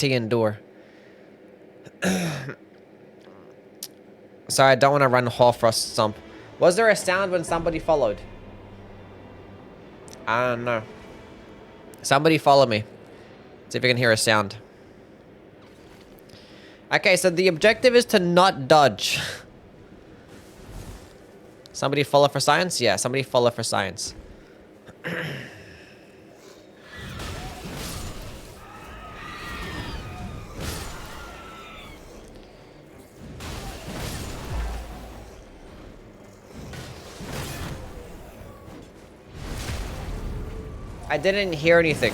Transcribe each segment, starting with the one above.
endure. Sorry, I don't want to run Horfrost Stomp. Was there a sound when somebody followed? I don't know. Somebody follow me. See if you can hear a sound. Okay, so the objective is to not dodge. Somebody follow for science? Yeah, somebody follow for science. I didn't hear anything.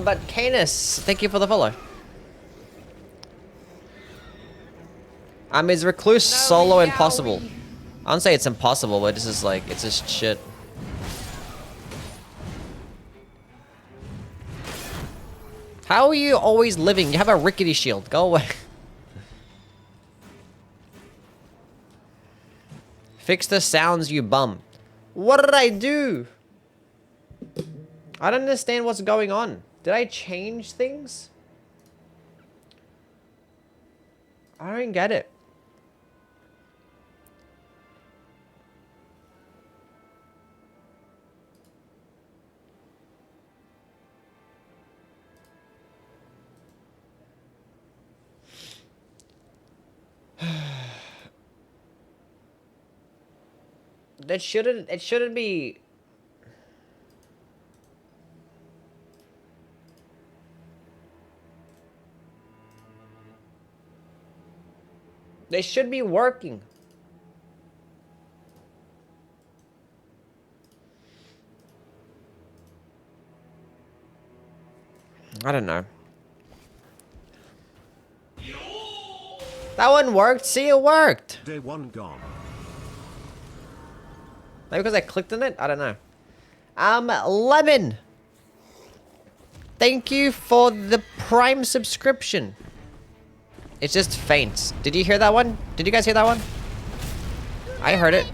But Canis, thank you for the follow. Is Recluse solo impossible? I don't say it's impossible, but this is like, it's just shit. How are you always living? You have a rickety shield. Go away. Fix the sounds, you bum. What did I do? I don't understand what's going on. Did I change things? I don't get it. It shouldn't be. They should be working. I don't know. That one worked. See, it worked. Day one gone. Maybe because I clicked on it? I don't know. Lemon. Thank you for the Prime subscription. It's just faint. Did you hear that one? Did you guys hear that one? I heard it.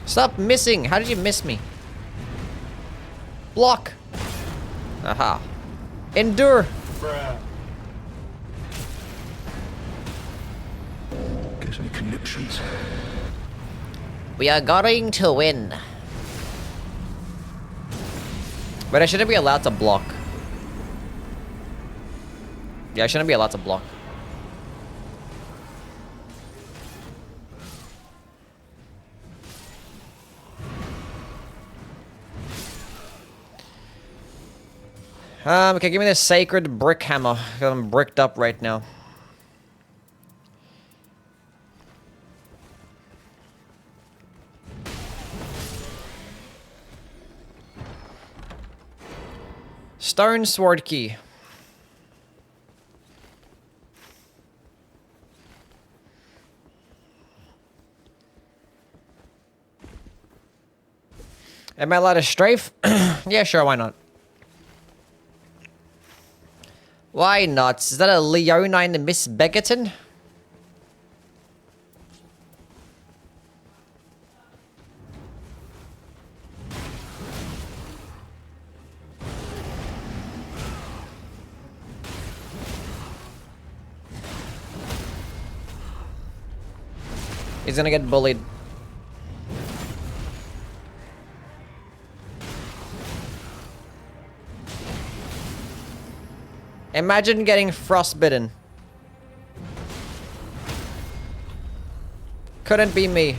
Stop missing. How did you miss me? Block. Aha. Endure. Bruh. Get any conniptions? We are going to win. But I shouldn't be allowed to block. Yeah, I shouldn't be allowed to block. Okay, give me the sacred brick hammer. I'm bricked up right now. Stone sword key. Am I allowed to strafe? Yeah, sure, why not? Why not? Is that a Leonine Miss Begerton? He's gonna get bullied. Imagine getting frostbitten. Couldn't be me.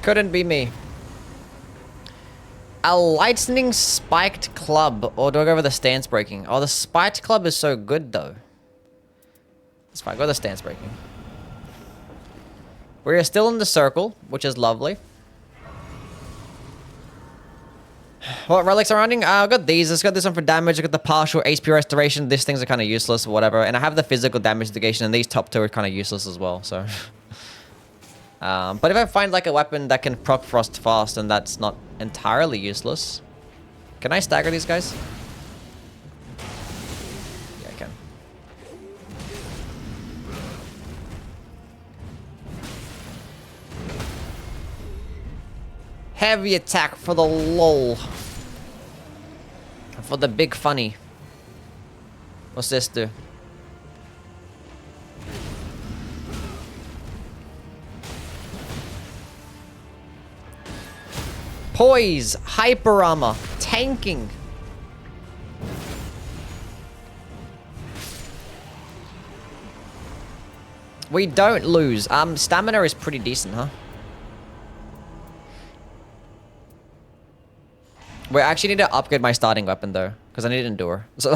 Couldn't be me. A lightning spiked club. Or do I go over the stance breaking? Oh, the spiked club is so good though. It's fine. Go the stance breaking. We're still in the circle, which is lovely. What relics surrounding? I got these. Let's got this one for damage. I got the partial HP restoration. These things are kind of useless, whatever. And I have the physical damage negation, and these top two are kind of useless as well. So But if I find like a weapon that can proc frost fast, then that's not entirely useless. Can I stagger these guys? Yeah, I can. Heavy attack for the lol. For the big funny. What's this do? Poise, hyper armor, tanking. We don't lose. Stamina is pretty decent, huh? We actually need to upgrade my starting weapon though, because I need endure. So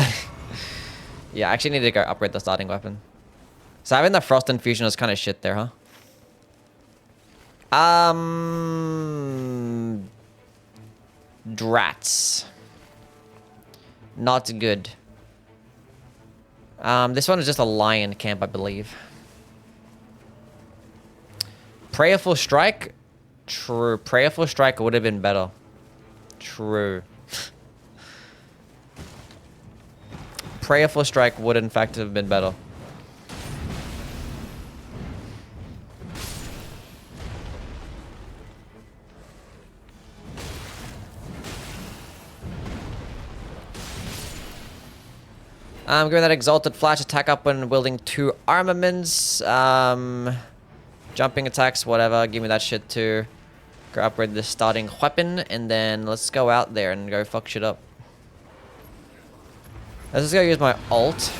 yeah, I actually need to go upgrade the starting weapon. So having the frost infusion is kind of shit there, huh? Drats. Not good. This one is just a lion camp, I believe. Prayerful Strike? True. Prayerful Strike would have been better. True. Prayerful Strike would in fact have been better. I'm giving that Exalted Flash attack up when wielding 2 armaments. Jumping attacks, whatever. Give me that shit too. Go upgrade the starting weapon, and then let's go out there and go fuck shit up. Let's just go use my ult.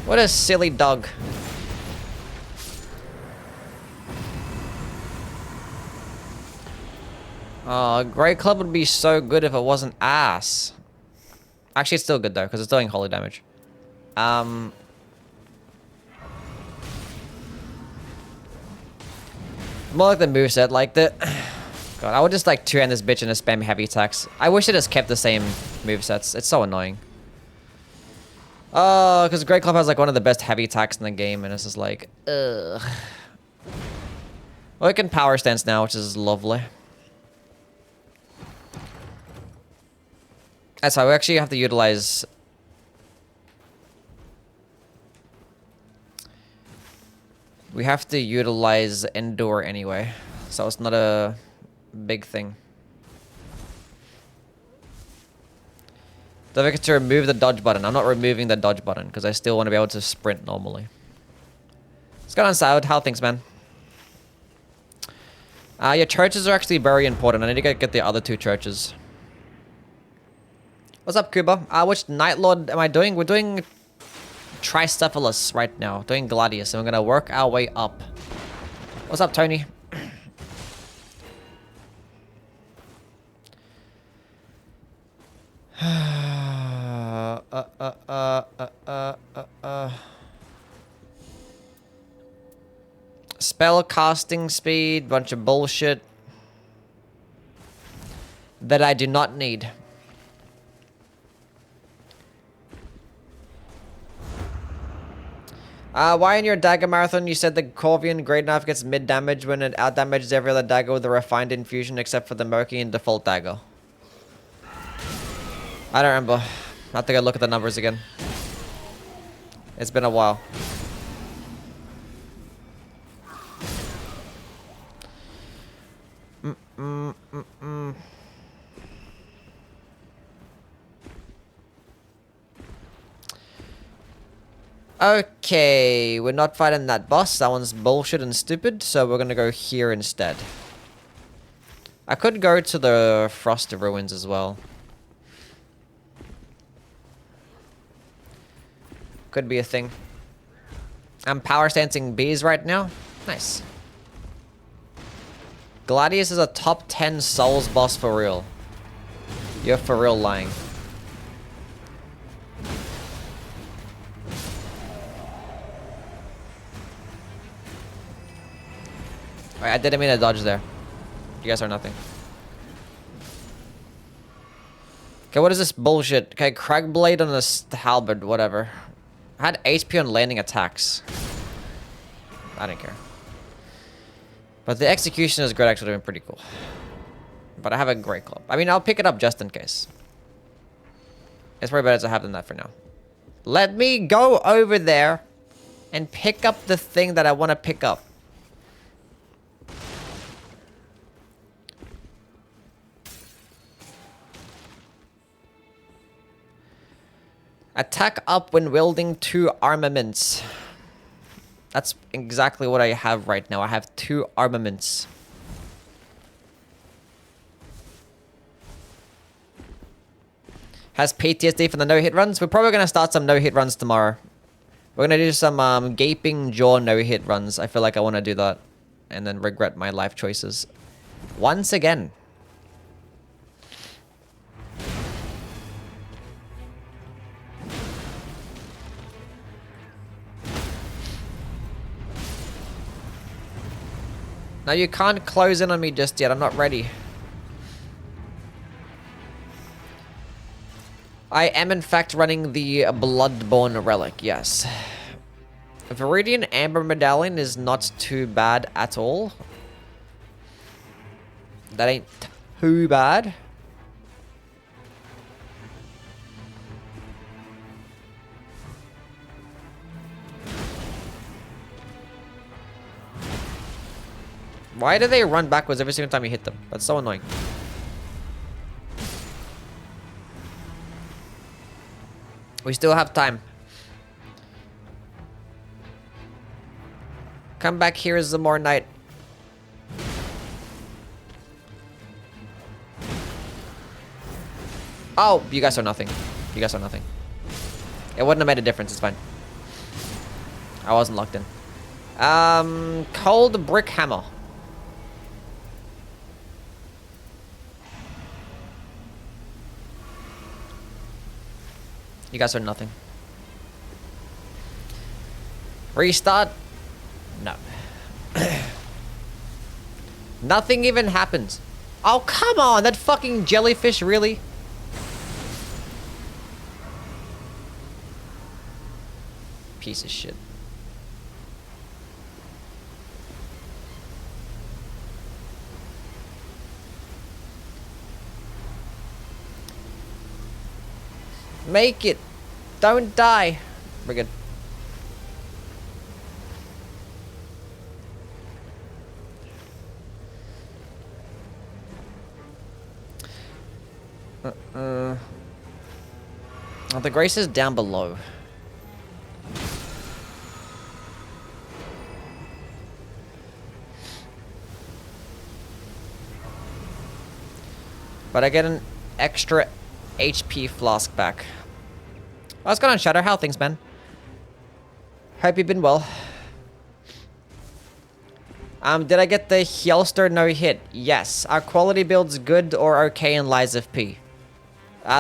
What a silly dog. Oh, Great Club would be so good if it wasn't ass. Actually, it's still good though, because it's doing holy damage. More like the moveset, like the... God, I would just like two-hand this bitch and just spam heavy attacks. I wish it just kept the same movesets. It's so annoying. Oh, because Great Club has like one of the best heavy attacks in the game, and it's just like, ugh. Well, it can power stance now, which is lovely. That's why we actually have to utilize... We have to utilize Endure anyway, so it's not a big thing. Don't forget to remove the dodge button. I'm not removing the dodge button because I still want to be able to sprint normally. What's going on, Saud? How are things, man? Your churches are actually very important. I need to get the other 2 churches. What's up, Kuba? Which Night Lord am I doing? We're doing Tricephalus right now. Doing Gladius, and we're gonna work our way up. What's up, Tony? Spell casting speed, bunch of bullshit that I do not need. Why in your dagger marathon you said the Corvian Great Knife gets mid damage when it out damages every other dagger with a refined infusion except for the Murky and default dagger? I don't remember. I have to go look at the numbers again. It's been a while. Okay, we're not fighting that boss. That one's bullshit and stupid, so we're gonna go here instead. I could go to the Frost Ruins as well. Could be a thing. I'm power stancing bees right now. Nice. Gladius is a top 10 Souls boss for real. You're for real lying. Wait, I didn't mean to dodge there. You guys are nothing. Okay, what is this bullshit? Okay, Cragblade on this halberd, whatever. I had HP on landing attacks. I didn't care. But the execution is great, actually been pretty cool. But I have a great club. I mean, I'll pick it up just in case. It's probably better to have than that for now. Let me go over there and pick up the thing that I want to pick up. Attack up when wielding 2 armaments. That's exactly what I have right now. I have 2 armaments. Has PTSD from the no-hit runs? We're probably going to start some no-hit runs tomorrow. We're going to do some gaping jaw no-hit runs. I feel like I want to do that. And then regret my life choices. Once again. Now you can't close in on me just yet. I'm not ready. I am in fact running the Bloodborne Relic, yes. Viridian Amber Medallion is not too bad at all. That ain't too bad. Why do they run backwards every single time you hit them? That's so annoying. We still have time. Come back here, Zamor Knight. Oh, you guys are nothing. You guys are nothing. It wouldn't have made a difference. It's fine. I wasn't locked in. Cold Brick Hammer. You guys are nothing. Restart? No. Nothing even happens. Oh, come on! That fucking jellyfish, really? Piece of shit. Make it. Don't die. We're good. Oh, the grace is down below. But I get an extra HP flask back. What's going on, Shadow? How are things, man? Hope you've been well. Did I get the Hjelster no hit? Yes. Are quality builds good or okay in Lies of P?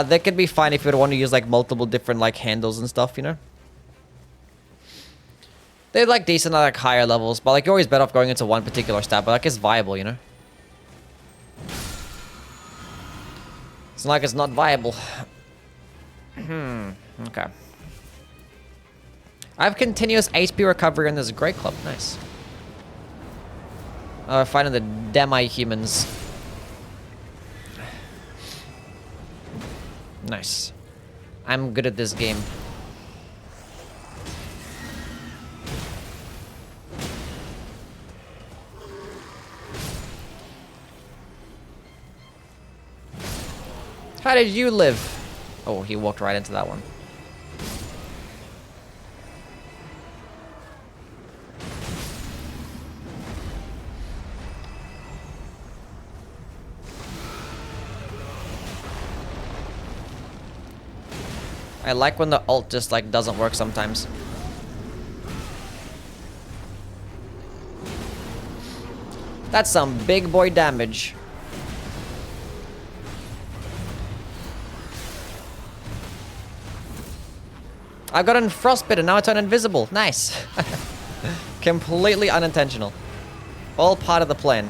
They could be fine if you would want to use like multiple different like handles and stuff, you know? They're like decent at like higher levels, but like you're always better off going into one particular stat, but like it's viable, you know? It's not like it's not viable. Okay. I have continuous HP recovery in this great club. Nice. Fighting the demi-humans. Nice. I'm good at this game. How did you live? Oh, he walked right into that one. I like when the ult just like doesn't work sometimes. That's some big boy damage. I got frostbitten and now I turn invisible. Nice. Completely unintentional. All part of the plan.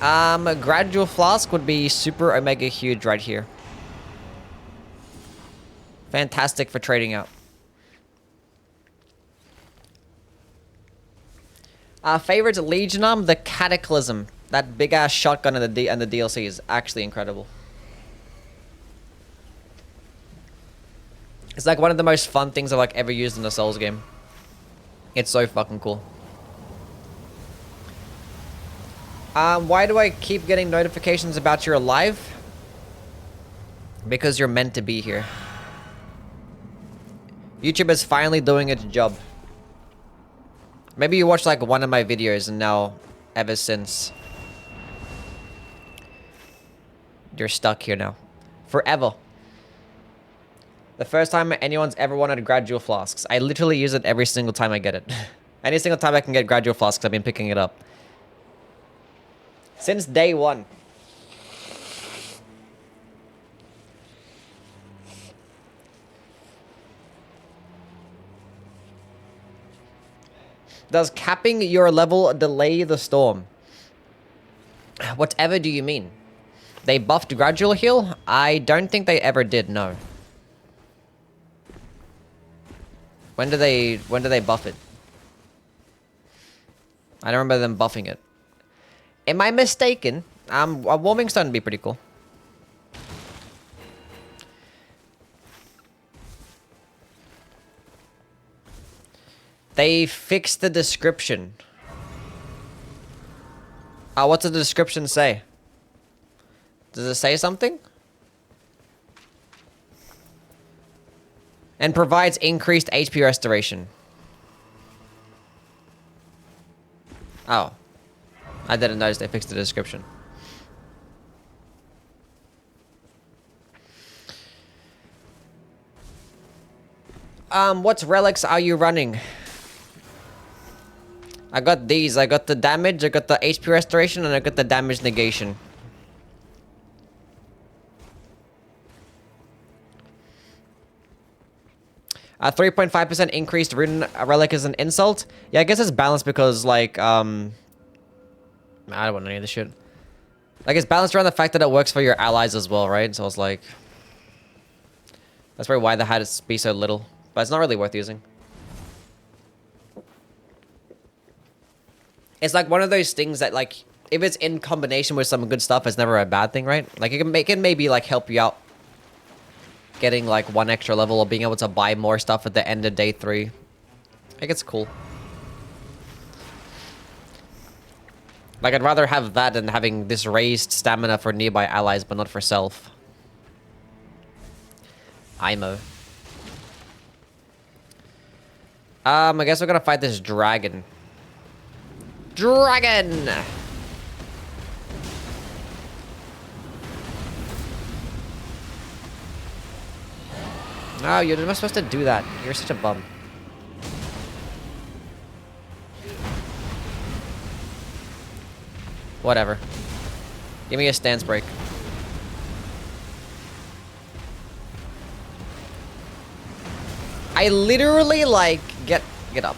A gradual flask would be super omega huge right here. Fantastic for trading out. Our favorite Legion arm, the Cataclysm. That big ass shotgun in the DLC is actually incredible. It's like one of the most fun things I've like ever used in a Souls game. It's so fucking cool. Why do I keep getting notifications about you're alive? Because you're meant to be here. YouTube is finally doing its job. Maybe you watched like one of my videos and now, ever since, you're stuck here now. Forever. The first time anyone's ever wanted gradual flasks. I literally use it every single time I get it. Any single time I can get gradual flasks, I've been picking it up. Since day one. Does capping your level delay the storm? Whatever do you mean? They buffed gradual heal? I don't think they ever did, no. When do they buff it? I don't remember them buffing it. Am I mistaken? A warming stone would be pretty cool. They fixed the description. What's the description say? Does it say something? And provides increased HP restoration. Oh. I didn't notice they fixed the description. What relics are you running? I got these. I got the damage, I got the HP restoration, and I got the damage negation. A 3.5% increased rune relic is an insult? Yeah, I guess it's balanced because, like, I don't want any of this shit. Like, it's balanced around the fact that it works for your allies as well, right? So it's like... That's probably why they had it be so little. But it's not really worth using. It's like one of those things that, like, if it's in combination with some good stuff, it's never a bad thing, right? Like, it can maybe, like, help you out getting, like, one extra level or being able to buy more stuff at the end of day 3. I think it's cool. Like, I'd rather have that than having this raised stamina for nearby allies, but not for self. IMO. I guess we're gonna fight this dragon. Dragon! No, you're not supposed to do that. You're such a bum. Whatever. Give me a stance break. I literally, like, get up.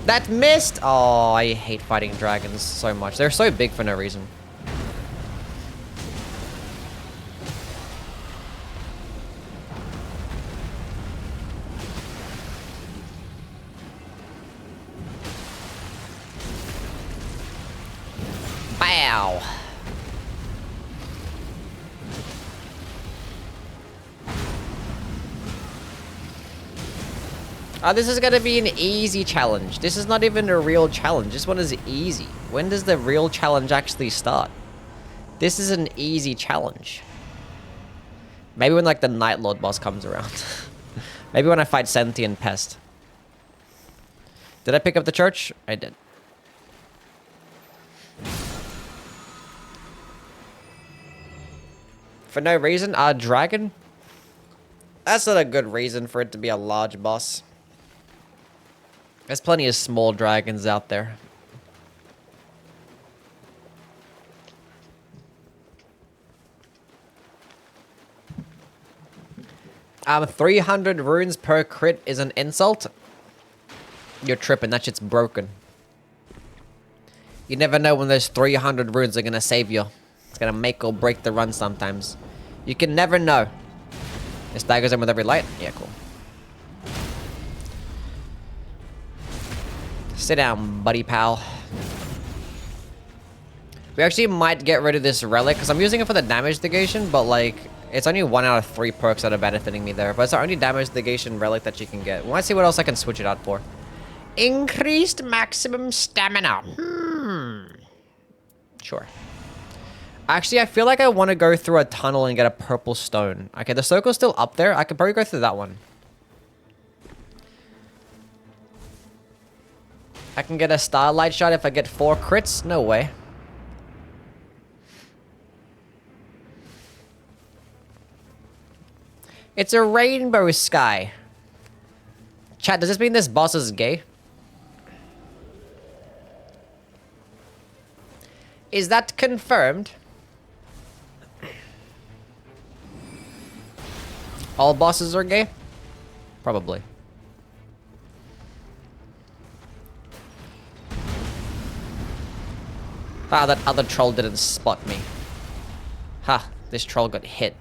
That missed! Oh, I hate fighting dragons so much. They're so big for no reason. Bow! This is gonna be an easy challenge. This is not even a real challenge. This one is easy. When does the real challenge actually start? This is an easy challenge. Maybe when, like, the Night Lord boss comes around. Maybe when I fight Sentient Pest. Did I pick up the church? I did. For no reason? Dragon? That's not a good reason for it to be a large boss. There's plenty of small dragons out there. 300 runes per crit is an insult. You're tripping. That shit's broken. You never know when those 300 runes are gonna save you. It's gonna make or break the run sometimes. You can never know. It staggers him with every light? Yeah, cool. Sit down, buddy pal. We actually might get rid of this relic, because I'm using it for the damage negation, but like, it's only 1 out of 3 perks that are benefiting me there. But it's the only damage negation relic that you can get. Well, let's see what else I can switch it out for. Increased maximum stamina. Sure. Actually, I feel like I want to go through a tunnel and get a purple stone. Okay, the circle's still up there. I could probably go through that one. I can get a starlight shot if I get 4 crits? No way. It's a rainbow sky. Chat, does this mean this boss is gay? Is that confirmed? All bosses are gay? Probably. Ah, that other troll didn't spot me. Ha, this troll got hit.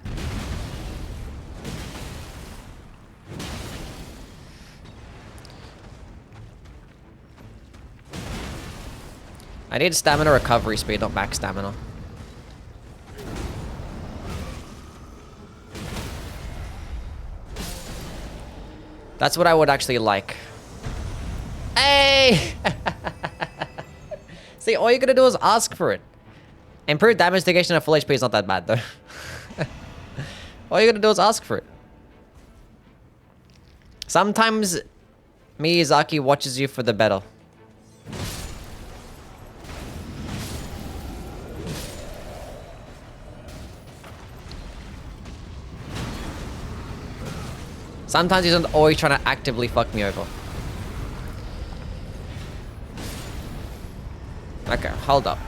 I need stamina recovery speed, not max stamina. That's what I would actually like. Hey! See, all you're gonna do is ask for it. Improved damage negation at full HP is not that bad, though. All you're gonna do is ask for it. Sometimes Miyazaki watches you for the better. Sometimes he's not always trying to actively fuck me over. Okay, hold up.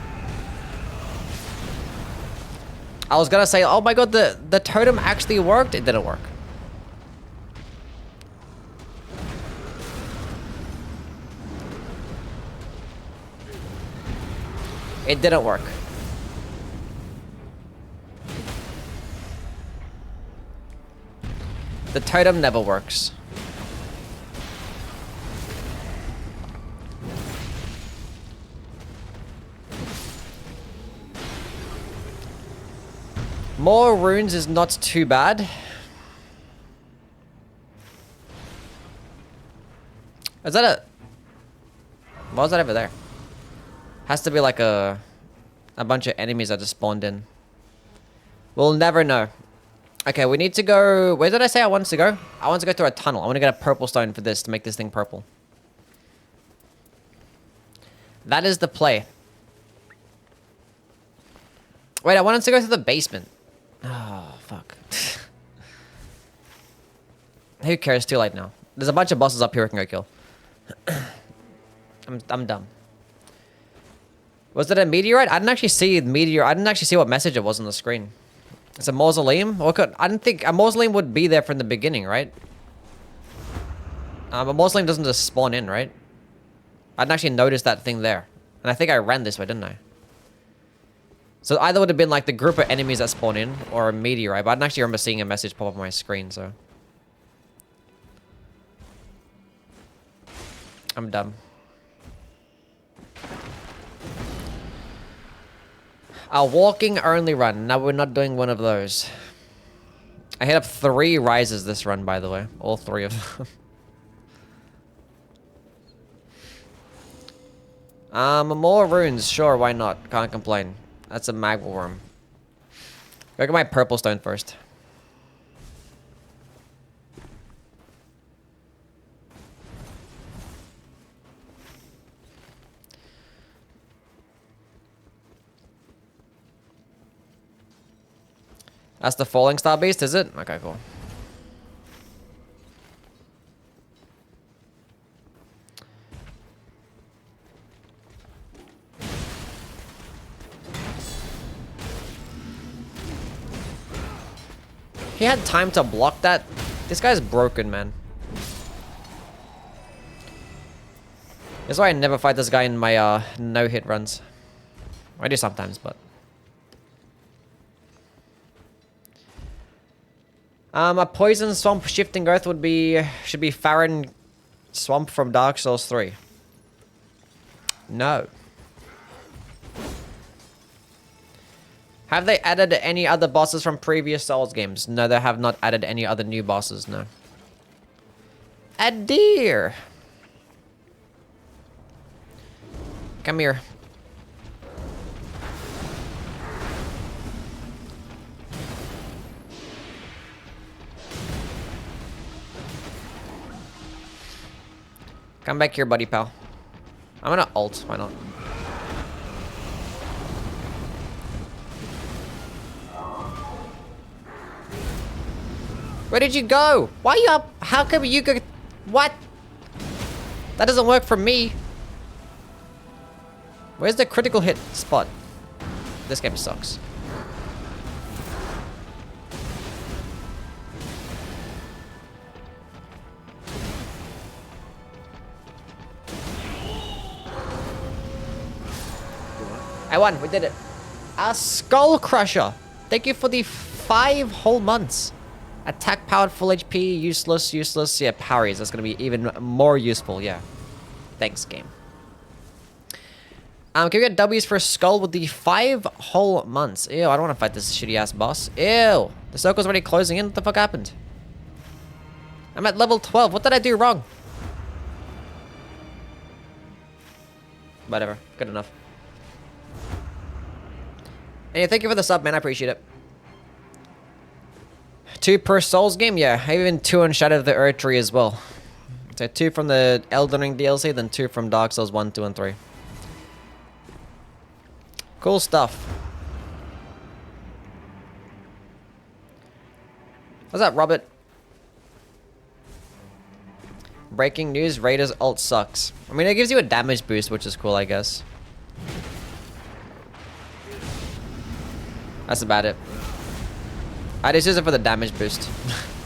I was gonna say, oh my god, the totem actually worked. It didn't work. It didn't work. The totem never works. More runes is not too bad. Is that a... What was that over there? Has to be like a bunch of enemies that just spawned in. We'll never know. Okay, we need to go... Where did I say I wanted to go? I want to go through a tunnel. I want to get a purple stone for this to make this thing purple. That is the play. Wait, I wanted to go through the basement. Oh, fuck. Who cares? It's too late now. There's a bunch of bosses up here we can go kill. I'm dumb. Was it a meteorite? I didn't actually see the meteor. I didn't actually see what message it was on the screen. It's a mausoleum? I didn't think... A mausoleum would be there from the beginning, right? A mausoleum doesn't just spawn in, right? I didn't actually notice that thing there. And I think I ran this way, didn't I? So either would have been like the group of enemies that spawn in, or a meteorite, but I didn't actually remember seeing a message pop up on my screen, so... I'm dumb. A walking only run. Now we're not doing one of those. I hit up 3 rises this run, by the way. All 3 of them. More runes. Sure, why not? Can't complain. That's a magma worm. Go get my purple stone first. That's the falling star beast, is it? Okay, cool. He had time to block that. This guy's broken, man. That's why I never fight this guy in my no-hit runs. I do sometimes, but... a poison swamp shifting earth should be Farron Swamp from Dark Souls 3. No. Have they added any other bosses from previous Souls games? No, they have not added any other new bosses, no. A deer! Come here. Come back here, buddy pal. I'm gonna ult, why not? Where did you go? Why are you up? How come you go? What? That doesn't work for me. Where's the critical hit spot? This game sucks. I won, we did it. A Skull Crusher. Thank you for the 5 whole months. Attack powered, full HP, useless. Yeah, parries. That's gonna be even more useful, yeah. Thanks, game. Can we get W's for Skull with the 5 whole months? Ew, I don't want to fight this shitty ass boss. Ew, the circle's already closing in. What the fuck happened? I'm at level 12. What did I do wrong? Whatever, good enough. Hey, thank you for the sub, man. I appreciate it. 2 per Souls game? Yeah, I even 2 on Shadow of the Earth Tree as well. So 2 from the Elden Ring DLC, then 2 from Dark Souls 1, 2, and 3. Cool stuff. What's up, Robert? Breaking news, Raiders ult sucks. I mean, it gives you a damage boost, which is cool, I guess. That's about it. I just use it for the damage boost.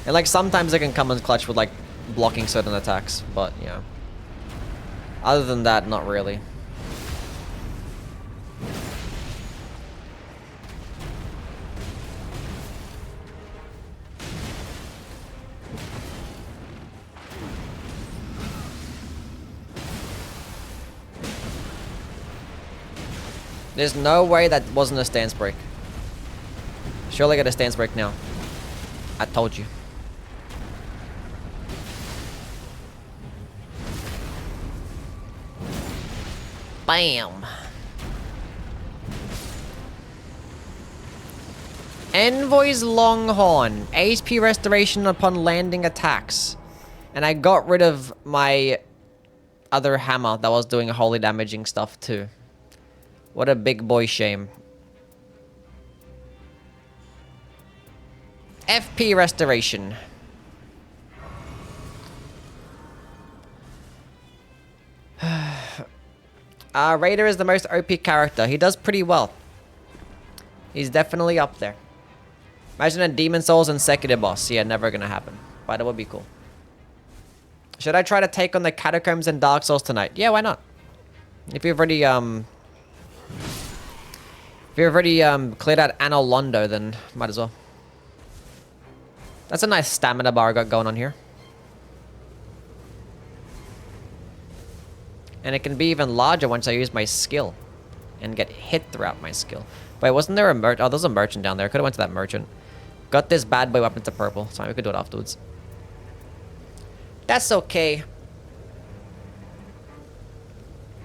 And like sometimes it can come in clutch with like blocking certain attacks, but yeah. Other than that, not really. There's no way that wasn't a stance break. Surely get a stance break now. I told you. Bam. Envoy's Longhorn. HP restoration upon landing attacks. And I got rid of my other hammer that was doing holy damaging stuff too. What a big boy shame. FP restoration. Raider is the most OP character. He does pretty well. He's definitely up there. Imagine a Demon Souls and Sekiro boss. Yeah, never gonna happen. But it would be cool. Should I try to take on the Catacombs and Dark Souls tonight? Yeah, why not? If you've already cleared out Anno Londo, then might as well. That's a nice stamina bar I got going on here. And it can be even larger once I use my skill. And get hit throughout my skill. Wait, wasn't there a merchant? Oh, there's a merchant down there. I could have went to that merchant. Got this bad boy weapon to purple. So we could do it afterwards. That's okay.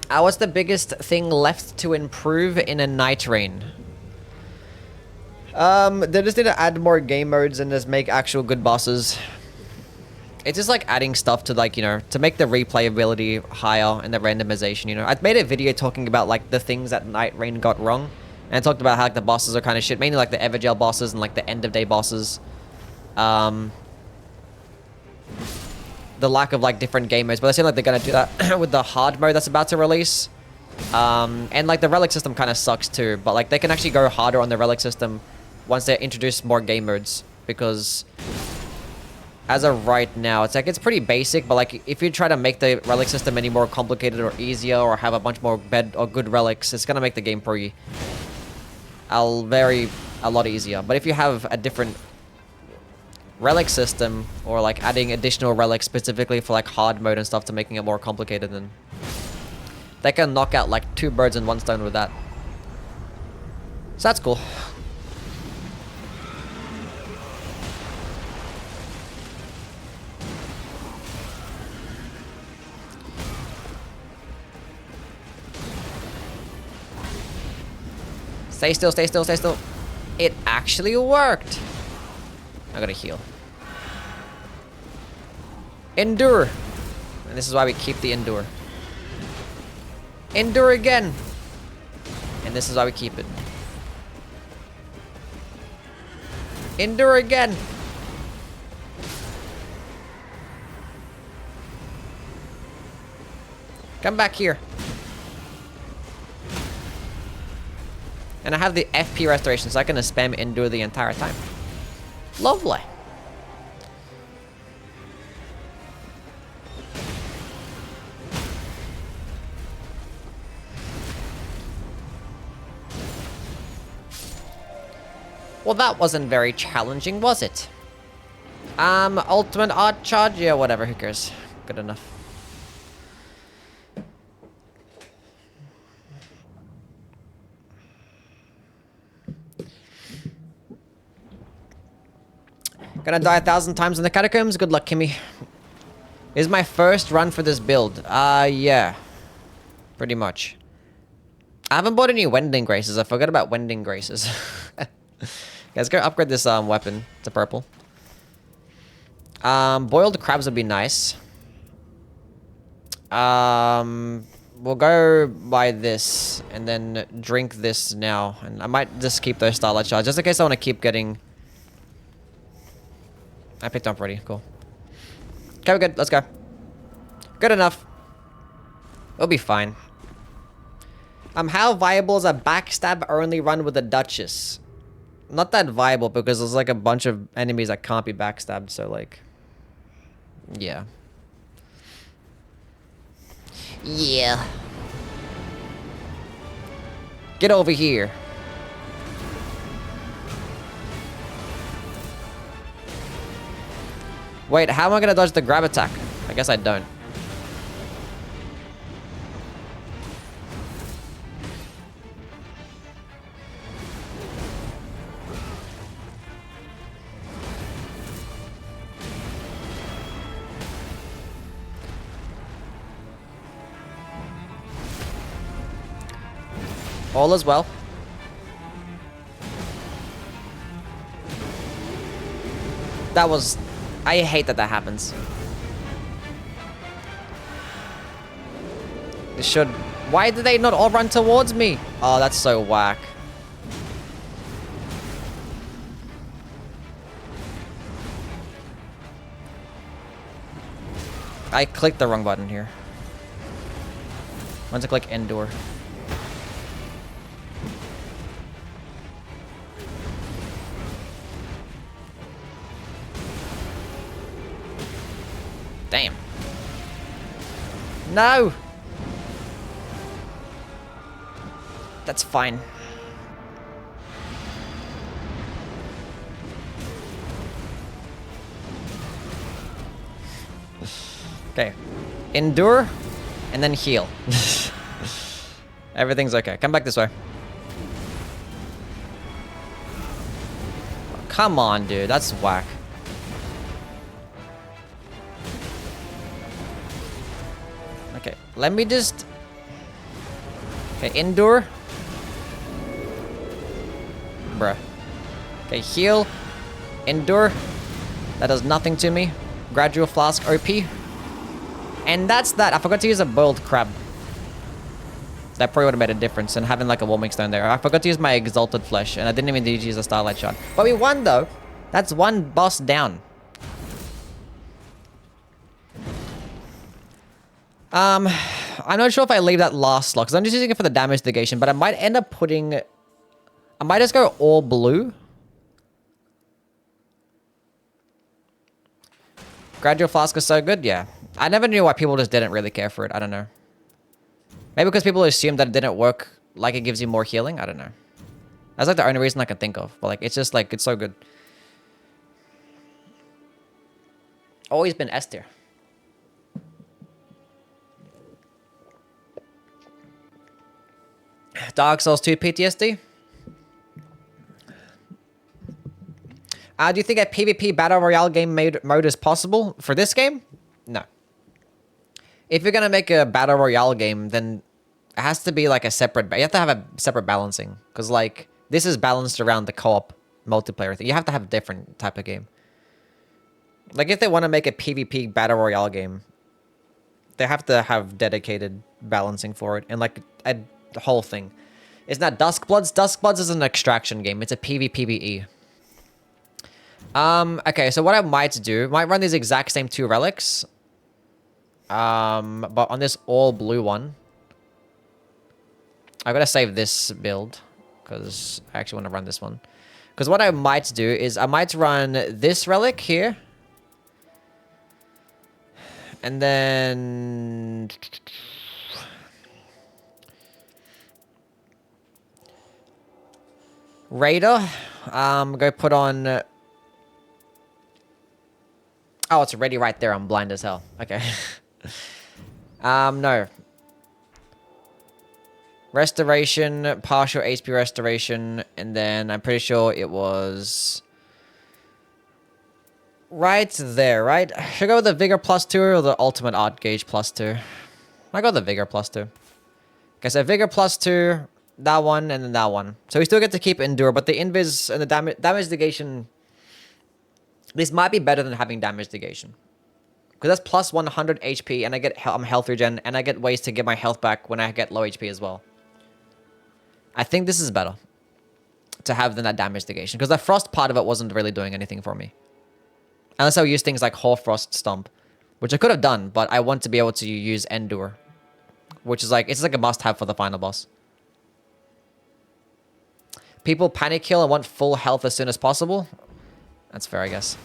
What's the biggest thing left to improve in a Nightreign? They just need to add more game modes and just make actual good bosses. It's just like adding stuff to like, you know, to make the replayability higher and the randomization, you know. I made a video talking about like the things that Nightreign got wrong. And I talked about how like the bosses are kind of shit. Mainly like the Evergel bosses and like the end of day bosses. The lack of like different game modes. But they seem like they're going to do that with the hard mode that's about to release. And like the relic system kind of sucks too. But like they can actually go harder on the relic system once they introduce more game modes. Because as of right now. It's like, it's pretty basic, but like, if you try to make the relic system any more complicated or easier, or have a bunch more bed or good relics, it's gonna make the game pretty a lot easier. But if you have a different relic system, or like adding additional relics specifically for like hard mode and stuff to making it more complicated, then they can knock out like 2 birds in 1 stone with that. So that's cool. Stay still, stay still, stay still. It actually worked. I gotta heal. Endure. And this is why we keep the endure. Endure again. And this is why we keep it. Endure again. Come back here. And I have the FP restoration, so I can spam endure the entire time. Lovely. Well, that wasn't very challenging, was it? Ultimate art charge? Yeah, whatever, who cares? Good enough. Gonna die 1,000 times in the catacombs? Good luck, Kimmy. This is my first run for this build. Yeah. Pretty much. I haven't bought any Wending Graces. I forgot about Wending Graces. Let's go upgrade this weapon to purple. Boiled crabs would be nice. We'll go buy this and then drink this now. And I might just keep those starlight shards just in case I want to keep getting... I picked up already. Cool. Okay, we're good. Let's go. Good enough. It'll be fine. How viable is a backstab only run with the Duchess? Not that viable because there's like a bunch of enemies that can't be backstabbed, so like... Yeah. Yeah. Get over here. Wait, how am I gonna dodge the grab attack? I guess I don't. All is well. That was... I hate that that happens. It should... Why did they not all run towards me? Oh, that's so whack. I clicked the wrong button here. I want to click endure. Damn. No! That's fine. Okay. Endure, and then heal. Everything's okay. Come back this way. Come on, dude. That's whack. Okay, let me just... Okay, endure. Bruh. Okay, heal. Endure. That does nothing to me. Gradual flask OP. And that's that. I forgot to use a boiled crab. That probably would have made a difference. And having like a warming stone there. I forgot to use my exalted flesh. And I didn't even need to use a starlight shard. But we won though. That's one boss down. I'm not sure if I leave that last slot, because I'm just using it for the damage negation, but I might end up putting... I might just go all blue. Gradual Flask is so good, yeah. I never knew why people just didn't really care for it. I don't know. Maybe because people assumed that it didn't work, like it gives you more healing. I don't know. That's like the only reason I can think of. But like, it's just like, it's so good. Always been S tier. Dark Souls 2 PTSD? Do you think a PvP Battle Royale game mode is possible for this game? No. If you're going to make a Battle Royale game, then it has to be like a separate... You have to have a separate balancing. Because like, this is balanced around the co-op multiplayer thing. You have to have a different type of game. Like, if they want to make a PvP Battle Royale game, they have to have dedicated balancing for it. And like, a whole thing. It's not Duskbloods. Duskbloods is an extraction game. It's a PvPvE. Okay, so what I might do, might run these exact same 2 relics. But on this all blue one, I gotta save this build because I actually want to run this one. Because what I might do is I might run this relic here. And then... Raider. Go put on... Oh, it's already right there. I'm blind as hell. Okay. No. Restoration, partial HP restoration, and then I'm pretty sure it was... right there, right? Should I go with the Vigor +2 or the Ultimate Art Gauge +2? I go with the Vigor +2. Okay, so Vigor +2, that one, and then that one. So we still get to keep Endure, but the Invis and the damage negation... This might be better than having damage negation. Because that's plus 100 HP, and I get health regen, and I get ways to get my health back when I get low HP as well. I think this is better to have than that damage negation. Because the frost part of it wasn't really doing anything for me. Unless I use things like Hoarfrost Stomp. Which I could have done, but I want to be able to use Endure. Which is like, it's like a must-have for the final boss. People panic kill and want full health as soon as possible. That's fair, I guess.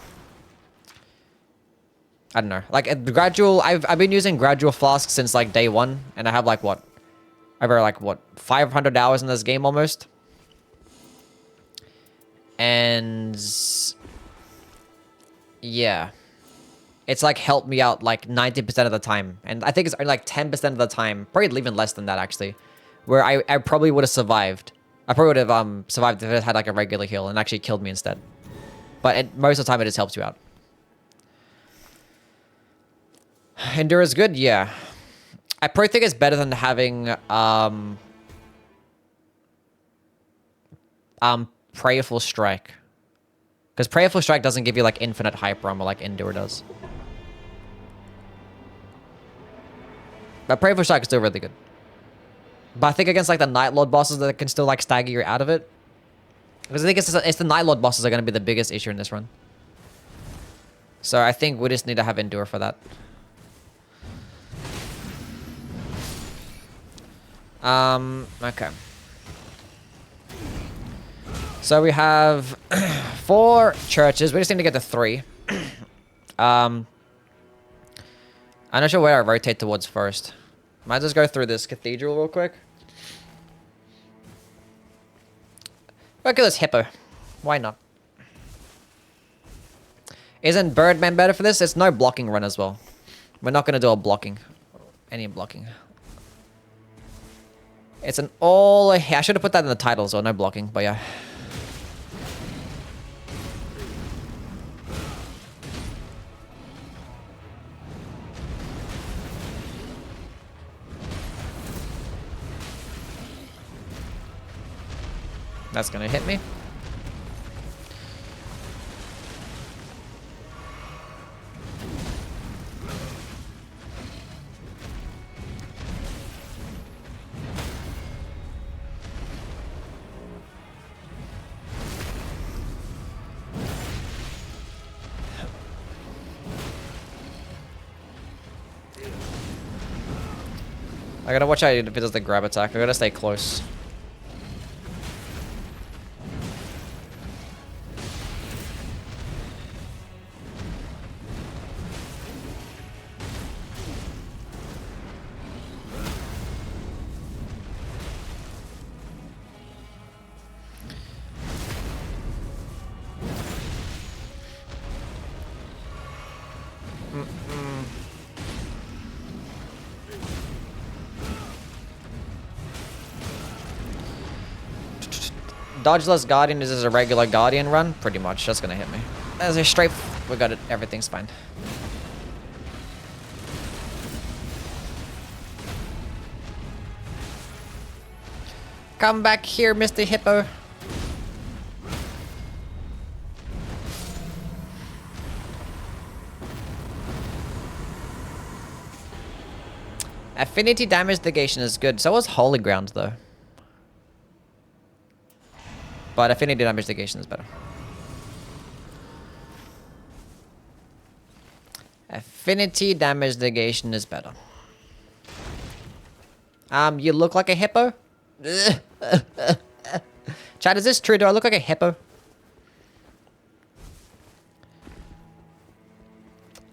I don't know. Like, a gradual... I've been using Gradual Flask since, like, day 1. And I have, like, what? Over, like, what? 500 hours in this game, almost. And... yeah. It's, like, helped me out, like, 90% of the time. And I think it's only, like, 10% of the time. Probably even less than that, actually. Where I probably would have survived. I probably would have survived if it had, like, a regular heal. And actually killed me instead. But most of the time, it just helps you out. Endure is good? Yeah. I probably think it's better than having... Prayerful Strike. Because Prayerful Strike doesn't give you, like, infinite hyper armor like Endure does. But Prayerful Strike is still really good. But I think against, like, the Night Lord bosses that can still, like, stagger you out of it. Because I think it's the Night Lord bosses are going to be the biggest issue in this run. So I think we just need to have Endure for that. Okay. So we have 4 churches. We just need to get to 3. I'm not sure where I rotate towards first. Might just go through this cathedral real quick. Look at this hippo. Why not? Isn't Birdman better for this? It's no blocking run as well. We're not going to do a blocking. Any blocking. It's an all... I should have put that in the title, so no blocking, but yeah. That's gonna hit me. I gotta watch out if it does the grab attack. I gotta stay close. Dodgeless Guardian is just a regular Guardian run? Pretty much. That's gonna hit me. As a straight... We got it. Everything's fine. Come back here, Mr. Hippo. Affinity damage negation is good. So was Holy Ground, though. But affinity damage negation is better. Affinity damage negation is better. You look like a hippo? Chat, is this true? Do I look like a hippo?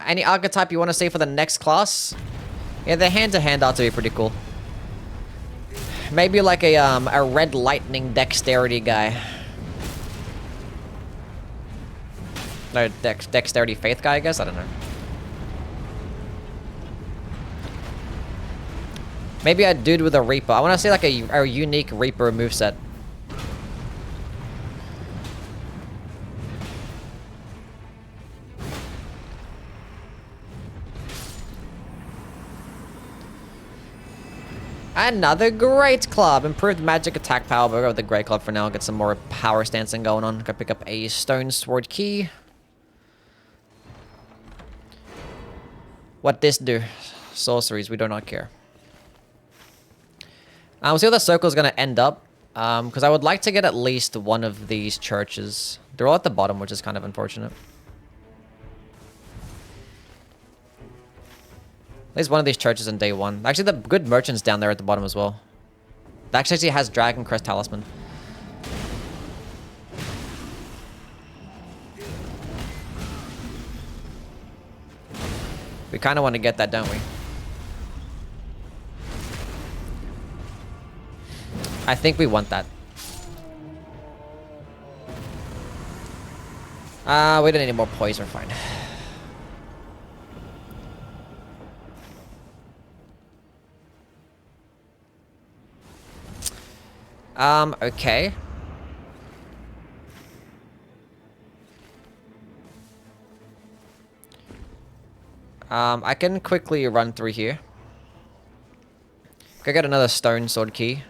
Any archetype you want to see for the next class? Yeah, the hand-to-hand ought to be pretty cool. Maybe like a red lightning dexterity guy. No, dexterity faith guy, I guess? I don't know. Maybe a dude with a Reaper. I want to see like a unique Reaper moveset. Another great club. Improved magic attack power. We'll go with the great club for now. Get some more power stancing going on. Go pick up a stone sword key. What this do? Sorceries. We do not care. We'll see where the circle is going to end up. Because I would like to get at least one of these churches. They're all at the bottom, which is kind of unfortunate. At least one of these churches in day one. Actually, the good merchant's down there at the bottom as well. That actually has Dragon Crest Talisman. We kind of want to get that, don't we? I think we want that. We don't need any more poise, we're fine. Okay. I can quickly run through here. Go get another stone sword key.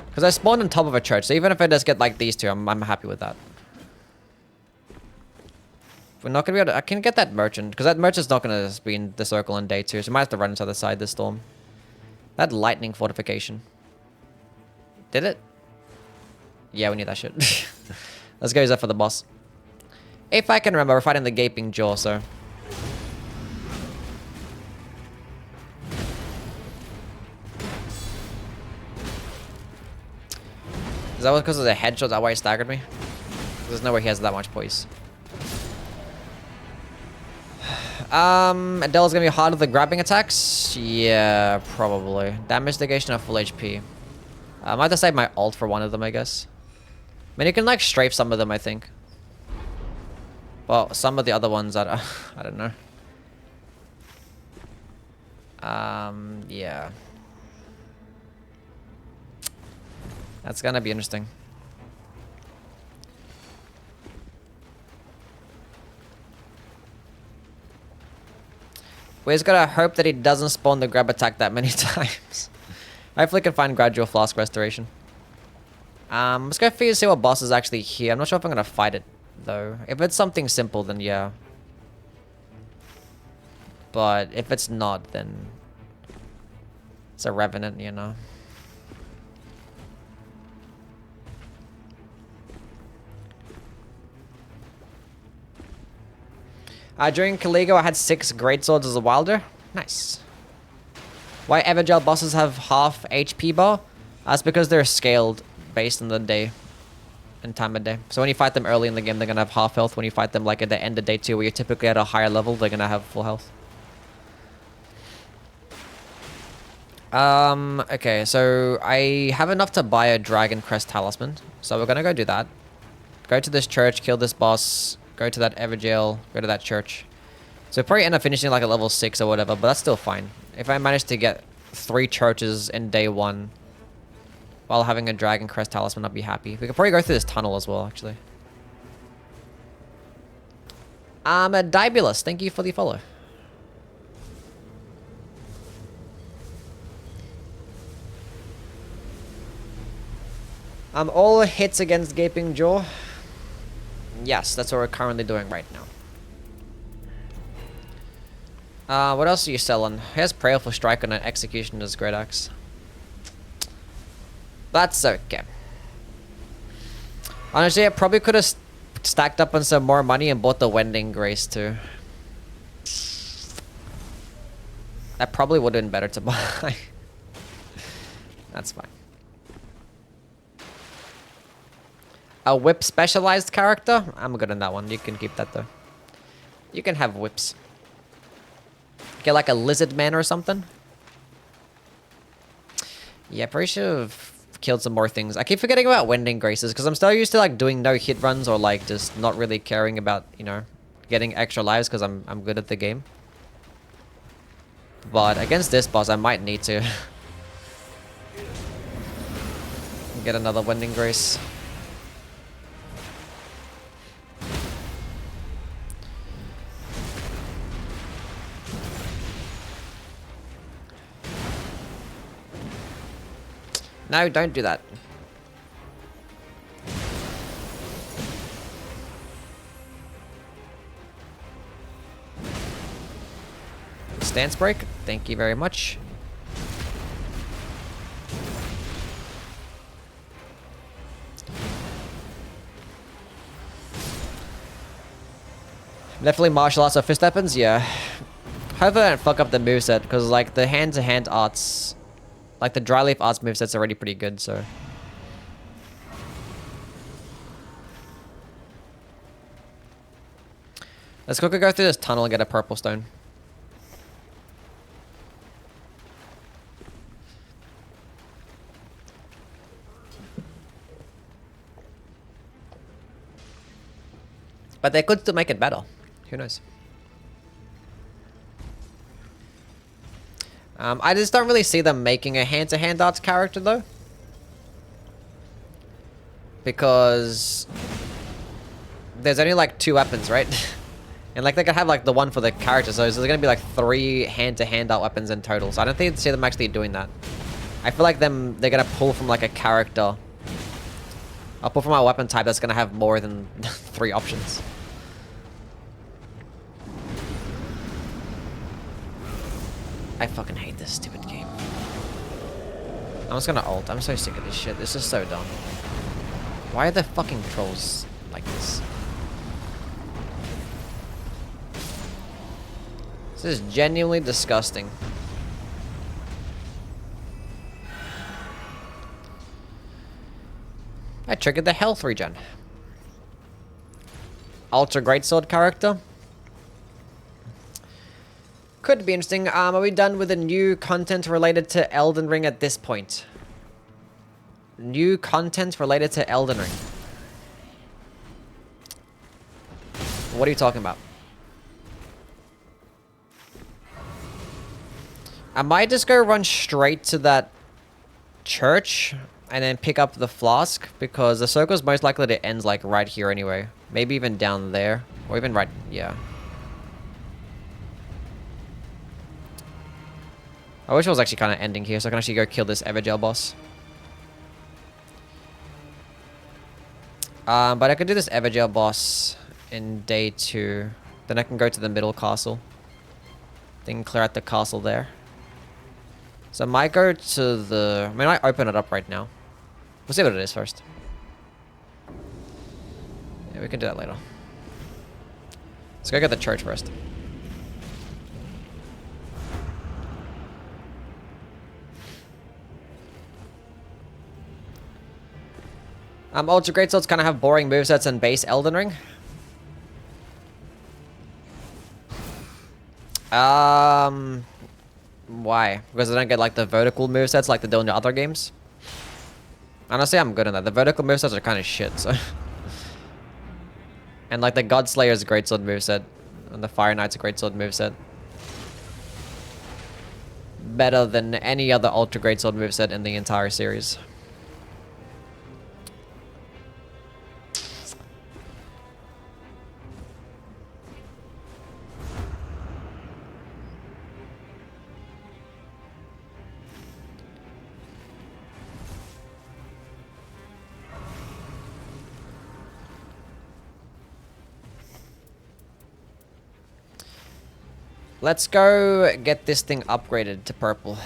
Because I spawned on top of a church, so even if I just get like these two, I'm happy with that. We're not gonna be able to... I can get that merchant, because that merchant's not gonna be in the circle on day 2, so we might have to run into the side of the storm. That lightning fortification. Did it? Yeah, we need that shit. Let's go use that for the boss. If I can remember, we're fighting the Gaping Jaw, so... Is that because of the headshot? Is that why he staggered me? There's no way he has that much poise. Adele's gonna be harder with the grabbing attacks? Yeah, probably. Damage negation of full HP. I might have to save my ult for one of them, I guess. I mean, you can like strafe some of them, I think. Well, some of the other ones, I don't know. Yeah. That's gonna be interesting. We just gotta hope that he doesn't spawn the grab attack that many times. Hopefully, can find gradual flask restoration. Let's go figure see what boss is actually here. I'm not sure if I'm gonna fight it though. If it's something simple, then yeah. But if it's not, then it's a revenant, you know. During CALIGO, I had 6 greatswords as a wilder. Nice. Why Evergel bosses have half HP bar? That's because they're scaled based on the day and time of day. So when you fight them early in the game, they're going to have half health. When you fight them like at the end of day 2, where you're typically at a higher level, they're going to have full health. Okay, so I have enough to buy a Dragon Crest Talisman. So we're going to go do that. Go to this church, kill this boss. Go to that Evergel, go to that church. So probably end up finishing like at level 6 or whatever, but that's still fine. If I manage to get 3 churches in day 1, while having a Dragon Crest Talisman, I'd be happy. We could probably go through this tunnel as well, actually. Dibulus, thank you for the follow. All hits against Gaping Jaw. Yes, that's what we're currently doing right now. What else are you selling? Here's Prayerful Strike on an Executioner's Great Axe. That's okay. Honestly, I probably could have stacked up on some more money and bought the Wending Grace too. That probably would have been better to buy. That's fine. A whip specialized character? I'm good on that one. You can keep that though. You can have whips. Get like a lizard man or something. Yeah, probably should have killed some more things. I keep forgetting about Wending Graces because I'm still used to like doing no hit runs or like just not really caring about, you know, getting extra lives because I'm good at the game. But against this boss, I might need to get another Wending Grace. No, don't do that. Stance break. Thank you very much. Definitely martial arts or fist weapons, yeah. Hopefully I don't fuck up the moveset, because like the hand-to-hand arts, like the dry leaf arts moveset's already pretty good, so. Let's quickly go through this tunnel and get a purple stone. But they could still make it better. Who knows? I just don't really see them making a hand-to-hand arts character though. Because there's only like 2 weapons, right? And like they could have like the one for the character, so there's gonna be like 3 hand-to-hand art weapons in total. So I don't think see them actually doing that. I feel like they're gonna pull from like a character. I'll pull from a weapon type that's gonna have more than 3 options. I fucking hate this stupid game. I'm just gonna ult. I'm so sick of this shit. This is so dumb. Why are the fucking trolls like this? This is genuinely disgusting. I triggered the health regen. Ultra Greatsword character. Could be interesting. Are we done with the new content related to Elden Ring at this point? New content related to Elden Ring. What are you talking about? I might just go run straight to that church and then pick up the flask, because the circle's most likely to end like right here anyway. Maybe even down there, or even right, yeah. I wish it was actually kind of ending here so I can actually go kill this Evergel boss. But I could do this Evergel boss in day 2. Then I can go to the middle castle. Then clear out the castle there. So I might go to the... I mean, I open it up right now. We'll see what it is first. Yeah, we can do that later. Let's go get the church first. Ultra Greatswords kind of have boring movesets in base Elden Ring. Why? Because they don't get like the vertical movesets like they do in the other games? Honestly, I'm good on that. The vertical movesets are kind of shit, so... And like the Godslayer's Greatsword moveset, and the Fire Knight's Greatsword moveset. Better than any other Ultra Greatsword moveset in the entire series. Let's go get this thing upgraded to purple.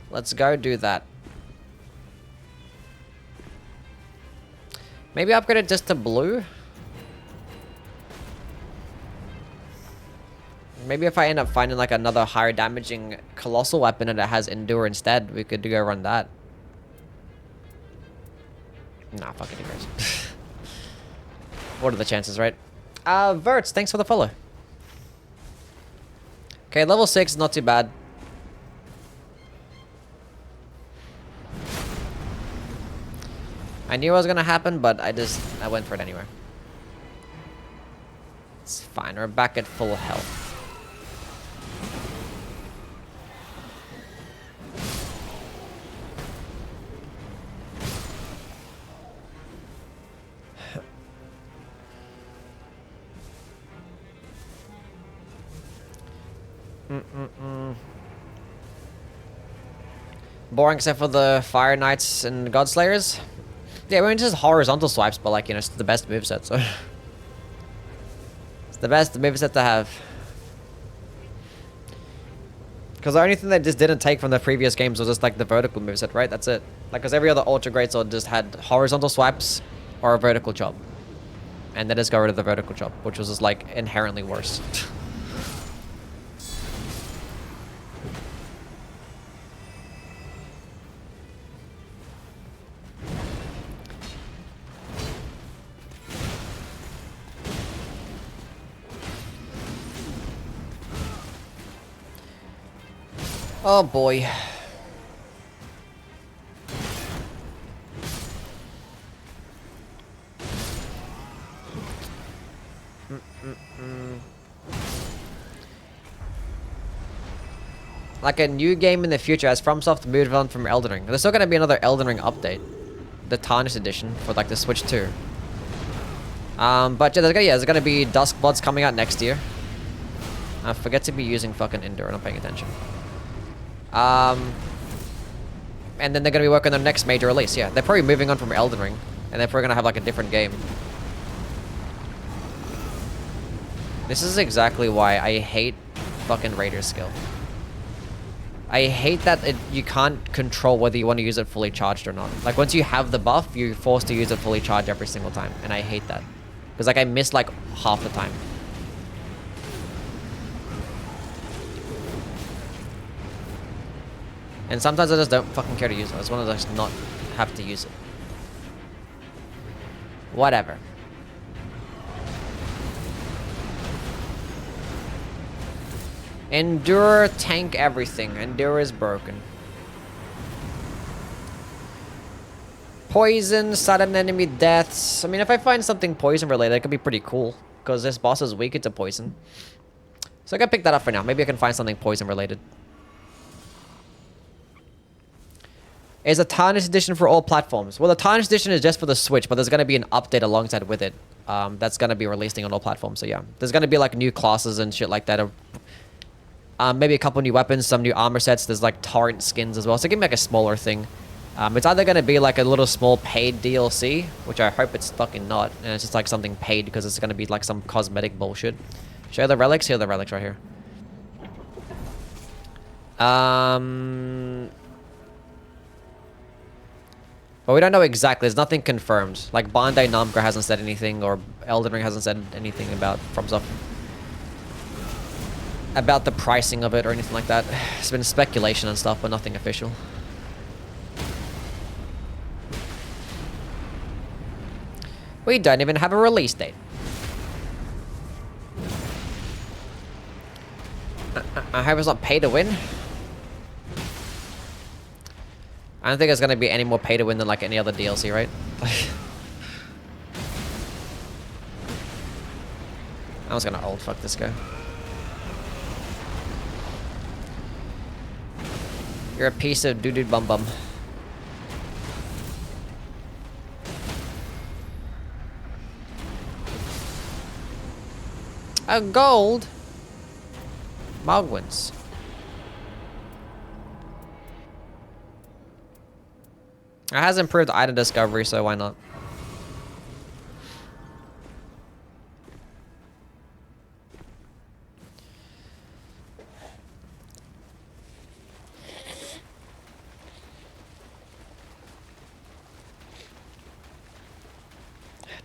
Let's go do that. Maybe upgrade it just to blue? Maybe if I end up finding like another higher damaging colossal weapon and it has endure instead, we could go run that. Nah, fucking endures. What are the chances, right? Verts, thanks for the follow. Okay, level 6, not too bad. I knew it was gonna happen, but I went for it anyway. It's fine, we're back at full health. Boring except for the Fire Knights and Godslayers. Yeah, I mean, it's just horizontal swipes, but like, you know, it's the best moveset, so. It's the best moveset to have. Because the only thing that just didn't take from the previous games was just like the vertical moveset, right? That's it. Like, because every other Ultra Greatsword just had horizontal swipes or a vertical chop. And they just got rid of the vertical chop, which was just like inherently worse. Oh boy. Like a new game in the future as FromSoft moved on from Elden Ring. There's still gonna be another Elden Ring update. The Tarnished Edition for like the Switch 2. But yeah, there's gonna be Duskbloods coming out next year. I forget to be using fucking Endure, not paying attention. And then they're gonna be working on their next major release. Yeah, they're probably moving on from Elden Ring, and they're probably gonna have like a different game. This is exactly why I hate fucking Raider skill. I hate that you can't control whether you want to use it fully charged or not. Like, once you have the buff, you're forced to use it fully charged every single time, and I hate that. Because, like, I miss, like, half the time. And sometimes I just don't fucking care to use it. I just want to just not have to use it. Whatever. Endure, tank everything. Endure is broken. Poison, sudden enemy deaths. I mean, if I find something poison related, it could be pretty cool. Because this boss is weak to poison. So I can pick that up for now. Maybe I can find something poison related. Is a Tarnished Edition for all platforms? Well, the Tarnished Edition is just for the Switch, but there's going to be an update alongside with it. That's going to be releasing on all platforms, so yeah. There's going to be like new classes and shit like that. Maybe a couple new weapons, some new armor sets. There's like torrent skins as well, so give me like a smaller thing. It's either going to be like a little small paid DLC, which I hope it's fucking not, and it's just like something paid because it's going to be like some cosmetic bullshit. Show the relics? Here are the relics right here. But we don't know exactly. There's nothing confirmed. Like, Bandai Namco hasn't said anything, or Elden Ring hasn't said anything about FromSoft. About the pricing of it or anything like that. It's been speculation and stuff, but nothing official. We don't even have a release date. I hope it's not pay to win. I don't think it's gonna be any more pay to win than like any other DLC, right? I was gonna old fuck this guy. You're a piece of doo-doo bum bum. A gold? Mogwins. It has improved item discovery, so why not?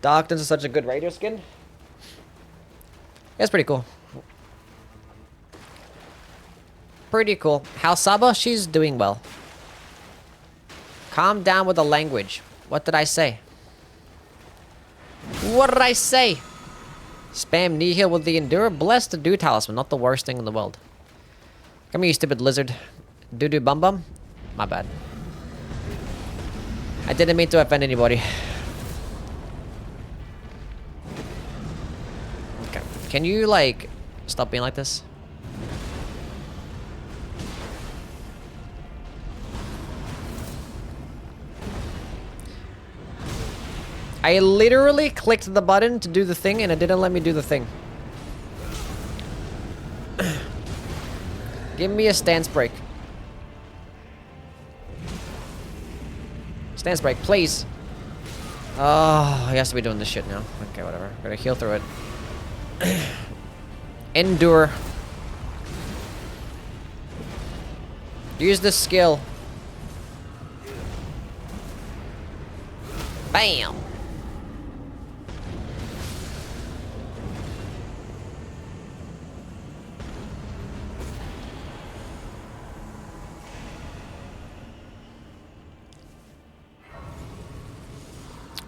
Darkness is such a good radio skin. It's pretty cool. Pretty cool. How Saba? She's doing well. Calm down with the language. What did I say? What did I say? Spam Nihil with the Endure. Bless the Dew Talisman. Not the worst thing in the world. Come here, you stupid lizard. Doo-doo bum bum. My bad. I didn't mean to offend anybody. Okay. Can you, like, stop being like this? I literally clicked the button to do the thing and it didn't let me do the thing. Give me a stance break. Stance break, please. Oh, he has to be doing this shit now. Okay, whatever. Gotta heal through it. Endure. Use this skill. Bam.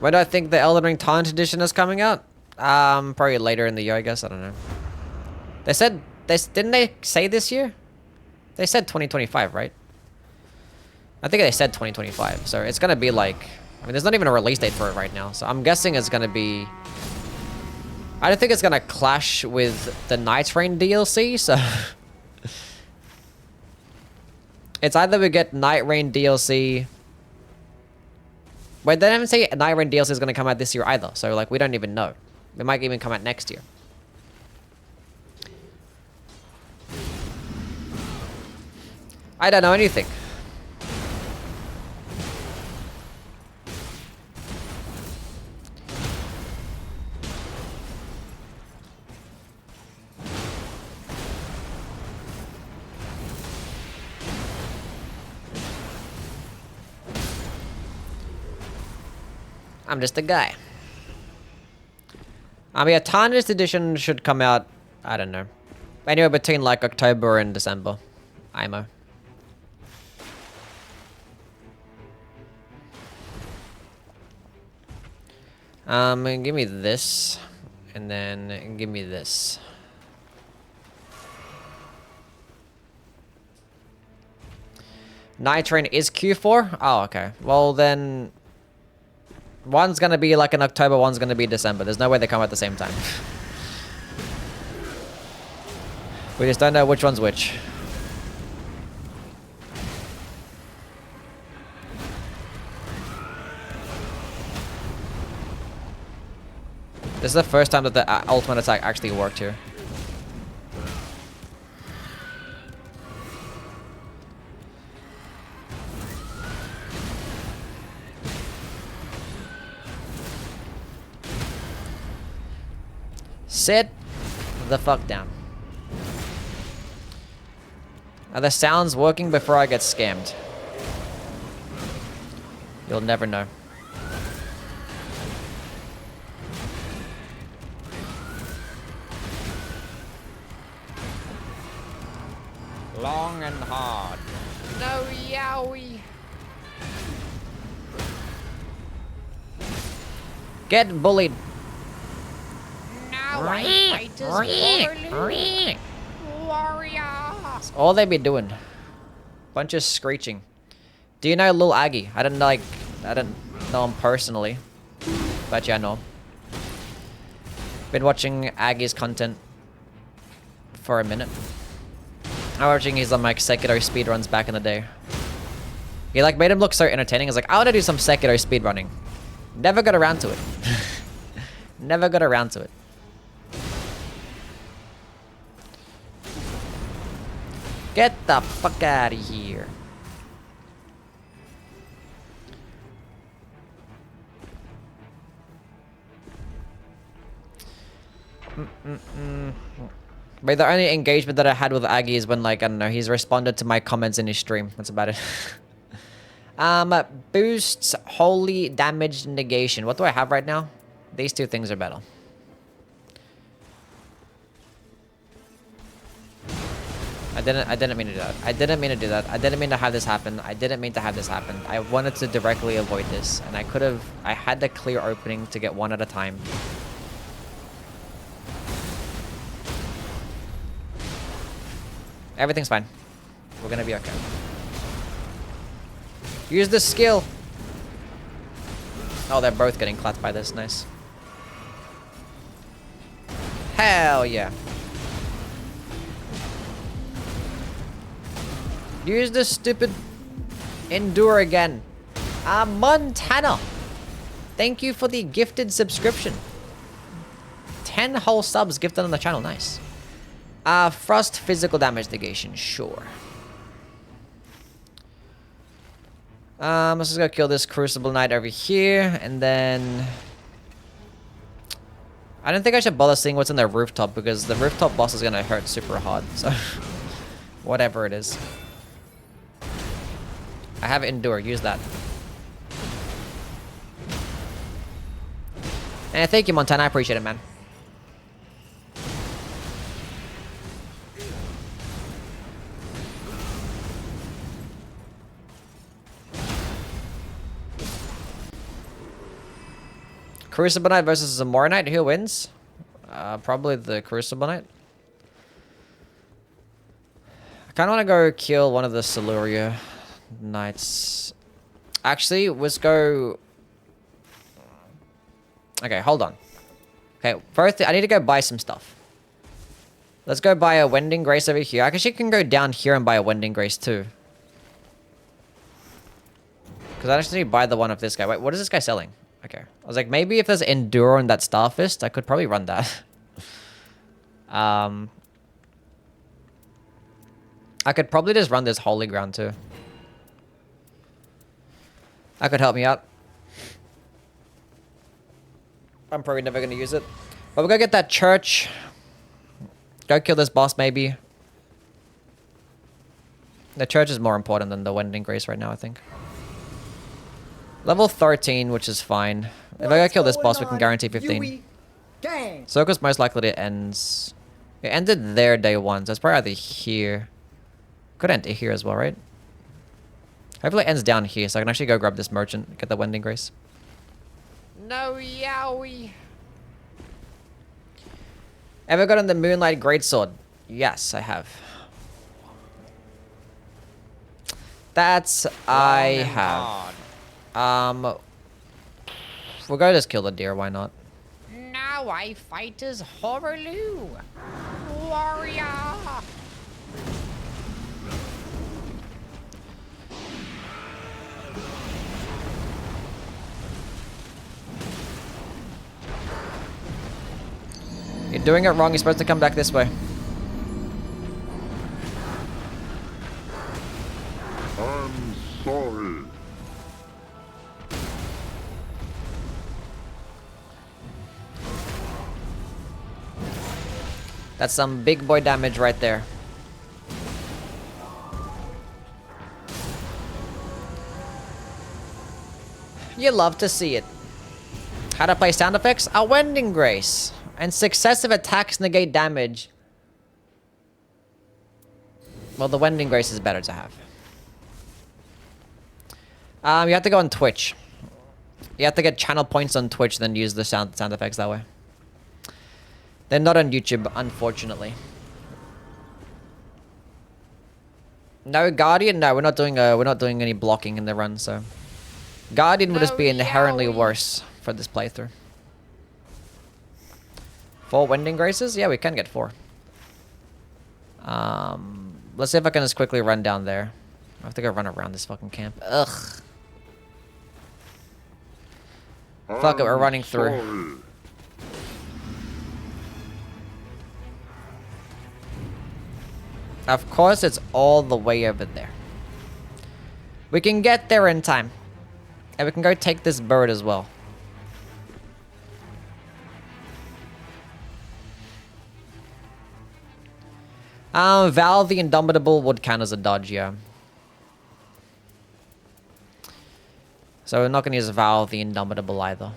When do I think the Elden Ring Taunt Edition is coming out? Probably later in the year, I guess. I don't know. They said this, didn't they say this year? They said 2025, right? I think they said 2025. So it's gonna be like, I mean, there's not even a release date for it right now. So I'm guessing it's gonna be. I don't think it's gonna clash with the Nightreign DLC. So it's either we get Nightreign DLC. But they didn't say Nightreign DLC is going to come out this year either. So, like, we don't even know. It might even come out next year. I don't know anything. I'm just a guy. I mean, a Tarnished edition should come out, I don't know, anywhere between like October and December. IMO. Give me this, and then give me this. Nightreign is Q4? Oh, okay. Well then. One's gonna be like in October, one's gonna be December. There's no way they come at the same time. We just don't know which one's which. This is the first time that the ultimate attack actually worked here. Sit the fuck down. Are the sounds working before I get scammed? You'll never know. Long and hard. No yowie. Get bullied. Warriors. All they be doing. Bunch of screeching. Do you know Lil Aggie? I don't know him personally. But yeah, I know. Been watching Aggie's content for a minute. I'm watching his like Sekiro speedruns back in the day. He like made him look so entertaining. I was like, I want to do some Sekiro speedrunning. Never got around to it. Never got around to it. Get the fuck out of here. But the only engagement that I had with Aggie is when, like, I don't know, he's responded to my comments in his stream. That's about it. Boosts holy damage negation. What do I have right now? These two things are better. I didn't mean to do that. I didn't mean to do that. I didn't mean to have this happen. I didn't mean to have this happen. I wanted to directly avoid this, and I had the clear opening to get one at a time. Everything's fine. We're gonna be okay. Use the skill. Oh, they're both getting clapped by this. Nice. Hell yeah. Use the stupid endure again. Montana. Thank you for the gifted subscription. 10 whole subs gifted on the channel. Nice. Frost physical damage negation. Sure. Let's just go kill this Crucible Knight over here, and then... I don't think I should bother seeing what's in the rooftop, because the rooftop boss is gonna hurt super hard, so... Whatever it is. I have Endure, use that. And thank you, Montana, I appreciate it, man. Crucible Knight versus Zamora Knight. Who wins? Probably the Crucible Knight. I kind of want to go kill one of the Siluria Knights. Actually, let's go... Okay, hold on. Okay, first I need to go buy some stuff. Let's go buy a Wending Grace over here. I actually can go down here and buy a Wending Grace too. Because I actually need to buy the one of this guy. Wait, what is this guy selling? Okay. I was like, maybe if there's Endure on that Starfist, I could probably run that. I could probably just run this Holy Ground too. That could help me out. I'm probably never going to use it. But we're going to get that church. Go kill this boss maybe. The church is more important than the Wending Grace right now, I think. Level 13, which is fine. If I go kill this boss, we can guarantee 15. Circle's most likely to end. It ended there day one, so it's probably either here. Could end here as well, right? Hopefully it ends down here, so I can actually go grab this merchant, get the Wending Grace. No yowie. Ever gotten the Moonlight Greatsword? Yes, I have. That's I have. We'll go just kill the deer, why not? Now I fight as Horaloo. Warrior. You're doing it wrong, you're supposed to come back this way. I'm sorry. That's some big boy damage right there. You love to see it. How to play sound effects? A Wending Grace. And successive attacks negate damage. Well, the Wending Grace is better to have. You have to go on Twitch. You have to get channel points on Twitch, then use the sound effects that way. They're not on YouTube, unfortunately. No Guardian. No, we're not doing any blocking in the run. So, Guardian would just be inherently worse for this playthrough. 4 Wending Graces? Yeah, we can get 4. Let's see if I can just quickly run down there. I have to go run around this fucking camp. Ugh. Fuck it, we're running through. Of course, it's all the way over there. We can get there in time. And we can go take this bird as well. Val the Indomitable would count as a dodge, yeah. So we're not going to use Val the Indomitable either.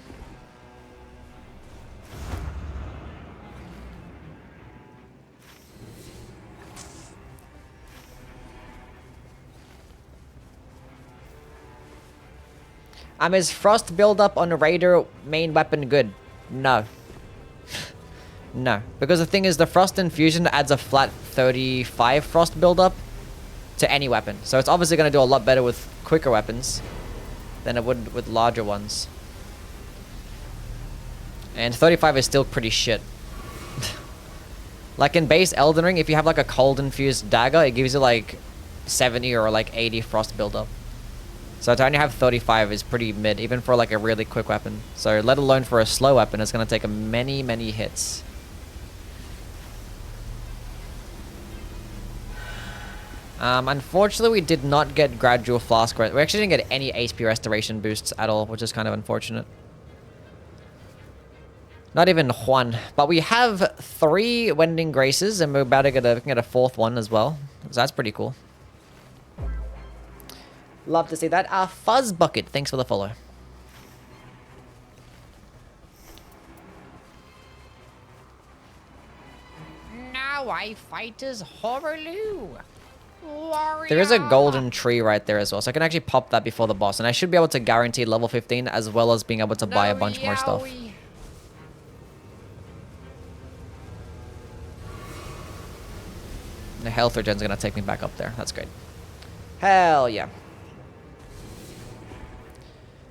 Is frost buildup on Raider main weapon good? No. No. Because the thing is, the frost infusion adds a flat 35 frost buildup to any weapon. So it's obviously going to do a lot better with quicker weapons than it would with larger ones. And 35 is still pretty shit. Like in base Elden Ring, if you have like a cold infused dagger, it gives you like 70 or like 80 frost buildup. So to only have 35 is pretty mid, even for like a really quick weapon. So let alone for a slow weapon, it's going to take many, many hits. Unfortunately, we did not get gradual flask. We actually didn't get any HP restoration boosts at all, which is kind of unfortunate. Not even one. But we have 3 Wending Graces, and we're about to get a 4th one as well. So that's pretty cool. Love to see that. Fuzz Bucket, thanks for the follow. Now I fight as Horaloo. There is a golden tree right there as well, so I can actually pop that before the boss, and I should be able to guarantee level 15 as well as being able to buy a bunch more stuff. The health regen's gonna take me back up there. That's great. Hell yeah.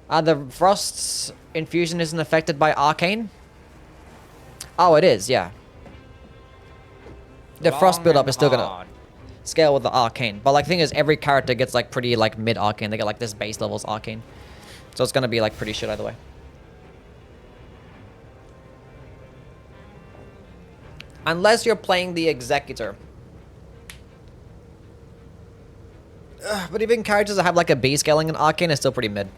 The Frost's infusion isn't affected by Arcane? Oh, it is, yeah. The Frost build-up is still gonna scale with the Arcane. But like, the thing is, every character gets like pretty like mid-Arcane. They get like this base level's Arcane. So it's gonna be like pretty shit either way. Unless you're playing the Executor. But even characters that have like a B scaling and Arcane is still pretty mid.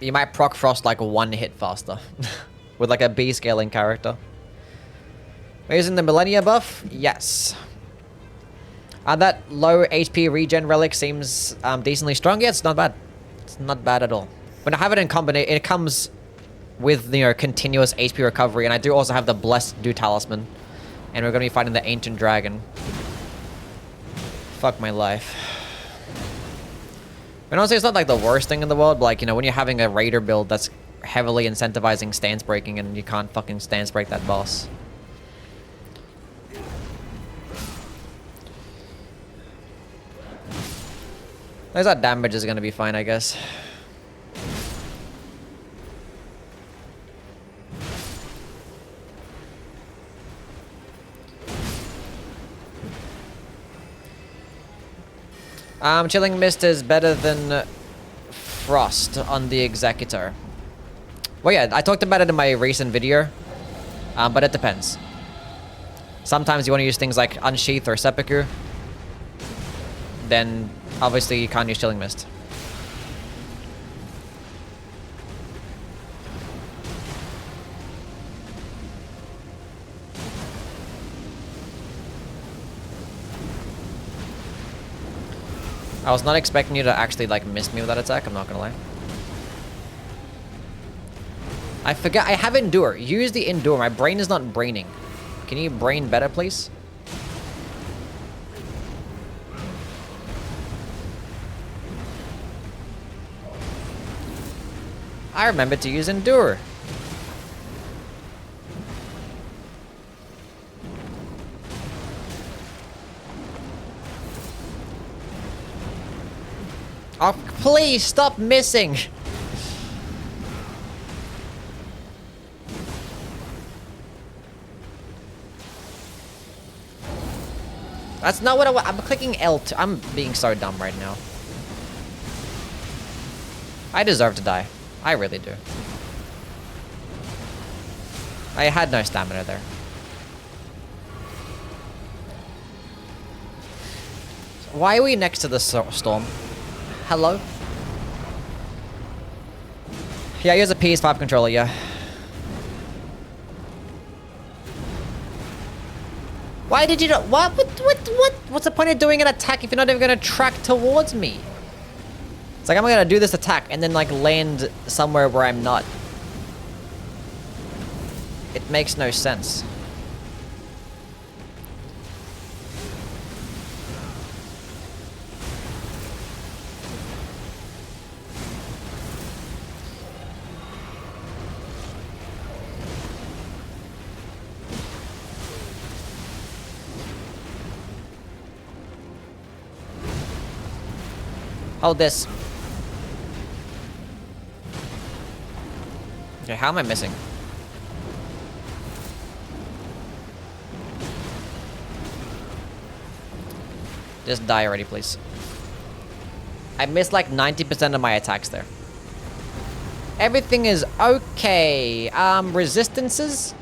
You might proc Frost like 1 hit faster. With like a B scaling character. We're using the Millennia buff? Yes. That low HP regen relic seems decently strong. Yeah, it's not bad. It's not bad at all. When I have it in combination, it comes with, you know, continuous HP recovery. And I do also have the Blessed Dew Talisman. And we're going to be fighting the Ancient Dragon. Fuck my life. And honestly, it's not like the worst thing in the world, but like, you know, when you're having a Raider build that's heavily incentivizing stance breaking and you can't fucking stance break that boss. There's that damage is gonna be fine, I guess. Chilling Mist is better than Frost on the Executor. Well, yeah, I talked about it in my recent video, but it depends. Sometimes you want to use things like Unsheath or Seppuku. Then, obviously, you can't use Chilling Mist. I was not expecting you to actually, like, miss me with that attack, I'm not gonna lie. I forgot, I have Endure. Use the Endure. My brain is not braining. Can you brain better, please? I remembered to use Endure. Oh, please stop missing. That's not what I'm clicking L2. I'm being so dumb right now. I deserve to die. I really do. I had no stamina there. Why are we next to the storm? Hello? Yeah, here's a PS5 controller, yeah. Why did you not? What? What's the point of doing an attack if you're not even gonna track towards me? It's like I'm gonna do this attack and then like land somewhere where I'm not. It makes no sense. Hold this. Okay, how am I missing? Just die already, please. I missed like 90% of my attacks there. Everything is okay. Resistances?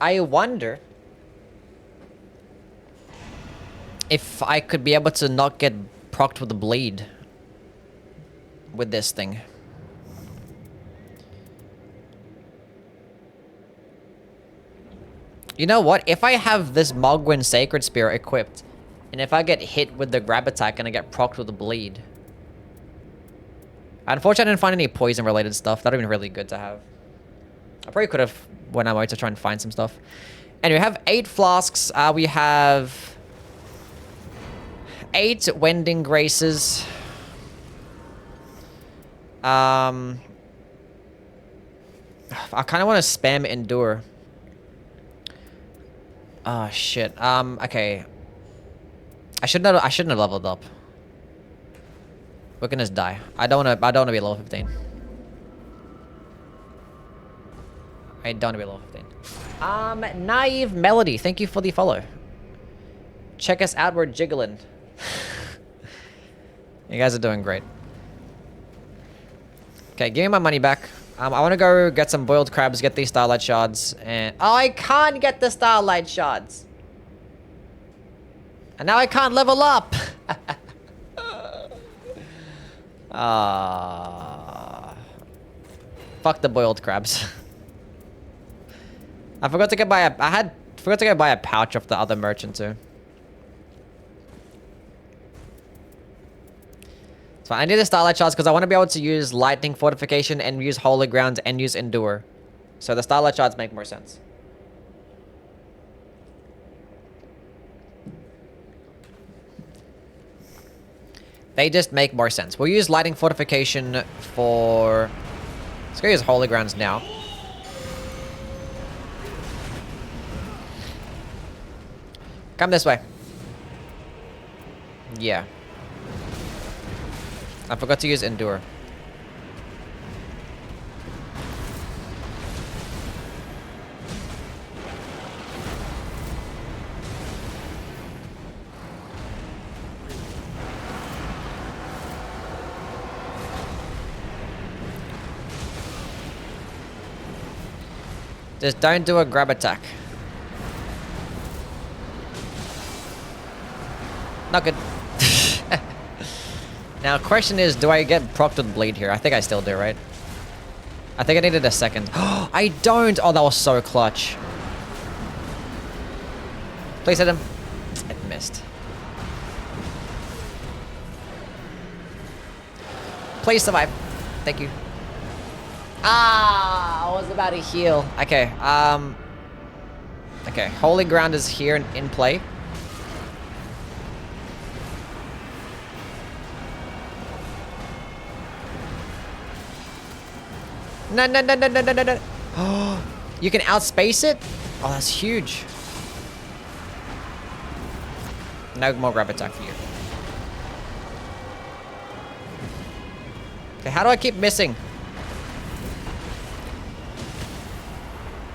I wonder if I could be able to not get procced with the bleed with this thing. You know what? If I have this Mogwin Sacred Spear equipped, and if I get hit with the grab attack and I get procced with the bleed. Unfortunately, I didn't find any poison related stuff. That would have been really good to have. I probably could have went out to try and find some stuff. Anyway, we have 8 flasks. We have 8 Wending Graces. I kind of want to spam Endure. Oh shit. Okay. I shouldn't have leveled up. We're gonna just die. I don't wanna be level 15. I don't wanna be level 15. Naive Melody, thank you for the follow. Check us out, we're jiggling. You guys are doing great. Okay, give me my money back. I want to go get some boiled crabs, get these starlight shards, and... Oh, I can't get the starlight shards! And now I can't level up! Fuck the boiled crabs. I forgot to go buy a... forgot to go buy a pouch of the other merchant too. So I need the starlight shards because I want to be able to use lightning fortification and use holy ground and use endure. So the starlight shards make more sense. They just make more sense. We'll use lightning fortification for... Let's go use holy grounds now. Come this way. Yeah. I forgot to use endure. Just don't do a grab attack. Not good. Now, question is, do I get procced with bleed here? I think I still do, right? I think I needed a second. I don't! Oh, that was so clutch. Please hit him. It missed. Please survive. Thank you. Ah, I was about to heal. Okay, okay, holy ground is here in play. No, no, no, no, no, no, no, no. Oh, you can outspace it? Oh, that's huge. No more grab attack for you. Okay, how do I keep missing?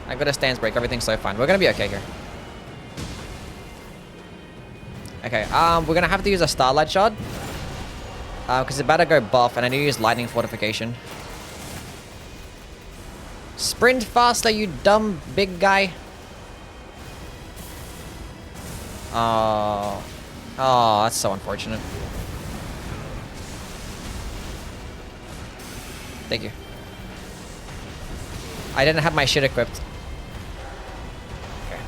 I got a stance break. Everything's so fine. We're gonna be okay here. Okay, we're gonna have to use a starlight shard. Because it's about to go buff, and I need to use lightning fortification. Sprint faster, you dumb big guy. Oh, that's so unfortunate. Thank you. I didn't have my shit equipped. Okay.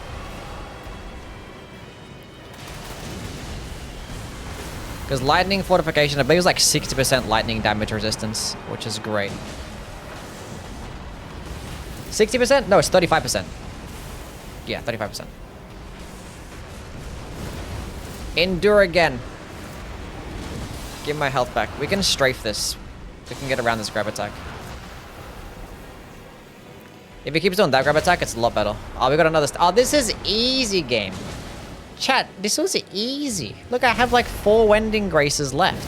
Because lightning fortification, I believe it's like 60% lightning damage resistance, which is great. 60%? No, it's 35%. Yeah, 35%. Endure again. Give my health back. We can strafe this. We can get around this grab attack. If he keeps doing that grab attack, it's a lot better. Oh, we got another... Oh, this is easy game. Chat, this was easy. Look, I have like 4 Wending Graces left.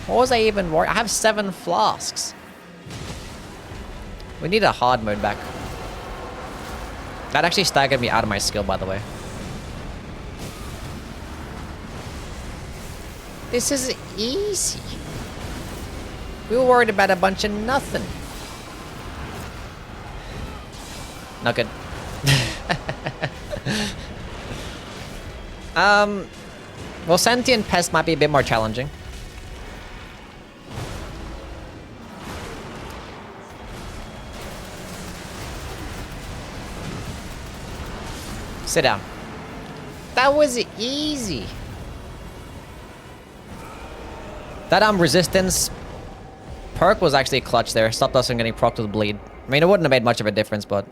What was I even worried? I have 7 flasks. We need a hard mode back. That actually staggered me out of my skill, by the way. This is easy. We were worried about a bunch of nothing. Not good. Well, Sentient Pest might be a bit more challenging. Sit down. That was easy. That resistance perk was actually clutch there. Stopped us from getting procced with bleed. I mean, it wouldn't have made much of a difference, but...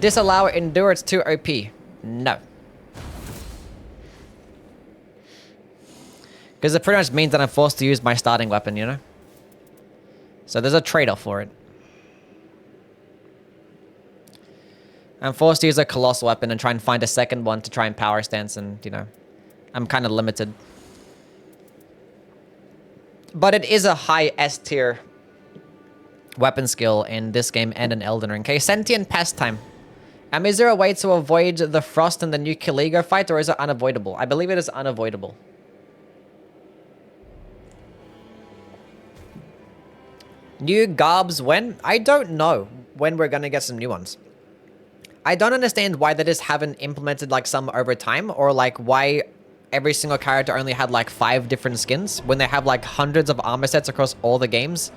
disallow endurance to OP. No. Because it pretty much means that I'm forced to use my starting weapon, you know? So there's a trade-off for it. I'm forced to use a colossal weapon and try and find a second one to try and power stance, and, you know, I'm kind of limited. But it is a high S tier weapon skill in this game and in Elden Ring. Okay, Sentient Pest time. Is there a way to avoid the frost in the new CALIGO fight, or is it unavoidable? I believe it is unavoidable. New garbs when? I don't know when we're gonna get some new ones. I don't understand why they just haven't implemented like some over time, or like why every single character only had like 5 different skins when they have like hundreds of armor sets across all the games.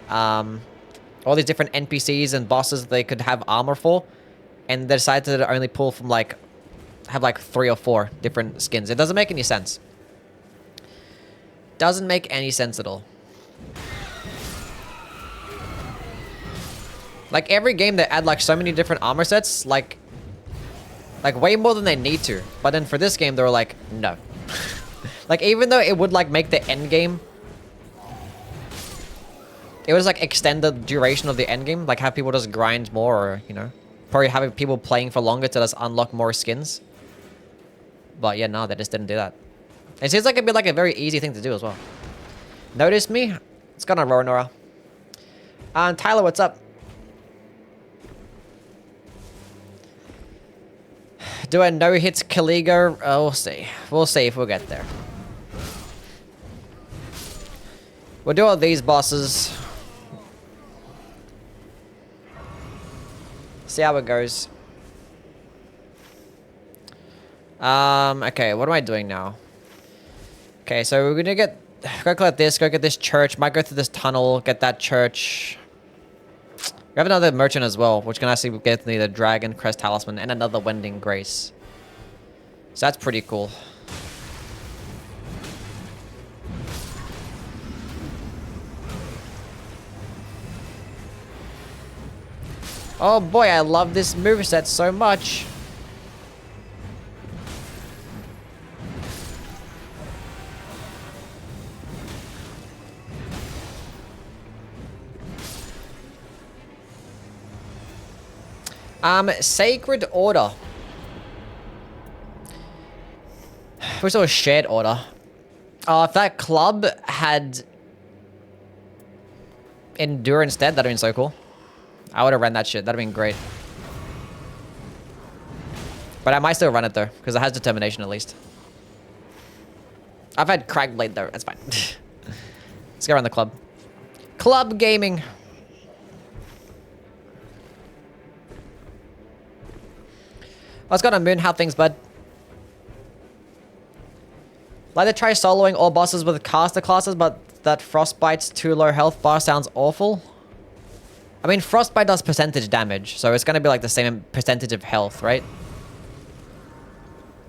All these different NPCs and bosses they could have armor for, and they decided to only pull from like, have like 3 or 4 different skins. It doesn't make any sense. Doesn't make any sense at all. Like every game they add like so many different armor sets, like way more than they need to. But then for this game they were like, no. Like even though it would like make the end game, it was like extend the duration of the end game, like have people just grind more, or you know, probably having people playing for longer to just unlock more skins. But yeah, no, they just didn't do that. It seems like it'd be like a very easy thing to do as well. Notice me? It's gonna roar, Nora. Tyler, what's up? Do a no-hits CALIGO? We'll see. We'll see if we'll get there. We'll do all these bosses. See how it goes. Okay, what am I doing now? Okay, so we're gonna go collect this, go get this church, might go through this tunnel, get that church. We have another merchant as well, which can actually get me the Dragon Crest Talisman and another Wending Grace. So that's pretty cool. Oh boy, I love this moveset so much. Sacred Order. Wish there was shared order. If that club had Endure instead, that'd have been so cool. I would have run that shit. That'd have been great. But I might still run it though, because it has determination at least. I've had Cragblade though. That's fine. Let's go around the club. Club gaming. What's going on, Moon? How things, bud? Like to try soloing all bosses with caster classes, but that Frostbite's too low health bar sounds awful. I mean, Frostbite does percentage damage, so it's going to be like the same percentage of health, right?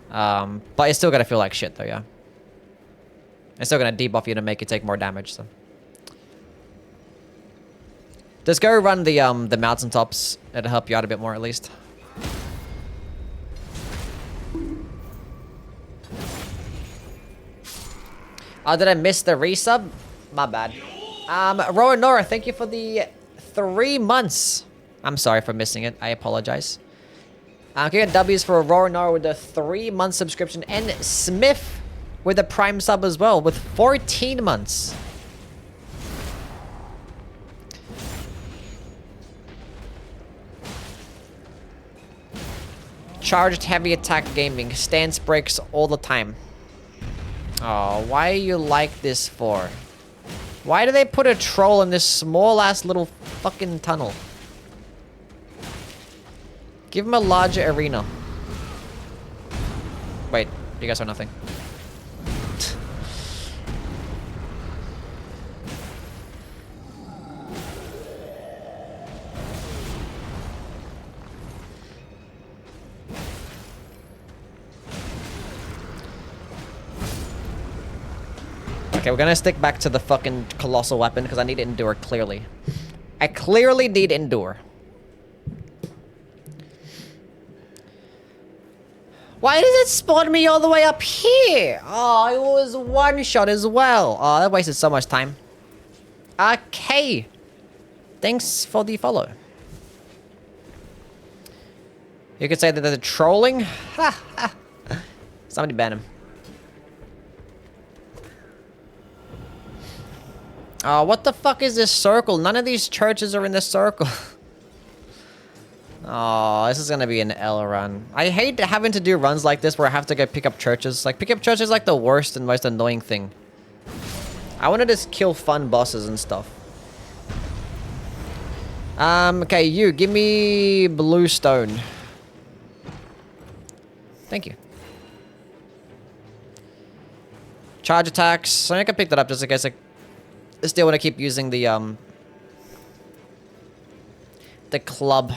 But it's still going to feel like shit though, yeah. It's still going to debuff you to make you take more damage, so. Just go run the mountaintops. It'll help you out a bit more at least. Did I miss the resub? My bad. Rowan Nora, thank you for the 3 months. I'm sorry for missing it. I apologize. Get W's for Aurora Nora with a 3-month subscription, and Smith with a Prime sub as well with 14 months. Charged heavy attack gaming. Stance breaks all the time. Oh, why are you like this for? Why do they put a troll in this small ass little fucking tunnel? Give him a larger arena. Wait, you guys are nothing. Okay, we're gonna stick back to the fucking colossal weapon because I need to endure clearly. I clearly need endure. Why does it spawn me all the way up here? Oh, it was one shot as well. Oh, that wasted so much time. Okay. Thanks for the follow. You could say that they're trolling. Ha ha. Somebody ban him. Oh, what the fuck is this circle? None of these churches are in this circle. Oh, this is gonna be an L run. I hate having to do runs like this where I have to go pick up churches. Like, pick up churches is like the worst and most annoying thing. I want to just kill fun bosses and stuff. Okay, you, give me blue stone. Thank you. Charge attacks. So I can pick that up just in case I still want to keep using the club.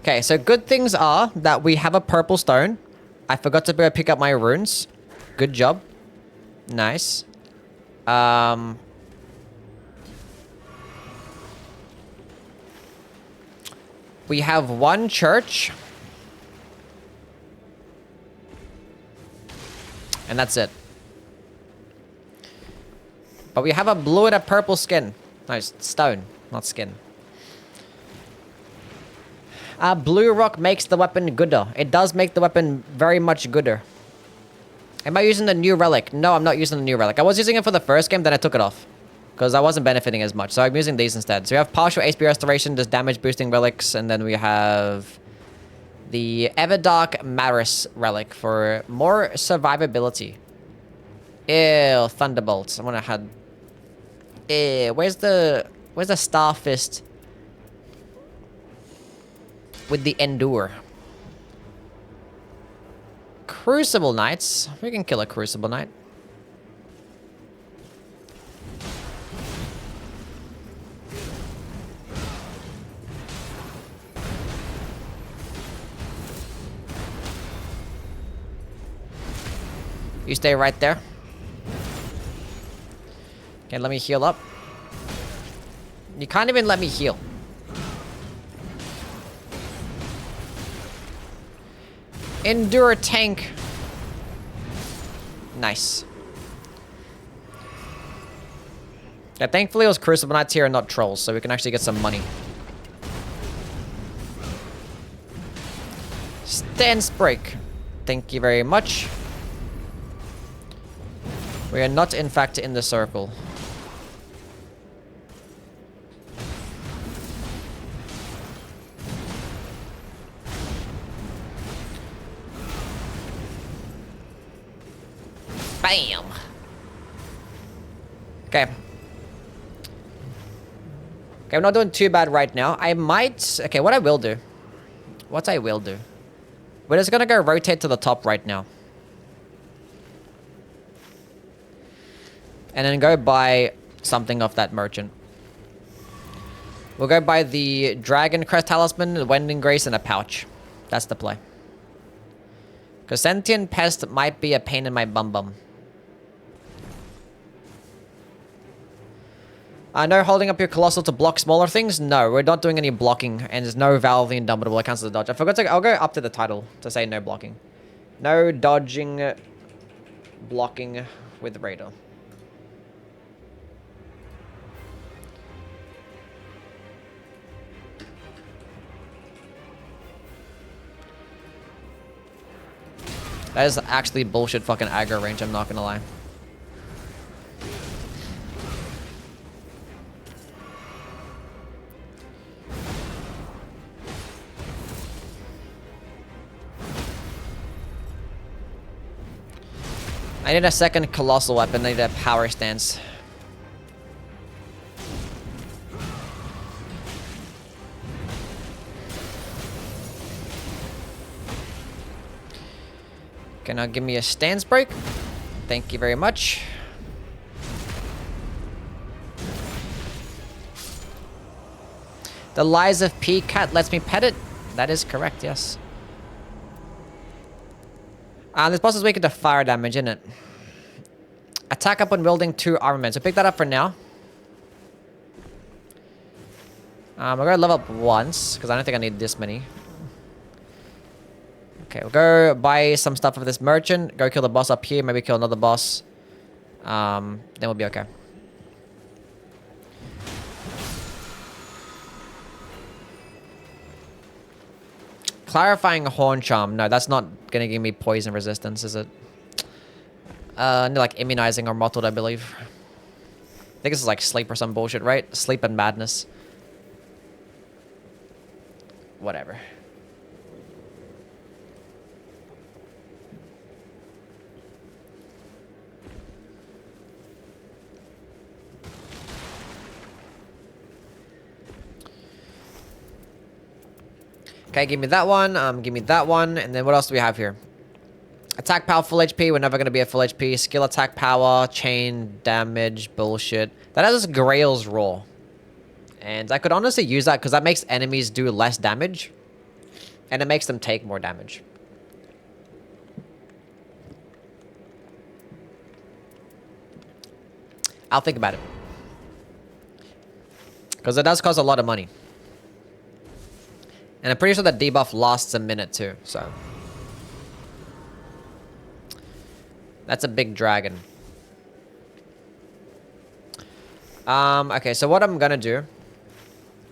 Okay, so good things are that we have a purple stone. I forgot to go pick up my runes. Good job. Nice. We have one church. And that's it. But we have a blue and a purple skin. No, stone, not skin. Blue rock makes the weapon gooder. It does make the weapon very much gooder. Am I using the new relic? No, I'm not using the new relic. I was using it for the first game, then I took it off. Because I wasn't benefiting as much. So I'm using these instead. So we have partial HP restoration, just damage boosting relics. And then we have the Everdark Maris relic for more survivability. Ew, Thunderbolt. I want to have... Ew, where's the Star Fist? With the Endure. Crucible Knights. We can kill a Crucible Knight. You stay right there. Okay, let me heal up. You can't even let me heal. Endure tank. Nice. Yeah, thankfully it was Crucible Knights here and not trolls, so we can actually get some money. Stance break. Thank you very much. We are not, in fact, in the circle. Bam! Okay. Okay, I'm not doing too bad right now. I might... Okay, what I will do... What I will do... We're just gonna go rotate to the top right now. And then go buy something off that merchant. We'll go buy the Dragon Crest Talisman, the Wending Grace, and a pouch. That's the play. Because Sentient Pest might be a pain in my bum bum. No holding up your Colossal to block smaller things? No, we're not doing any blocking. And there's no Valve the Indomitable. It counts as a dodge. I forgot to... I'll go up to the title to say no blocking. No dodging, blocking with Raider. That is actually bullshit fucking aggro range, I'm not gonna lie. I need a second colossal weapon, I need a power stance. Okay, now give me a stance break. Thank you very much. The lies of P-Cat lets me pet it. That is correct, yes. This boss is weak to fire damage, isn't it? Attack up when wielding 2 armaments. So pick that up for now. I'm gonna level up once, because I don't think I need this many. Okay, we'll go buy some stuff for this merchant. Go kill the boss up here. Maybe kill another boss. Then we'll be okay. Clarifying Horn Charm. No, that's not gonna give me poison resistance, is it? Like immunizing or mottled, I believe. I think this is like sleep or some bullshit, right? Sleep and madness. Whatever. Okay, give me that one. Give me that one. And then what else do we have here? Attack power full HP. We're never going to be at full HP. Skill attack power. Chain damage. Bullshit. That has Grail's Roar. And I could honestly use that because that makes enemies do less damage. And it makes them take more damage. I'll think about it. Because it does cost a lot of money. And I'm pretty sure that debuff lasts a minute too, so. That's a big dragon. Okay, so what I'm gonna do.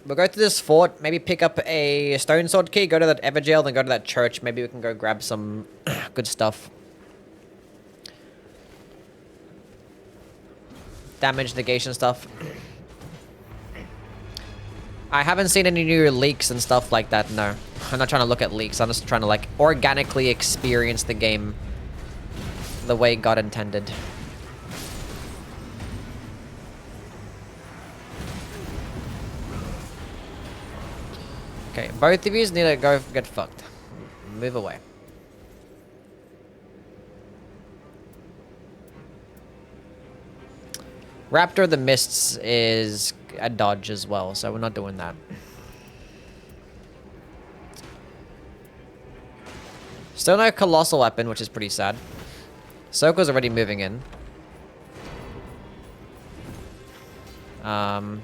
We'll go to this fort, maybe pick up a stone sword key, go to that Everjail, then go to that church. Maybe we can go grab some good stuff. Damage negation stuff. I haven't seen any new leaks and stuff like that, no. I'm not trying to look at leaks, I'm just trying to like organically experience the game the way God intended. Okay, both of you need to go get fucked. Move away. Raptor of the Mists is a dodge as well, so we're not doing that. Still no colossal weapon, which is pretty sad. Soko's already moving in. Might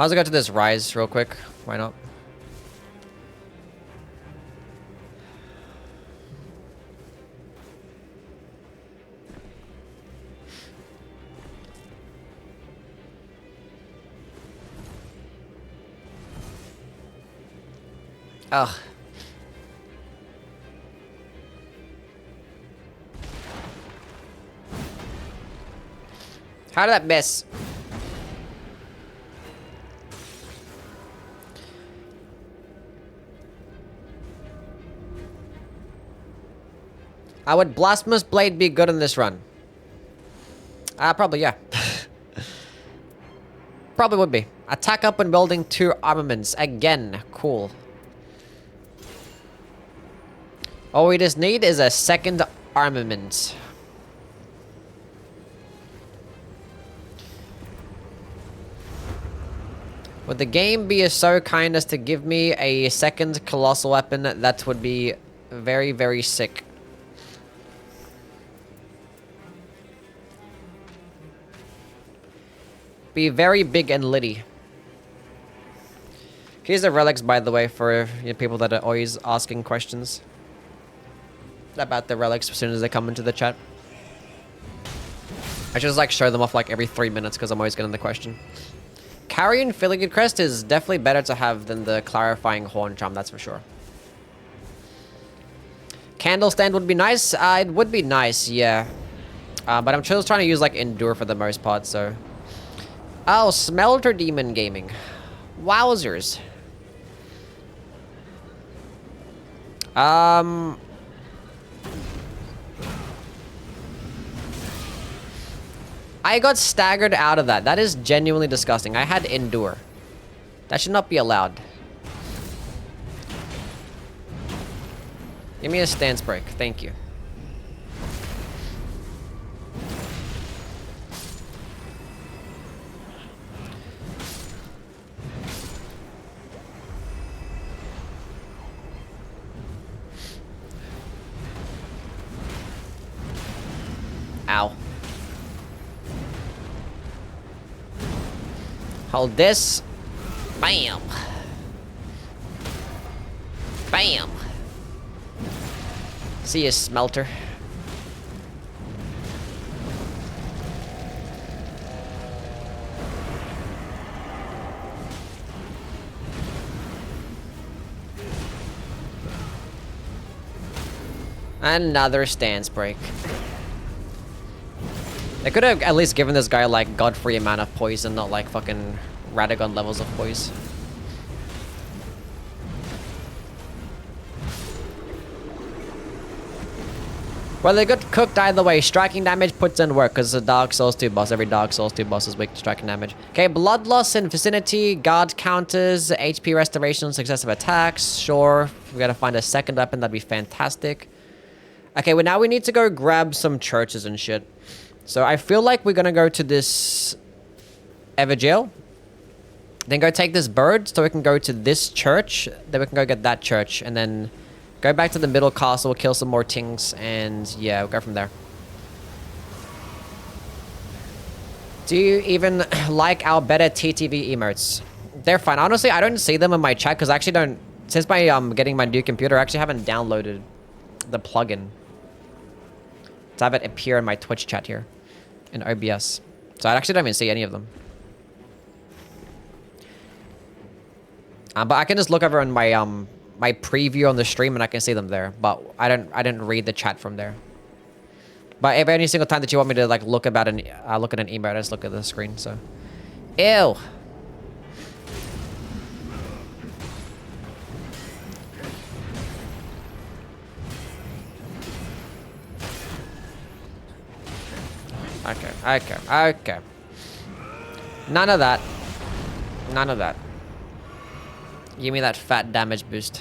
as well go to this rise real quick. Why not? Ugh. How did that miss? Would Blasphemous Blade be good in this run? Probably, yeah. Probably would be. Attack up when building 2 armaments. Again, cool. All we just need is a second armament. Would the game be so kind as to give me a second colossal weapon? That would be very, very sick. Be very big and litty. Here's the relics, by the way, for people that are always asking questions about the relics as soon as they come into the chat. I should just like show them off like every 3 minutes because I'm always getting the question. Carrion Filigree Crest is definitely better to have than the Clarifying Horn Charm, that's for sure. Candle Stand would be nice. It would be nice, yeah. But I'm just trying to use, like, Endure for the most part, so... Oh, Smelter Demon Gaming. Wowzers. I got staggered out of that. That is genuinely disgusting. I had Endure. That should not be allowed. Give me a stance break. Thank you. Ow. Hold this. Bam. Bam. See you, Smelter. Another stance break. They could have at least given this guy, like, God-free amount of poison, not, like, fucking Radagon levels of poison. Well, they got cooked either way. Striking damage puts in work, because it's a Dark Souls 2 boss. Every Dark Souls 2 boss is weak to striking damage. Okay, blood loss in vicinity, guard counters, HP restoration, successive attacks. Sure, we gotta find a second weapon, that'd be fantastic. Okay, well now we need to go grab some churches and shit. So I feel like we're gonna go to this Everjail. Then go take this bird so we can go to this church. Then we can go get that church. And then go back to the middle castle, kill some more things. And yeah, we'll go from there. Do you even like our better TTV emotes? They're fine. Honestly, I don't see them in my chat because I actually don't... Since my getting my new computer, I actually haven't downloaded the plugin to have it appear in my Twitch chat here in OBS. So I actually don't even see any of them. But I can just look over on my my preview on the stream and I can see them there. But I didn't read the chat from there. But if any single time that you want me to like look at an emote, I just look at the screen. So, ew. Okay. None of that. None of that. Give me that fat damage boost.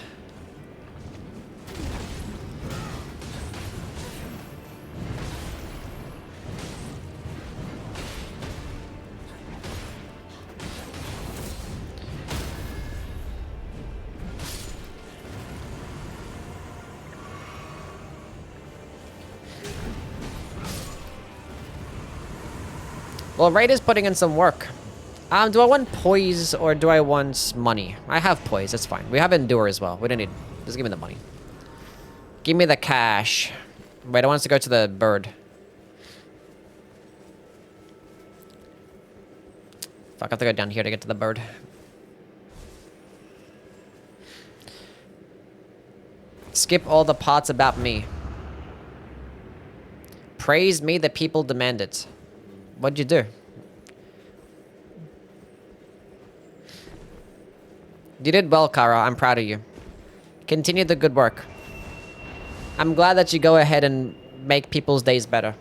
Well, Raid is putting in some work. Do I want poise or do I want money? I have poise, that's fine. We have endure as well. We don't need... Just give me the money. Give me the cash. Wait, I want us to go to the bird. Fuck, I have to go down here to get to the bird. Skip all the parts about me. Praise me, the people demand it. What'd you do? You did well, Kara. I'm proud of you. Continue the good work. I'm glad that you go ahead and make people's days better.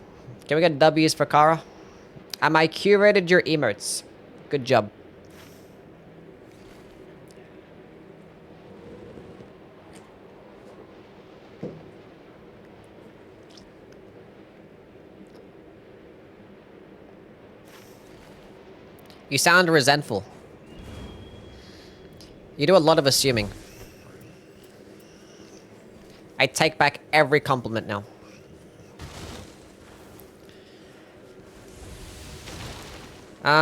Can we get W's for Kara? I curated your emotes. Good job. You sound resentful. You do a lot of assuming. I take back every compliment now.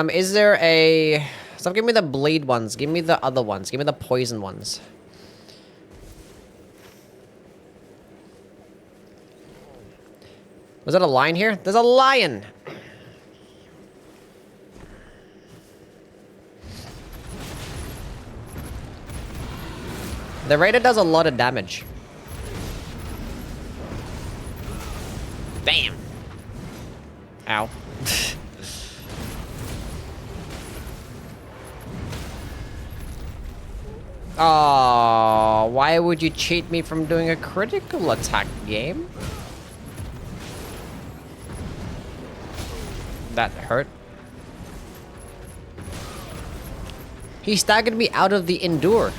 Is there a... Stop giving me the bleed ones. Give me the other ones. Give me the poison ones. Was that a lion here? There's a lion! The Raider does a lot of damage. Damn. Ow. Oh, why would you cheat me from doing a critical attack, game? That hurt. He staggered me out of the Endure.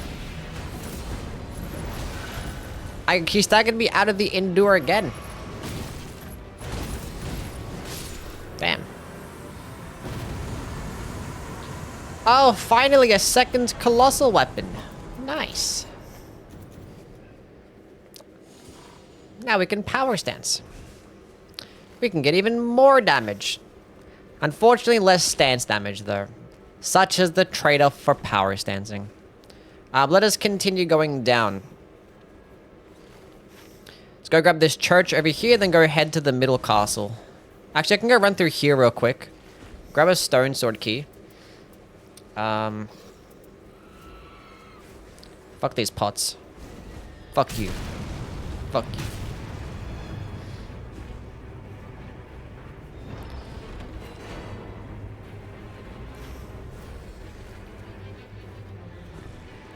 He staggered me out of the Endure again. Damn. Oh, finally a second colossal weapon. Nice. Now we can power stance. We can get even more damage. Unfortunately, less stance damage though. Such as the trade-off for power stancing. Let us continue going down. Let's go grab this church over here, then go head to the middle castle. Actually, I can go run through here real quick. Grab a stone sword key. Fuck these pots. Fuck you. Fuck you.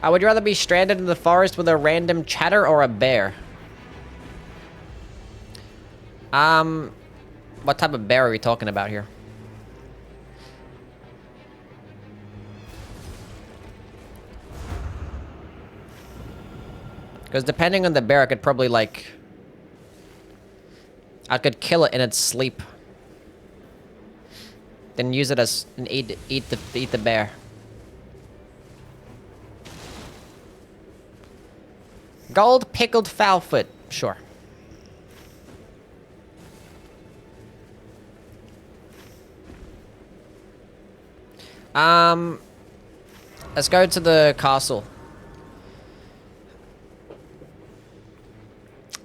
I would rather be stranded in the forest with a random chatter or a bear. What type of bear are we talking about here? Because depending on the bear, I could probably, like... I could kill it in its sleep. Then use it as... and eat the bear. Gold pickled fowlfoot. Sure. Let's go to the castle.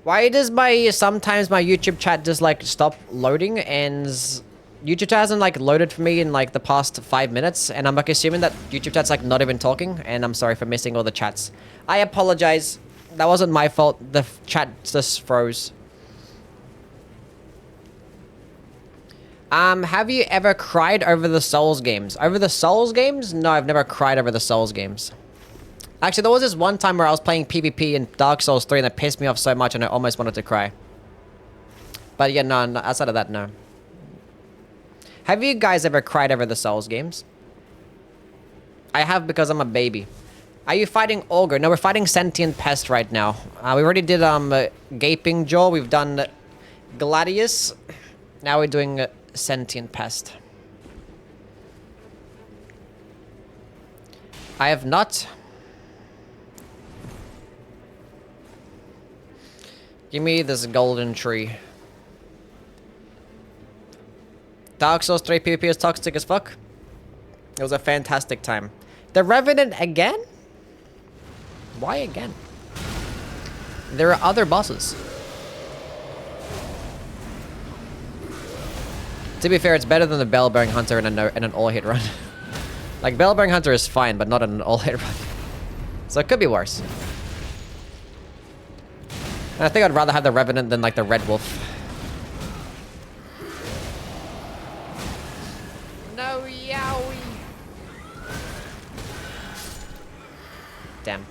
Why does sometimes my YouTube chat just like stop loading, and YouTube chat hasn't like loaded for me in like the past 5 minutes, and I'm like assuming that YouTube chat's like not even talking, and I'm sorry for missing all the chats. I apologize. That wasn't my fault. The chat just froze. Have you ever cried over the Souls games? Over the Souls games? No, I've never cried over the Souls games. Actually, there was this one time where I was playing PvP in Dark Souls 3 and it pissed me off so much and I almost wanted to cry. But yeah, no, outside of that, no. Have you guys ever cried over the Souls games? I have, because I'm a baby. Are you fighting Augur? No, we're fighting Sentient Pest right now. We already did Gaping Jaw. We've done Gladius. Now we're doing Sentient Pest. I have not. Give me this golden tree. Dark Souls 3 PvP is toxic as fuck. It was a fantastic time. The Revenant again? Why again? There are other bosses. To be fair, it's better than the Bell-Bearing Hunter in an all-hit run. Like, Bell-Bearing Hunter is fine, but not in an all-hit run. So it could be worse. And I think I'd rather have the Revenant than, like, the Red Wolf. No, yowie. Damn.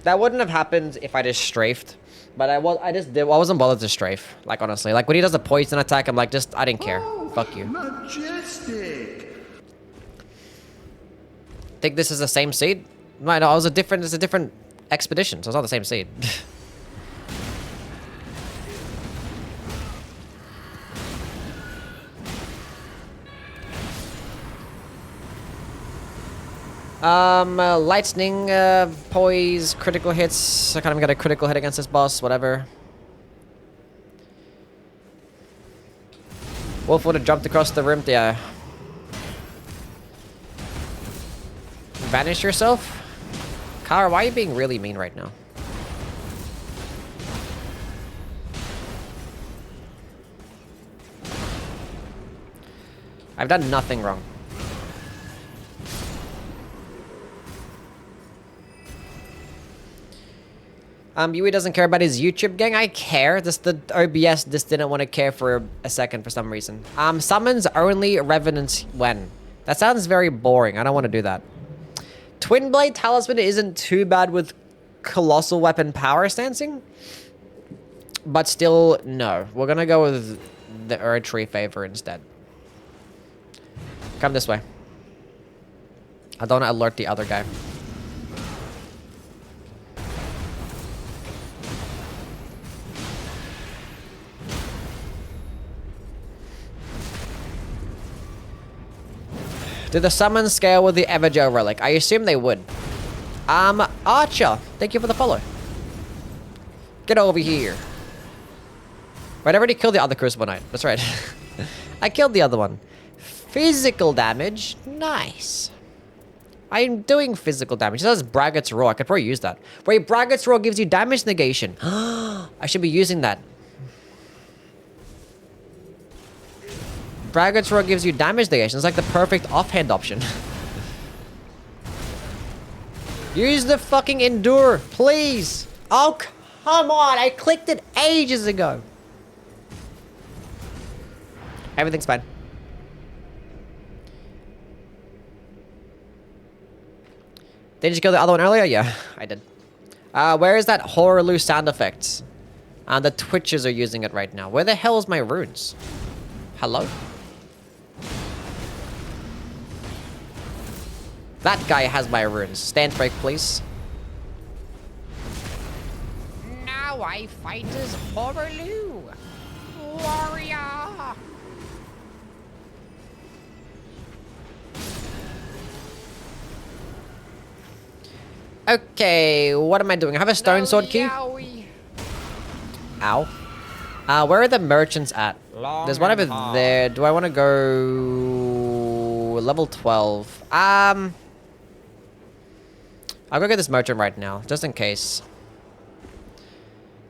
That wouldn't have happened if I just strafed, but I wasn't bothered to strafe. Like, honestly, like when he does a poison attack, I'm like, I didn't care. Fuck you. Majestic. Think this is the same seed? No, it's a different expedition, so it's not the same seed. Lightning, poise, critical hits. I kind of got a critical hit against this boss, whatever. Wolf would have jumped across the room, yeah. Vanish yourself? Kara, why are you being really mean right now? I've done nothing wrong. Yui doesn't care about his YouTube gang. I care. Just the OBS just didn't want to care for a second for some reason. Summons only Revenant when. That sounds very boring. I don't want to do that. Twin Blade Talisman isn't too bad with Colossal Weapon Power Stancing. But still, no. We're going to go with the Erdtree Favor instead. Come this way. I don't want to alert the other guy. Do the summons scale with the Everjoe Relic? I assume they would. Archer, thank you for the follow. Get over here. Right, I already killed the other Crucible Knight. That's right. I killed the other one. Physical damage. Nice. I'm doing physical damage. It says Braggart's Roar. I could probably use that. Wait, Braggart's Roar gives you damage negation. I should be using that. Braggart's Roar gives you damage negation. It's like the perfect offhand option. Use the fucking Endure, please. Oh, come on. I clicked it ages ago. Everything's fine. Did you kill the other one earlier? Yeah, I did. Where is that Horaloo sound effect? The Twitches are using it right now. Where the hell is my runes? Hello? That guy has my runes. Stand break, please. Now I fight as Horaloo. Warrior. Okay, what am I doing? I have a stone sword key. Ow. Where are the merchants at? There's one over there. Do I want to go level 12? I'll go get this merchant right now, just in case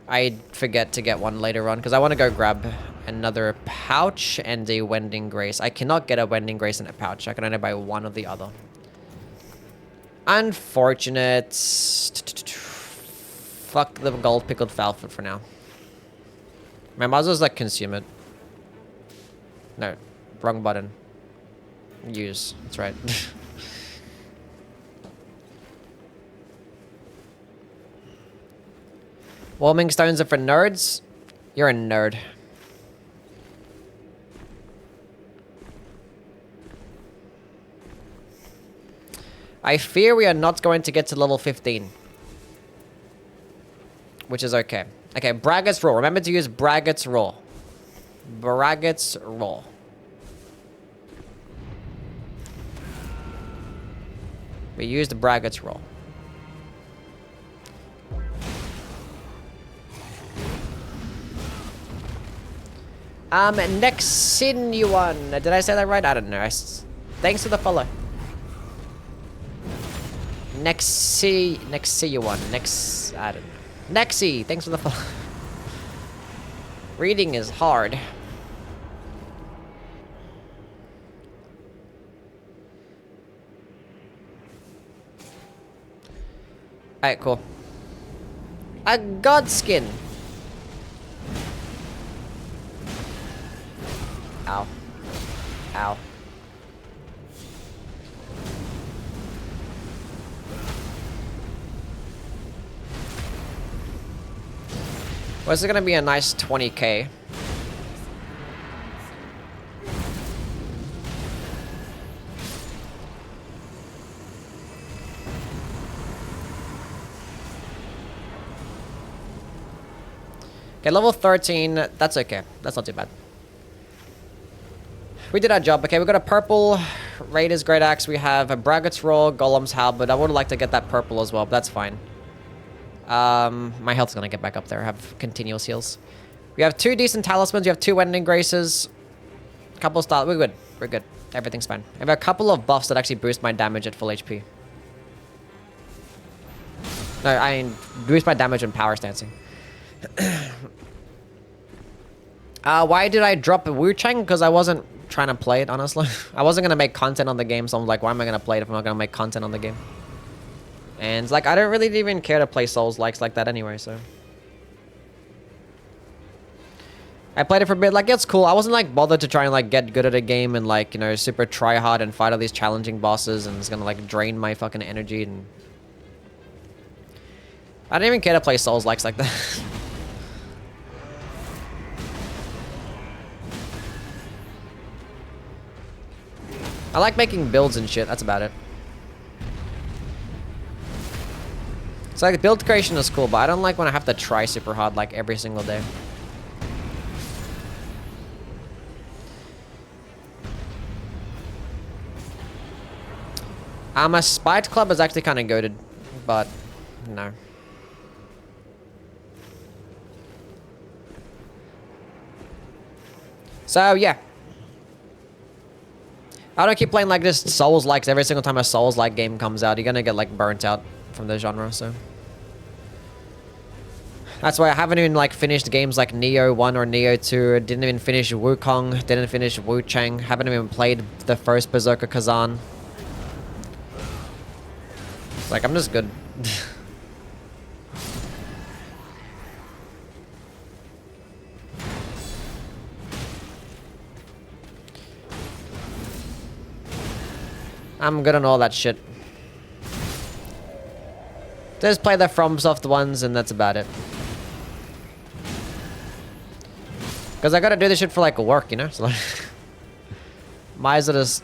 I forget to get one later on, because I want to go grab another pouch and a Wending Grace. I cannot get a Wending Grace in a pouch. I can only buy one or the other. Unfortunate. Fuck the gold pickled falford for now. My might as well like consume it. No, wrong button. Use. That's right. Warming stones are for nerds. You're a nerd. I fear we are not going to get to level 15. Which is okay. Okay, Braggart's Roar. Remember to use Braggart's Roar. Braggart's Roar. We used Braggart's Roar. Nexinuan. Did I say that right? I don't know. Thanks for the follow. I don't know. Nexi, thanks for the follow. Reading is hard. Alright, cool. A godskin. Ow. Ow. Well, this is gonna be a nice 20k. Okay, level 13, that's okay. That's not too bad. We did our job. Okay, we got a purple Raiders Great Axe. We have a Braggart's Roar, Golem's Halberd. I would like to get that purple as well, but that's fine. My health's gonna get back up there. I have continuous heals. We have 2 decent talismans. We have 2 Wending Graces. A couple of style. We're good. We're good. Everything's fine. I have a couple of buffs that actually boost my damage at full HP. No, I mean, boost my damage and power stancing. Why did I drop Wu Chang? Because I wasn't trying to play it, honestly. I wasn't going to make content on the game, so I'm like, why am I going to play it if I'm not going to make content on the game? And like, I don't really even care to play Souls-likes like that anyway, so. I played it for a bit, like, it's cool. I wasn't like bothered to try and like get good at a game and like, you know, super try hard and fight all these challenging bosses, and it's gonna like drain my fucking energy, and I don't even care to play Souls-likes like that. I like making builds and shit, that's about it. So like, build creation is cool, but I don't like when I have to try super hard like every single day. A Spite Club is actually kind of goated, but no. So yeah. I don't keep playing like this Souls-likes every single time a Souls-like game comes out. You're gonna get like burnt out from the genre, so. That's why I haven't even like finished games like Neo 1 or Neo 2. Didn't even finish Wukong. Didn't finish Wu Chang. Haven't even played the first Berserker Kazan. Like, I'm just good. I'm good on all that shit. Just play the FromSoft ones, and that's about it. Because I gotta do this shit for, like, work, you know? So, like, might as well just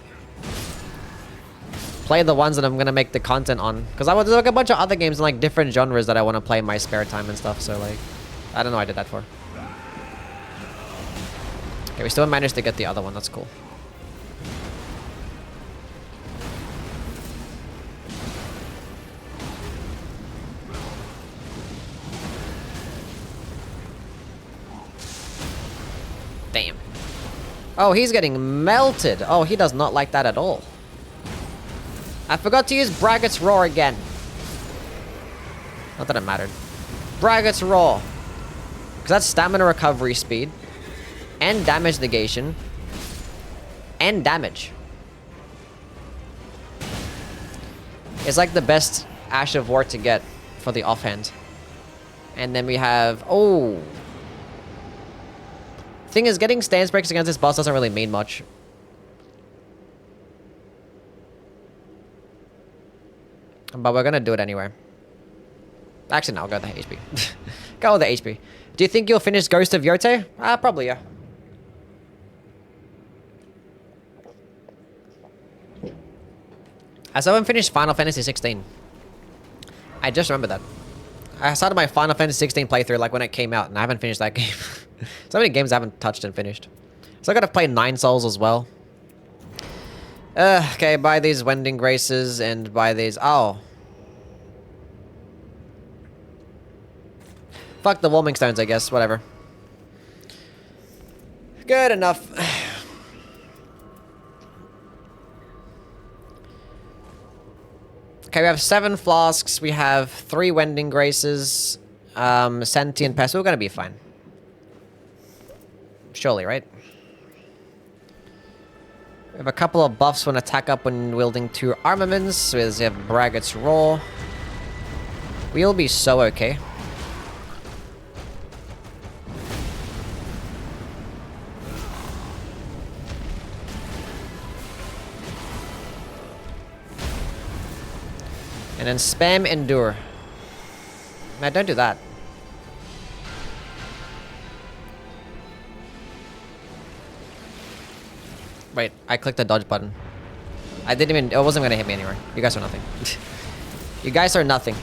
play the ones that I'm gonna make the content on. Because there's, like, a bunch of other games in, like, different genres that I want to play in my spare time and stuff. So, like, I don't know what I did that for. Okay, we still managed to get the other one. That's cool. Damn. Oh, he's getting melted. Oh, he does not like that at all. I forgot to use Braggart's Roar again. Not that it mattered. Braggart's Roar. Because that's stamina recovery speed. And damage negation. And damage. It's like the best Ash of War to get for the offhand. And then we have... Oh... Thing is, getting stance breaks against this boss doesn't really mean much. But we're gonna do it anyway. Actually, no, I'll go with the HP. Go with the HP. Do you think you'll finish Ghost of Yote? Probably, yeah. I still haven't finished Final Fantasy 16. I just remember that. I started my Final Fantasy 16 playthrough like when it came out, and I haven't finished that game. So many games I haven't touched and finished. So I gotta play 9 Souls as well. Okay, buy these Wending Graces and buy these... Oh. Fuck the Warming Stones, I guess. Whatever. Good enough. Okay, we have 7 flasks. We have 3 Wending Graces. Sentient PEST. We're gonna be fine. Surely, right? We have a couple of buffs when attack up when wielding 2 armaments. We have Braggart's Roar. We'll be so okay. And then spam Endure. Man, don't do that. Wait, I clicked the dodge button. I didn't even... It wasn't gonna hit me anyway. You guys are nothing. You guys are nothing.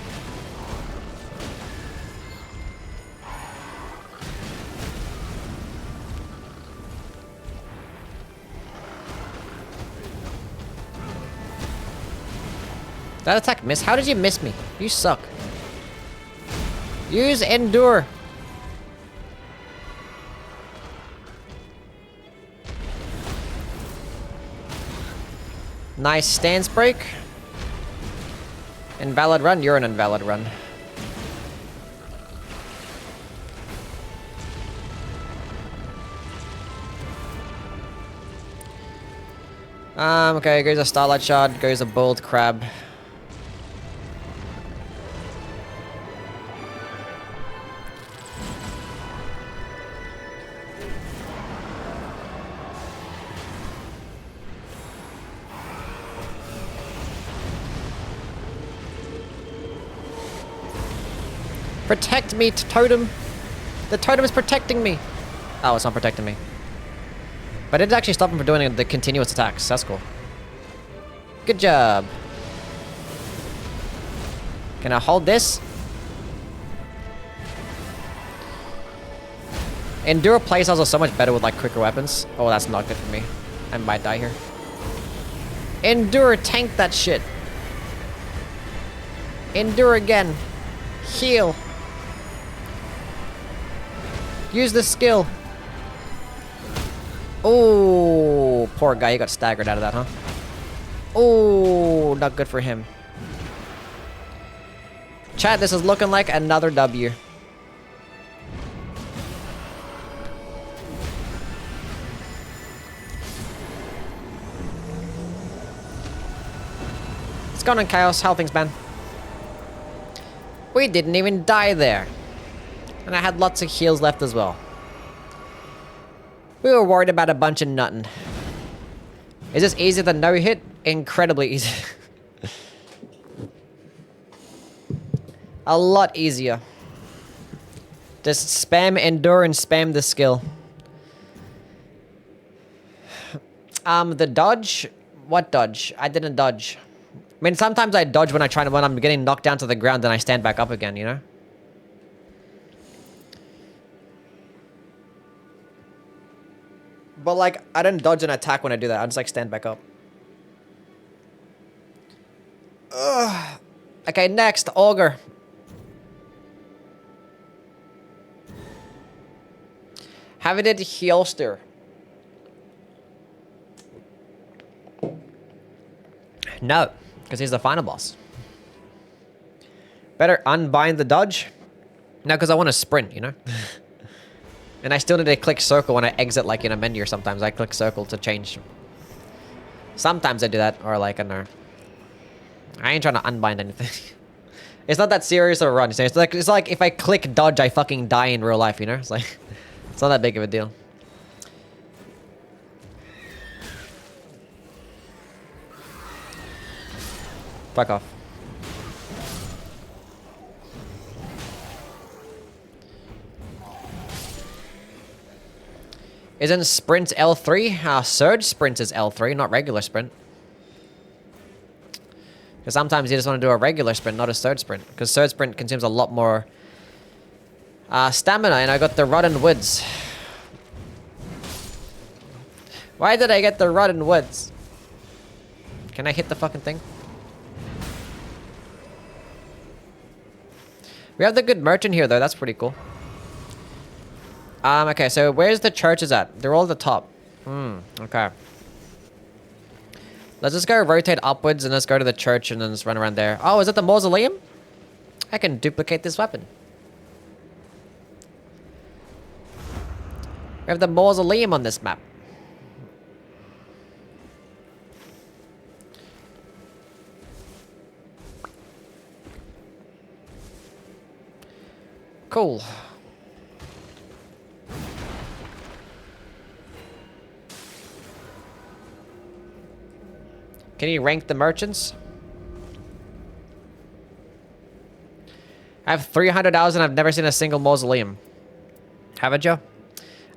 That attack missed? How did you miss me? You suck. Use Endure. Nice stance break. Invalid run? You're an invalid run. Okay, goes a Starlight Shard, goes a Boiled Crab. Protect me, totem. The totem is protecting me. Oh, it's not protecting me. But it did actually stop him from doing the continuous attacks. That's cool. Good job. Can I hold this? Endure playstyles are so much better with like quicker weapons. Oh, that's not good for me. I might die here. Endure, tank that shit. Endure again. Heal. Use the skill. Oh, poor guy. He got staggered out of that, huh? Oh, not good for him. Chat, this is looking like another W. What's going on, Chaos? How things, man? We didn't even die there. And I had lots of heals left as well. We were worried about a bunch of nothing. Is this easier than no hit? Incredibly easy. A lot easier. Just spam endure and spam the skill. The dodge? What dodge? I didn't dodge. I mean, sometimes I dodge when I'm getting knocked down to the ground, then I stand back up again, you know? But like, I didn't dodge an attack when I do that. I just like stand back up. Ugh. Okay, next, Augur. Habited Heelster. No, because he's the final boss. Better unbind the dodge. No, because I want to sprint, you know? And I still need to click circle when I exit, like in a menu, or sometimes I click circle to change. Sometimes I do that, or like, I don't know. I ain't trying to unbind anything. It's not that serious of a run. It's like if I click dodge, I fucking die in real life, you know? It's like, it's not that big of a deal. Fuck off. Isn't sprint L3? Surge sprint is L3, not regular sprint. Because sometimes you just want to do a regular sprint, not a surge sprint. Because surge sprint consumes a lot more stamina, and I got the rotten woods. Why did I get the rotten woods? Can I hit the fucking thing? We have the good merchant here, though. That's pretty cool. Okay, so where's the churches at? They're all at the top. Okay. Let's just go rotate upwards and let's go to the church and then just run around there. Oh, is that the mausoleum? I can duplicate this weapon. We have the mausoleum on this map. Cool. Can you rank the merchants? I have 300 hours and I've never seen a single mausoleum. Haven't you?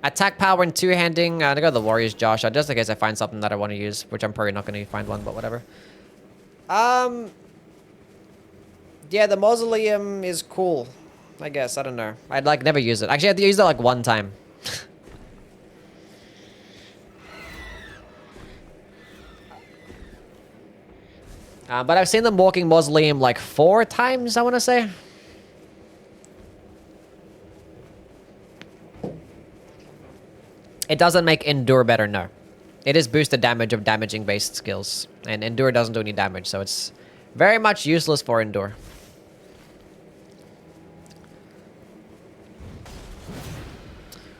Attack power and two-handing. I'm gonna go to the warriors, Josh. Just in case I find something that I want to use, which I'm probably not gonna find one, but whatever. Yeah, the mausoleum is cool. I guess, I don't know. I'd like never use it. Actually, I had to use it like one time. But I've seen them walking mausoleum like 4 times, I want to say. It doesn't make endure better, no. It is boosted damage of damaging based skills. And endure doesn't do any damage, so it's very much useless for endure.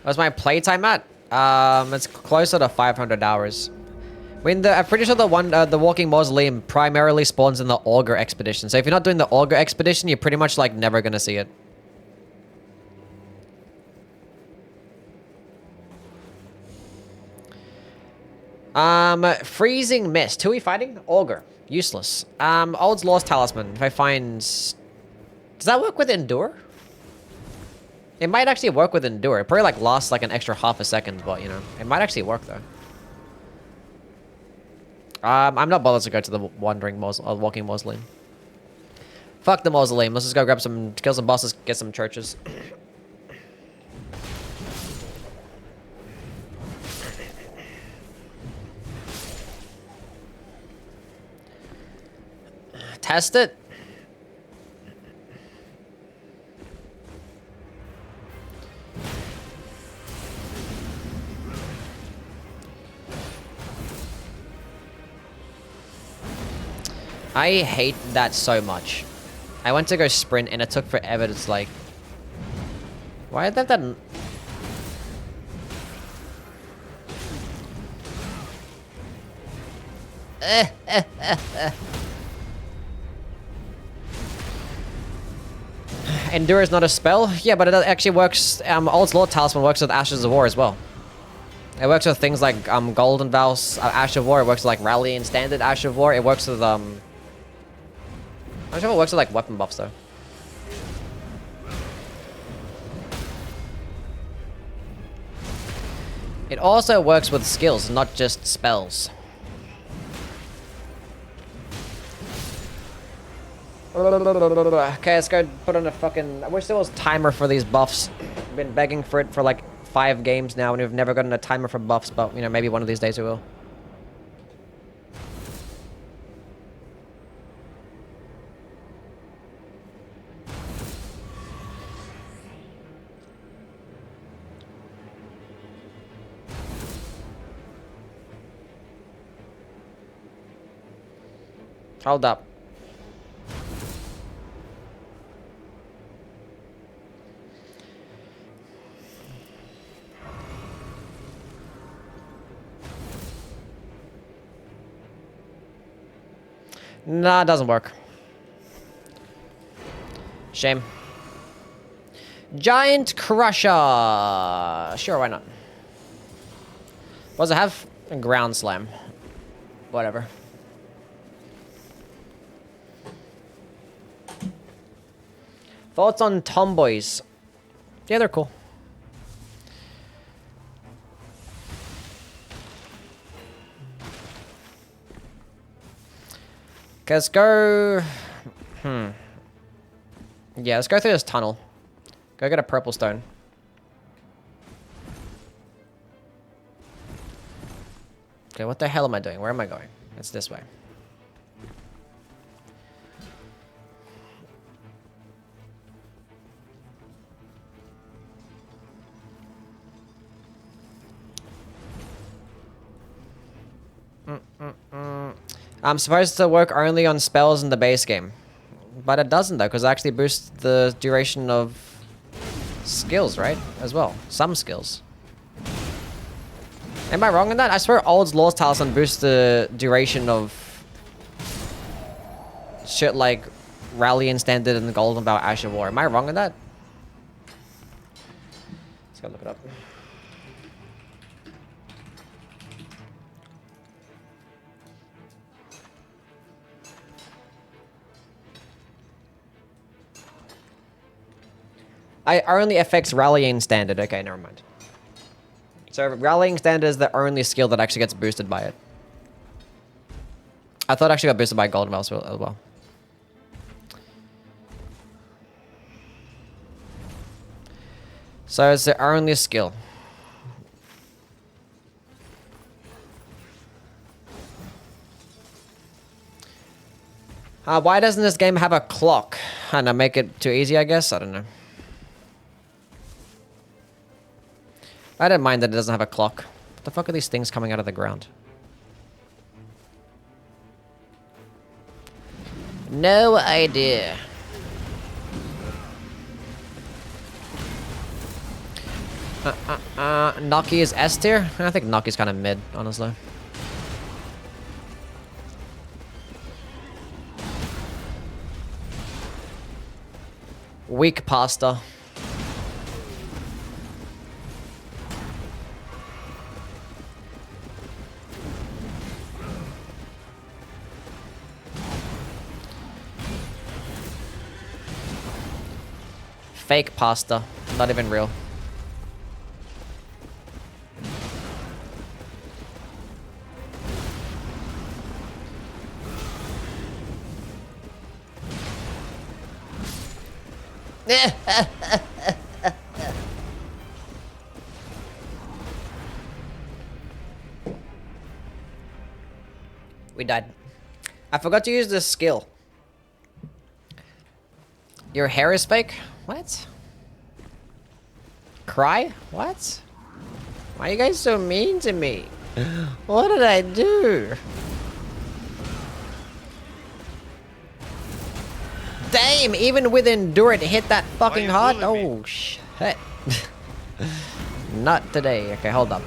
What's my playtime at? It's closer to 500 hours. I mean, I'm pretty sure the walking mausoleum primarily spawns in the augur expedition. So if you're not doing the augur expedition, you're pretty much like never gonna see it. Freezing mist. Who are we fighting? Augur. Useless. Old's Lost Talisman. If I find... Does that work with endure? It might actually work with Endure. It probably like lasts like an extra half a second, but you know, it might actually work though. I'm not bothered to go to the walking mausoleum. Fuck the mausoleum. Let's just go grab some, kill some bosses, get some churches. Test it. I hate that so much. I went to go sprint and it took forever. It's like, why did that? Endure is not a spell? Yeah, but it actually works. Old's Lord Talisman works with Ashes of War as well. It works with things like Golden Vows, Ash of War. It works with like Rally and Standard Ash of War. It works with I'm not sure if it works with like weapon buffs though. It also works with skills, not just spells. Okay, let's go put on a fucking... I wish there was a timer for these buffs. I've been begging for it for like 5 games now, and we've never gotten a timer for buffs, but, you know, maybe one of these days we will. Hold up. Nah, it doesn't work. Shame. Giant Crusher! Sure, why not? What does it have? A Ground Slam. Whatever. Thoughts on tomboys? Yeah, they're cool. Okay, let's go... Yeah, let's go through this tunnel. Go get a purple stone. Okay, what the hell am I doing? Where am I going? It's this way. I'm supposed to work only on spells in the base game. But it doesn't though, because it actually boosts the duration of skills, right? As well. Some skills. Am I wrong in that? I swear Old's Lord's Talisman boosts the duration of shit like Rally and Standard and Golden Vow Ash of War. Am I wrong in that? Let's go look it up. I only affects Rallying Standard. Okay, never mind. So Rallying Standard is the only skill that actually gets boosted by it. I thought it actually got boosted by Golden Vow as well. So it's the only skill. Why doesn't this game have a clock? I don't know, make it too easy, I guess? I don't know. I don't mind that it doesn't have a clock. What the fuck are these things coming out of the ground? No idea. Noki is S tier? I think Noki's kind of mid, honestly. Weak pasta. Fake pasta. Not even real. We died. I forgot to use this skill. Your hair is fake? What? Cry? What? Why are you guys so mean to me? What did I do? Damn, even with Endure it hit that fucking hard? Oh, shit. Not today. Okay, hold up.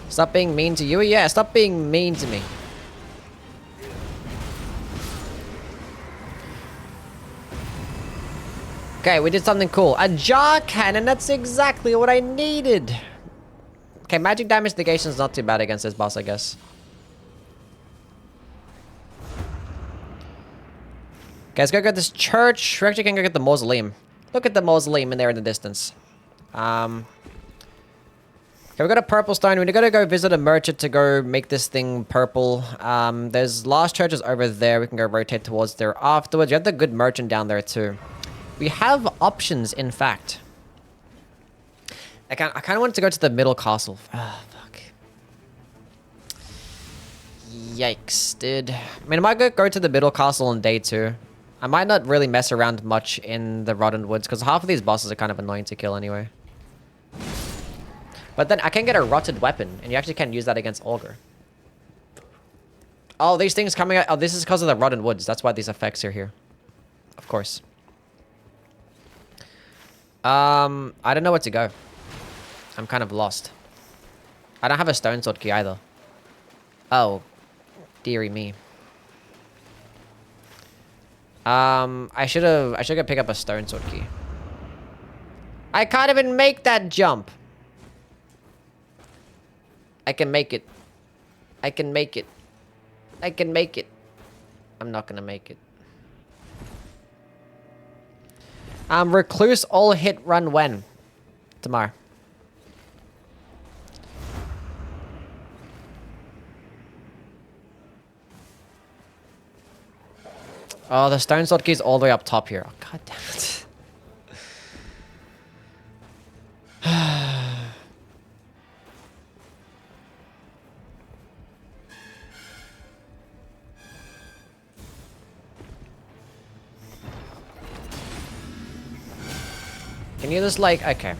Stop being mean to you? Yeah, stop being mean to me. Okay, we did something cool. A jar cannon, that's exactly what I needed. Okay, magic damage negation is not too bad against this boss, I guess. Okay, let's go get this church. We actually can go get the mausoleum. Look at the mausoleum in there in the distance. Okay, we got a purple stone. We gotta go visit a merchant to go make this thing purple. There's last churches over there. We can go rotate towards there afterwards. You have the good merchant down there too. We have options, in fact. I kind of wanted to go to the middle castle. Ah, fuck. Yikes, dude. I mean, I might go to the middle castle on day 2. I might not really mess around much in the Rotten Woods, because half of these bosses are kind of annoying to kill anyway. But then I can get a rotted weapon, and you actually can use that against Augur. Oh, these things coming out. Oh, this is because of the Rotten Woods. That's why these effects are here. Of course. I don't know where to go. I'm kind of lost. I don't have a stone sword key either. Oh, dearie me. I should go pick up a stone sword key. I can't even make that jump. I can make it. I can make it. I can make it. I'm not gonna make it. Recluse all hit run when? Tomorrow. Oh, the stone sword key is all the way up top here. Oh, god damn it. Can you just like, okay.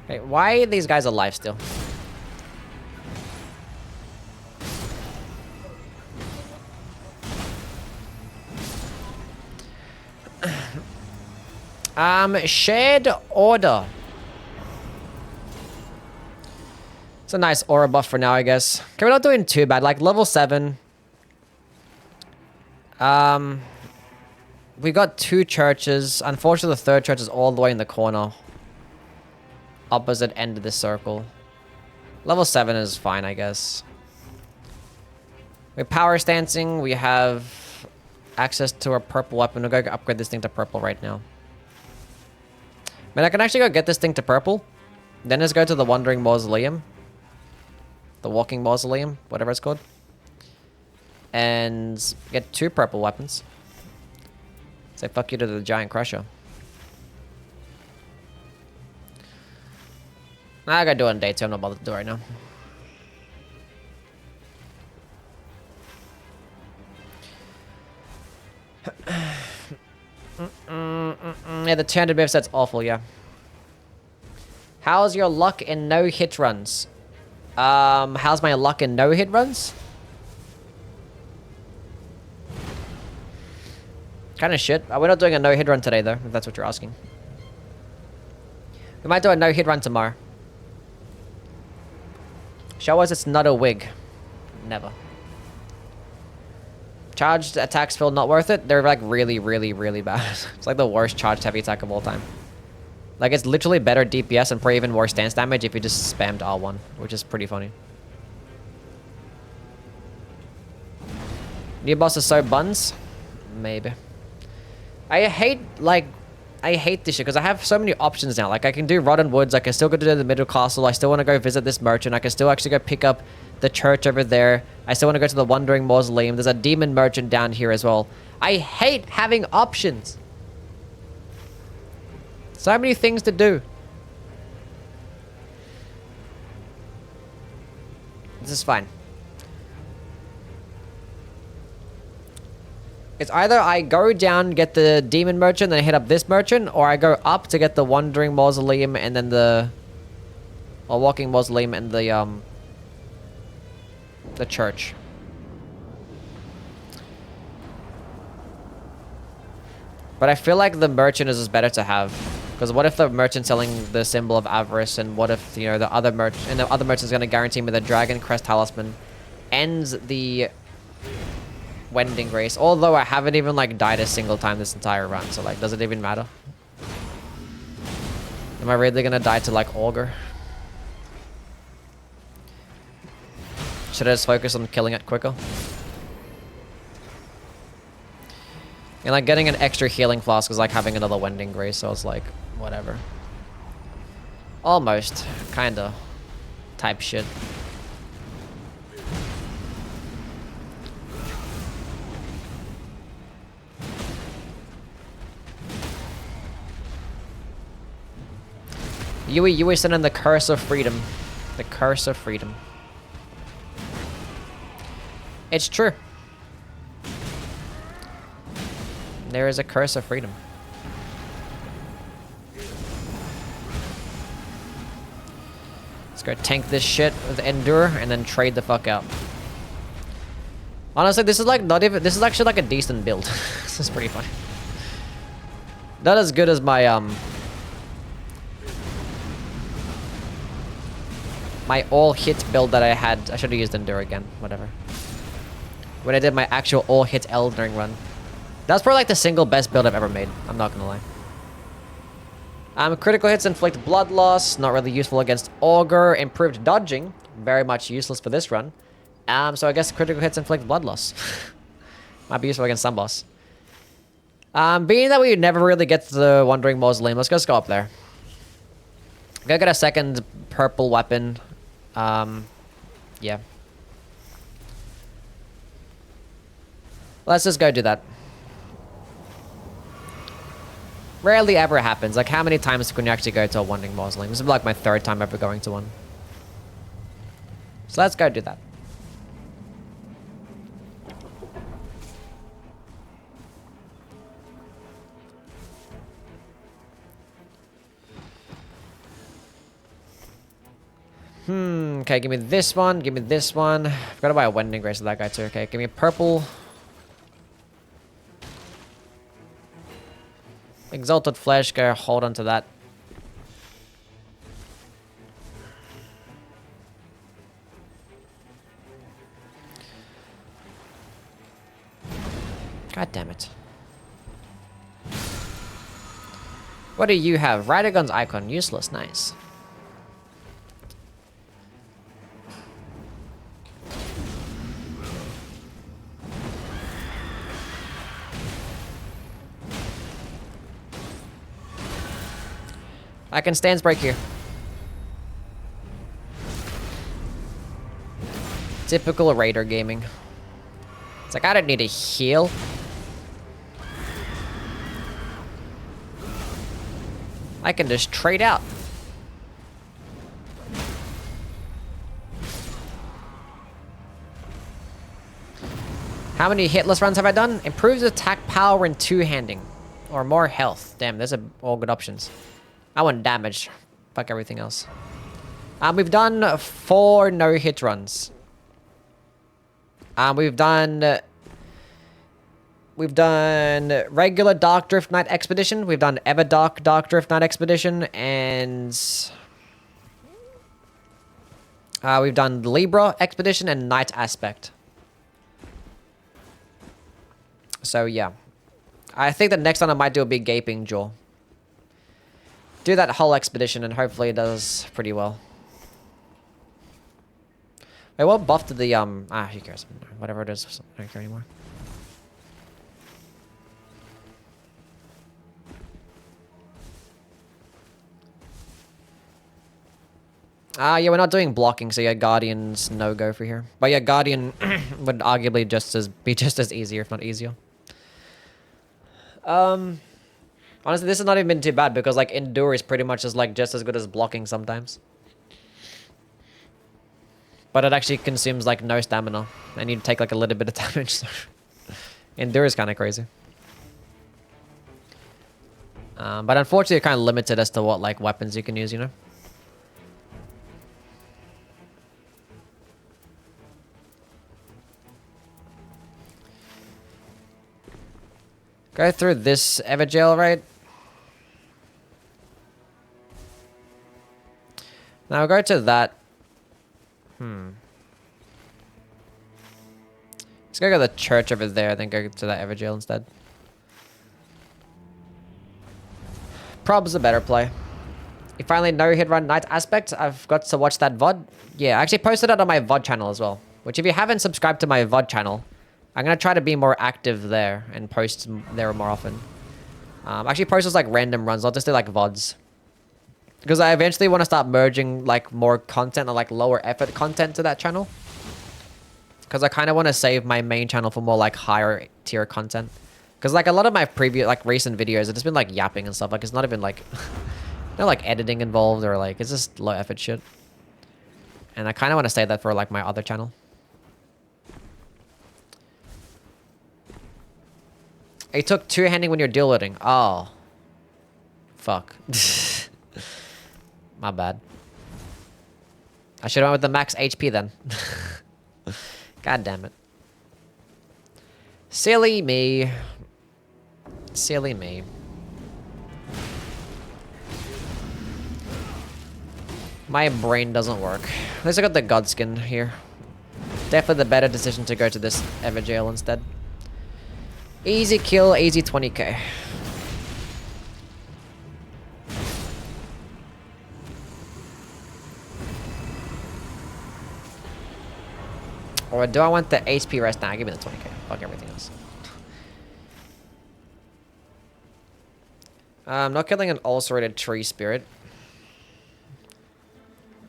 Okay, why are these guys alive still? Shared order. It's a nice aura buff for now, I guess. Okay, we're not doing too bad. Like level 7. We got 2 churches. Unfortunately, the 3rd church is all the way in the corner. Opposite end of the circle. Level 7 is fine, I guess. We're power stancing. We have access to a purple weapon. We're going to upgrade this thing to purple right now. Man, I can actually go get this thing to purple. Then let's go to the Wandering Mausoleum. The Walking Mausoleum, whatever it's called. And get 2 purple weapons. Say fuck you to the Giant Crusher. I gotta do it on day 2. I'm not bothered to do it right now. Yeah, the 200 BF set's awful, yeah. How's your luck in no hit runs? How's my luck in no hit runs? Kind of shit. We're not doing a no hit run today, though, if that's what you're asking. We might do a no hit run tomorrow. Show us it's not a wig. Never. Charged attacks feel not worth it. They're like really, really, really bad. It's like the worst charged heavy attack of all time. Like it's literally better DPS and probably even more stance damage if you just spammed R1, which is pretty funny. New boss is so buns? Maybe. I hate this shit because I have so many options now. Like I can do Rotten Woods, I can still go to the Middle Castle, I still want to go visit this merchant, I can still actually go pick up the church over there. I still want to go to the Wandering Mausoleum. There's a demon merchant down here as well. I hate having options. So many things to do. This is fine. It's either I go down, get the demon merchant, then I hit up this merchant, or I go up to get the Wandering Mausoleum and then the... or Walking Mausoleum and the church. But I feel like the merchant is just better to have. Because what if the merchant's selling the symbol of avarice, and what if, you know, the other merchant, and the other merchant's going to guarantee me the Dragon Crest Talisman ends the Wending Grace. Although I haven't even, like, died a single time this entire run, so, like, does it even matter? Am I really going to die to, like, Augur? Should I just focus on killing it quicker? And like getting an extra healing flask is like having another Wending Grace, so it's like, whatever. Almost. Kinda. Type shit. Yui sent in the Curse of Freedom. The Curse of Freedom. It's true. There is a Curse of Freedom. Let's go tank this shit with Endure and then trade the fuck out. Honestly, this is like not even... this is actually like a decent build. This is pretty funny. Not as good as my my all-hit build that I had. I should have used Endure again. Whatever. When I did my actual all-hit Elden Ring run. That's probably like the single best build I've ever made. I'm not gonna lie. Critical hits inflict blood loss. Not really useful against Augur. Improved dodging. Very much useless for this run. So I guess critical hits inflict blood loss. Might be useful against some boss. Being that we never really get to the Wandering Mausoleum, let's just go up there. Go get a second purple weapon. Yeah. Let's just go do that. Rarely ever happens. Like, how many times can you actually go to a Wandering Mausoleum? This is like my third time ever going to one. So let's go do that. Okay, give me this one. Give me this one. I've got to buy a Wending Grace with that guy too. Okay, give me a purple. Exalted Flesh, go hold on to that. God damn it. What do you have? Ridergun's icon, useless, nice. I can stance break here. Typical Raider gaming. It's like, I don't need a heal. I can just trade out. How many hitless runs have I done? Improves attack power and two-handing. Or more health. Damn, those are all good options. I want damage. Fuck everything else. We've done 4 no-hit runs. We've done regular Darkdrift Night Expedition. We've done Everdark Darkdrift Night Expedition, and We've done Libra, Expedition, and Night Aspect. So, yeah. I think the next one I might do will be Gaping Jaw. Do that whole Expedition, and hopefully it does pretty well. Wait, what buff did the, who cares? Whatever it is, I don't care anymore. Yeah, we're not doing blocking, so yeah, Guardian's no-go for here. But yeah, Guardian would arguably be just as easier, if not easier. Honestly, this has not even been too bad, because like Endure is pretty much just as good as blocking sometimes. But it actually consumes like no stamina, and you take like a little bit of damage, so Endure is kind of crazy. But unfortunately, you're kind of limited as to what like weapons you can use, you know? Go through this Everjail, right? Now we'll go to that. Let's go to the church over there, then go to that Everjail instead. Prob's a better play. You finally know hit run Night Aspect. I've got to watch that VOD. Yeah, I actually posted it on my VOD channel as well. Which if you haven't subscribed to my VOD channel, I'm going to try to be more active there and post there more often. Actually post as like random runs, I'll just do like VODs. Because I eventually want to start merging like more content or like lower effort content to that channel. Because I kind of want to save my main channel for more like higher tier content. Because like a lot of my previous like recent videos, it's just been like yapping and stuff. Like it's not even like, no like editing involved or like, it's just low effort shit. And I kind of want to save that for like my other channel. It took two-handing when you're deal loading. Oh. Fuck. My bad. I should have went with the max HP then. God damn it. Silly me. Silly me. My brain doesn't work. At least I got the Godskin here. Definitely the better decision to go to this Everjail instead. Easy kill, easy 20k. Or do I want the HP rest? Nah, give me the 20k. Fuck everything else. I'm not killing an ulcerated tree spirit.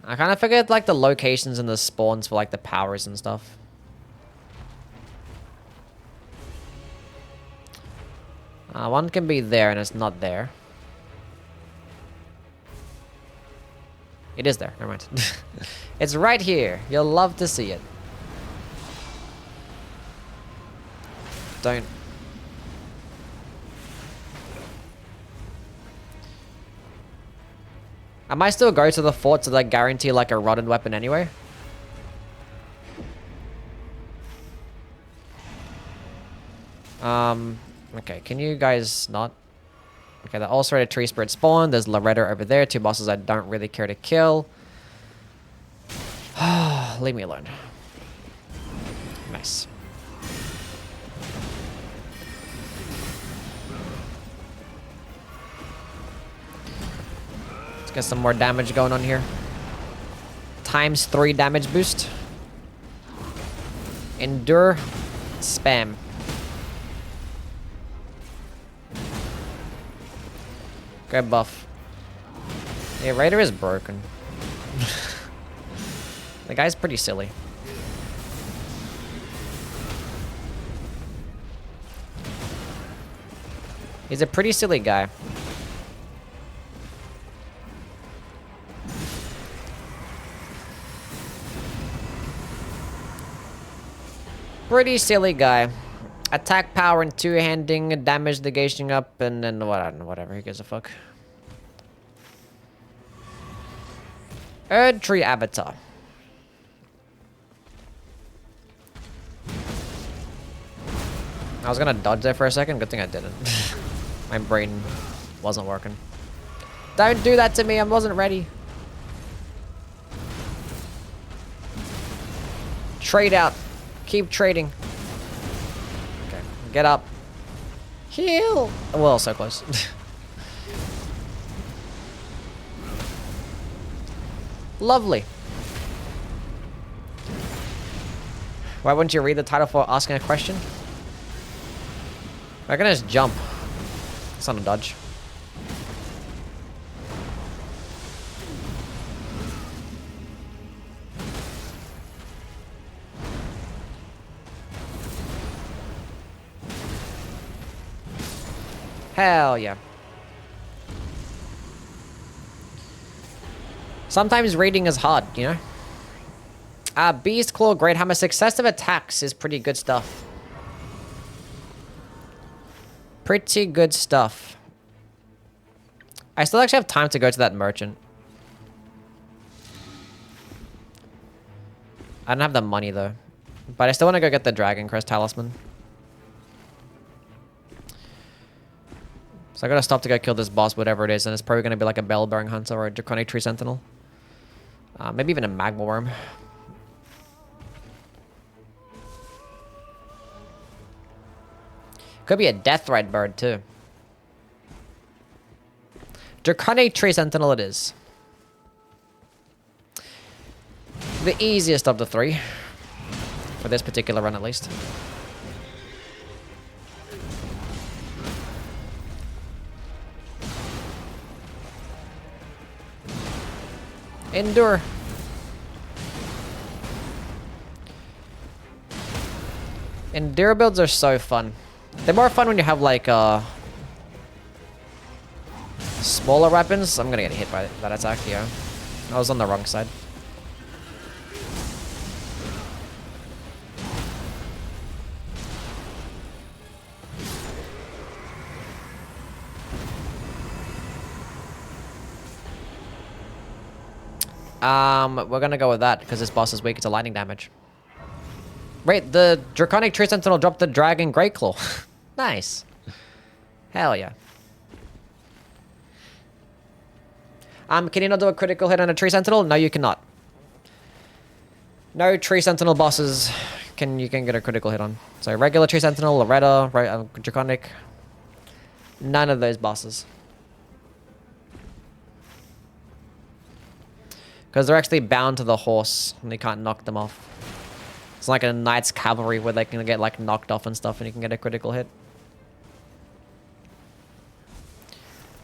I kind of figured like the locations and the spawns for like the powers and stuff. One can be there and it's not there. It is there. Never mind. It's right here. You'll love to see it. Don't. I might still go to the fort to like guarantee like a rotten weapon anyway. Okay, can you guys not? Okay, the ulcerated tree spirit spawn. There's Loretta over there. Two bosses I don't really care to kill. Leave me alone. Nice. Let's get some more damage going on here. ×3 damage boost. Endure. Spam. Grab buff. Yeah, Raider is broken. The guy's pretty silly. He's a pretty silly guy. Pretty silly guy. Attack power and two-handing, damage negation up, and then whatever. Who gives a fuck? Erd Tree Avatar. I was gonna dodge there for a second. Good thing I didn't. My brain wasn't working. Don't do that to me. I wasn't ready. Trade out. Keep trading. Okay, get up. Heal. Well, so close. Lovely. Why wouldn't you read the title for asking a question? I can just jump. It's not a dodge. Hell yeah. Sometimes reading is hard, you know? Beast Claw, Great Hammer. Successive attacks is pretty good stuff. Pretty good stuff. I still actually have time to go to that merchant. I don't have the money though. But I still want to go get the Dragon Crest Talisman. So I gotta stop to go kill this boss, whatever it is, and it's probably gonna be like a Bell-bearing Hunter or a Draconic Tree Sentinel. Maybe even a Magma Worm. Could be a Deathrite bird too. Draconic Tree Sentinel it is. The easiest of the three. For this particular run at least. Endure. Endure builds are so fun. They're more fun when you have like smaller weapons. I'm gonna get hit by that attack, yeah. I was on the wrong side. We're gonna go with that because this boss is weak to lightning damage. Wait, the Draconic Tree Sentinel dropped the Dragon Great Claw. Nice. Hell yeah. Can you not do a critical hit on a Tree Sentinel? No, you cannot. No Tree Sentinel bosses you can get a critical hit on. So regular Tree Sentinel, Loretta, Draconic. None of those bosses. Because they're actually bound to the horse and they can't knock them off. It's like a Knight's Cavalry where they can get like knocked off and stuff and you can get a critical hit.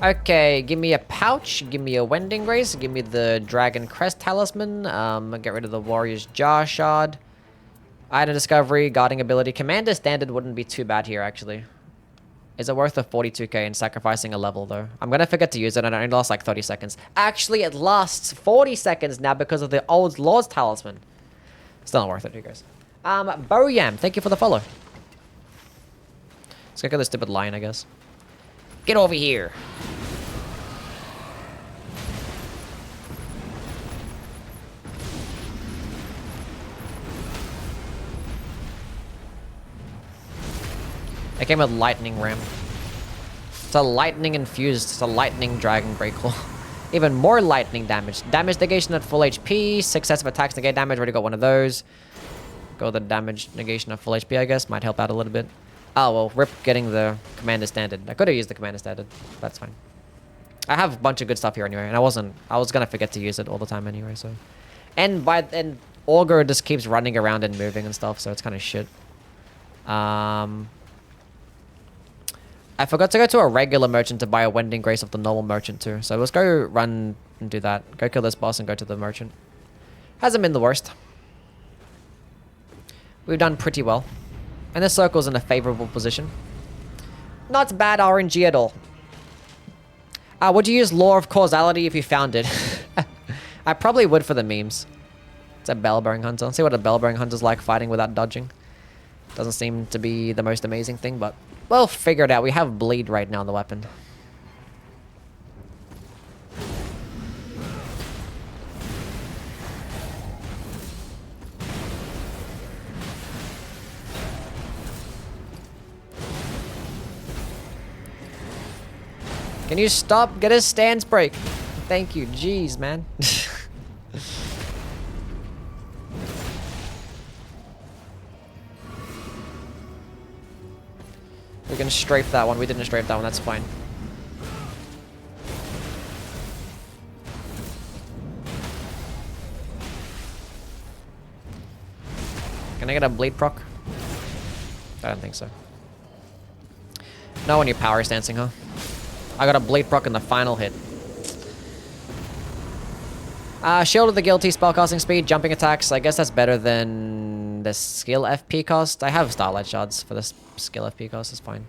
Okay, give me a pouch, give me a Wending Grace, give me the Dragon Crest Talisman, get rid of the Warrior's Jar Shard. Item Discovery, Guarding Ability. Commander Standard wouldn't be too bad here actually. Is it worth the 42k and sacrificing a level though? I'm gonna forget to use it and it only lasts like 30 seconds. Actually, it lasts 40 seconds now because of the Old Lord's Talisman. Still not worth it, you guys. Boyam, thank you for the follow. Let's go get this stupid lion, I guess. Get over here. I came with Lightning Ram. It's a lightning infused. It's a lightning Dragon Great Claw. Even more lightning damage. Damage negation at full HP. Successive attacks negate damage. Already got one of those. Go the damage negation at full HP, I guess. Might help out a little bit. Oh, well, rip getting the Commander Standard. I could have used the Commander Standard. That's fine. I have a bunch of good stuff here anyway. And I was gonna forget to use it all the time anyway, so. And Augur just keeps running around and moving and stuff, so it's kind of shit. I forgot to go to a regular merchant to buy a Wending Grace of the normal merchant too. So let's go run and do that. Go kill this boss and go to the merchant. Hasn't been the worst. We've done pretty well. And the circle's in a favorable position. Not bad RNG at all. Would you use Law of Causality if you found it? I probably would for the memes. It's a Bell-bearing Hunter. Let's see what a Bell-bearing Hunter's like fighting without dodging. Doesn't seem to be the most amazing thing, but we'll figure it out. We have bleed right now on the weapon. Can you stop? Get his stance break. Thank you. Jeez, man. can strafe that one. We didn't strafe that one. That's fine. Can I get a blade proc? I don't think so. No, when you're power stancing, huh? I got a blade proc in the final hit. Shield of the Guilty, spellcasting speed, jumping attacks. I guess that's better than the skill FP cost. I have Starlight Shards for this skill FP cost. It's fine.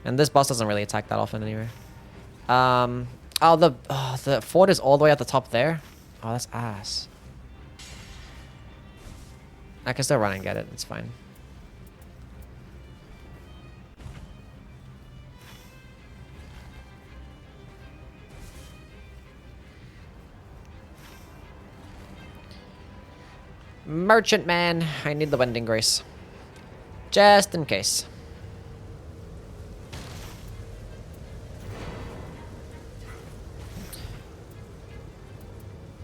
And this boss doesn't really attack that often anyway. Oh, the fort is all the way at the top there. Oh, that's ass. I can still run and get it. It's fine. Merchant man, I need the Wending Grace. Just in case.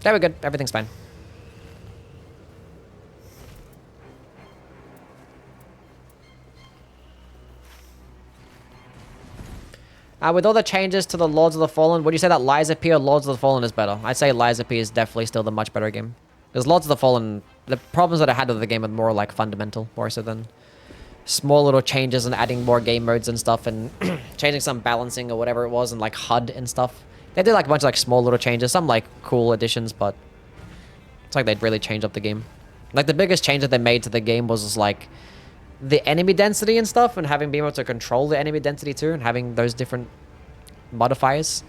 There we go. Everything's fine. With all the changes to the Lords of the Fallen, would you say that Lies of P or Lords of the Fallen is better? I'd say Lies of P is definitely still the much better game. Because Lords of the Fallen, the problems that I had with the game are more like fundamental, more so than small little changes and adding more game modes and stuff and changing some balancing or whatever it was and like HUD and stuff. They did like a bunch of like small little changes, some like cool additions, but it's like they'd really changed up the game. Like the biggest change that they made to the game was just like the enemy density and stuff, and having being able to control the enemy density too, and having those different modifiers.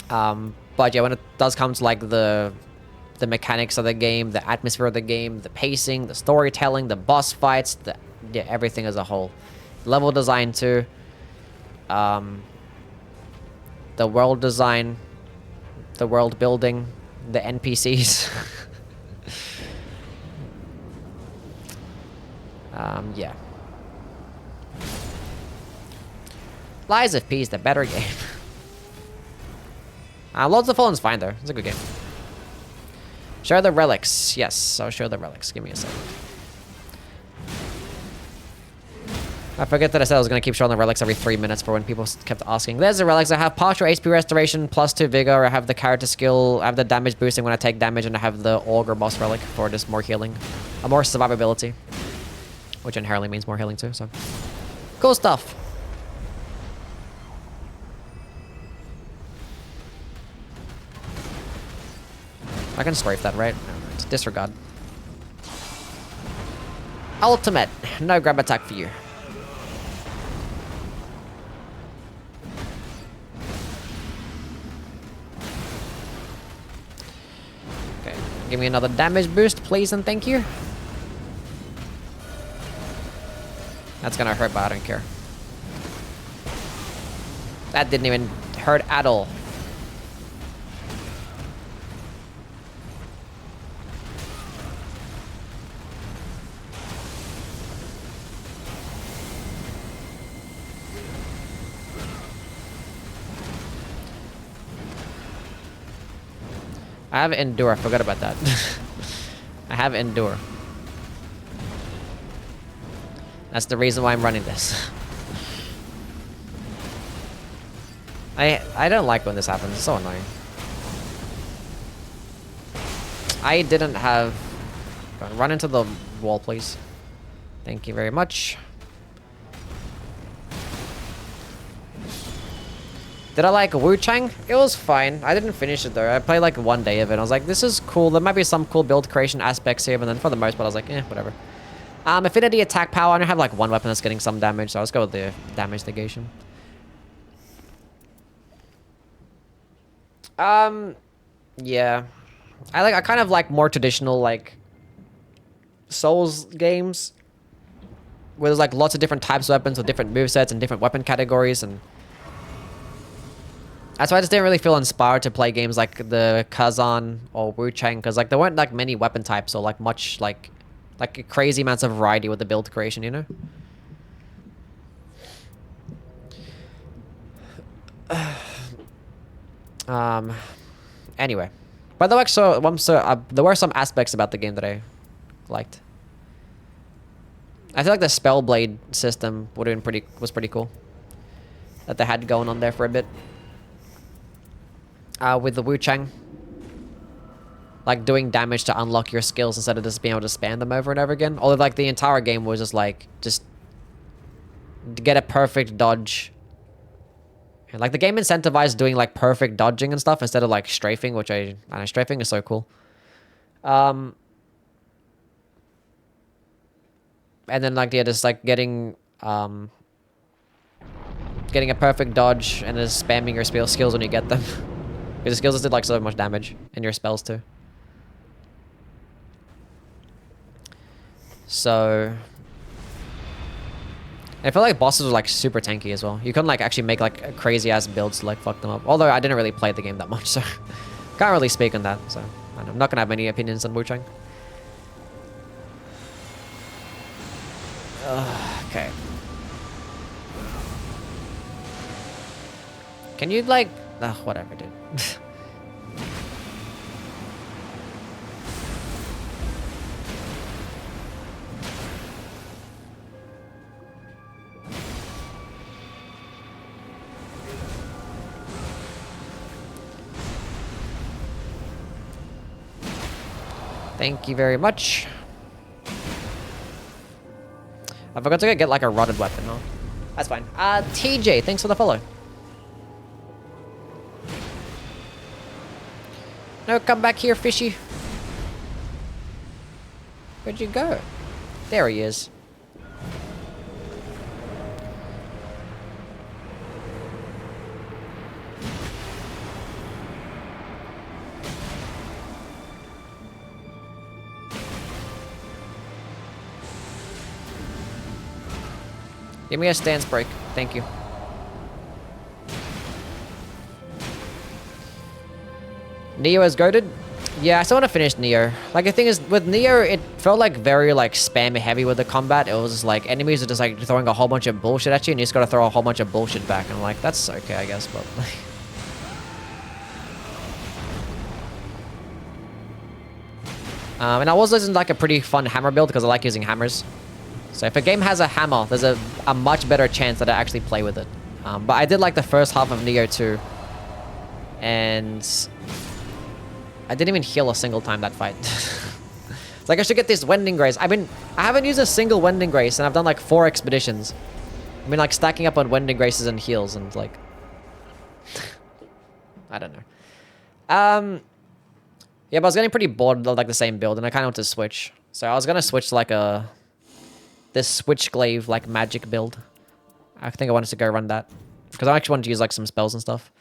But yeah, when it does come to like the mechanics of the game, the atmosphere of the game, the pacing, the storytelling, the boss fights, yeah, everything as a whole. Level design too. The world design, the world building, the NPCs. Yeah. Lies of P is the better game. Lords of the Fallen's fine though. It's a good game. Show the relics. Yes, I'll show the relics. Give me a second. I forget that I said I was going to keep showing the relics every 3 minutes for when people kept asking. There's the relics. I have partial HP restoration, +2 vigor. I have the character skill. I have the damage boosting when I take damage, and I have the Augur boss relic for just more healing. More survivability. Which inherently means more healing too, so. Cool stuff. I can strafe that, right? No, it's disregard. Ultimate. No grab attack for you. Okay. Give me another damage boost, please, and thank you. That's gonna hurt, but I don't care. That didn't even hurt at all. I have Endure. I forgot about that. I have Endure. That's the reason why I'm running this. I don't like when this happens. It's so annoying. I didn't have... Run into the wall, please. Thank you very much. Did I like Wu Chang? It was fine. I didn't finish it though. I played like 1 day of it. I was like, this is cool. There might be some cool build creation aspects here, but then for the most part, I was like, eh, whatever. Affinity attack power. I don't have like one weapon that's getting some damage, so let's go with the damage negation. Yeah. I kind of like more traditional like Souls games where there's like lots of different types of weapons with different movesets and different weapon categories, and that's why I just didn't really feel inspired to play games like the Kazan or Wu Chang, because like there weren't like many weapon types or like much like crazy amounts of variety with the build creation, you know? Anyway. But there were some aspects about the game that I liked. I feel like the Spellblade system would have been was pretty cool. That they had going on there for a bit. With the Wu Chang. Like doing damage to unlock your skills instead of just being able to spam them over and over again. Although like the entire game was just like, just get a perfect dodge. And like the game incentivized doing like perfect dodging and stuff instead of like strafing, which I know, strafing is so cool. And then like, yeah, just like getting a perfect dodge and just spamming your skills when you get them. Because the skills just did like so much damage, and your spells too. So I feel like bosses were like super tanky as well. You couldn't like actually make like crazy ass builds to like fuck them up. Although I didn't really play the game that much, so can't really speak on that. So I'm not gonna have many opinions on Wu Chang. Okay. Can you like... whatever, dude. Thank you very much. I forgot to get like a rotted weapon, huh? That's fine. TJ, thanks for the follow. No, come back here, fishy. Where'd you go? There he is. Give me a stance break. Thank you. Neo is goated? Yeah, I still want to finish Neo. Like, the thing is, with Neo, it felt like very, like, spam heavy with the combat. It was just, like, enemies are just, like, throwing a whole bunch of bullshit at you, and you just gotta throw a whole bunch of bullshit back. And I'm like, that's okay, I guess, but... and I was using, like, a pretty fun hammer build, because I like using hammers. So if a game has a hammer, there's a much better chance that I actually play with it. But I did like the first half of Neo 2. And I didn't even heal a single time that fight. It's like I should get this Wending Grace. I haven't used a single Wending Grace, and I've done like 4 expeditions. I mean, like stacking up on Wending Graces and heals, and like... I don't know. Yeah, but I was getting pretty bored of like the same build, and I kind of want to switch. So I was gonna switch to like this Switchglaive, like, magic build. I think I wanted to go run that. Because I actually wanted to use, like, some spells and stuff.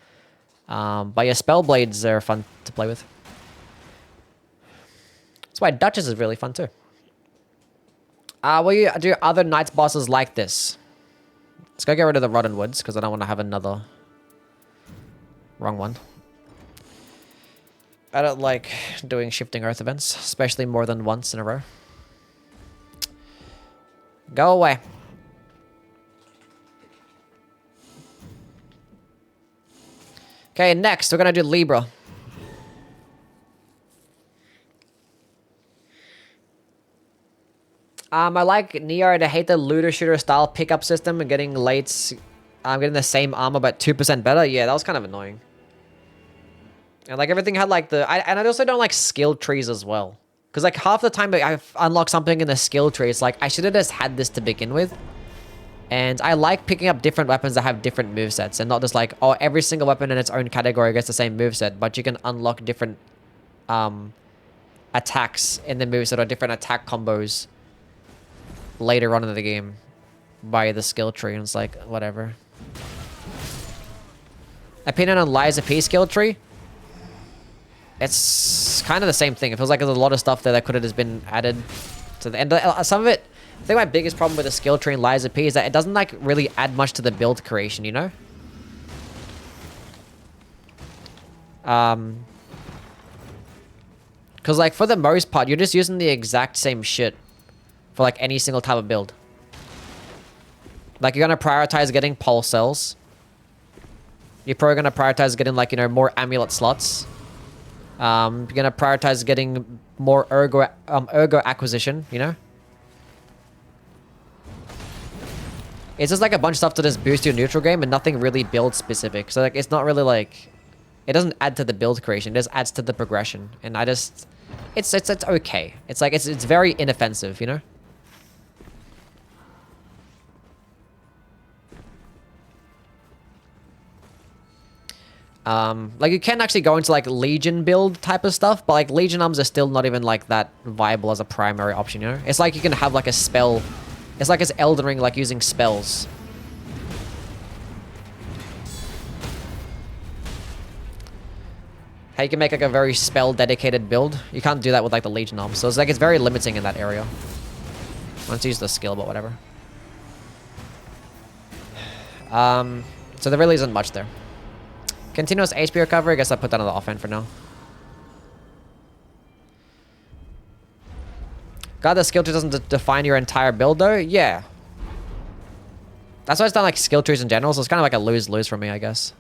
But yeah, Spellblades are fun to play with. That's why Duchess is really fun, too. Will you do other Knights bosses like this? Let's go get rid of the Rotten Woods, because I don't want to have another... wrong one. I don't like doing Shifting Earth events, especially more than once in a row. Go away. Okay, next we're gonna do Libra. I like Neo, and I hate the looter shooter style pickup system and getting lates. I'm getting the same armor but 2% better. Yeah, that was kind of annoying. And like everything had like and I also don't like skill trees as well. Because, like, half the time I unlock something in the skill tree, it's like, I should have just had this to begin with. And I like picking up different weapons that have different movesets. And not just like, oh, every single weapon in its own category gets the same moveset. But you can unlock different attacks in the moveset or different attack combos later on in the game by the skill tree. And it's like, whatever. Opinion on Lies of P skill tree? It's kind of the same thing. It feels like there's a lot of stuff there that could have just been added to the end. Some of it, I think my biggest problem with the skill tree in Lies of P is that it doesn't like really add much to the build creation, you know? Because like for the most part, you're just using the exact same shit for like any single type of build. Like you're going to prioritize getting pulse cells. You're probably going to prioritize getting like, you know, more amulet slots. You're gonna prioritize getting more ergo acquisition, you know? It's just like a bunch of stuff to just boost your neutral game and nothing really build specific. So like it's not really like, it doesn't add to the build creation. It just adds to the progression. And I just, it's okay. It's like, it's very inoffensive, you know? Like you can actually go into like Legion build type of stuff, but like Legion arms are still not even like that viable as a primary option, you know? It's like you can have like a spell. It's like it's Elden Ring, like using spells. How you can make like a very spell dedicated build. You can't do that with like the Legion arms. So it's like, it's very limiting in that area. Once you use the skill, but whatever. So there really isn't much there. Continuous HP recovery, I guess I put that on the offhand for now. God, the skill tree doesn't define your entire build though? Yeah. That's why it's done like skill trees in general, so it's kind of like a lose-lose for me, I guess.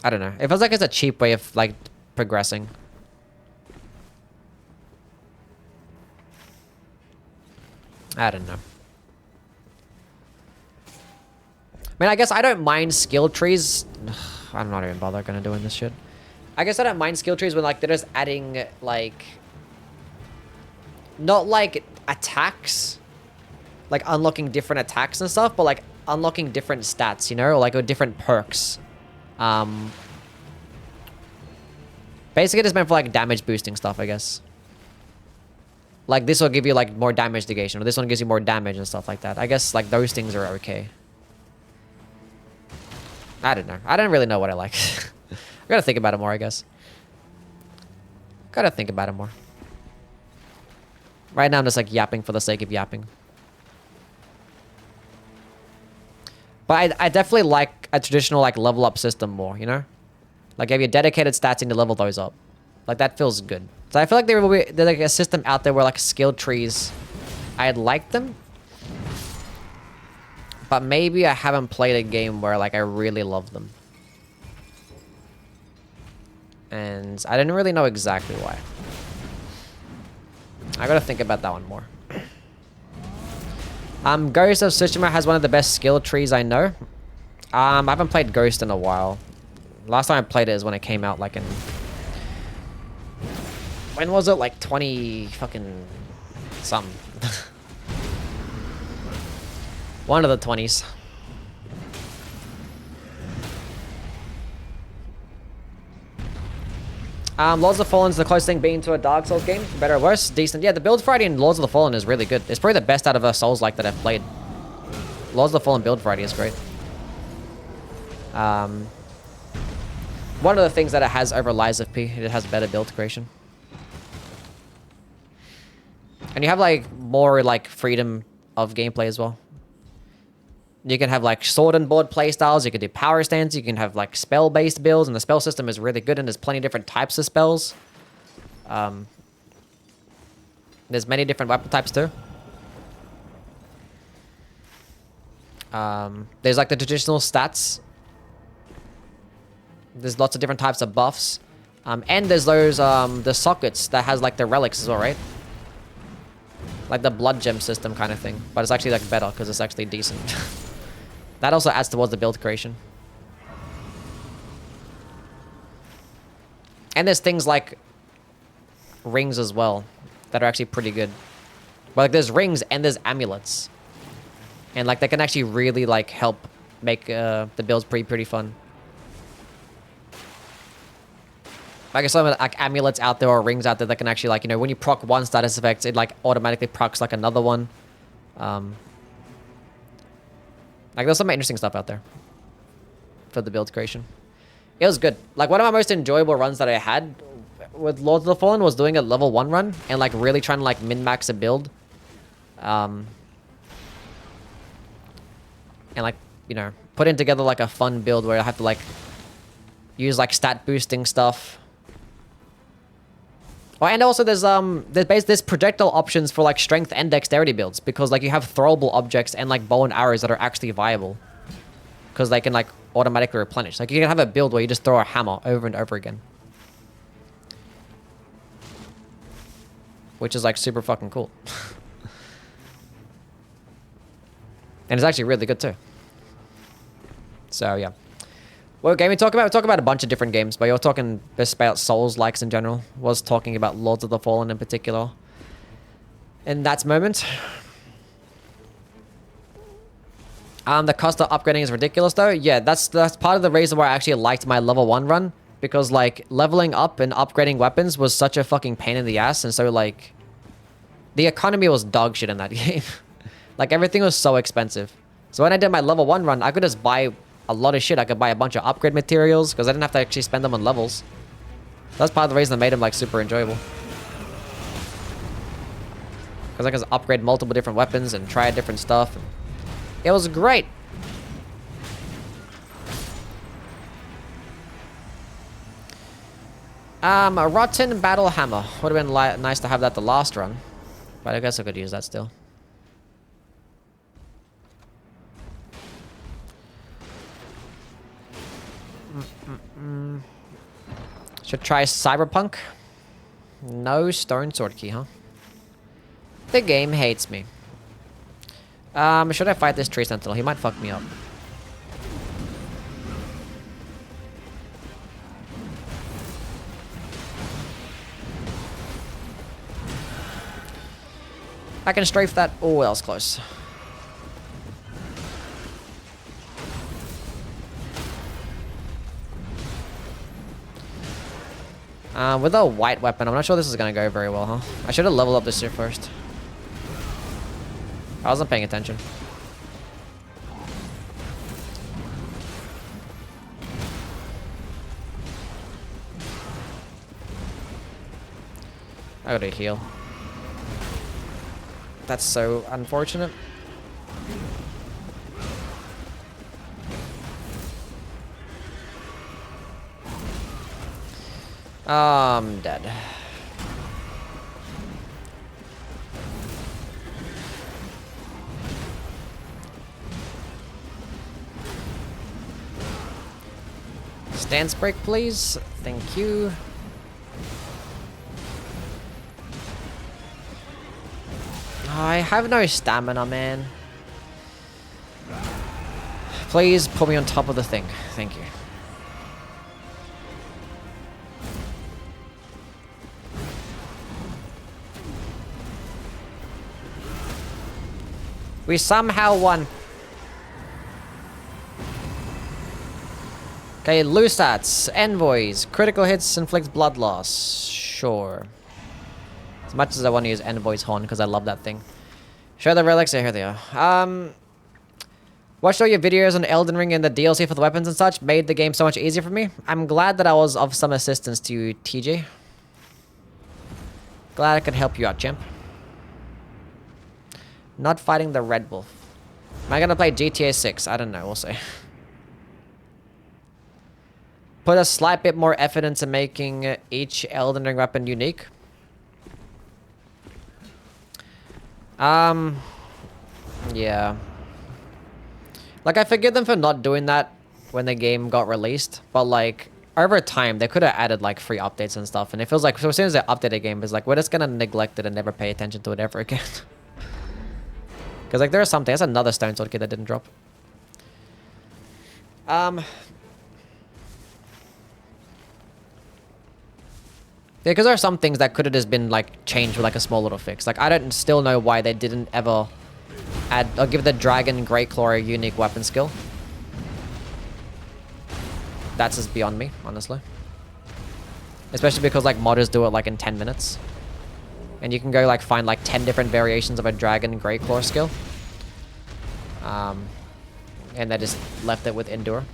I don't know. It feels like it's a cheap way of like progressing. I don't know. I mean, I guess I don't mind skill trees. I'm not even gonna doing this shit. I guess I don't mind skill trees when like they're just adding like, not like attacks, like unlocking different attacks and stuff, but like unlocking different stats, you know, or like with different perks. Basically just meant for like damage boosting stuff, I guess. Like this will give you like more damage negation, or this one gives you more damage and stuff like that. I guess like those things are okay. I don't know. I don't really know what I like. I gotta think about it more, I guess. Gotta think about it more. Right now I'm just like yapping for the sake of yapping. But I definitely like a traditional like level up system more, you know? Like have your dedicated stats and you level those up. Like that feels good. So I feel like there's like a system out there where like skill trees, I'd like them. But maybe I haven't played a game where like I really love them. And I didn't really know exactly why. I gotta think about that one more. Ghost of Tsushima has one of the best skill trees I know. I haven't played Ghost in a while. Last time I played it is when it came out like in... When was it? Like 20 fucking something. One of the 20s. Lords of the Fallen is the closest thing being to a Dark Souls game. Better or worse? Decent. Yeah, the build variety in Lords of the Fallen is really good. It's probably the best out of a Souls-like that I've played. Lords of the Fallen build variety is great. One of the things that it has over Lies of P, it has better build creation. And you have like more like freedom of gameplay as well. You can have like sword and board playstyles, you can do power stance, you can have like spell-based builds, and the spell system is really good, and there's plenty of different types of spells. There's many different weapon types too. There's like the traditional stats. There's lots of different types of buffs. And there's those, the sockets that has like the relics as well, right? Like the blood gem system kind of thing. But it's actually like better because it's actually decent. That also adds towards the build creation. And there's things like rings as well that are actually pretty good. But like there's rings and there's amulets. And like they can actually really like help make the builds pretty fun. Like there's some like amulets out there or rings out there that can actually like, you know, when you proc one status effect, it like automatically procs like another one. Like there's some interesting stuff out there for the build creation. It was good. Like one of my most enjoyable runs that I had with Lords of the Fallen was doing a level 1 run and like really trying to like min-max a build. And like, you know, putting together like a fun build where I have to like use like stat boosting stuff. Oh, and also there's projectile options for like strength and dexterity builds because like you have throwable objects and like bow and arrows that are actually viable because they can like automatically replenish. Like you can have a build where you just throw a hammer over and over again, which is like super fucking cool. And it's actually really good too. So, yeah. What game we talk about? We talk about a bunch of different games, but you're talking just about Souls-likes in general. Was talking about Lords of the Fallen in particular. In that moment. The cost of upgrading is ridiculous though. Yeah, that's part of the reason why I actually liked my level 1 run. Because, like, leveling up and upgrading weapons was such a fucking pain in the ass. And so, like, the economy was dog shit in that game. Like, everything was so expensive. So when I did my level 1 run, I could just buy a lot of shit. I could buy a bunch of upgrade materials because I didn't have to actually spend them on levels. That's part of the reason that made them, like, super enjoyable. Because I could upgrade multiple different weapons and try different stuff. It was great. A rotten battle hammer. Would have been nice to have that the last run. But I guess I could use that still. Should try Cyberpunk. No stone sword key, huh? The game hates me. Should I fight this tree sentinel? He might fuck me up. I can strafe that. Oh, that was close. With a white weapon, I'm not sure this is gonna go very well, huh? I should have leveled up this shit first. I wasn't paying attention. I gotta heal. That's so unfortunate. I'm dead. Stance break, please. Thank you. I have no stamina, man. Please put me on top of the thing. Thank you. We somehow won. Okay, Lusats, Envoys, critical hits, inflicts blood loss. Sure. As much as I want to use Envoy's Horn, because I love that thing. Show the relics. Yeah, here they are. Watched all your videos on Elden Ring and the DLC for the weapons and such. Made the game so much easier for me. I'm glad that I was of some assistance to you, TJ. Glad I could help you out, champ. Not fighting the Red Wolf. Am I gonna play GTA 6? I don't know. We'll see. Put a slight bit more effort into making each Elden Ring weapon unique. Yeah. Like, I forgive them for not doing that when the game got released, but like, over time, they could have added like free updates and stuff, and it feels like, so as soon as they update a game, it's like, we're just gonna neglect it and never pay attention to it ever again. Because like, there are some things. That's another stone sword kit that didn't drop. Yeah, because there are some things that could have just been like changed with like a small little fix. Like, I don't still know why they didn't ever add or give the Dragon Great Claw a unique weapon skill. That's just beyond me, honestly. Especially because like modders do it like in 10 minutes. And you can go like find like 10 different variations of a Dragon Great Claw skill. And they just left it with Endure.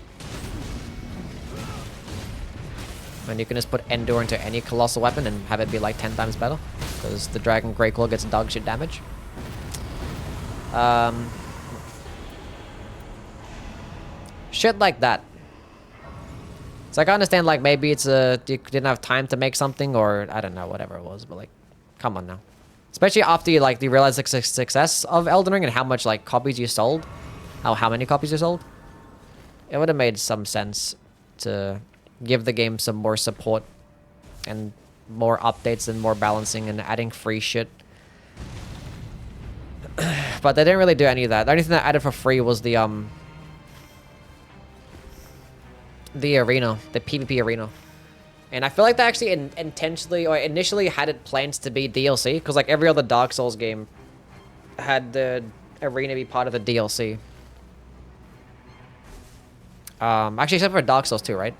And you can just put Endure into any colossal weapon and have it be like 10 times better. Because the Dragon Great Claw gets dog shit damage. Shit like that. So I can understand like maybe it's you didn't have time to make something, or I don't know, whatever it was, but like, come on now. Especially after you like you realize the success of Elden Ring and how much like copies you sold. How many copies you sold. It would have made some sense to give the game some more support and more updates and more balancing and adding free shit. But But they didn't really do any of that. The only thing that added for free was the arena, the PvP arena. And I feel like they actually intentionally or initially had it planned to be DLC, because like every other Dark Souls game had the arena be part of the DLC. Actually, except for Dark Souls 2, right?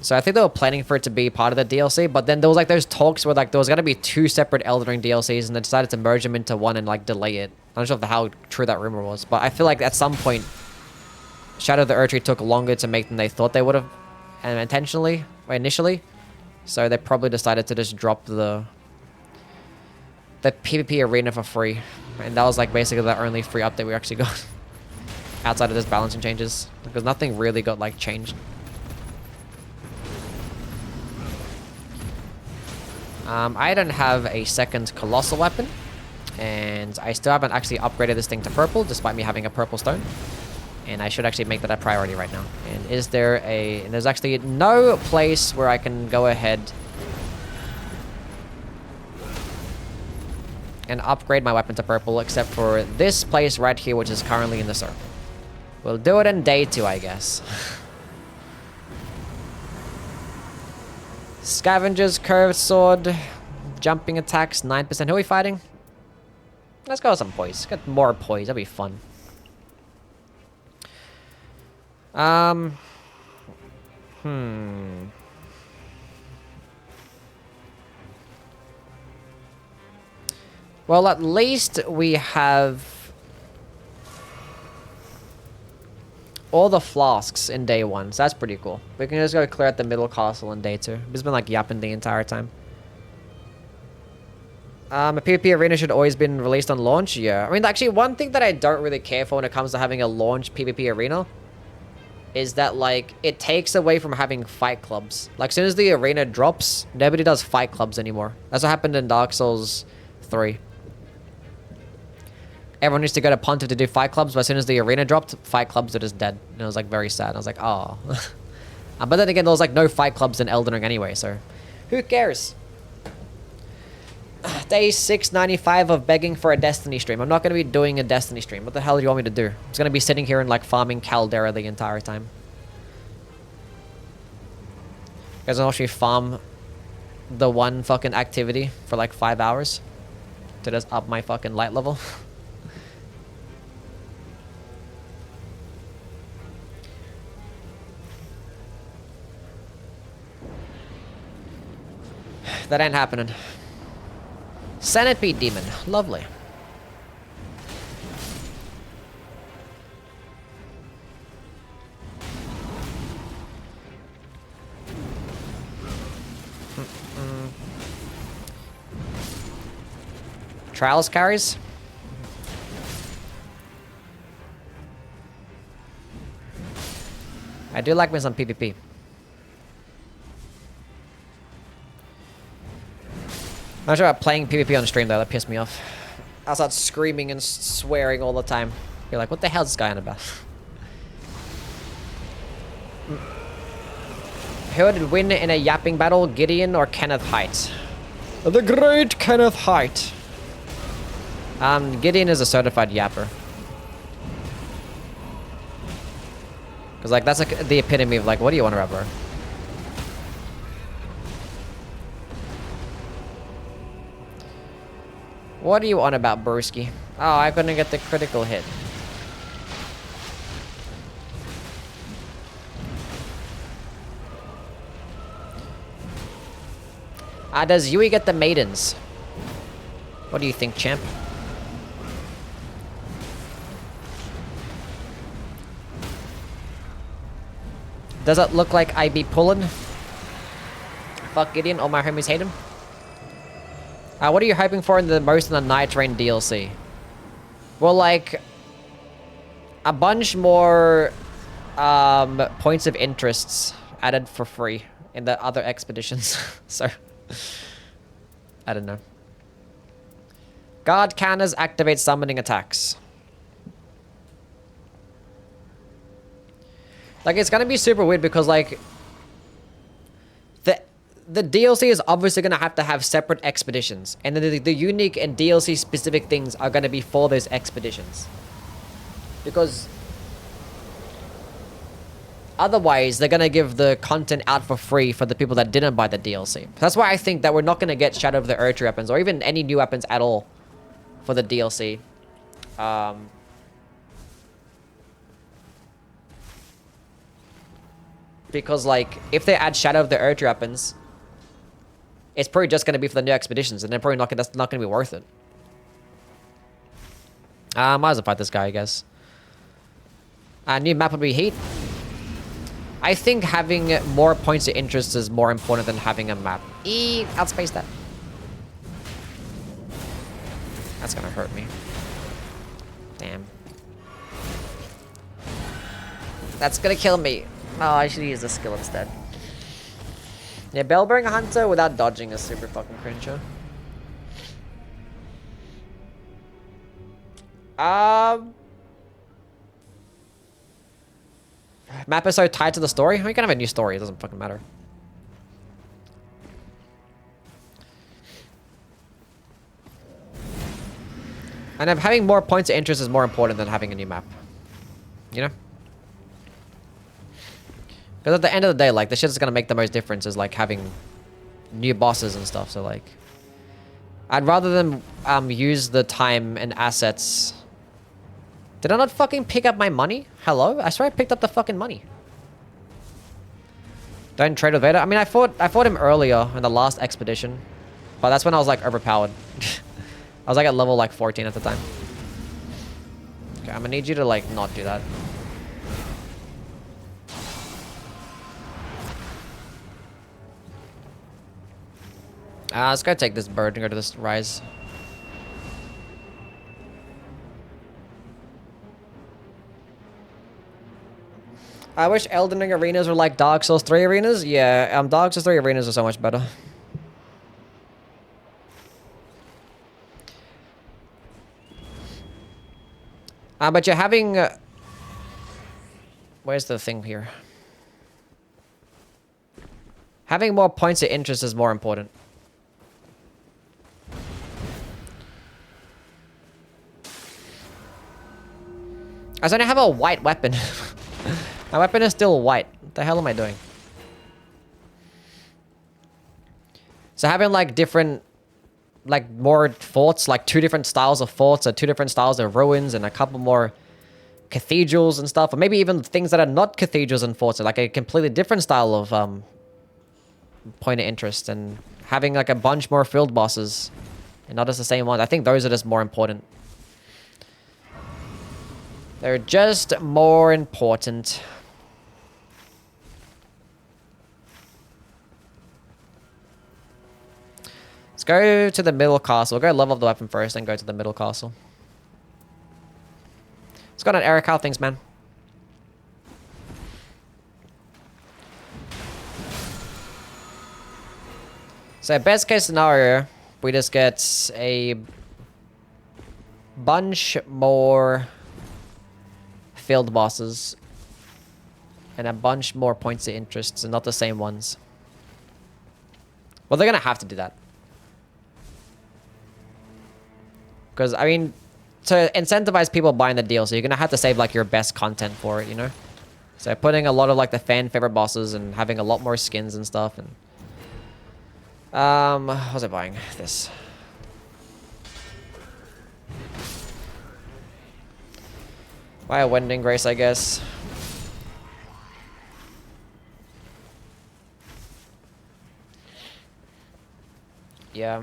So I think they were planning for it to be part of the DLC, but then there was like those talks where like there was gonna be 2 separate Elden Ring DLCs, and they decided to merge them into one and like delay it. I'm not sure how true that rumor was, but I feel like at some point, Shadow of the Erdtree took longer to make than they thought they would have, and intentionally or initially. So they probably decided to just drop the PvP arena for free, and that was like basically the only free update we actually got outside of this balancing changes, because nothing really got like changed. I don't have a second colossal weapon, and I still haven't actually upgraded this thing to purple, despite me having a purple stone. And I should actually make that a priority right now. And is there a... And there's actually no place where I can go ahead and upgrade my weapon to purple, except for this place right here, which is currently in the circle. We'll do it in day 2, I guess. Scavengers, curved sword, jumping attacks, 9%. Who are we fighting? Let's go with some poise. Get more poise. That'll be fun. Well, at least we have all the flasks in day 1, so that's pretty cool. We can just go clear out the middle castle in day 2. It's been like yapping the entire time. A PvP arena should always been released on launch. Yeah, I mean, actually, one thing that I don't really care for when it comes to having a launch PvP arena is that like it takes away from having fight clubs. Like as soon as the arena drops, nobody does fight clubs anymore. That's what happened in Dark Souls 3. Everyone used to go to Pontiff to do fight clubs, but as soon as the arena dropped, fight clubs are just dead. And it was like very sad. I was like, oh. But then again, there was like no fight clubs in Elden Ring anyway, so who cares? Day 695 of begging for a Destiny stream. I'm not going to be doing a Destiny stream. What the hell do you want me to do? I'm just going to be sitting here and like farming Caldera the entire time. You guys want to watch me farm the one fucking activity for like 5 hours to just up my fucking light level? That ain't happening. Centipede demon. Lovely. Trials carries. I do like me some PvP. I'm not sure about playing PvP on stream though, that pissed me off. I'll start screaming and swearing all the time. You're like, what the hell is this guy on about? Who would win in a yapping battle, Gideon or Kenneth Haight? The great Kenneth Haight. Gideon is a certified yapper. Cause like that's like the epitome of like, what do you want to rap, bro? What are you on about, Brewski? Oh, I couldn't get the critical hit. Does Yui get the maidens? What do you think, champ? Does it look like I be pulling? Fuck Gideon, all my homies hate him. What are you hoping for in the most in the Nightreign DLC? Well, like a bunch more points of interests added for free in the other expeditions. So I don't know. Guard counters activate summoning attacks. Like it's gonna be super weird because like the DLC is obviously going to have separate expeditions. And the unique and DLC specific things are going to be for those expeditions. Because otherwise, they're going to give the content out for free for the people that didn't buy the DLC. That's why I think that we're not going to get Shadow of the Erdtree weapons or even any new weapons at all for the DLC. Because, like, if they add Shadow of the Erdtree weapons, it's probably just going to be for the new expeditions, and then probably that's not going to be worth it. Might as well fight this guy, I guess. New map would be Heat. I think having more points of interest is more important than having a map. Outspace that. That's gonna hurt me. Damn. That's gonna kill me. Oh, I should use the skill instead. Yeah, Bellbearing Hunter without dodging is super fucking cringe. Map is so tied to the story. We can have a new story. It doesn't fucking matter. And having more points of interest is more important than having a new map. You know? Because at the end of the day, like, the shit that's gonna make the most difference is, like, having new bosses and stuff. So, like, I'd rather them use the time and assets. Did I not fucking pick up my money? Hello? I swear I picked up the fucking money. Don't trade with Vader. I mean, I fought him earlier in the last expedition. But that's when I was, like, overpowered. I was, like, at level, like, 14 at the time. Okay, I'm gonna need you to, like, not do that. Let's go take this bird and go to this rise. I wish Elden Ring arenas were like Dark Souls 3 arenas. Yeah, Dark Souls 3 arenas are so much better. But you're having... where's the thing here? Having more points of interest is more important. I don't have a white weapon. My weapon is still white. What the hell am I doing? So having like different, like more forts, like 2 different styles of forts or 2 different styles of ruins and a couple more cathedrals and stuff. Or maybe even things that are not cathedrals and forts, like a completely different style of point of interest. And having like a bunch more field bosses and not just the same ones. I think those are just more important. They're just more important. Let's go to the middle castle. We'll go level up the weapon first, then go to the middle castle. Let's go on Eric. How things, man? So best case scenario, we just get a bunch more field bosses and a bunch more points of interest and not the same ones. Well, they're gonna have to do that. Because, I mean, to incentivize people buying the DLC, you're gonna have to save like your best content for it, you know? So putting a lot of like the fan favorite bosses and having a lot more skins and stuff. And what was I buying? This. Why a Wending Grace, I guess. Yeah.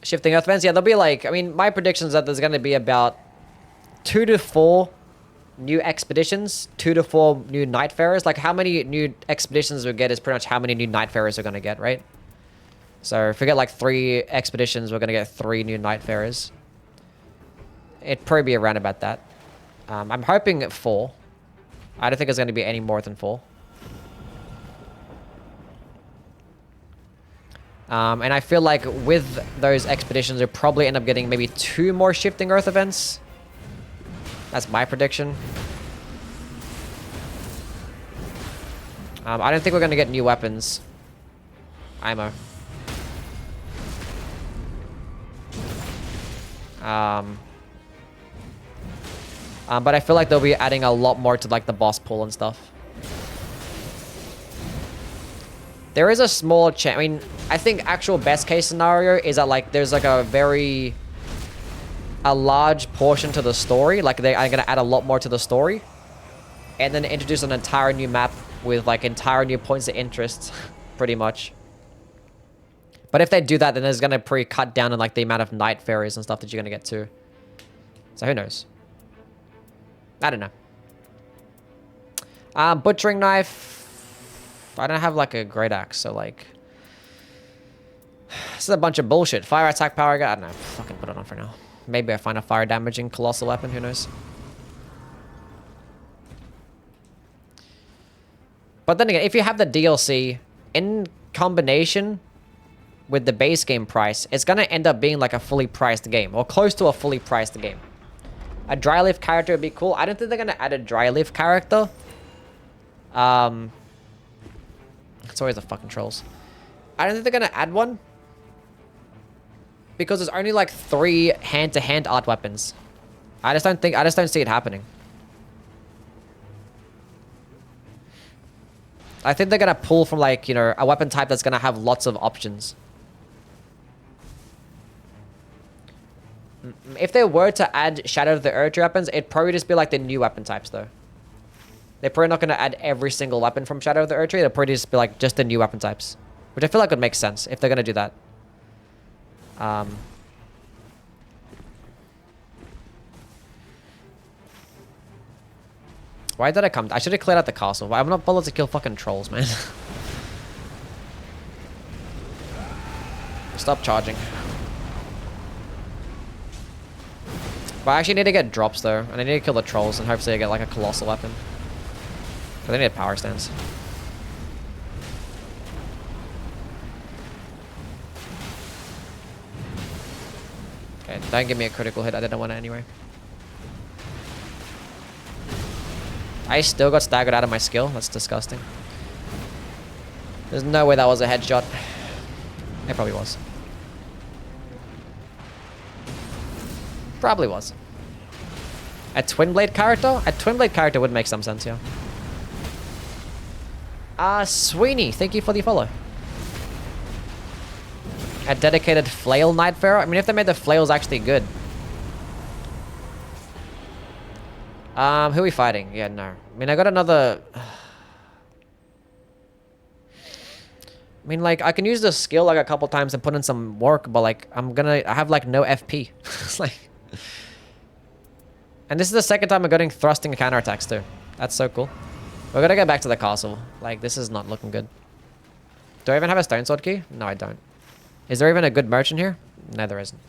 Shifting Earth Vents, yeah, there'll be like, I mean, my prediction is that there's going to be about 2 to 4 new expeditions, 2 to 4 new Nightfarers. Like, how many new expeditions we get is pretty much how many new Nightfarers we're going to get, right? So, if we get like 3 expeditions, we're going to get 3 new Nightfarers. It'd probably be around about that. I'm hoping 4. I don't think it's going to be any more than 4. And I feel like with those expeditions, we'll probably end up getting maybe 2 more Shifting Earth events. That's my prediction. I don't think we're gonna get new weapons. IMO. But I feel like they'll be adding a lot more to like the boss pool and stuff. There is a small chance. I mean, I think actual best case scenario is that like there's like a large portion to the story. Like they are gonna add a lot more to the story, and then introduce an entire new map with like entire new points of interest, pretty much. But if they do that, then there's gonna pretty cut down on like the amount of night fairies and stuff that you're gonna get too. So who knows? I don't know. Butchering knife. I don't have like a great axe, so like this is a bunch of bullshit. Fire attack power. I don't know. Fucking put it on for now. Maybe I find a fire damaging colossal weapon. Who knows? But then again, if you have the DLC in combination with the base game price, it's gonna end up being like a fully priced game or close to a fully priced game. A dry leaf character would be cool. I don't think they're gonna add a dry leaf character. It's always the fucking trolls. I don't think they're gonna add one because there's only like 3 hand-to-hand art weapons. I just don't see it happening. I think they're gonna pull from like, you know, a weapon type that's gonna have lots of options. If they were to add Shadow of the Earth weapons, it'd probably just be like the new weapon types though. They're probably not going to add every single weapon from Shadow of the Earth. It'll probably just be like just the new weapon types. Which I feel like would make sense if they're going to do that. Why did I come? I should have cleared out the castle. Why? I'm not bothered to kill fucking trolls, man. Stop charging. But I actually need to get drops though. And I need to kill the trolls and hopefully I get like a colossal weapon. But they need power stance. Okay, don't give me a critical hit. I didn't want it anyway. I still got staggered out of my skill. That's disgusting. There's no way that was a headshot. It probably was. Probably was. A twin blade character? A twin blade character would make some sense, yeah. Sweeney, thank you for the follow. A dedicated flail Nightfarer? I mean, if they made the flails actually good. Who are we fighting? Yeah, no. I mean, I got another... I mean, like, I can use the skill, like, a couple times and put in some work, but, like, I have, like, no FP. It's like... And this is the second time I'm getting thrusting counterattacks, too. That's so cool. We're gonna go back to the castle. Like, this is not looking good. Do I even have a stone sword key? No, I don't. Is there even a good merchant here? No, there isn't.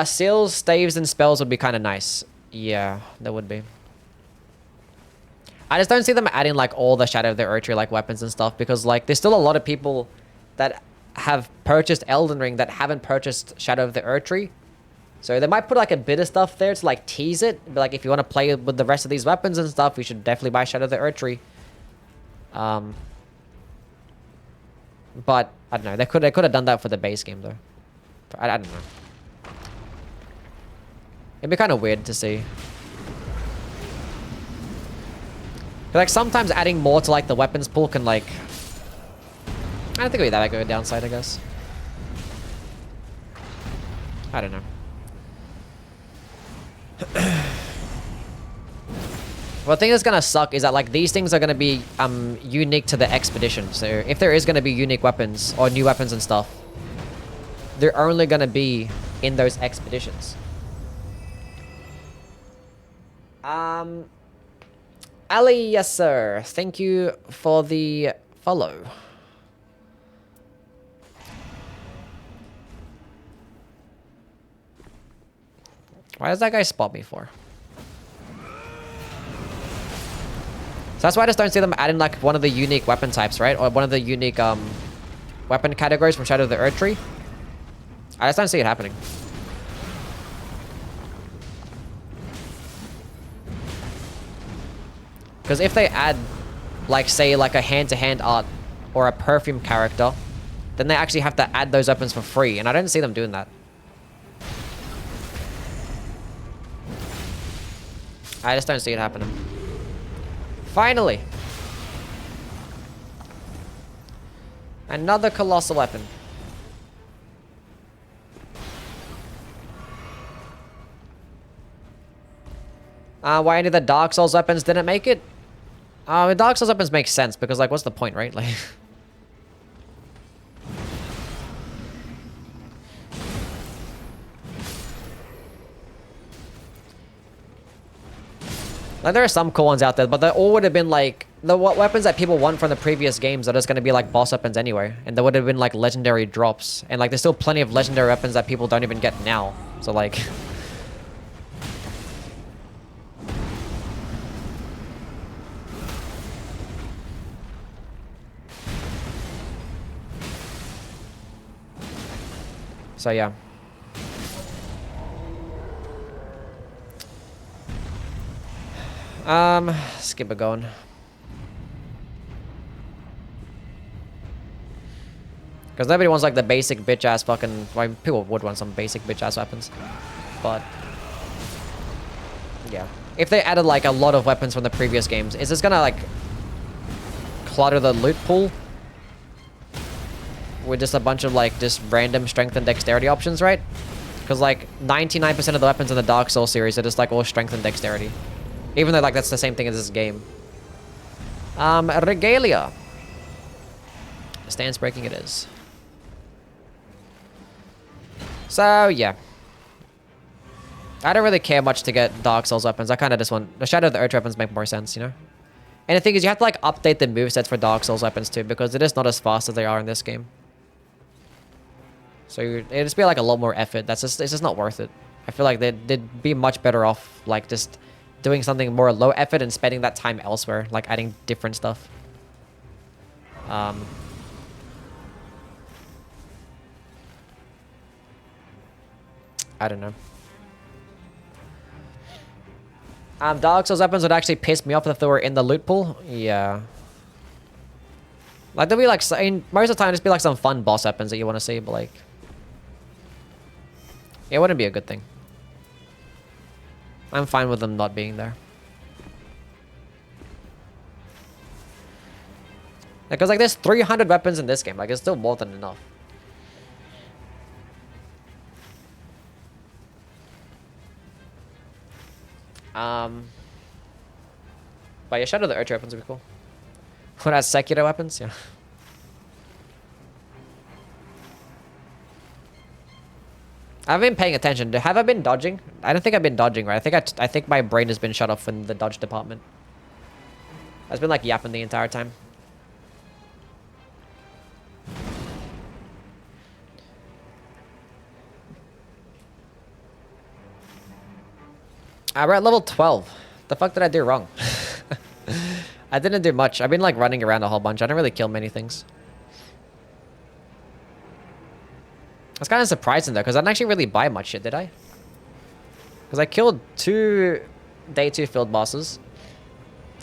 Seals, staves, and spells would be kind of nice. Yeah, there would be. I just don't see them adding, like, all the Shadow of the Earth like, weapons and stuff. Because, like, there's still a lot of people that have purchased Elden Ring that haven't purchased Shadow of the Earth Tree. So they might put like a bit of stuff there to like tease it. But like if you want to play with the rest of these weapons and stuff, you should definitely buy Shadow of the Earth Tree. But I don't know. They could have done that for the base game though. I don't know. It'd be kind of weird to see. But like sometimes adding more to like the weapons pool can like... I don't think it'd be that big of a downside, I guess. I don't know. Well, the thing that's gonna suck is that like these things are gonna be unique to the expedition. So if there is gonna be unique weapons or new weapons and stuff, they're only gonna be in those expeditions. Ali, yes sir. Thank you for the follow. Why does that guy spot me for? So that's why I just don't see them adding like one of the unique weapon types, right? Or one of the unique weapon categories from Shadow of the Earth Tree. I just don't see it happening. Because if they add like say like a hand-to-hand art or a perfume character, then they actually have to add those weapons for free, and I don't see them doing that. I just don't see it happening. Finally! Another colossal weapon. Why any of the Dark Souls weapons didn't make it? The Dark Souls weapons make sense, because like, what's the point, right? Like... Like, there are some cool ones out there, but they all would have been like... The weapons that people want from the previous games are just going to be like boss weapons anyway. And there would have been like legendary drops. And like, there's still plenty of legendary weapons that people don't even get now. So like... So yeah. Skip it going. Because nobody wants like the basic bitch ass fucking... Well, people would want some basic bitch ass weapons. But... yeah. If they added like a lot of weapons from the previous games, is this gonna like... clutter the loot pool? With just a bunch of like just random strength and dexterity options, right? Because like 99% of the weapons in the Dark Souls series are just like all strength and dexterity. Even though like that's the same thing as this game. Regalia. Stance breaking it is. So yeah. I don't really care much to get Dark Souls weapons. I kind of just want... The Shadow of the Earth weapons make more sense, you know? And the thing is, you have to like update the movesets for Dark Souls weapons too, because it is not as fast as they are in this game. So it'd just be like a lot more effort. It's just not worth it. I feel like they'd be much better off like just doing something more low effort and spending that time elsewhere, like adding different stuff. I don't know. Dark Souls weapons would actually piss me off if they were in the loot pool. Yeah. Like, there'll be like... most of the time, just be like some fun boss weapons that you want to see, but like... it wouldn't be a good thing. I'm fine with them not being there. Because like, there's 300 weapons in this game. Like, it's still more than enough. But yeah, Shadow of the Earth weapons would be cool. What has Sekiro weapons? Yeah. I've been paying attention. Have I been dodging? I don't think I've been dodging, right? I think my brain has been shut off in the dodge department. I've been like yapping the entire time. We're at level 12. The fuck did I do wrong? I didn't do much. I've been like running around a whole bunch. I didn't really kill many things. That's kind of surprising though, because I didn't actually really buy much shit, did I? Because I killed 2 day 2 field bosses.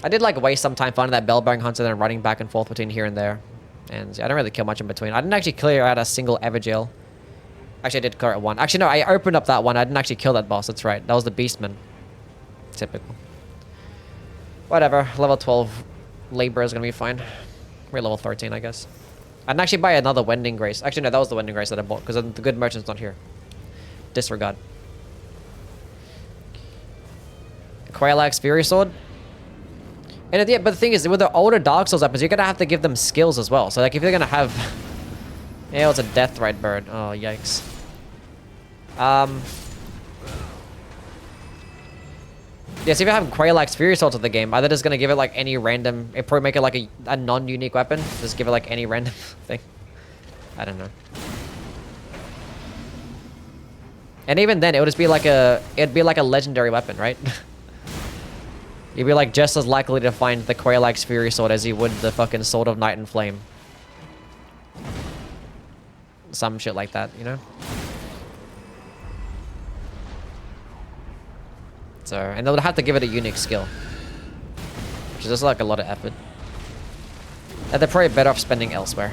I did like waste some time finding that bell-bearing hunter and then running back and forth between here and there. And yeah, I didn't really kill much in between. I didn't actually clear out a single Everjail. Actually, I did clear out one. Actually, no, I opened up that one. I didn't actually kill that boss. That's right. That was the Beastman. Typical. Whatever. Level 12 Libra is going to be fine. We're level 13, I guess. I didn't actually buy another Wending Grace. Actually, no, that was the Wending Grace that I bought, because the good merchant's not here. Disregard. Quailax Fury Sword. And yeah, but the thing is, with the older Dark Souls weapons, you're going to have to give them skills as well. So, like, if you're going to have... yeah, it's a Deathrite bird. Oh, yikes. Yeah, so if you have Quailax Fury Swords of the game, either just gonna give it like any random... It'd probably make it like a non-unique weapon. Just give it like any random thing. I don't know. And even then, it would just be like a... It'd be like a legendary weapon, right? You'd be like just as likely to find the Quailax Fury Sword as you would the fucking Sword of Night and Flame. Some shit like that, you know? So, and they would have to give it a unique skill. Which is just like a lot of effort. They're probably better off spending elsewhere.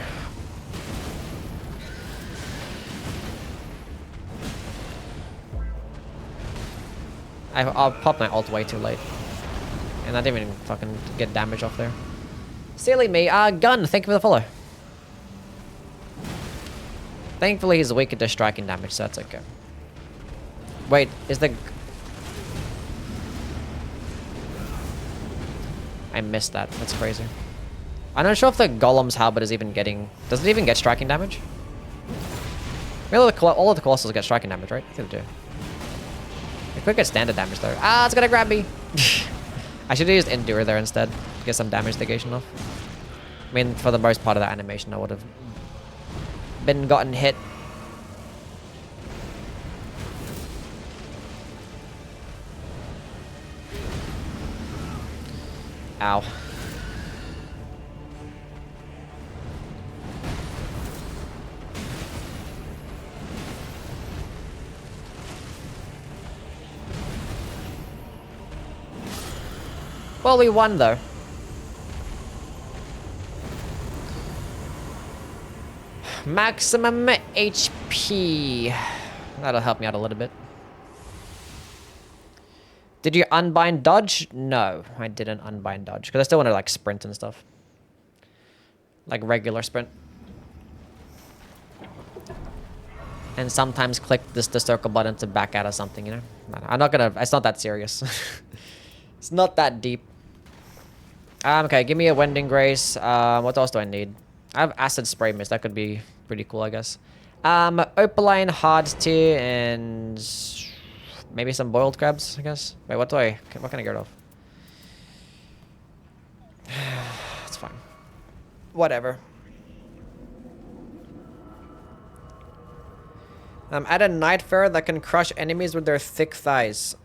I'll pop my ult way too late. And I didn't even fucking get damage off there. Silly me. Gun, thank you for the follow. Thankfully, he's weak to striking damage, so that's okay. Wait, is the... I missed that. That's crazy. I'm not sure if the Golem's halberd is even getting... Does it even get striking damage? Really, all of the Colossals get striking damage, right? I think they do. It could get standard damage, though. Ah, it's gonna grab me! I should have used Endure there instead. To get some damage negation off. I mean, for the most part of that animation, I would have been gotten hit. Ow. Well, we won, though. Maximum HP. That'll help me out a little bit. Did you unbind dodge? No, I didn't unbind dodge. Because I still want to, like, sprint and stuff. Like, regular sprint. And sometimes click the circle button to back out of something, you know? I'm not gonna... It's not that serious. It's not that deep. Okay, give me a Wending Grace. What else do I need? I have Acid Spray Mist. That could be pretty cool, I guess. Opaline, Hard Tier, and... maybe some Boiled Crabs, I guess. Wait, what can I get rid of? It's fine. Whatever. Add a Nightfare that can crush enemies with their thick thighs.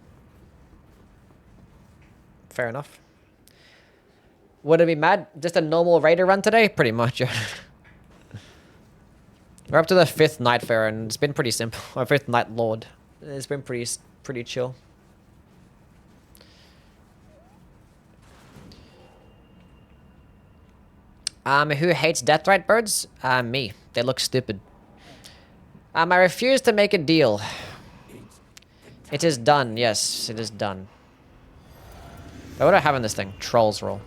Fair enough. Would it be mad? Just a normal raider run today? Pretty much. We're up to the 5th Nightfare and it's been pretty simple. Or 5th Night Lord. It's been pretty chill. Who hates Deathrite birds? Me. They look stupid. I refuse to make a deal. It is done. Yes, it is done. What do I have in this thing? Trolls roll.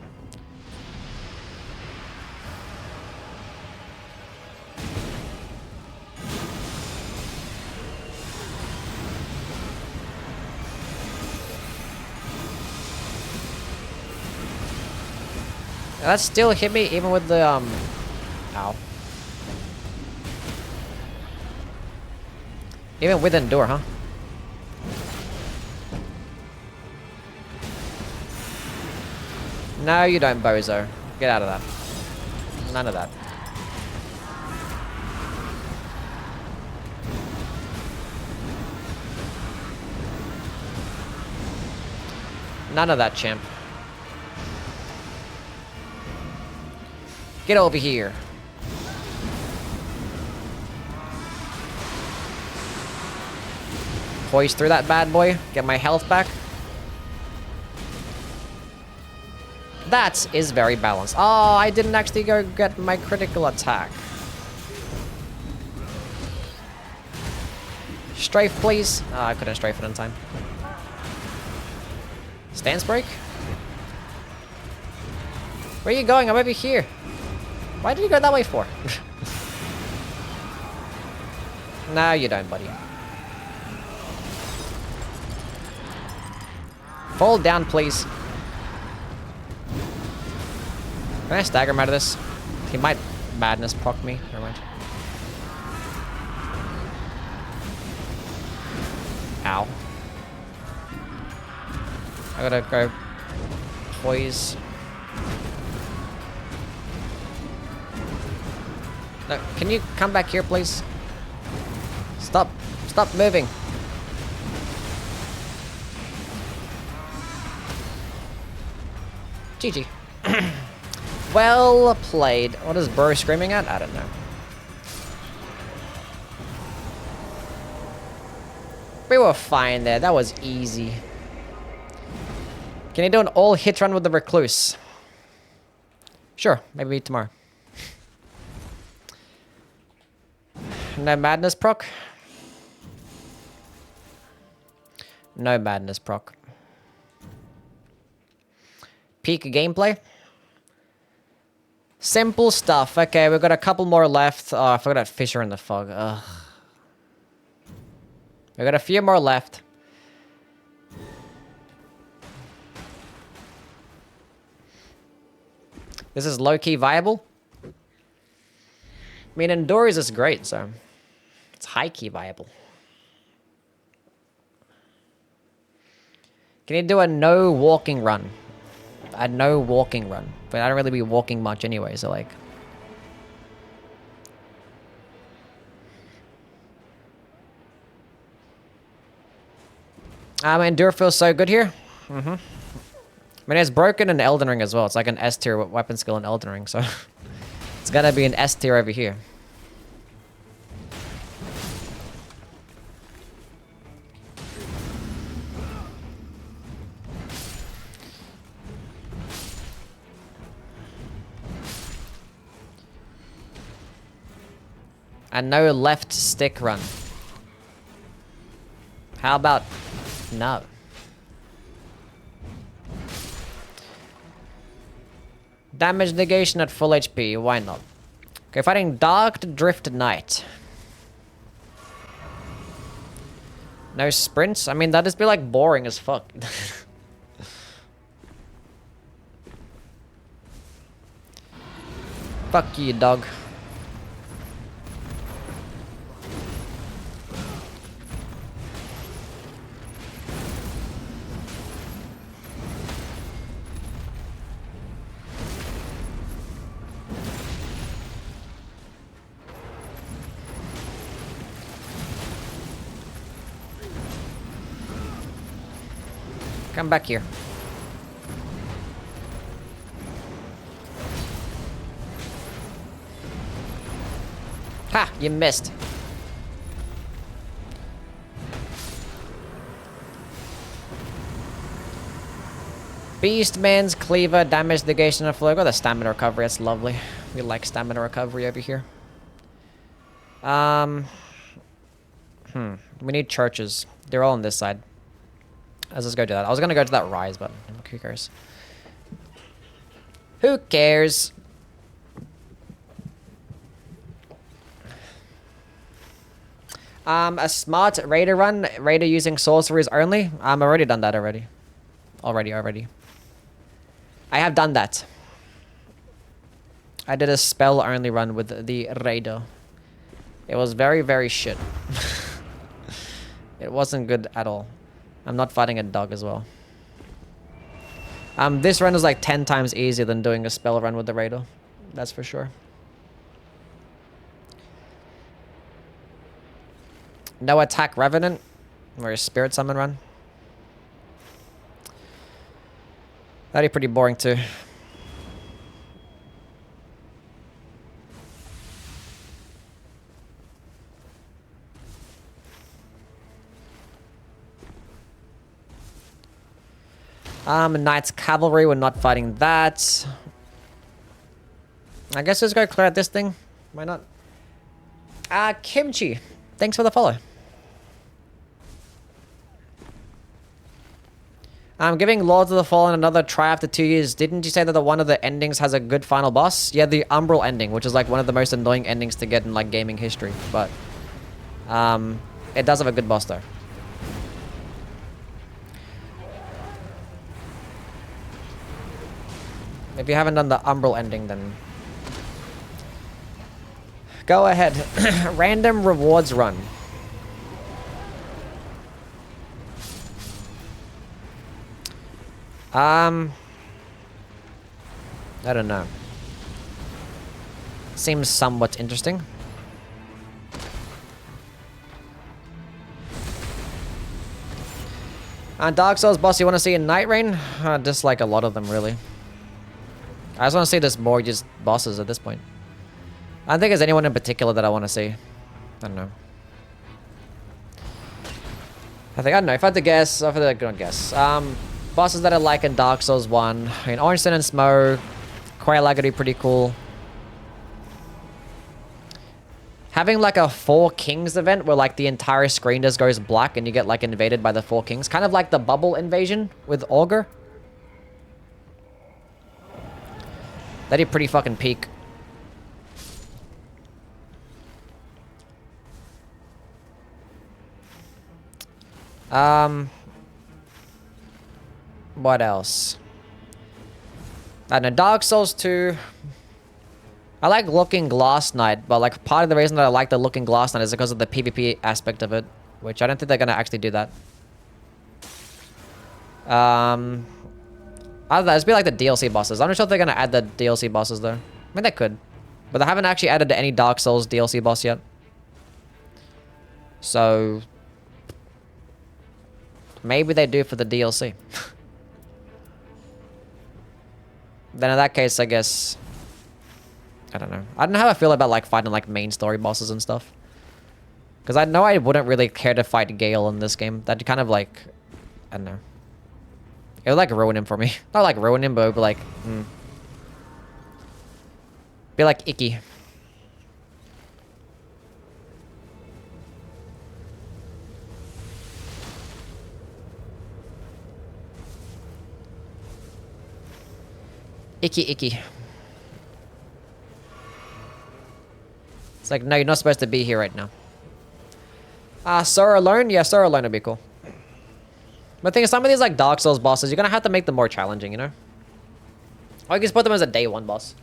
That still hit me even with the ow. Even with Endure, huh? No, you don't, bozo. Get out of that. None of that. None of that, champ. Get over here. Poise through that bad boy. Get my health back. That is very balanced. Oh, I didn't actually go get my critical attack. Strafe, please. Oh, I couldn't strafe it in time. Stance break? Where are you going? I'm over here. Why did you go that way for? No, you don't, buddy. Fall down, please. Can I stagger him out of this? He might madness proc me. Never mind. Ow. I gotta go poise. No, can you come back here, please? Stop. Stop moving. GG. Well played. What is Bro screaming at? I don't know. We were fine there. That was easy. Can you do an all hit run with the Recluse? Sure, maybe tomorrow. No madness proc? No madness proc. Peak gameplay? Simple stuff. Okay, we've got a couple more left. Oh, I forgot that Fisher in the Fog. Ugh. We got a few more left. This is low-key viable. I mean, Endurance is great, so it's high-key viable. Can you do a no walking run? A no walking run. But I don't really be walking much anyway, so like... Endure feels so good here. I mean, it's broken in Elden Ring as well. It's like an S tier weapon skill in Elden Ring, so... it's gotta be an S tier over here. And no left stick run. How about no? Damage negation at full HP, why not? Okay, fighting Darkdrift Knight. No sprints? I mean, that'd just be like boring as fuck. Fuck you, dog. Come back here. Ha! You missed. Beastman's Cleaver, damage negation and flow. Got the stamina recovery, that's lovely. We like stamina recovery over here. We need churches. They're all on this side. Let's just go do that. I was gonna go to that rise, but who cares? Who cares? A smart raider run. Raider using sorceries only. I've already done that already. Already. I have done that. I did a spell only run with the raider. It was very, very shit. It wasn't good at all. I'm not fighting a dog as well. This run is like 10 times easier than doing a spell run with the Raider. That's for sure. No attack Revenant. Or a Spirit Summon run. That'd be pretty boring too. Knight's Cavalry, we're not fighting that. I guess let's go clear out this thing. Why not? Kimchi, thanks for the follow. I'm giving Lords of the Fallen another try after 2 years. Didn't you say that one of the endings has a good final boss? Yeah, the Umbral ending, which is like one of the most annoying endings to get in like gaming history. But it does have a good boss though. If you haven't done the Umbral ending, then go ahead. Random rewards run. I don't know. Seems somewhat interesting. Dark Souls boss you want to see in Nightreign? Just like a lot of them, really. I just want to see this more just bosses at this point. I don't think there's anyone in particular that I want to see. I don't know. I don't know. If I had to guess, bosses that I like in Dark Souls 1. I mean, Ornstein and Smoke, Quelaag would be pretty cool. Having like a 4 Kings event where like the entire screen just goes black and you get like invaded by the 4 Kings. Kind of like the bubble invasion with Augur. That'd be pretty fucking peak. What else? I don't know, Dark Souls 2. I like Looking Glass Knight, but like part of the reason that I like the Looking Glass Knight is because of the PvP aspect of it, which I don't think they're gonna actually do that. Other than that, it's be like the DLC bosses. I'm not sure if they're gonna add the DLC bosses though. I mean, they could, but they haven't actually added any Dark Souls DLC boss yet. So maybe they do for the DLC. Then in that case, I guess, I don't know. I don't know how I feel about like fighting like main story bosses and stuff. Because I know I wouldn't really care to fight Gale in this game. That'd kind of like, I don't know. It would like ruin him for me. Not like ruin him, but it would be like, be like icky. Icky. It's like, no, you're not supposed to be here right now. Sora alone? Yeah, Sora alone would be cool. But the thing is, some of these like Dark Souls bosses, you're gonna have to make them more challenging, you know? Or you can just put them as a day 1 boss.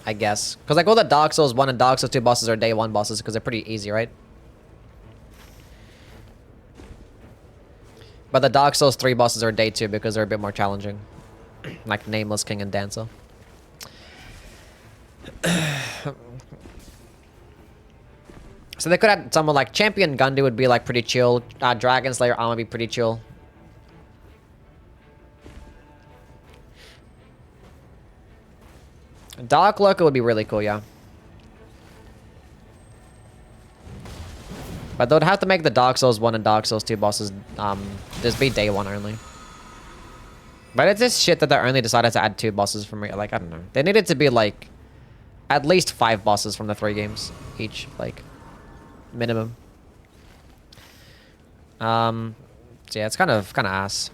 I guess. Because like all the Dark Souls 1 and Dark Souls 2 bosses are day 1 bosses because they're pretty easy, right? But the Dark Souls 3 bosses are day 2 because they're a bit more challenging. Like Nameless King and Dancer. So they could have someone like Champion Gundy would be like pretty chill. Dragon Slayer Armor would be pretty chill. Dark Lurker would be really cool, yeah. But they would have to make the Dark Souls 1 and Dark Souls 2 bosses just be day 1 only. But it's just shit that they only decided to add 2 bosses from like, I don't know. They needed to be like at least 5 bosses from the 3 games each, like minimum. So yeah, it's kind of ass.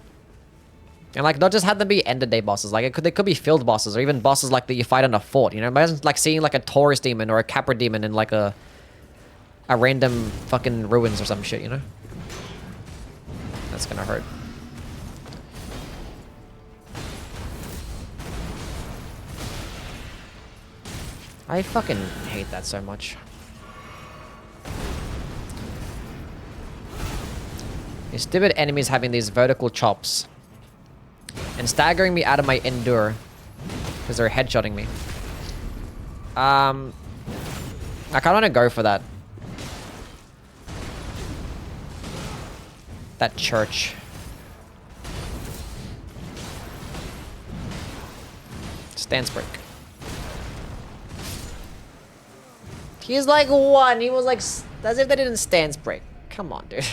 And like, not just have them be end of day bosses. Like they could be field bosses or even bosses like that you fight on a fort. You know, imagine like seeing like a Taurus demon or a Capra demon in like a random fucking ruins or some shit, you know? That's gonna hurt. I fucking hate that so much. These stupid enemies having these vertical chops and staggering me out of my endure because they're headshotting me. I kind of want to go for that. That church. Stance break. He's like 1. He was like, as if they didn't stance break. Come on, dude.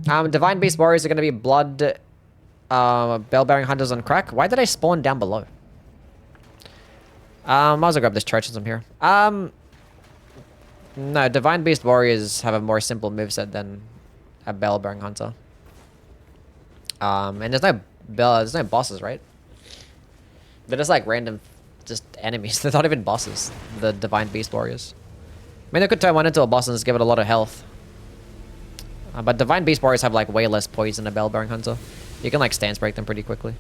Divine Beast Warriors are going to be blood, bell-bearing hunters on crack. Why did I spawn down below? Might as well grab this church since I'm here. No, Divine Beast Warriors have a more simple moveset than a bell-bearing hunter. And there's no bosses, right? They're just like random, just enemies. They're not even bosses, the Divine Beast Warriors. I mean, they could turn one into a boss and just give it a lot of health. But Divine Beast Warriors have like way less poison than a bell-bearing hunter. You can like stance break them pretty quickly.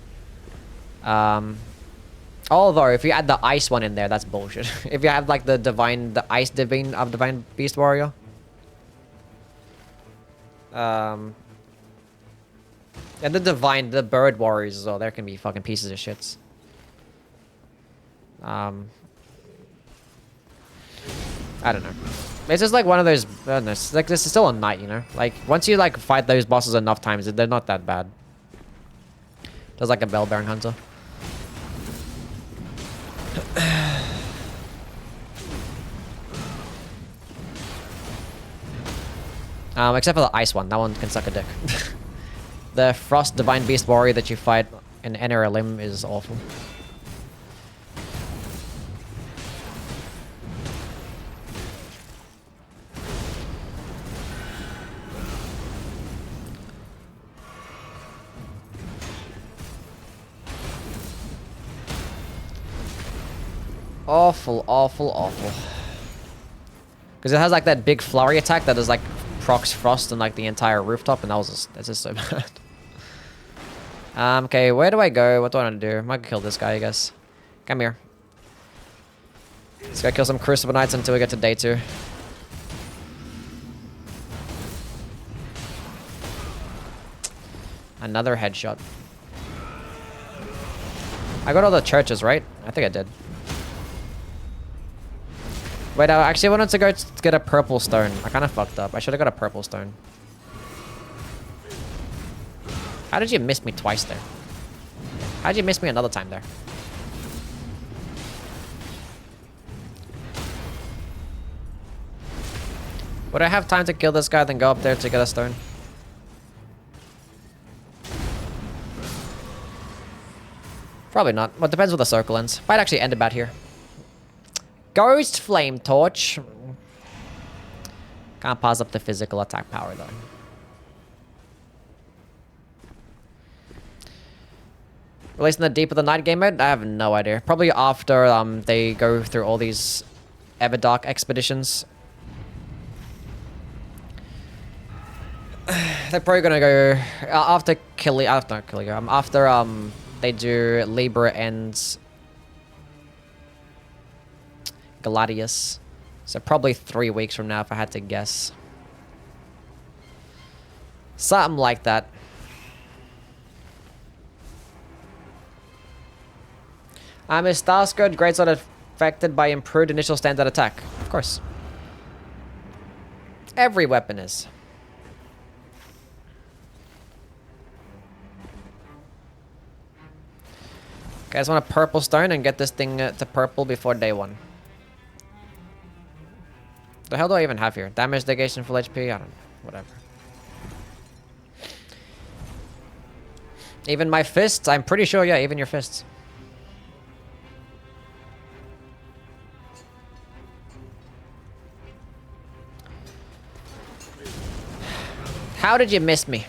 Although, if you add the ice one in there, that's bullshit. If you have like the ice divine of Divine Beast Warrior. And the bird warriors as well, there can be fucking pieces of shits. I don't know. It's just like one of those, I don't know, like this is still a knight, you know? Like, once you like fight those bosses enough times, they're not that bad. Just like a bell-bearing hunter. Except for the ice one. That one can suck a dick. The Frost Divine Beast Warrior that you fight in Enter Limb is awful. Awful, awful, awful. Because it has like that big flurry attack that is like procs frost and like the entire rooftop, and that's just so bad. Okay, where do I go? What do I want to do? I might kill this guy, I guess. Come here. Let's go kill some Crucible Knights until we get to day 2. Another headshot. I got all the churches, right? I think I did. Wait, I actually wanted to go get a purple stone. I kind of fucked up. I should have got a purple stone. How did you miss me twice there? How did you miss me another time there? Would I have time to kill this guy, then go up there to get a stone? Probably not. Well, it depends where the circle ends. Might actually end about here. Ghost Flame Torch. Can't pass up the physical attack power though. Releasing the Deep of the Night game mode? I have no idea. Probably after they go through all these Everdark expeditions. They're probably gonna go after CALIGO. After they do LIBRA and GLADIUS. So probably 3 weeks from now if I had to guess. Something like that. Is Starscourge Greatsword affected by improved initial standard attack? Of course. Every weapon is. Okay, I just want a purple stone and get this thing to purple before day 1. The hell do I even have here? Damage negation full HP? I don't know. Whatever. Even my fists? I'm pretty sure, yeah, even your fists. How did you miss me?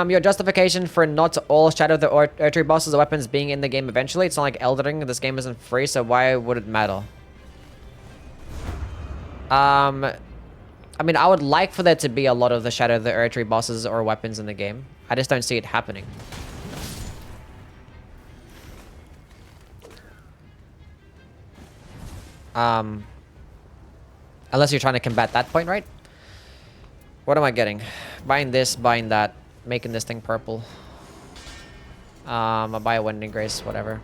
Your justification for not all Shadow of the Erdtree bosses or weapons being in the game eventually. It's not like Elden. This game isn't free, so why would it matter? I mean, I would like for there to be a lot of the Shadow of the Erdtree bosses or weapons in the game. I just don't see it happening. Unless you're trying to combat that point, right? What am I getting? Buying this, buying that. Making this thing purple. I'll buy a Winding Grace, whatever.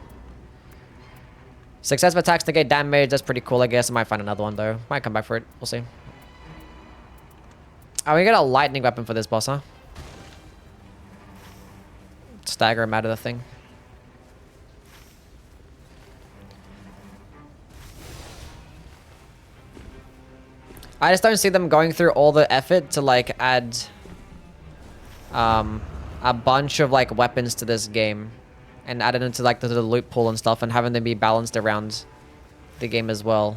Successive attacks negate damage. That's pretty cool, I guess. I might find another one, though. Might come back for it. We'll see. Oh, we got a lightning weapon for this boss, huh? Stagger him out of the thing. I just don't see them going through all the effort to, like, add a bunch of like weapons to this game and add it into like the loot pool and stuff and having them be balanced around the game as well,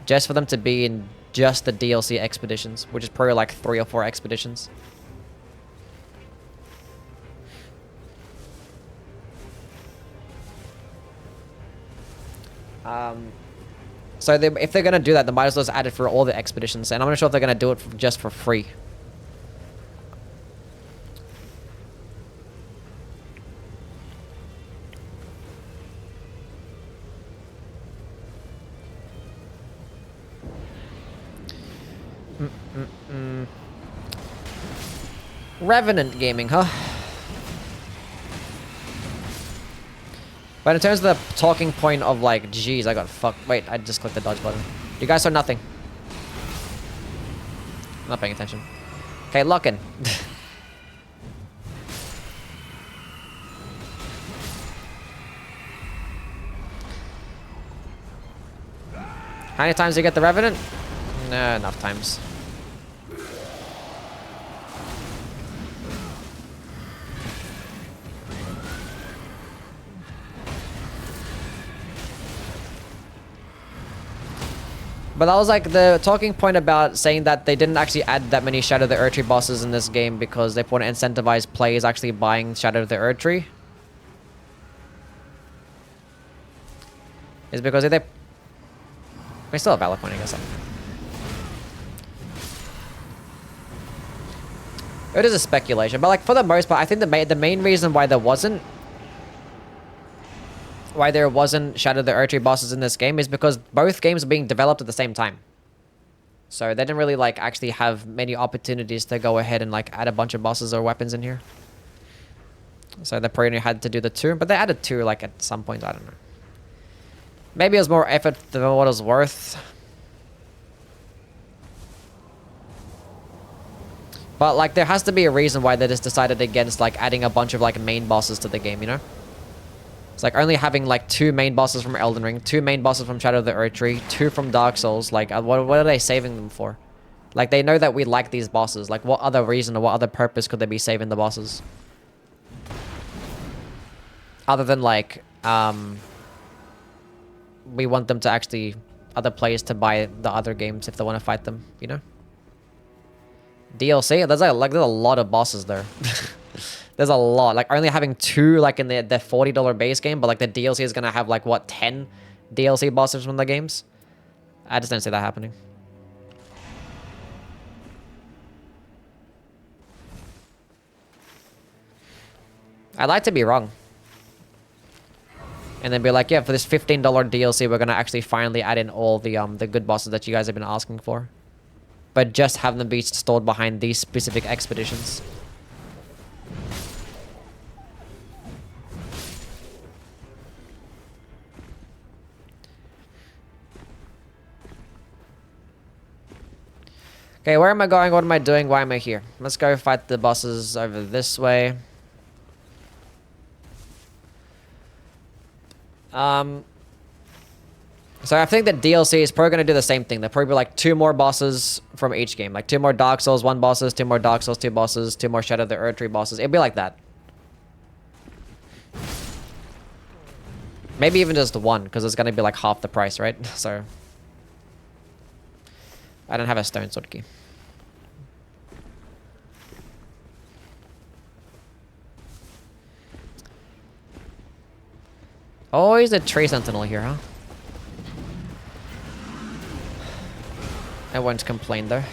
just for them to be in just the DLC expeditions, which is probably like 3 or 4 expeditions. So if they're gonna do that, they might as well just add it for all the expeditions, and I'm not sure if they're gonna do it just for free. Revenant Gaming, huh? But in terms of the talking point of like, geez, I got fucked. Wait, I just clicked the dodge button. You guys saw nothing. I'm not paying attention. Okay, lock in. How many times do you get the Revenant? No, enough times. But that was like the talking point about saying that they didn't actually add that many Shadow of the Erdtree bosses in this game because they want to incentivize players actually buying Shadow of the Erdtree. Is because if they still a valid point, I guess. It is a speculation, but like for the most part, I think the main reason why there wasn't Shadow of the Erdtree bosses in this game is because both games are being developed at the same time. So they didn't really like actually have many opportunities to go ahead and like add a bunch of bosses or weapons in here. So they probably had to do the 2, but they added 2 like at some point, I don't know. Maybe it was more effort than what it was worth. But like there has to be a reason why they just decided against like adding a bunch of like main bosses to the game, you know? It's like only having like 2 main bosses from Elden Ring, 2 main bosses from Shadow of the Erdtree, 2 from Dark Souls. Like what are they saving them for? Like they know that we like these bosses. Like what other reason or what other purpose could they be saving the bosses? Other than like we want them to actually, other players to buy the other games if they want to fight them, you know? DLC? There's a lot of bosses there. There's a lot. Like only having 2 like in the $40 base game, but like the DLC is gonna have like what, 10 DLC bosses from the games? I just don't see that happening. I'd like to be wrong. And then be like, yeah, for this $15 DLC, we're gonna actually finally add in all the good bosses that you guys have been asking for. But just have them be stored behind these specific expeditions. Okay, where am I going? What am I doing? Why am I here? Let's go fight the bosses over this way. So I think that DLC is probably going to do the same thing. They'll probably be like 2 more bosses from each game. Like 2 more Dark Souls 1 bosses, 2 more Dark Souls 2 bosses, 2 more Shadow of the Erdtree bosses. It'll be like that. Maybe even just 1, because it's going to be like half the price, right? So I don't have a stone sword key. Always a tree sentinel here, huh? I won't complain though.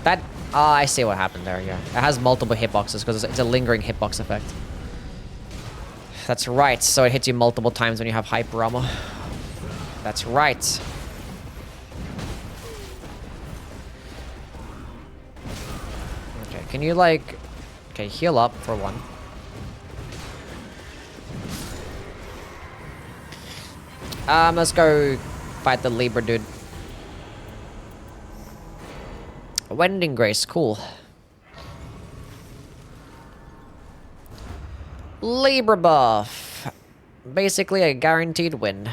That, I see what happened there, yeah. It has multiple hitboxes because it's a lingering hitbox effect. That's right, so it hits you multiple times when you have hyper armor. That's right. Okay, can you like... Okay, heal up for 1. Let's go fight the Libra dude. Wending Grace, cool. Libra buff. Basically a guaranteed win.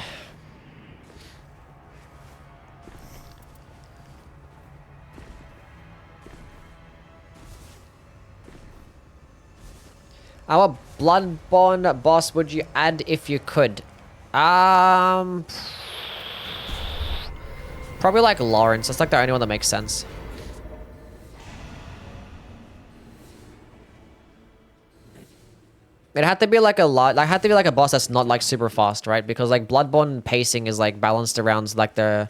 Our Bloodborne boss would you add if you could? Probably like Lawrence. That's like the only one that makes sense. It had to be like a boss that's not like super fast, right? Because like Bloodborne pacing is like balanced around like the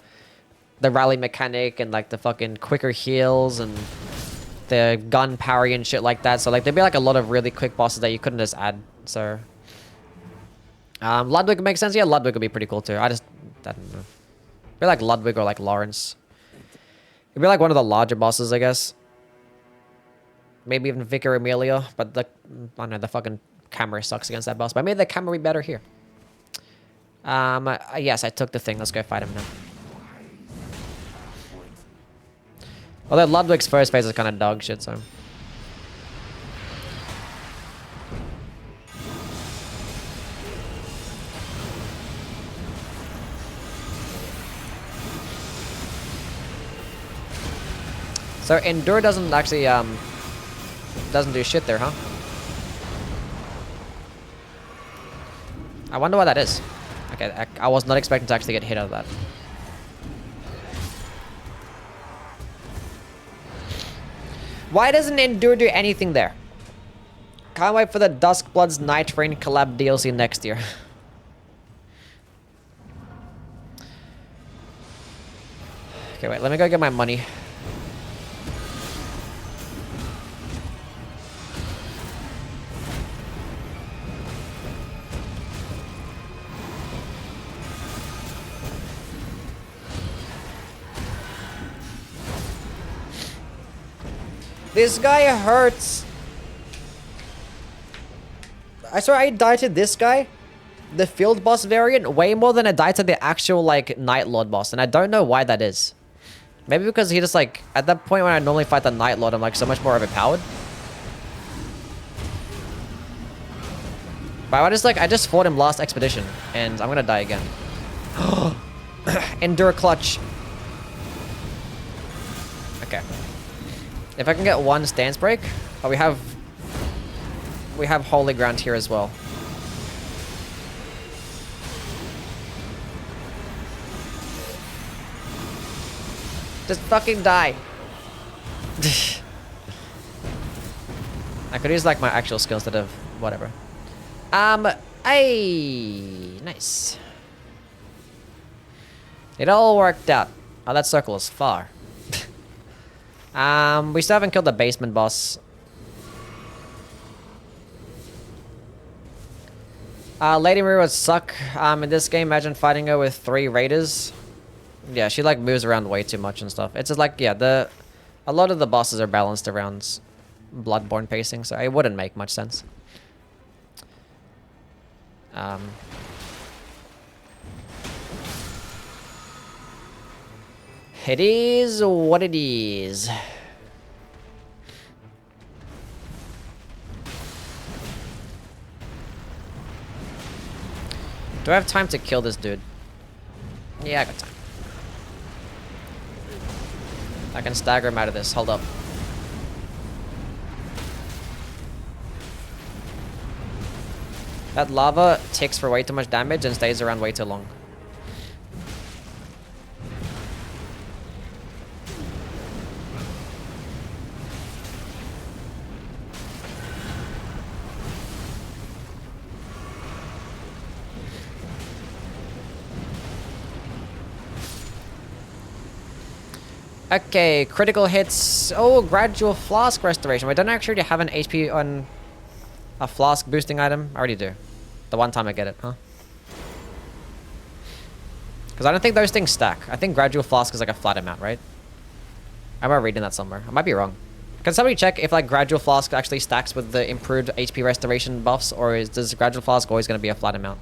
rally mechanic and like the fucking quicker heals and the gun parry and shit like that. So like there'd be like a lot of really quick bosses that you couldn't just add. So Ludwig makes sense. Yeah, Ludwig would be pretty cool too. I don't know. It'd be like Ludwig or like Lawrence. It'd be like one of the larger bosses, I guess. Maybe even Vicar Amelia, but the I don't know, the fucking camera sucks against that boss, but I made the camera be better here. Yes, I took the thing. Let's go fight him now. Although Ludwig's first phase is kind of dog shit, so. So Endure doesn't actually, doesn't do shit there, huh? I wonder why that is. Okay, I was not expecting to actually get hit out of that. Why doesn't Endure do anything there? Can't wait for the Duskblood's Nightreign collab DLC next year. Okay, wait, let me go get my money. This guy hurts. I swear I died to this guy, the field boss variant, way more than I died to the actual, like, Night Lord boss. And I don't know why that is. Maybe because he just, like, at that point when I normally fight the Night Lord, I'm, like, so much more overpowered. But I just fought him last expedition, and I'm gonna die again. Endure clutch. Okay. If I can get one stance break, oh, we have holy ground here as well. Just fucking die. I could use like my actual skill instead of whatever. Nice. It all worked out. Oh, that circle is far. We still haven't killed the basement boss. Lady Maria would suck. In this game, imagine fighting her with 3 raiders. Yeah, she like moves around way too much and stuff. It's just like, yeah, a lot of the bosses are balanced around Bloodborne pacing, so it wouldn't make much sense. It is what it is. Do I have time to kill this dude? Yeah, I got time. I can stagger him out of this. Hold up. That lava ticks for way too much damage and stays around way too long. Okay, critical hits. Oh, gradual flask restoration. We don't actually have an HP on a flask boosting item. I already do. The one time I get it, huh? Because I don't think those things stack. I think gradual flask is like a flat amount, right? Am I reading that somewhere? I might be wrong. Can somebody check if like gradual flask actually stacks with the improved HP restoration buffs, or does gradual flask always going to be a flat amount?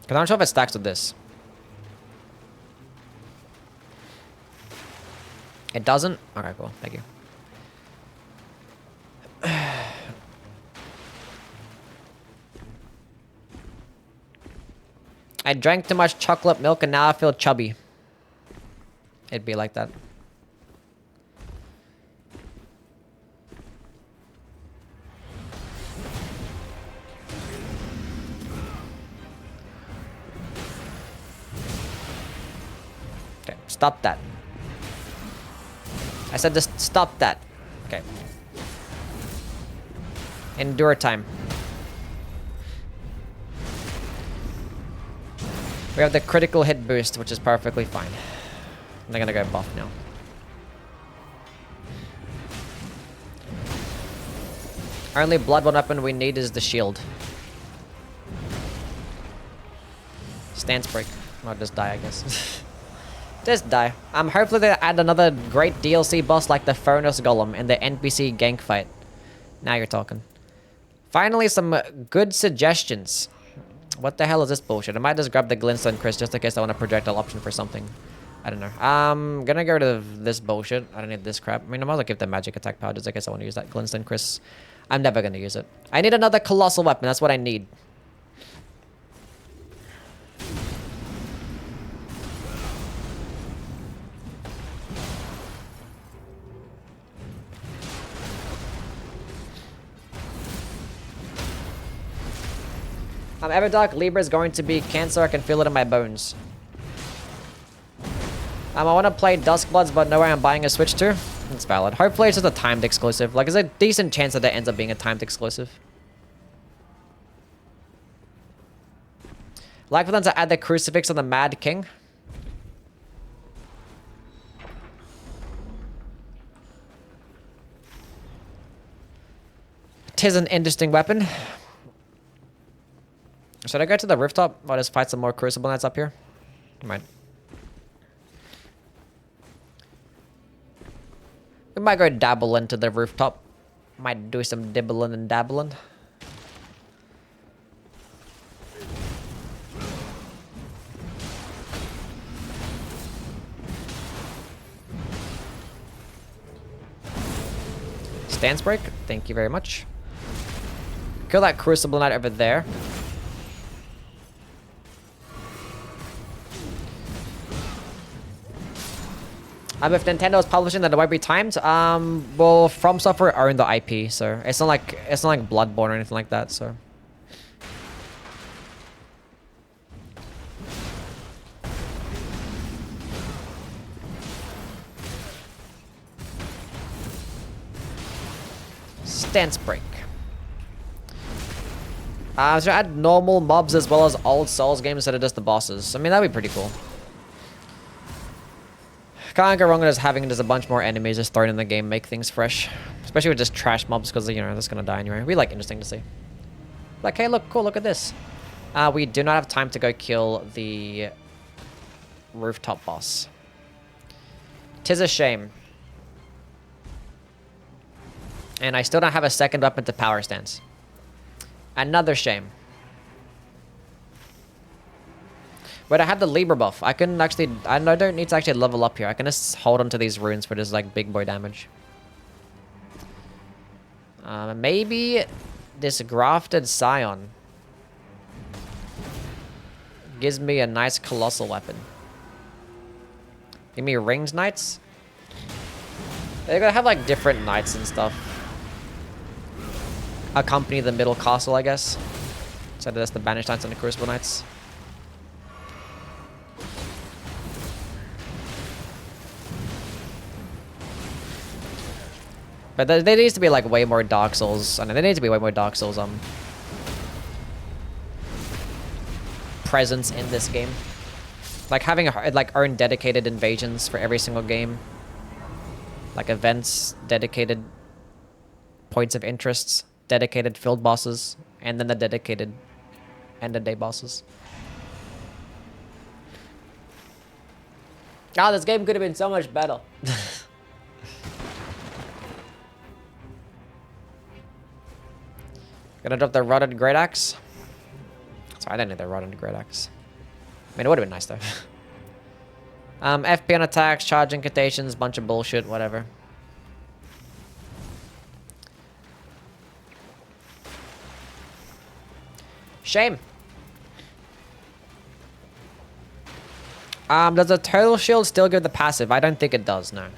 Because I'm not sure if it stacks with this. It doesn't? Okay, cool. Thank you. I drank too much chocolate milk and now I feel chubby. It'd be like that. Okay, stop that. I said just stop that. Okay. Endure time. We have the critical hit boost, which is perfectly fine. They're gonna go buff now. Only bloodborne weapon we need is the shield. Stance break. I'll just die, I guess. Just die. Hopefully they add another great DLC boss like the Furnace Golem in the NPC gank fight. Now you're talking. Finally, some good suggestions. What the hell is this bullshit? I might just grab the Glintstone Chris just in case I want a projectile option for something. I don't know. I'm gonna get rid of this bullshit. I don't need this crap. I mean, I might as well give the magic attack power just in case I want to use that Glintstone Chris. I'm never gonna use it. I need another colossal weapon. That's what I need. Everdark, Libra is going to be cancer. I can feel it in my bones. I want to play Duskbloods, but no way I'm buying a Switch to. It's valid. Hopefully it's just a timed exclusive. Like, there's a decent chance that it ends up being a timed exclusive. Like for them to add the Crucifix on the Mad King. Tis an interesting weapon. Should I go to the rooftop or just fight some more Crucible Knights up here? Might. We might go dabble into the rooftop. Might do some dibbling and dabbling. Stance break. Thank you very much. Kill that Crucible Knight over there. If Nintendo is publishing that it won't be timed, well, From Software own the IP, so it's not like Bloodborne or anything like that. So stance break. So add normal mobs as well as old Souls games instead of just the bosses. I mean, that'd be pretty cool. Can't go wrong with just having just a bunch more enemies just thrown in the game, make things fresh. Especially with just trash mobs, because, you know, that's gonna die anyway. We like interesting to see. Like, hey, look, cool, look at this. We do not have time to go kill the rooftop boss. 'Tis a shame. And I still don't have a second weapon to power stance. Another shame. But I have the Libra buff. I can actually... I don't need to actually level up here. I can just hold onto these runes for just, like, big boy damage. Maybe this Grafted Scion gives me a nice colossal weapon. Give me Ringed Knights. They're gonna have, like, different knights and stuff. Accompany the middle castle, I guess. So that's the Banished Knights and the Crucible Knights. But there needs to be, like, way more Dark Souls. I know there needs to be way more Dark Souls presence in this game. Like having like own dedicated invasions for every single game. Like events, dedicated points of interests, dedicated field bosses, and then the dedicated end of day bosses. Ah, this game could have been so much better. Gonna drop the Rotted Great Axe. Sorry, I didn't need the Rotted Great Axe. I mean, it would have been nice though. FP on attacks, charge incantations, bunch of bullshit, whatever. Shame. Does a Total Shield still give the passive? I don't think it does, no.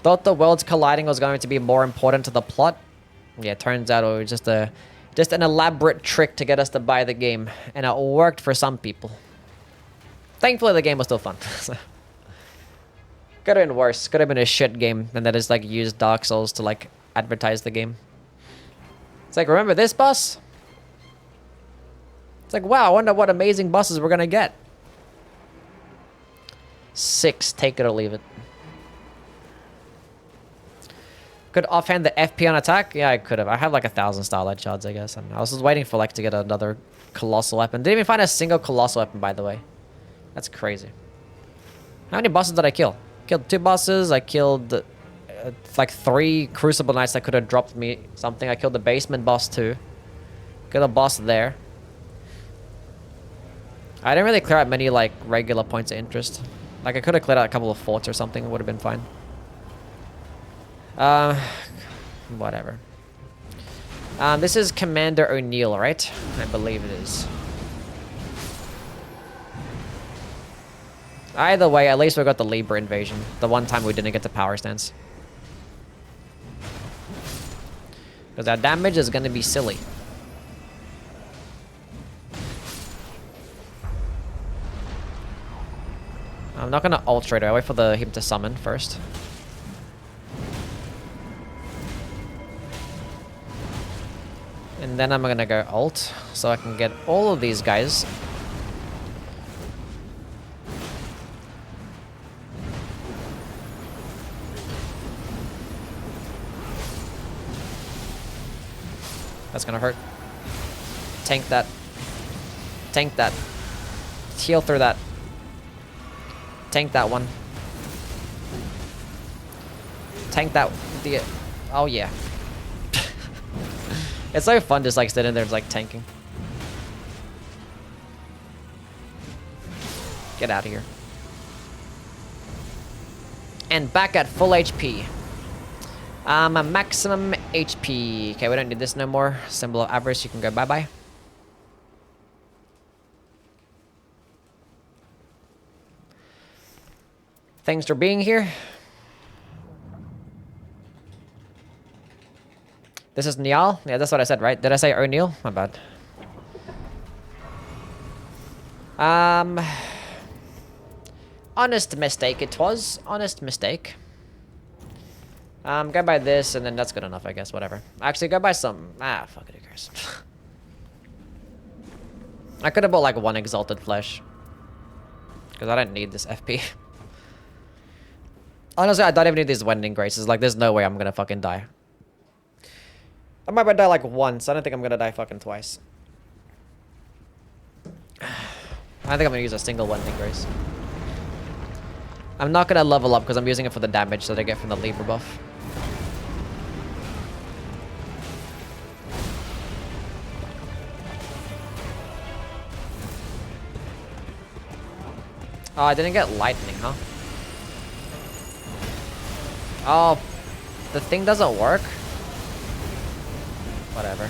Thought the worlds colliding was going to be more important to the plot. Yeah, turns out it was just an elaborate trick to get us to buy the game, and it worked for some people. Thankfully, the game was still fun. Could have been worse. Could have been a shit game, and that is like used Dark Souls to like advertise the game. It's like, remember this boss? It's like, wow, I wonder what amazing bosses we're gonna get. 6, take it or leave it. Could offhand the FP on attack? Yeah, I could have. I have like 1,000 Starlight Shards, I guess. And I was just waiting for like to get another colossal weapon. Didn't even find a single colossal weapon, by the way. That's crazy. How many bosses did I kill? Killed 2 bosses. I killed like 3 Crucible Knights that could have dropped me something. I killed the basement boss too. Killed a boss there. I didn't really clear out many like regular points of interest. Like I could have cleared out a couple of forts or something. It would have been fine. Whatever. This is Commander O'Neill, right? I believe it is. Either way, at least we got the Libra invasion. The one time we didn't get the power stance. Because our damage is going to be silly. I'm not going to ult straight away. Wait for him to summon first. And then I'm going to go ult. So I can get all of these guys. That's gonna hurt. Tank that. Tank that. Heal through that. Tank that one. Tank that. Oh yeah. It's so fun just like sitting there like tanking. Get out of here. And back at full HP. A maximum HP. Okay, we don't need this no more. Symbol of avarice, you can go bye-bye. Thanks for being here. This is Niall? Yeah, that's what I said, right? Did I say O'Neill? My bad. Honest mistake it was. Honest mistake. Go buy this, and then that's good enough, I guess. Whatever. Actually, go buy some... Ah, fuck it, who cares? I could have bought, like, 1 Exalted Flesh. Because I don't need this FP. Honestly, I don't even need these Wending Graces. Like, there's no way I'm gonna fucking die. I might die, like, once. I don't think I'm gonna die fucking twice. I think I'm gonna use a single Wending Grace. I'm not gonna level up because I'm using it for the damage that I get from the Libra buff. Oh, I didn't get lightning, huh? Oh, the thing doesn't work? Whatever.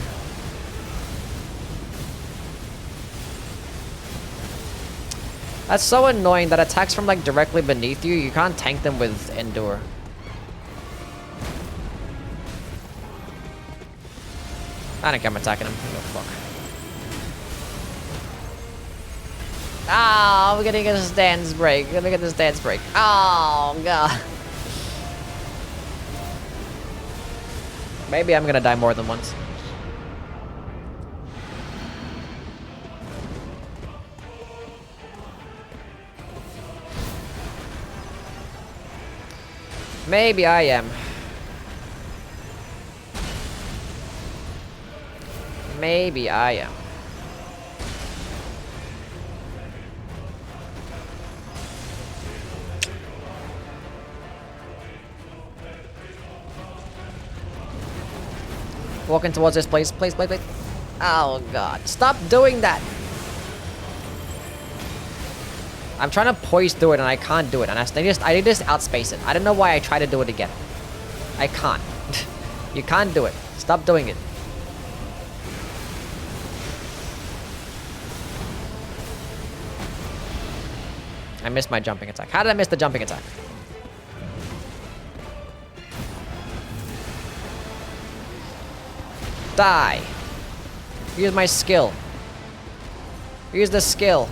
That's so annoying that attacks from like directly beneath you, you can't tank them with Endure. I don't care, I'm attacking him. Oh, fuck. Ah, we're gonna get a stance break. We're gonna get the stance break. Oh, God. Maybe I'm gonna die more than once. Maybe I am. Maybe I am. Walking towards this place. Please. Oh, God. Stop doing that. I'm trying to poise through it and I can't do it. And I need to outspace it. I don't know why I try to do it again. I can't. You can't do it. Stop doing it. I missed my jumping attack. How did I miss the jumping attack? Die. Use my skill. Use the skill.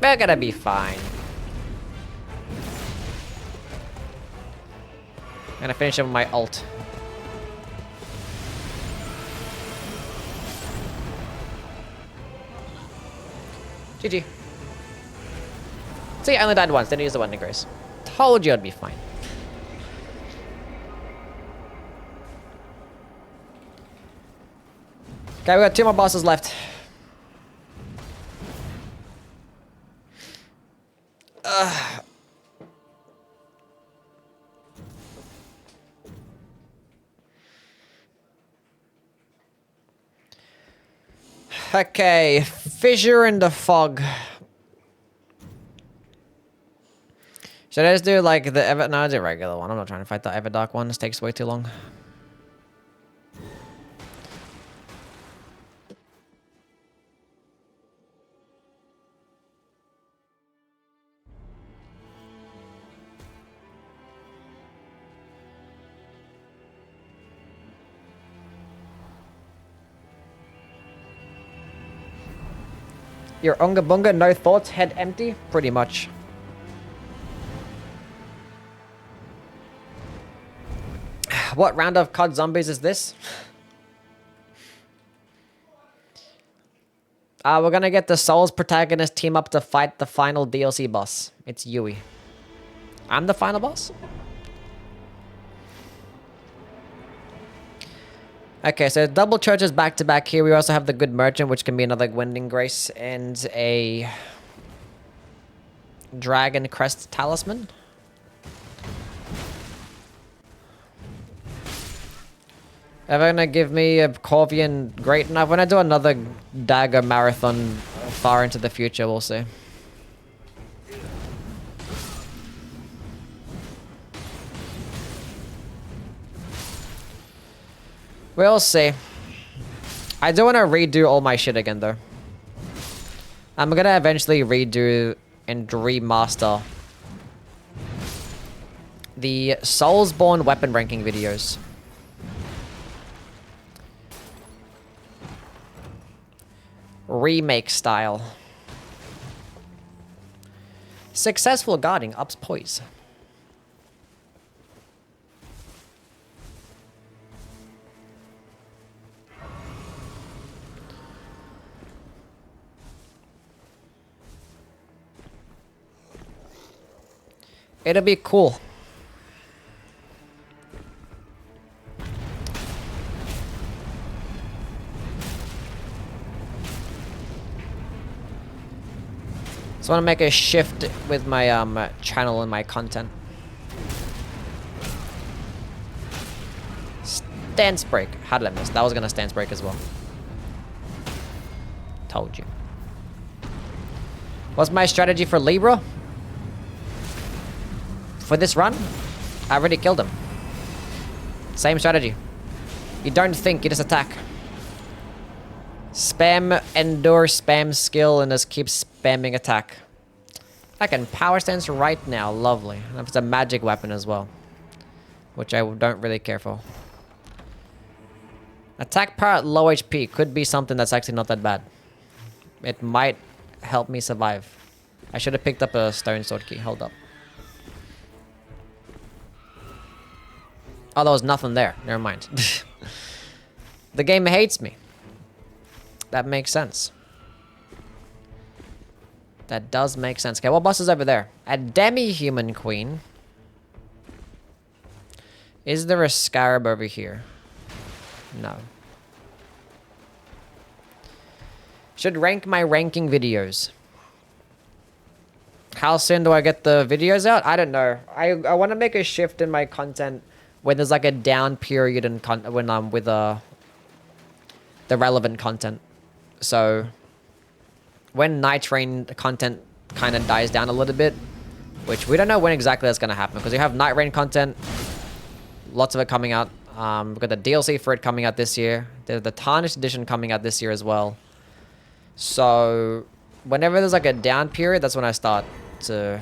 We're gonna be fine. I'm gonna finish him with my ult. GG. See, I only died once, didn't use the Wending Grace. Told you I'd be fine. Okay, we got 2 more bosses left. Okay, fissure in the fog. Should I just do like the ever? No, I'll do a regular one. I'm not trying to fight the Everdark one. This takes way too long. Your unga bunga, no thoughts, head empty? Pretty much. What round of COD Zombies is this? We're gonna get the Souls protagonist team up to fight the final DLC boss. It's Yui. I'm the final boss? Okay, so double churches back to back here. We also have the Good Merchant, which can be another Wending Grace, and a Dragon Crest Talisman. Ever gonna give me a Corvian Great Knife? When I do another Dagger Marathon far into the future, we'll see. We'll see. I do want to redo all my shit again, though. I'm gonna eventually redo and remaster the Soulsborne weapon ranking videos. Remake style. Successful guarding ups poise. It'll be cool. So I want to make a shift with my channel and my content. Stance break. How did I miss? That was gonna stance break as well. Told you. What's my strategy for Libra? For this run, I already killed him. Same strategy. You don't think, you just attack. Spam endure, spam skill, and just keep spamming attack. I can power stance right now. Lovely. And it's a magic weapon as well, which I don't really care for. Attack power at low HP could be something that's actually not that bad. It might help me survive. I should have picked up a stone sword key. Hold up. Oh, there was nothing there. Never mind. The game hates me. That makes sense. That does make sense. Okay, what boss is over there? A demi-human queen. Is there a scarab over here? No. Should rank my ranking videos. How soon do I get the videos out? I don't know. I want to make a shift in my content when there's like a down period in when I'm with the relevant content. So when Nightreign content kind of dies down a little bit, which we don't know when exactly that's going to happen, because you have Nightreign content, lots of it coming out. We've got the DLC for it coming out this year. There's the Tarnished Edition coming out this year as well. So whenever there's like a down period, that's when I start to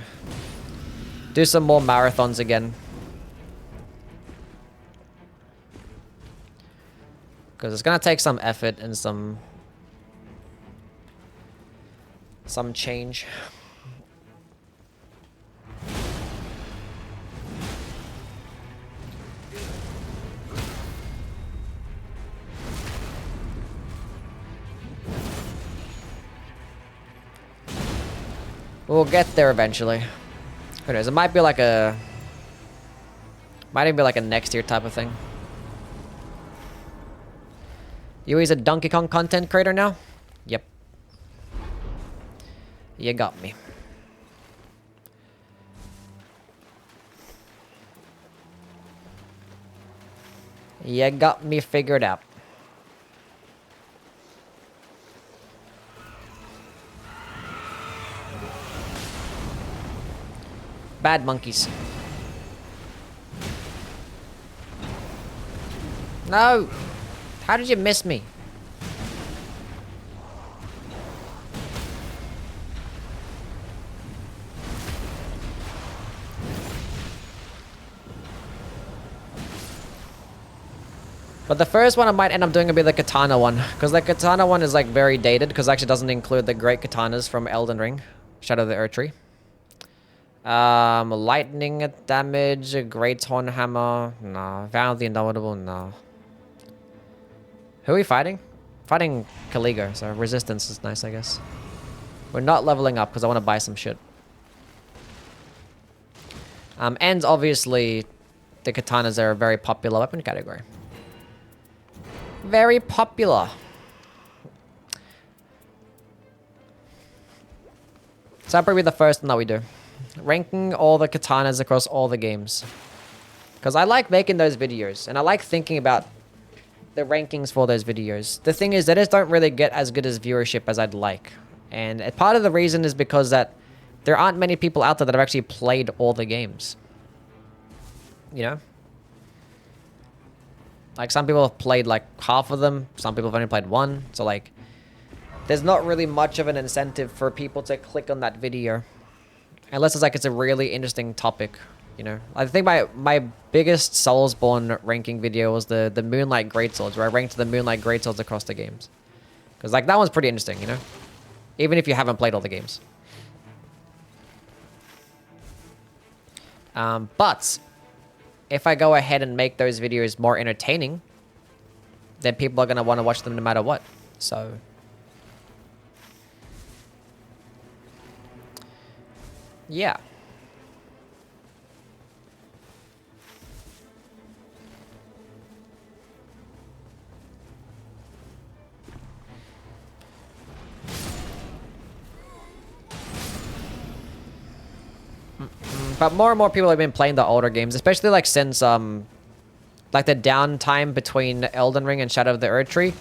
do some more marathons again. Because it's going to take some effort and some change. We'll get there eventually. Who knows? It might be like a... Might even be like a next year type of thing. Yui's a Donkey Kong content creator now? Yep. You got me. You got me figured out. Bad monkeys. No! How did you miss me? But the first one I might end up doing will be the katana one. Because the katana one is like very dated. Because it actually doesn't include the great katanas from Elden Ring. Shadow of the Erdtree. Lightning damage, Great Horn Hammer. No. Vow of the Indomitable. No. Who are we fighting? Fighting CALIGO. So resistance is nice, I guess. We're not leveling up because I want to buy some shit. And obviously, the katanas are a very popular weapon category. Very popular. So that'll probably be the first thing that we do. Ranking all the katanas across all the games. Because I like making those videos. And I like thinking about the rankings for those videos. The thing is, they just don't really get as good as viewership as I'd like. And part of the reason is because that there aren't many people out there that have actually played all the games. You know? Like, some people have played, like, half of them. Some people have only played one. So, like, there's not really much of an incentive for people to click on that video. Unless it's, like, it's a really interesting topic, you know? I think my biggest Soulsborne ranking video was the Moonlight Greatswords, where I ranked the Moonlight Greatswords across the games. Because, like, that one's pretty interesting, you know? Even if you haven't played all the games. But if I go ahead and make those videos more entertaining, then people are going to want to watch them no matter what. So yeah. But more and more people have been playing the older games, especially like since like the downtime between Elden Ring and Shadow of the Erdtree.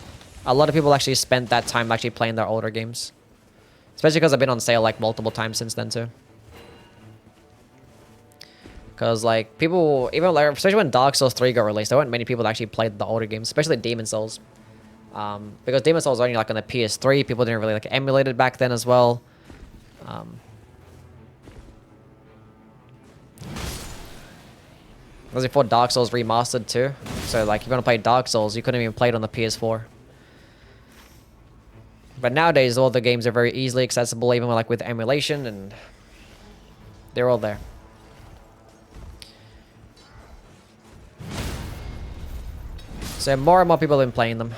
A lot of people actually spent that time actually playing their older games. Especially because they've been on sale like multiple times since then too. Because like people, even like, especially when Dark Souls 3 got released, there weren't many people that actually played the older games, especially Demon Souls. Because Demon Souls was only like on the PS3, people didn't really like emulate it back then as well. That was before Dark Souls remastered too. So like if you want to play Dark Souls, you couldn't even play it on the PS4. But nowadays all the games are very easily accessible, even like with emulation, and they're all there. So more and more people have been playing them.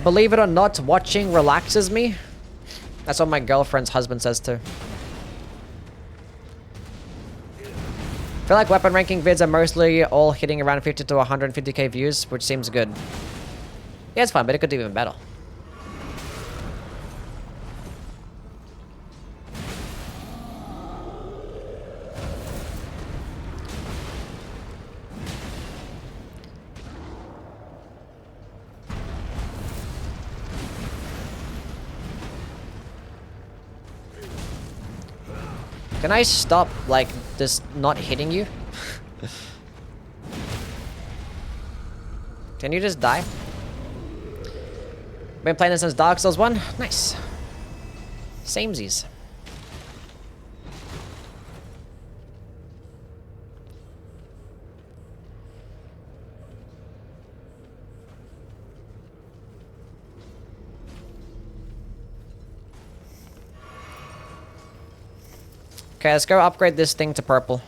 Believe it or not, watching relaxes me. That's what my girlfriend's husband says too. I feel like weapon ranking vids are mostly all hitting around 50 to 150k views, which seems good. Yeah, it's fun, but it could do even better. Can I stop, like, this not hitting you? Can you just die? Been playing this since Dark Souls 1? Nice. Samesies. Okay, let's go upgrade this thing to purple.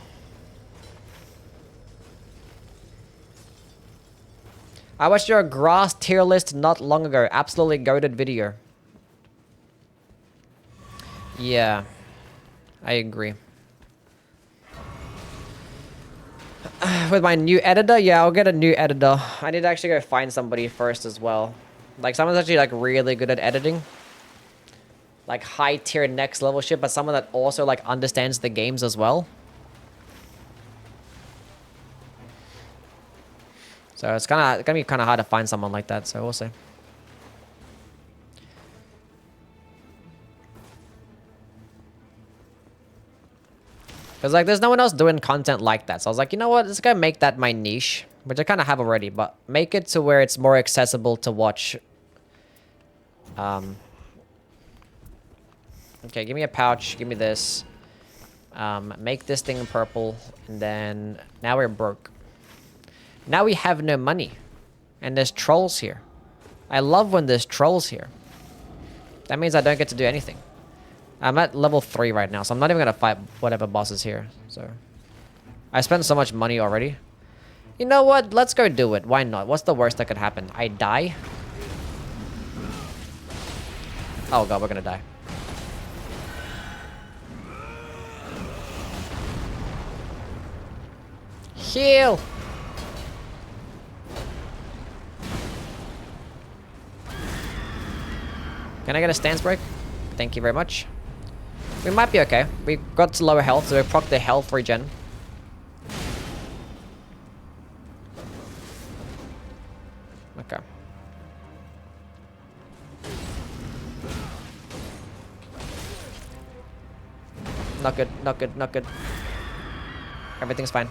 I watched your grass tier list not long ago. Absolutely goated video. Yeah. I agree. With my new editor? Yeah, I'll get a new editor. I need to actually go find somebody first as well. Like, someone's actually, like, really good at editing. Like, high tier next level shit, but someone that also, like, understands the games as well. So it's gonna be kind of hard to find someone like that, so we'll see. Because, like, there's no one else doing content like that. So I was like, you know what? Let's go make that my niche. Which I kind of have already. But make it to where it's more accessible to watch. Okay, give me a pouch. Give me this. Make this thing purple. And then... Now we're broke. Now we have no money. And there's trolls here. I love when there's trolls here. That means I don't get to do anything. I'm at level 3 right now, so I'm not even gonna fight whatever boss is here. So I spent so much money already. You know what? Let's go do it. Why not? What's the worst that could happen? I die? Oh god, we're gonna die. Heal! Can I get a stance break? Thank you very much. We might be okay. We got to lower health, so we proc the health regen. Okay. Not good, not good, not good. Everything's fine.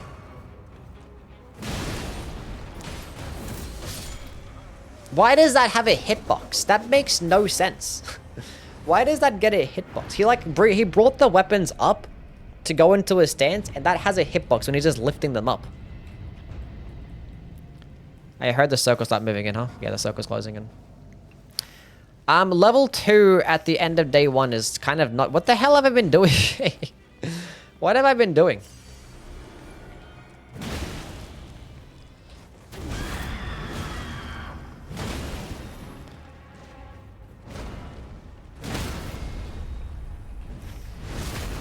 Why does that have a hitbox? That makes no sense. Why does that get a hitbox? He brought the weapons up to go into his stance, and that has a hitbox when he's just lifting them up. I heard the circle start moving in, huh? Yeah, the circle's closing in. Level 2 at the end of day 1 is kind of not... What the hell have I been doing? What have I been doing?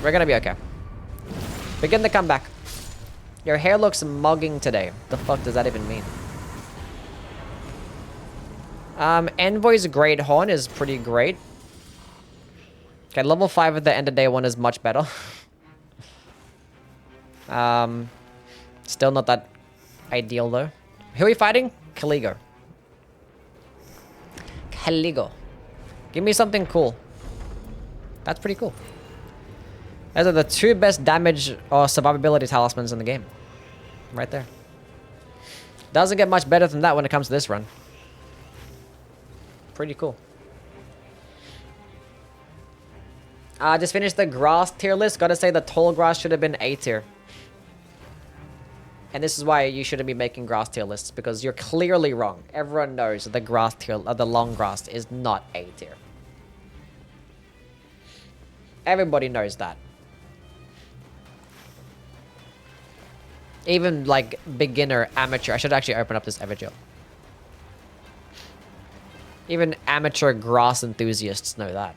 We're gonna be okay. Begin the comeback. Your hair looks mugging today. The fuck does that even mean? Envoy's Great Horn is pretty great. Okay, level 5 at the end of day 1 is much better. Still not that ideal though. Who are we fighting? CALIGO. CALIGO. Give me something cool. That's pretty cool. Those are the 2 best damage or survivability talismans in the game. Right there. Doesn't get much better than that when it comes to this run. Pretty cool. Just finished the grass tier list. Gotta say the tall grass should have been A tier. And this is why you shouldn't be making grass tier lists, because you're clearly wrong. Everyone knows that the grass tier, the long grass is not A tier. Everybody knows that. Even like beginner, amateur. I should actually open up this Evergel. Even amateur grass enthusiasts know that.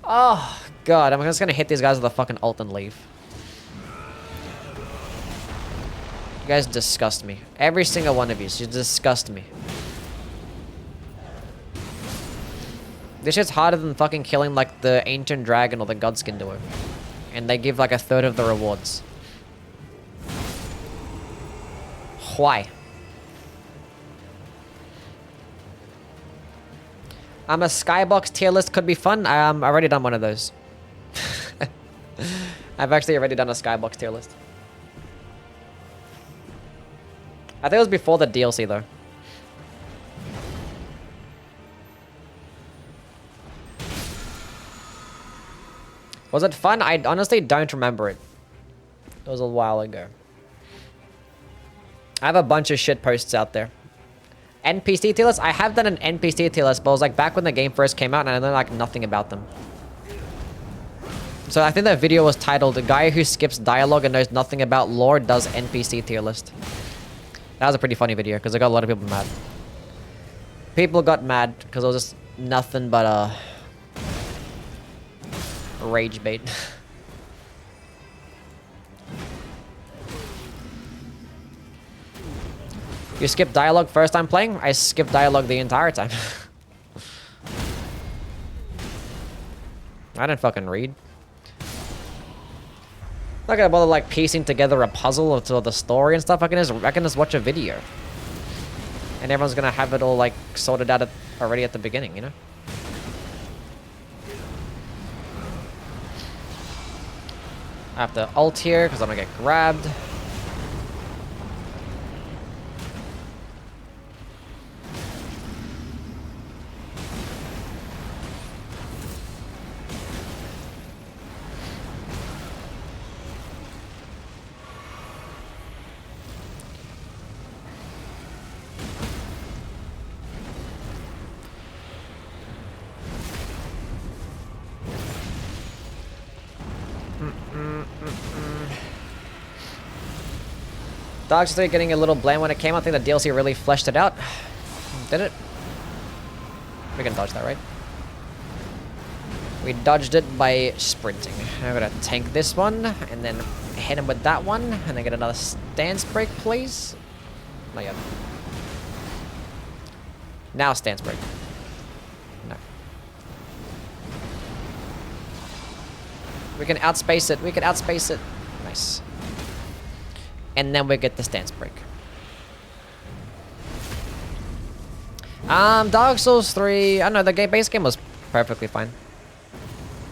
Oh god, I'm just gonna hit these guys with a fucking ult and leave. You guys disgust me. Every single one of you disgust me. This shit's harder than fucking killing like the ancient dragon or the godskin duo. And they give like a third of the rewards. Why? A skybox tier list could be fun. I've already done one of those. I've actually already done a skybox tier list. I think it was before the DLC though. Was it fun? I honestly don't remember it. It was a while ago. I have a bunch of shit posts out there. NPC tier list? I have done an NPC tier list, but it was like back when the game first came out and I know like nothing about them. So I think that video was titled "The Guy Who Skips Dialogue and Knows Nothing About Lore Does NPC Tier List." That was a pretty funny video because I got a lot of people mad. People got mad because it was just nothing but rage bait. You skip dialogue first time playing? I skipped dialogue the entire time. I didn't fucking read. Not gonna bother like piecing together a puzzle to the story and stuff. I can just watch a video. And everyone's gonna have it all like sorted out already at the beginning, you know? I have to ult here because I'm gonna get grabbed. Dogs 3 getting a little bland when it came out. I think the DLC really fleshed it out. Did it? We can dodge that, right? We dodged it by sprinting. I'm gonna tank this one, and then hit him with that one, and then get another stance break, please. Not yet. Now stance break. No. We can outspace it. We can outspace it. Nice. And then we get the stance break. Dark Souls 3. I don't know, the base game was perfectly fine.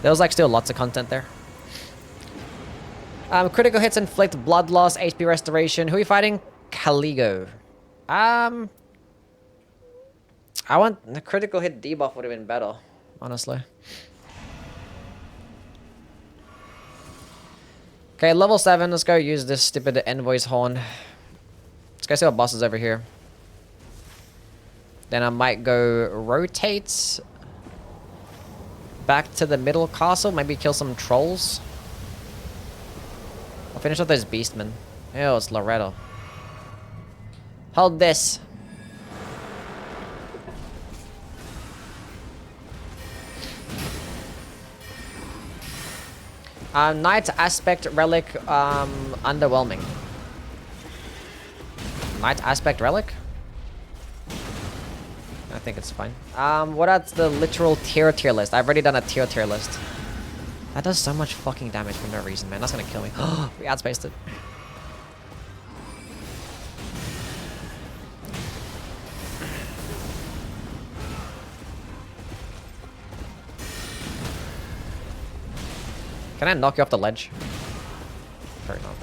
There was like still lots of content there. Critical hits inflict blood loss, HP restoration. Who are you fighting? CALIGO. I want the critical hit debuff would have been better, honestly. Okay, level 7. Let's go use this stupid Envoy's Horn. Let's go see what boss is over here. Then I might go rotate back to the middle castle. Maybe kill some trolls. I'll finish off those beastmen. Ew, it's Loretto. Hold this. Knight Aspect Relic, underwhelming. Knight Aspect Relic? I think it's fine. What are the literal tier list? I've already done a tier list. That does so much fucking damage for no reason, man. That's gonna kill me. We outspaced it. Can I knock you off the ledge? Fair enough.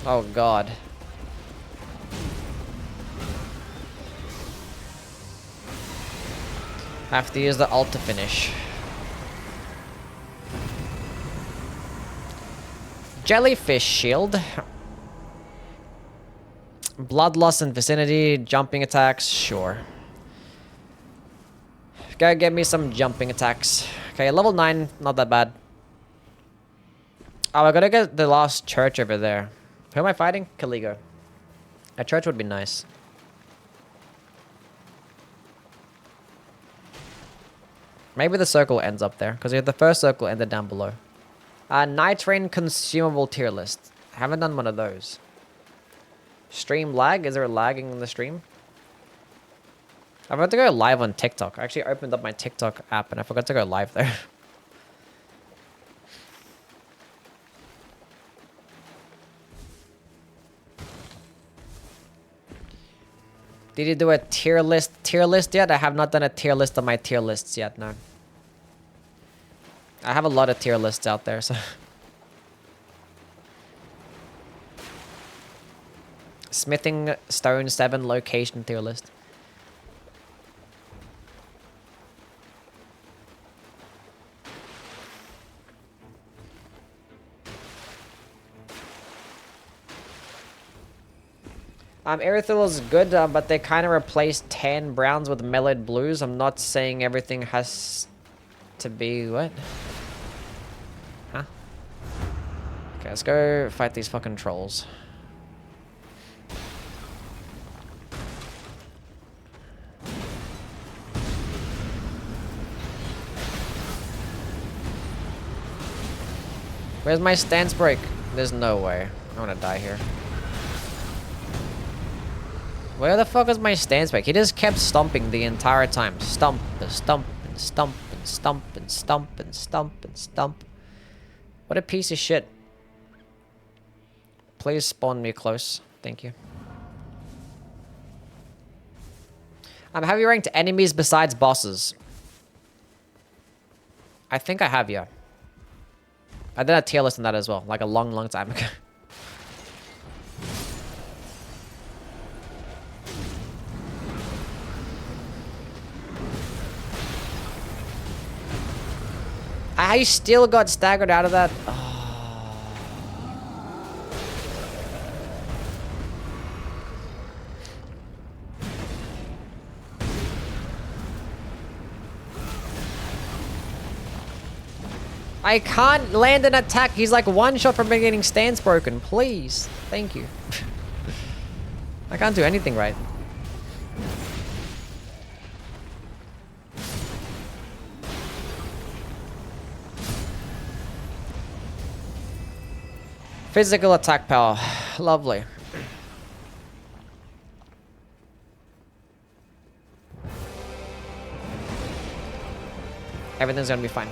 Oh god. Have to use the ult to finish. Jellyfish shield. Blood loss in vicinity, jumping attacks, sure. Gotta get me some jumping attacks. Okay, level 9, not that bad. Oh, I gotta get the last church over there. Who am I fighting? CALIGO. A church would be nice. Maybe the circle ends up there, because the first circle ended down below. Nightreign consumable tier list. Haven't done one of those. Stream lag? Is there a lagging in the stream? I forgot to go live on TikTok. I actually opened up my TikTok app and I forgot to go live there. Did you do a tier list yet? I have not done a tier list of my tier lists yet, no. I have a lot of tier lists out there, so. Smithing Stone 7 location tier list. Erythral is good, but they kind of replaced tan browns with mellowed blues. I'm not saying everything has to be... What? Huh? Okay, let's go fight these fucking trolls. Where's my stance break? There's no way. I'm gonna die here. Where the fuck is my stance break? He just kept stomping the entire time. Stomp and stomp and stomp and stomp and stomp and stomp and stomp. What a piece of shit. Please spawn me close. Thank you. Have you ranked enemies besides bosses? I think I have, yeah. I did a tier list on that as well, like a long, long time ago. I still got staggered out of that. Oh. I can't land an attack. He's like one shot from getting stance broken. Please. Thank you. I can't do anything right. Physical attack power. Lovely. Everything's gonna be fine.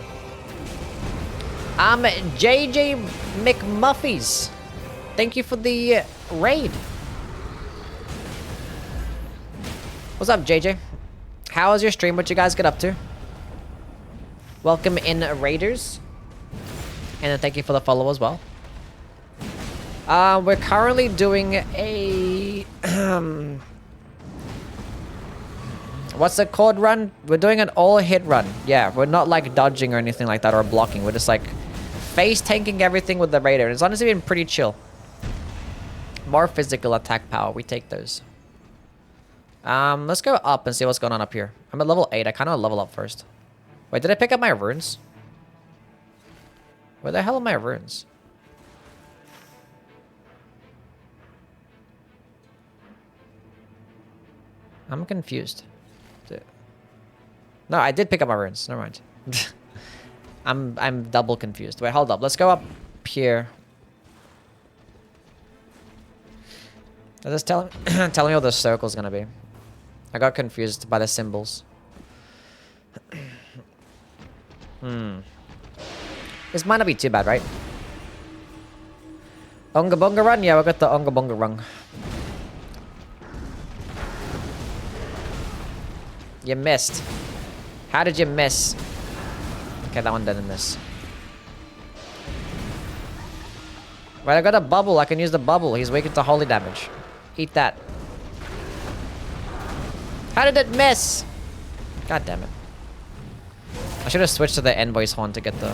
JJ McMuffies. Thank you for the raid. What's up, JJ? How was your stream? What you guys get up to? Welcome in, raiders. And then thank you for the follow as well. We're currently doing a... what's it called run? We're doing an all-hit run. Yeah, we're not like dodging or anything like that or blocking. We're just like face tanking everything with the raider. It's honestly been pretty chill. More physical attack power. We take those. Let's go up and see what's going on up here. I'm at level 8. I kind of level up first. Wait, did I pick up my runes? Where the hell are my runes? I'm confused. No, I did pick up my runes. Never mind. I'm double confused. Wait, hold up. Let's go up here. Does this tell tell me what the circle's gonna be? I got confused by the symbols. This might not be too bad, right? Unga Bunga run? Yeah, we got the Unga Bunga run. You missed. How did you miss? Okay, that one didn't miss. Right, I got a bubble. I can use the bubble. He's weak to holy damage. Eat that. How did it miss? God damn it. I should have switched to the Envoy's Horn to get the...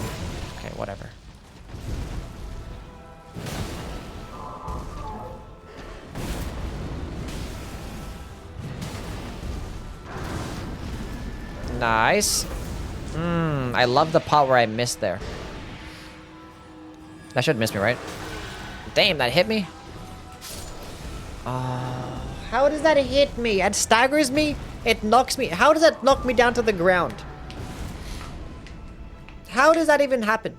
Okay, whatever. Nice. I love the part where I missed there. That should miss me, right? Damn, that hit me. Oh, how does that hit me? It staggers me? It knocks me. How does that knock me down to the ground? How does that even happen?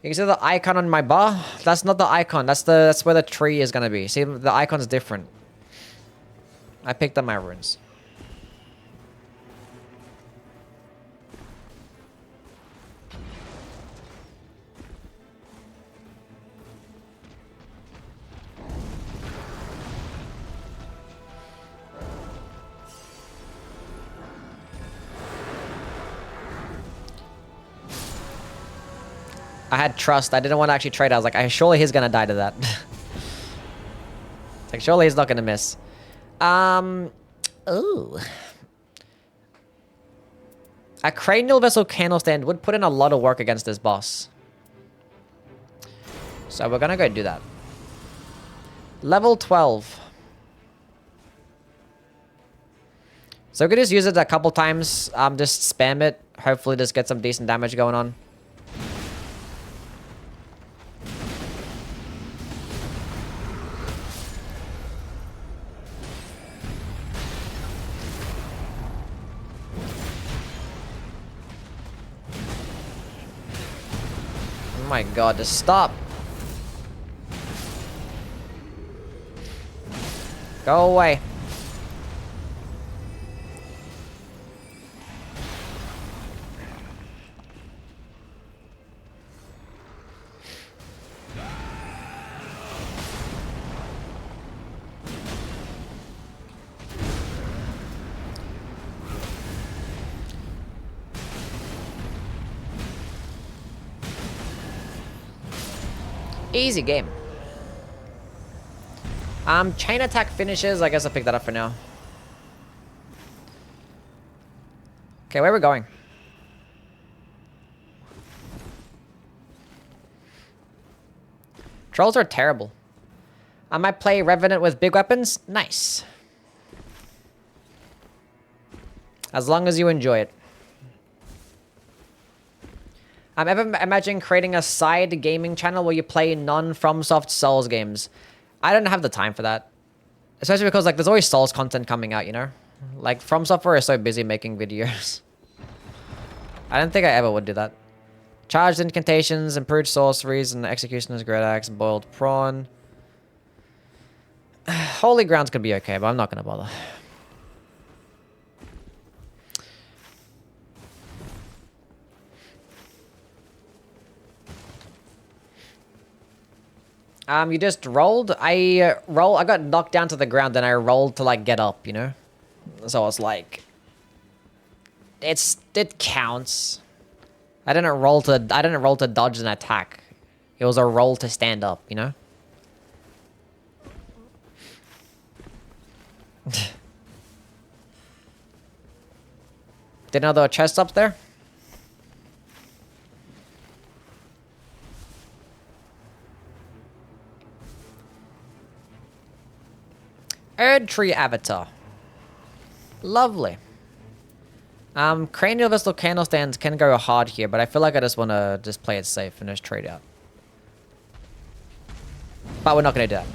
You can see the icon on my bar? That's not the icon. That's where the tree is gonna be. See, the icon's different. I picked up my runes. I had trust. I didn't want to actually trade. I was like, surely he's gonna die to that. Like, surely he's not gonna miss. Ooh. A cranial vessel candle stand would put in a lot of work against this boss. So we're gonna go do that. Level 12. So we could just use it a couple times. Just spam it. Hopefully just get some decent damage going on. Oh my god, just stop. Go away. Easy game. Chain attack finishes. I guess I'll pick that up for now. Okay, where are we going? Trolls are terrible. I might play Revenant with big weapons. Nice. As long as you enjoy it. I'm ever imagining creating a side gaming channel where you play non-FromSoft Souls games. I don't have the time for that. Especially because like there's always Souls content coming out, you know? Like From Software is so busy making videos. I don't think I ever would do that. Charged incantations, improved sorceries, and executioner's great axe, boiled prawn. Holy grounds could be okay, but I'm not gonna bother. You just rolled? I got knocked down to the ground, then I rolled to like get up, you know? So it's like it counts. I didn't roll to dodge an attack. It was a roll to stand up, you know? Didn't know there were chests up there? Erdtree avatar. Lovely. Cranial Vessel candle stands can go hard here, but I feel like I just want to just play it safe and just trade out. But we're not going to do that.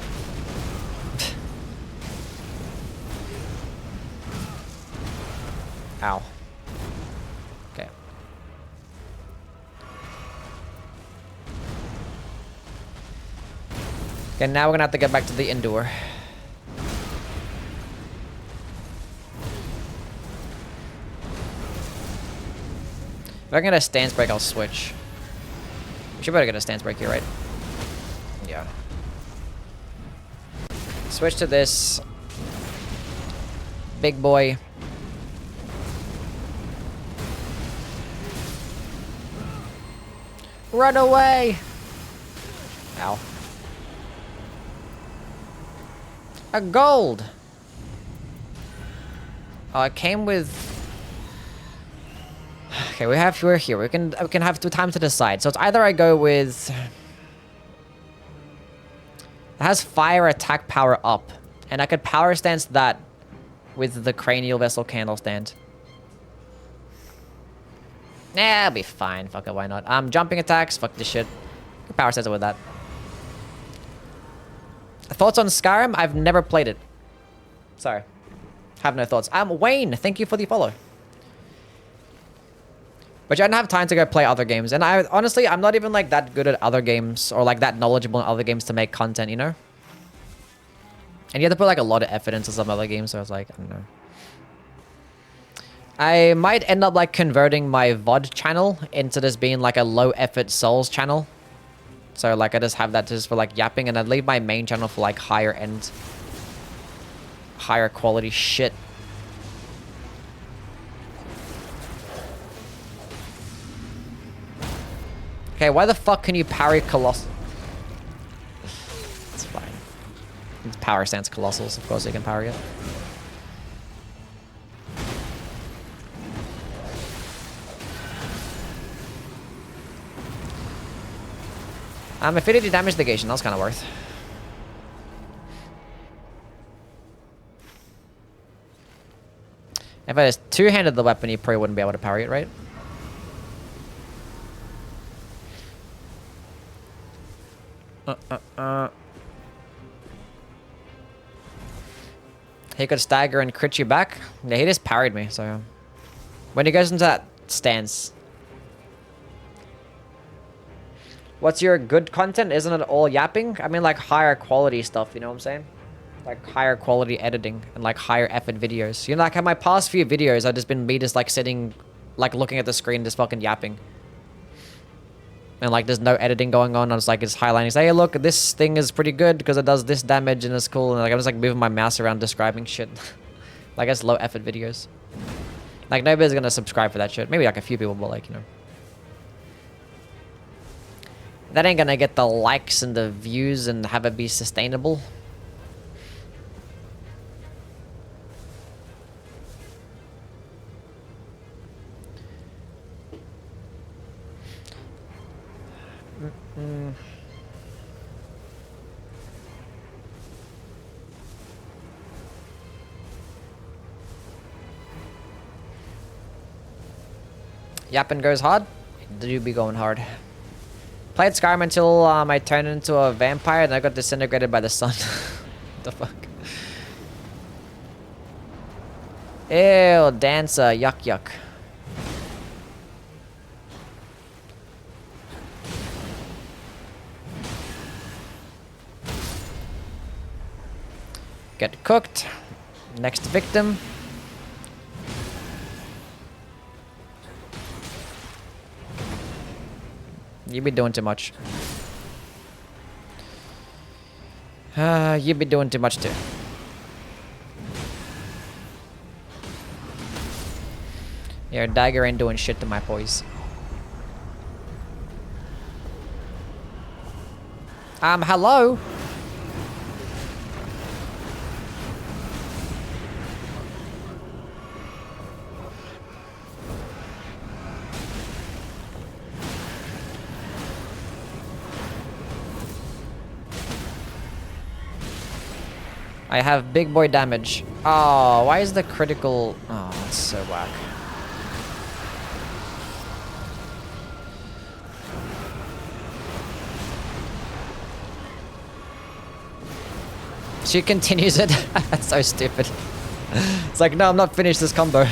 Ow. Okay. Okay, now we're going to have to get back to the indoor. If I can get a stance break, I'll switch. We should better get a stance break here, right? Yeah. Switch to this. Big boy. Run away! Ow. A gold! Oh, it came with... Okay, we're here. We can have time to decide. So it's either I go with... It has fire attack power up. And I could power stance that with the cranial vessel candle stand. Nah, I'll be fine. Fuck it, why not? Jumping attacks, fuck this shit. Power stance it with that. Thoughts on Skyrim? I've never played it. Sorry. Have no thoughts. Wayne, thank you for the follow. But I don't have time to go play other games. And honestly, I'm not even like that good at other games or like that knowledgeable in other games to make content, you know? And you have to put like a lot of effort into some other games, so I was like, I don't know. I might end up like converting my VOD channel into this being like a low effort Souls channel. So like I just have that just for like yapping, and I'd leave my main channel for like higher end, higher quality shit. Okay, why the fuck can you parry Colossal? It's fine. It's power stance Colossals, of course you can parry it. Affinity damage negation, that was kind of worth. If I just two-handed the weapon, you probably wouldn't be able to parry it, right? He could stagger and crit you back. Yeah, he just parried me, so... When he goes into that stance... What's your good content? Isn't it all yapping? I mean, like, higher quality stuff, you know what I'm saying? Like, higher quality editing and, like, higher effort videos. You know, like, in my past few videos, I've just been me just, like, sitting... Like, looking at the screen, just fucking yapping. And, like, there's no editing going on. I was like, it's highlighting. Say, hey, look, this thing is pretty good because it does this damage and it's cool. And, like, I'm just, like, moving my mouse around describing shit. Like, it's low effort videos. Like, nobody's gonna subscribe for that shit. Maybe, like, a few people, but, like, you know. That ain't gonna get the likes and the views and have it be sustainable. Yapping goes hard. Do be going hard. Played Skyrim until I turned into a vampire and I got disintegrated by the sun. What the fuck? Ew, dancer, yuck yuck. Get cooked. Next victim. You be doing too much. You be doing too much too. Your dagger ain't doing shit to my boys. Hello? I have big boy damage. Oh, why is the critical... Oh, that's so whack. She continues it. That's so stupid. It's like, no, I'm not finished this combo.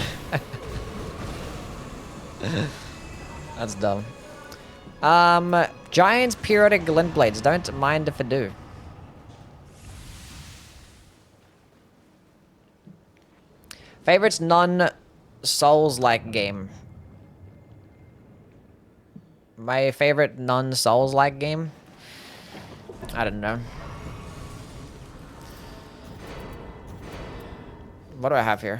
That's dumb. Giant periodic glint blades. Don't mind if I do. Favorite non-Souls-like game. My favorite non-Souls-like game? I don't know. What do I have here?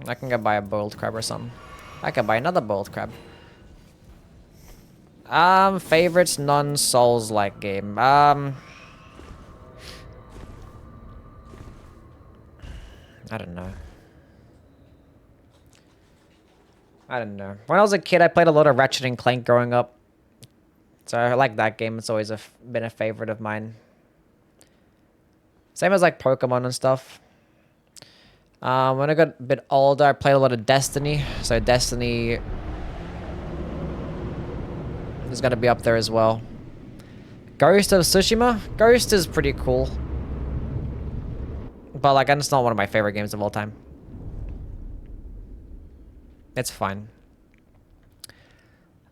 I can go buy a boiled crab or something. I can buy another boiled crab. Favorite non-Souls-like game. I don't know. I don't know. When I was a kid, I played a lot of Ratchet and Clank growing up. So I like that game. It's always been a favorite of mine. Same as like Pokemon and stuff. When I got a bit older, I played a lot of Destiny. So Destiny is going to be up there as well. Ghost of Tsushima? Ghost is pretty cool. But like, it's not one of my favorite games of all time. It's fine.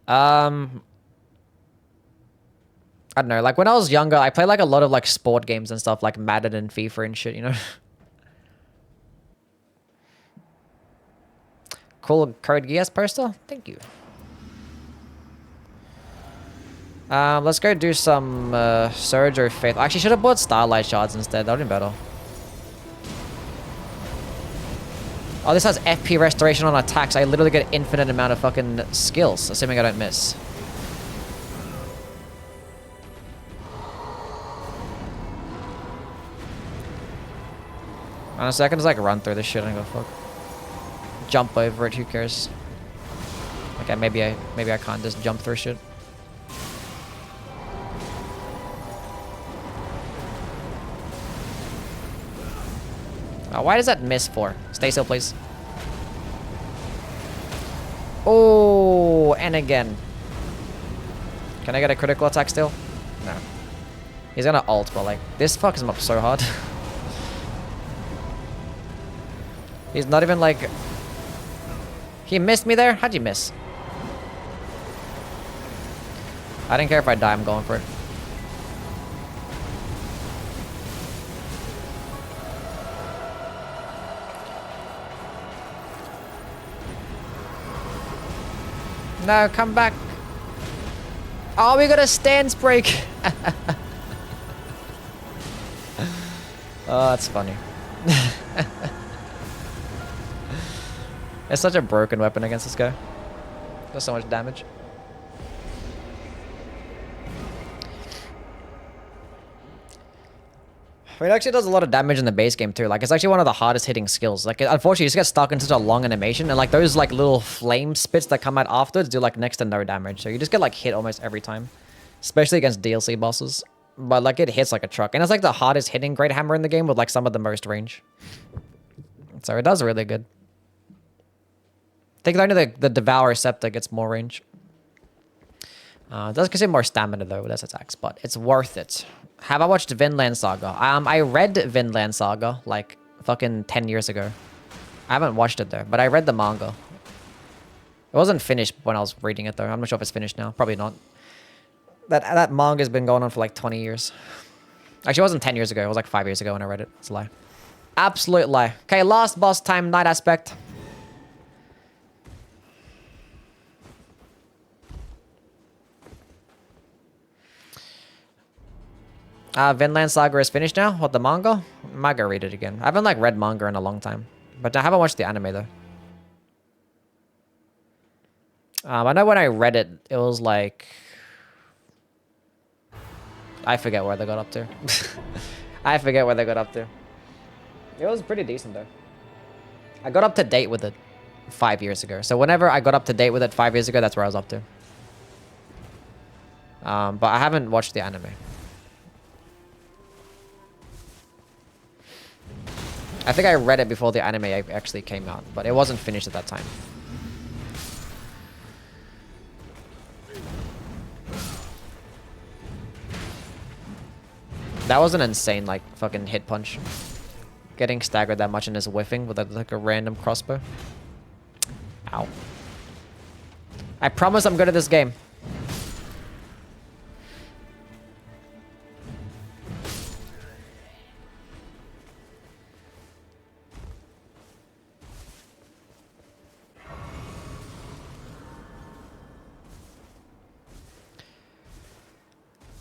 I don't know. Like when I was younger, I played like a lot of like sport games and stuff, like Madden and FIFA and shit, you know? Cool Code Geass poster. Thank you. Let's go do some Surge or Faith. Actually, should have bought Starlight Shards instead. That would have been better. Oh, this has FP restoration on attacks. I literally get infinite amount of fucking skills, assuming I don't miss. Honestly, I can just like run through this shit and go fuck. Jump over it, who cares? Okay, maybe I can't just jump through shit. Why does that miss for? Stay still, please. Oh, and again. Can I get a critical attack still? No. He's gonna ult, but like, this fucks him up so hard. He's not even like... He missed me there? How'd you miss? I don't care if I die, I'm going for it. No, come back. Oh, we got a stance break. Oh, that's funny. It's such a broken weapon against this guy. Does so much damage. I mean, it actually does a lot of damage in the base game too. Like, it's actually one of the hardest hitting skills. Like, unfortunately, you just get stuck in such a long animation, and like those like little flame spits that come out afterwards do like next to no damage. So you just get like hit almost every time, especially against DLC bosses. But like it hits like a truck, and it's like the hardest hitting great hammer in the game with like some of the most range. So it does really good. I think only the Devour Scepter gets more range. It does consume more stamina though with its attacks, but it's worth it. Have I watched Vinland Saga? I read Vinland Saga like fucking 10 years ago. I haven't watched it though, but I read the manga. It wasn't finished when I was reading it though. I'm not sure if it's finished now. Probably not. That manga's been going on for like 20 years. Actually, it wasn't 10 years ago. It was like 5 years ago when I read it. It's a lie. Absolute lie. Okay, last boss time, Night Aspect. Vinland Saga is finished now? What, the manga? I might go read it again. I haven't like read manga in a long time. But I haven't watched the anime though. I know when I read it, it was like... I forget where they got up to. I forget where they got up to. It was pretty decent though. I got up to date with it 5 years ago. So whenever I got up to date with it 5 years ago, that's where I was up to. But I haven't watched the anime. I think I read it before the anime actually came out, but it wasn't finished at that time. That was an insane, like, fucking hit punch. Getting staggered that much and just whiffing with like a random crossbow. Ow. I promise I'm good at this game.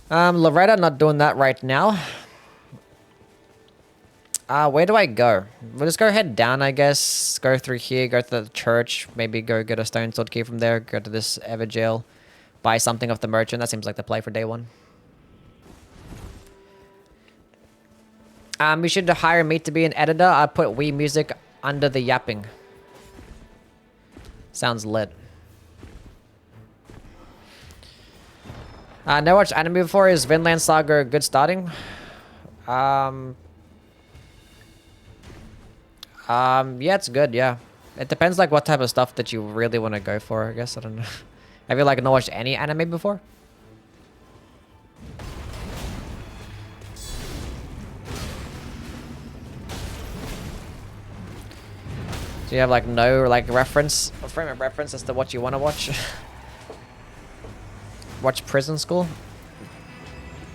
Loretta, not doing that right now. Where do I go? We'll just go head down, I guess. Go through here, go to the church. Maybe go get a stone sword key from there. Go to this Ever jail. Buy something off the merchant. That seems like the play for day one. We should hire me to be an editor. I put Wii music under the yapping. Sounds lit. Never watched anime before. Is Vinland Saga good starting? Yeah, it's good, yeah. It depends like what type of stuff that you really want to go for, I guess. I don't know. Have you like not watched any anime before? Do you have like no like reference, a frame of reference as to what you want to watch? Watch Prison School?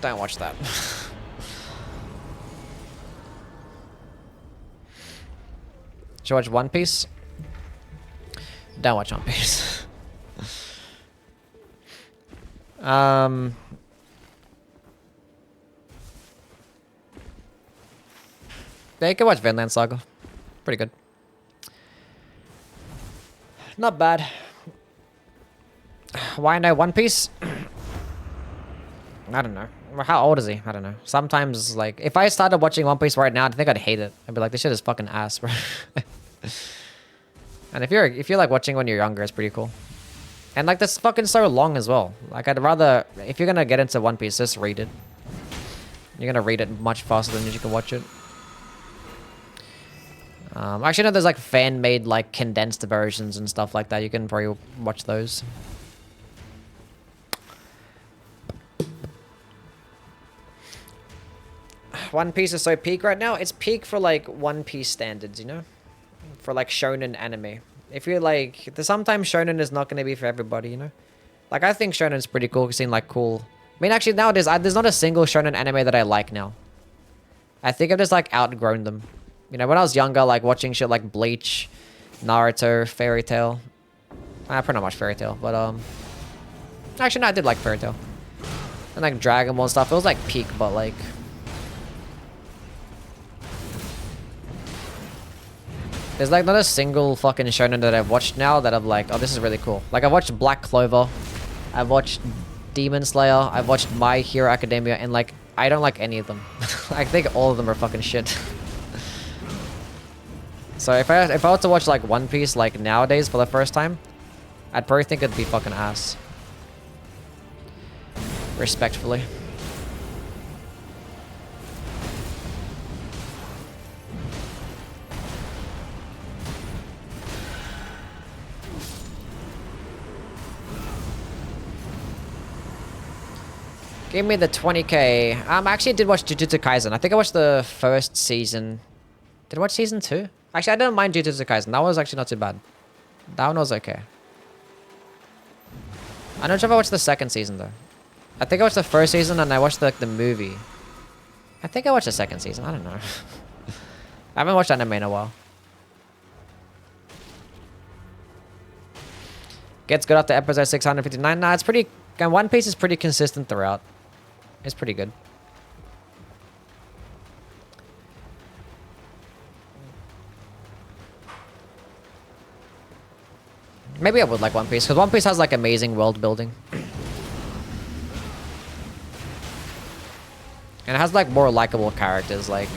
Don't watch that. Should you watch One Piece? Don't watch One Piece. Yeah, you can watch Vinland Saga. Pretty good. Not bad. Why no One Piece? I don't know. How old is he? I don't know. Sometimes, like, if I started watching One Piece right now, I think I'd hate it. I'd be like, this shit is fucking ass, bro. And if you're like watching when you're younger, it's pretty cool. And like, that's fucking so long as well. Like, I'd rather, if you're gonna get into One Piece, just read it. You're gonna read it much faster than you can watch it. Actually, no, there's like fan-made, like condensed versions and stuff like that. You can probably watch those. One Piece is so peak right now. It's peak for like One Piece standards, you know, for like shonen anime. If you're like, sometimes shonen is not going to be for everybody, you know. Like I think shonen's pretty cool. It's like cool. I mean, actually nowadays, there's not a single shonen anime that I like now. I think I've just like outgrown them. You know, when I was younger, like watching shit like Bleach, Naruto, Fairy Tail. Pretty much Fairy Tail, but actually no, I did like Fairy Tail. And like Dragon Ball and stuff. It was like peak, but like. There's like not a single fucking shonen that I've watched now that I'm like, oh, this is really cool. Like I've watched Black Clover, I've watched Demon Slayer, I've watched My Hero Academia, and like I don't like any of them. I think all of them are fucking shit. So if I were to watch like One Piece like nowadays for the first time, I'd probably think it'd be fucking ass. Respectfully. Give me the 20k. I actually did watch Jujutsu Kaisen. I think I watched the first season. Did I watch season 2? Actually, I didn't mind Jujutsu Kaisen. That was actually not too bad. That one was okay. I'm not sure if I watched the second season though. I think I watched the first season and I watched the movie. I think I watched the second season. I don't know. I haven't watched anime in a while. Gets good after episode 659. Nah, it's pretty... One Piece is pretty consistent throughout. It's pretty good. Maybe I would like One Piece, because One Piece has like amazing world building. And it has like more likable characters, like...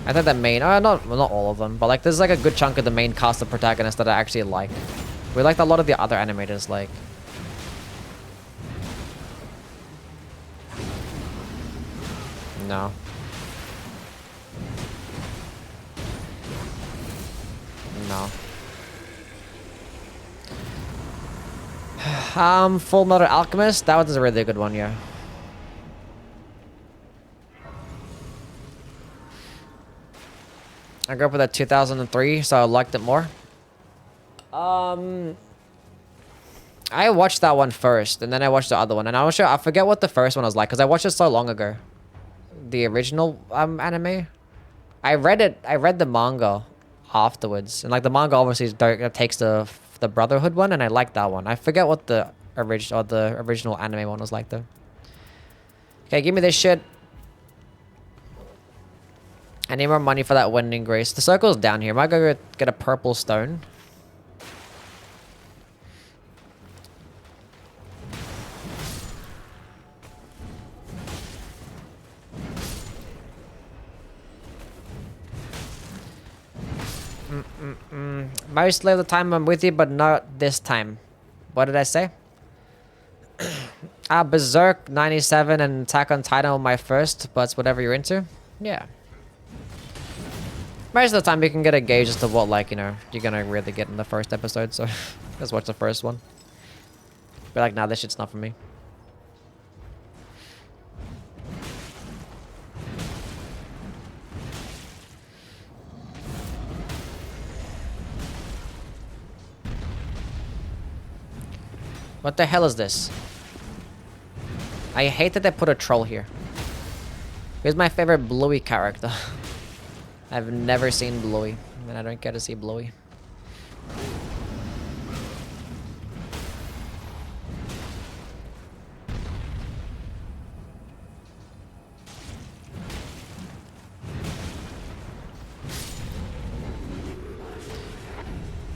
I think the main... not all of them, but like there's like a good chunk of the main cast of protagonists that I actually like. We liked a lot of the other animators, like... No. No. Full Metal Alchemist. That was a really good one, yeah. I grew up with that 2003, so I liked it more. I watched that one first, and then I watched the other one, and I forget what the first one was like, because I watched it so long ago. The original anime. I read the manga afterwards, and like the manga obviously takes the Brotherhood one, and I like that one. I forget what the original anime one was like though. Okay, give me this shit. I need more money for that Winding Grace. The circle's down here. Am I gonna get a purple stone? Mostly of the time I'm with you, but not this time. What did I say? Berserk 97 and Attack on Titan were my first, but it's whatever you're into. Yeah. Most of the time you can get a gauge as to what, like, you know, you're gonna really get in the first episode, so just watch the first one. Be like, nah, this shit's not for me. What the hell is this? I hate that they put a troll here. Who's my favorite Bluey character? I've never seen Bluey, and I don't care to see Bluey.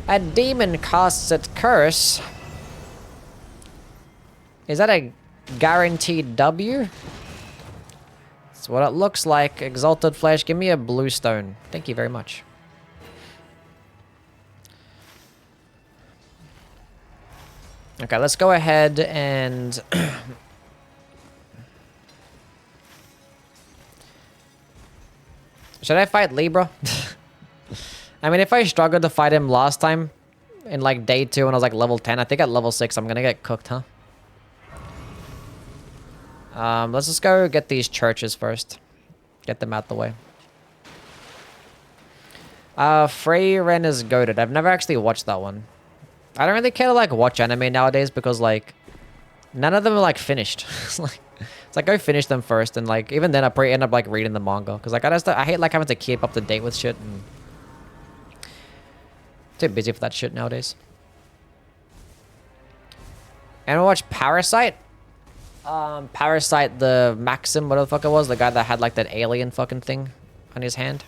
A demon casts its curse. Is that a guaranteed W? That's what it looks like. Exalted Flesh, give me a blue stone. Thank you very much. Okay, let's go ahead and... Should I fight Libra? I mean, if I struggled to fight him last time, in like day 2 when I was like level 10, I think at level 6 I'm gonna get cooked, huh? Let's just go get these churches first. Get them out the way. Freyren is goated. I've never actually watched that one. I don't really care to like watch anime nowadays because like none of them are like finished. It's like go finish them first, and like even then I probably end up like reading the manga because like I hate like having to keep up to date with shit. And too busy for that shit nowadays. And I watched Parasite. Parasite, the Maxim, whatever the fuck it was, the guy that had like that alien fucking thing on his hand.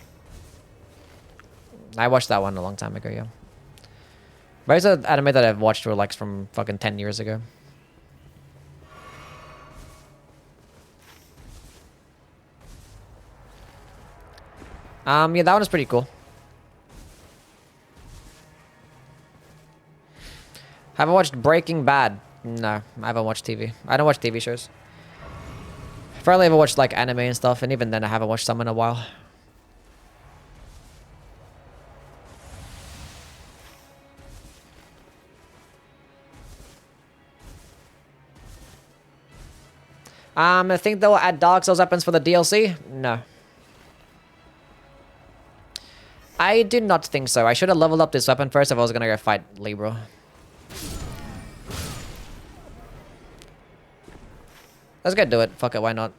I watched that one a long time ago, yeah. Most of the anime that I've watched were like from fucking 10 years ago. Yeah, that one is pretty cool. Haven't watched Breaking Bad. No, I haven't watched TV. I don't watch TV shows. I've rarely ever watched like anime and stuff, and even then I haven't watched some in a while. I think they'll add Dark Souls weapons for the DLC? No. I do not think so. I should have leveled up this weapon first if I was gonna go fight Libra. Let's go do it. Fuck it, why not?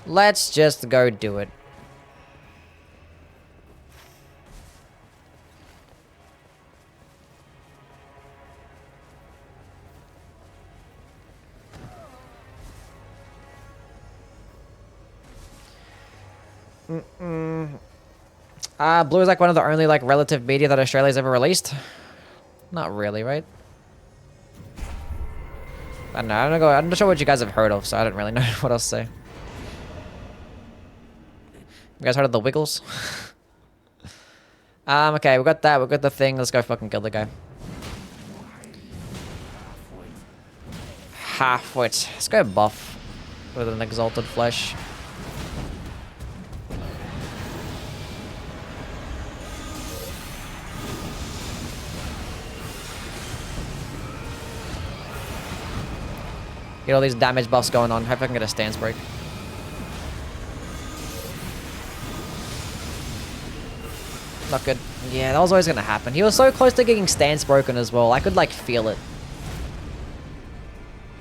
Let's just go do it. Blue is like one of the only like relative media that Australia's ever released. Not really, right? I don't know. I'm not sure what you guys have heard of, so I don't really know what else to say. You guys heard of the Wiggles? Okay, we got that. We got the thing. Let's go fucking kill the guy. Half-wit. Let's go buff with an exalted flesh. Get all these damage buffs going on. Hope I can get a stance break. Not good. Yeah, that was always going to happen. He was so close to getting stance broken as well. I could, like, feel it.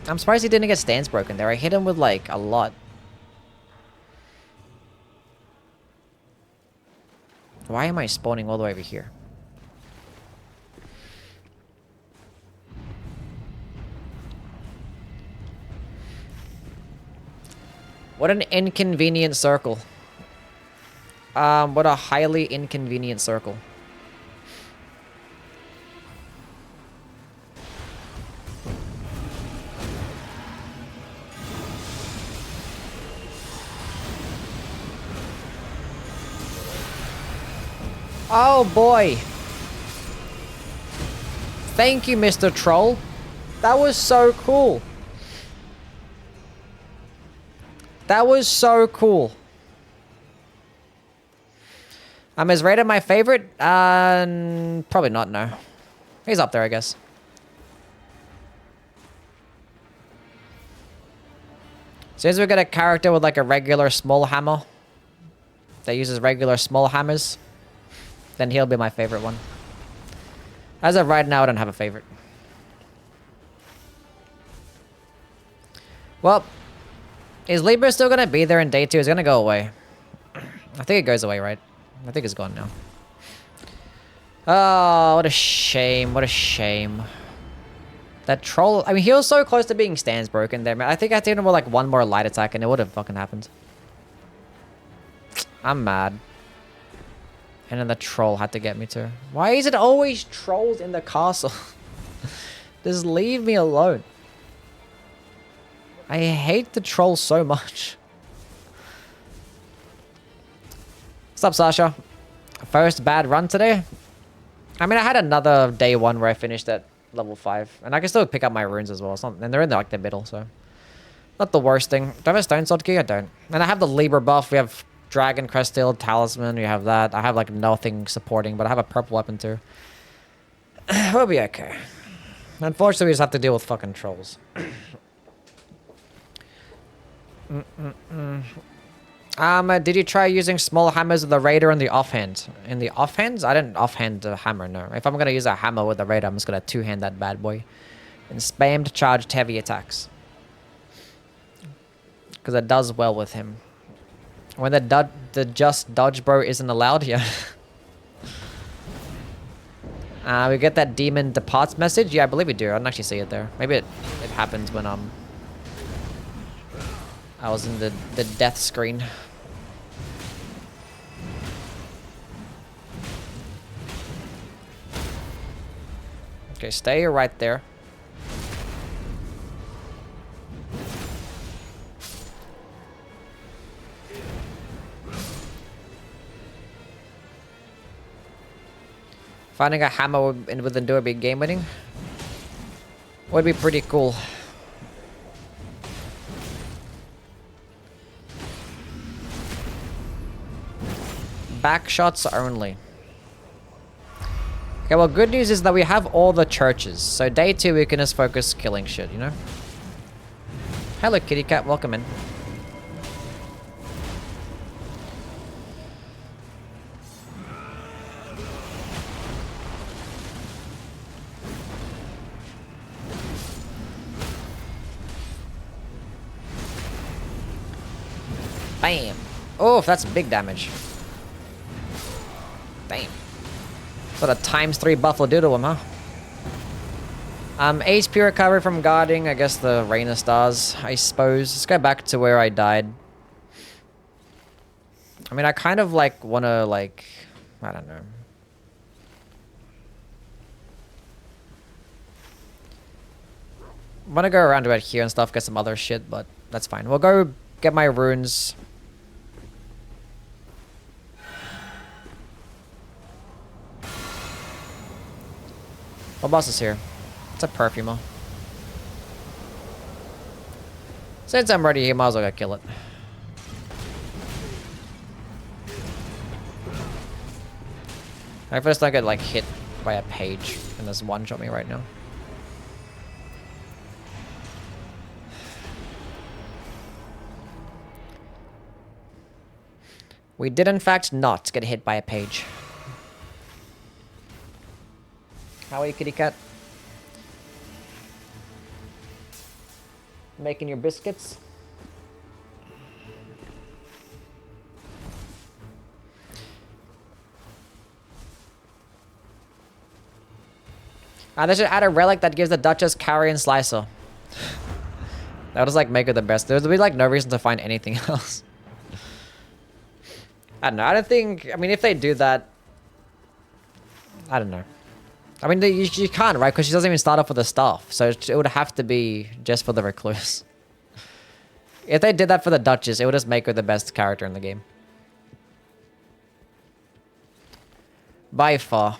I'm surprised he didn't get stance broken there. I hit him with, like, a lot. Why am I spawning all the way over here? What an inconvenient circle. What a highly inconvenient circle. Oh boy. Thank you, Mr. Troll. That was so cool. That was so cool. Is Raider my favorite? Probably not, no. He's up there, I guess. As soon as we get a character with like a regular small hammer that uses regular small hammers, then he'll be my favorite one. As of right now, I don't have a favorite. Well, is Libra still gonna be there in day 2? It's gonna go away. I think it goes away, right? I think it's gone now. Oh, what a shame. What a shame. That troll... I mean, he was so close to being stance broken there, man. I think I hit him with like one more light attack and it would have fucking happened. I'm mad. And then the troll had to get me too. Why is it always trolls in the castle? Just leave me alone. I hate the trolls so much. What's up, Sasha? First bad run today? I mean, I had another day 1 where I finished at level 5. And I can still pick up my runes as well. It's not, and they're in like the middle, so... Not the worst thing. Do I have a stone sword key? I don't. And I have the Libra buff. We have Dragon, Crest Steel, Talisman. We have that. I have like nothing supporting, but I have a purple weapon too. We'll be okay. Unfortunately, we just have to deal with fucking trolls. Did you try using small hammers with the Raider in the offhand? In the offhands? I didn't offhand the hammer, no. If I'm gonna use a hammer with the Raider, I'm just gonna two-hand that bad boy. And spammed charged heavy attacks. Because it does well with him. When the just dodge bro isn't allowed, yeah. We get that demon departs message. Yeah, I believe we do. I didn't actually see it there. Maybe it happens when I was in the death screen. Okay, stay right there. Finding a hammer with Endure be game winning would be pretty cool. Back shots only. Okay, well, good news is that we have all the churches. So day 2, we can just focus killing shit, you know? Hello, kitty cat. Welcome in. Bam. Oh, that's big damage. Damn. Sort of ×3 buffalo doodle him, huh? HP recovery from guarding. I guess the Rain of Stars, I suppose. Let's go back to where I died. I mean, I kind of like want to like, I don't know. Want to go around about here and stuff, get some other shit, but that's fine. We'll go get my runes. What boss is here? It's a perfumer. Since I'm ready here, might as well go kill it. I first don't get like hit by a page and there's one shot me right now. We did in fact not get hit by a page. How are you, kitty cat? Making your biscuits? They should add a relic that gives the Duchess Carrion Slicer. That would just like make it the best. There would be like no reason to find anything else. I don't know. I don't think... I mean, if they do that... I don't know. I mean, you can't, right? Because she doesn't even start off with the staff. So it would have to be just for the Recluse. If they did that for the Duchess, it would just make her the best character in the game. By far.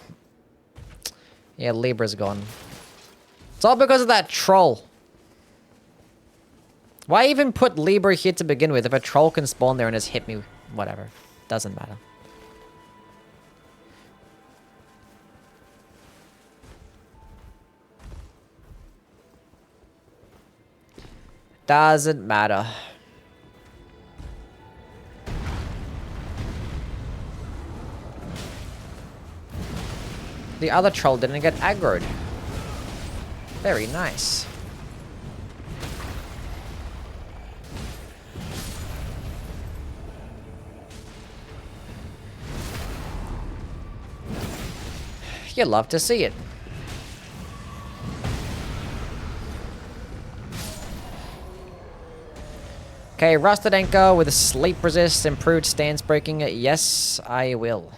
Yeah, Libra's gone. It's all because of that troll. Why even put Libra here to begin with if a troll can spawn there and just hit me? Whatever. Doesn't matter. Doesn't matter. The other troll didn't get aggroed. Very nice. You love to see it. Okay, Rusted Anchor with a sleep resist, improved stance breaking. Yes, I will.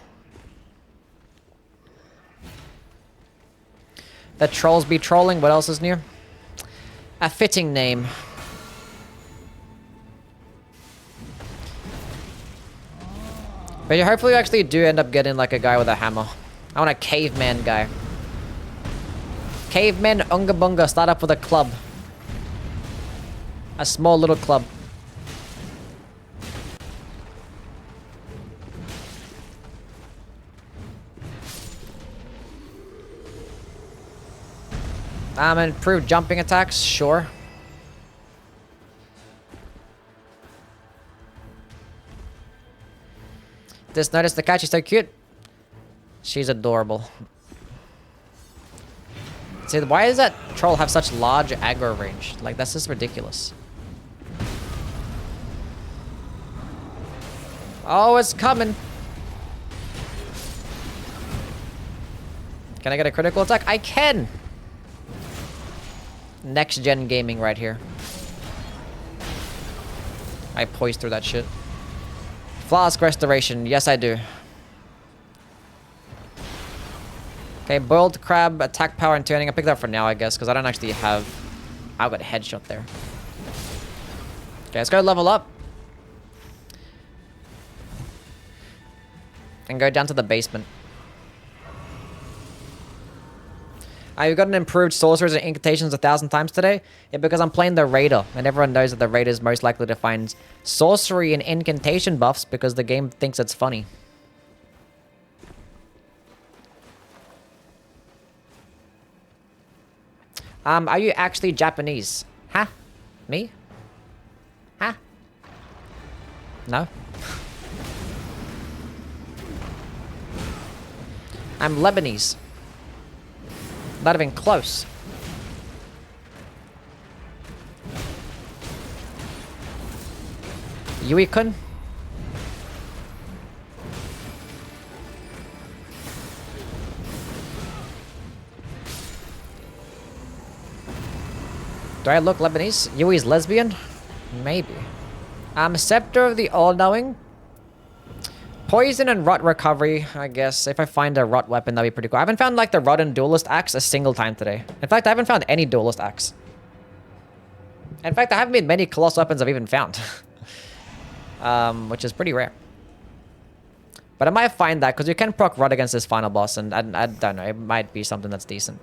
The trolls be trolling. What else is new? A fitting name. But yeah, hopefully you actually do end up getting like a guy with a hammer. I want a caveman guy. Caveman Unga Bunga, start up with a club. A small little club. Improved jumping attacks, sure. Just notice the cat, she's so cute. She's adorable. See, why does that troll have such large aggro range? Like, that's just ridiculous. Oh, it's coming. Can I get a critical attack? I can! Next gen gaming right here. I poised through that shit. Flask restoration, yes I do. Okay, boiled crab, attack power and turning. I'll pick that up for now, I guess, because I don't actually have... I've got a headshot there. Okay, let's go level up. And go down to the basement. I've gotten improved sorcerers and incantations 1,000 times today. Yeah, because I'm playing the Raider, and everyone knows that the Raider is most likely to find sorcery and incantation buffs because the game thinks it's funny. Are you actually Japanese? Huh? Me? Huh? No? I'm Lebanese. Not even close. Yui-kun? Do I look Lebanese? Yui's lesbian? Maybe. Scepter of the All-Knowing. Poison and rot recovery, I guess. If I find a rot weapon, that'd be pretty cool. I haven't found, like, the rot and duelist axe a single time today. In fact, I haven't found any duelist axe. In fact, I haven't made many colossal weapons I've even found. Which is pretty rare. But I might find that, because you can proc rot against this final boss, and I don't know, it might be something that's decent.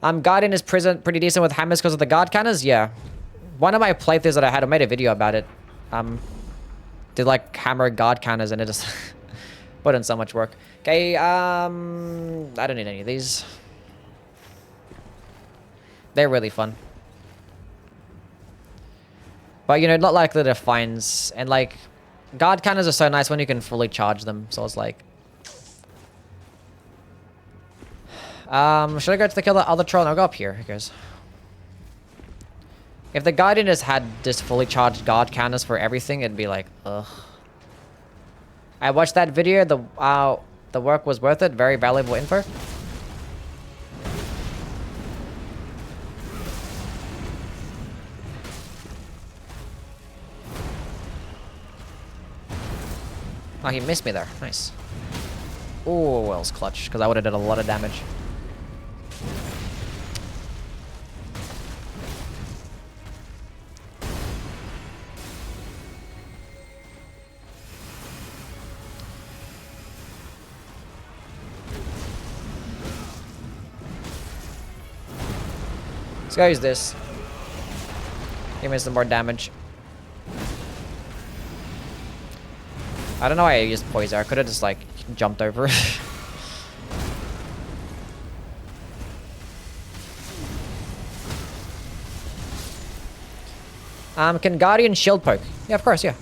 Guardian is pretty decent with hammers because of the guard counters? Yeah. One of my playthroughs that I had, I made a video about it. Did like hammer guard counters and it just put in so much work. Okay, I don't need any of these. They're really fun. But you know, not like the defines and like guard counters are so nice when you can fully charge them. So it's like should I go to kill the other troll? No, I'll go up here. Who cares? If the Guardian has had just fully charged guard counters for everything, it'd be like, ugh. I watched that video. The work was worth it. Very valuable info. Oh, he missed me there. Nice. Oh, well, it's clutch, because I would have done a lot of damage. Let's go use this. Give me some more damage. I don't know why I used poison. I could have just like jumped over it. Can Guardian shield poke? Yeah, of course, yeah.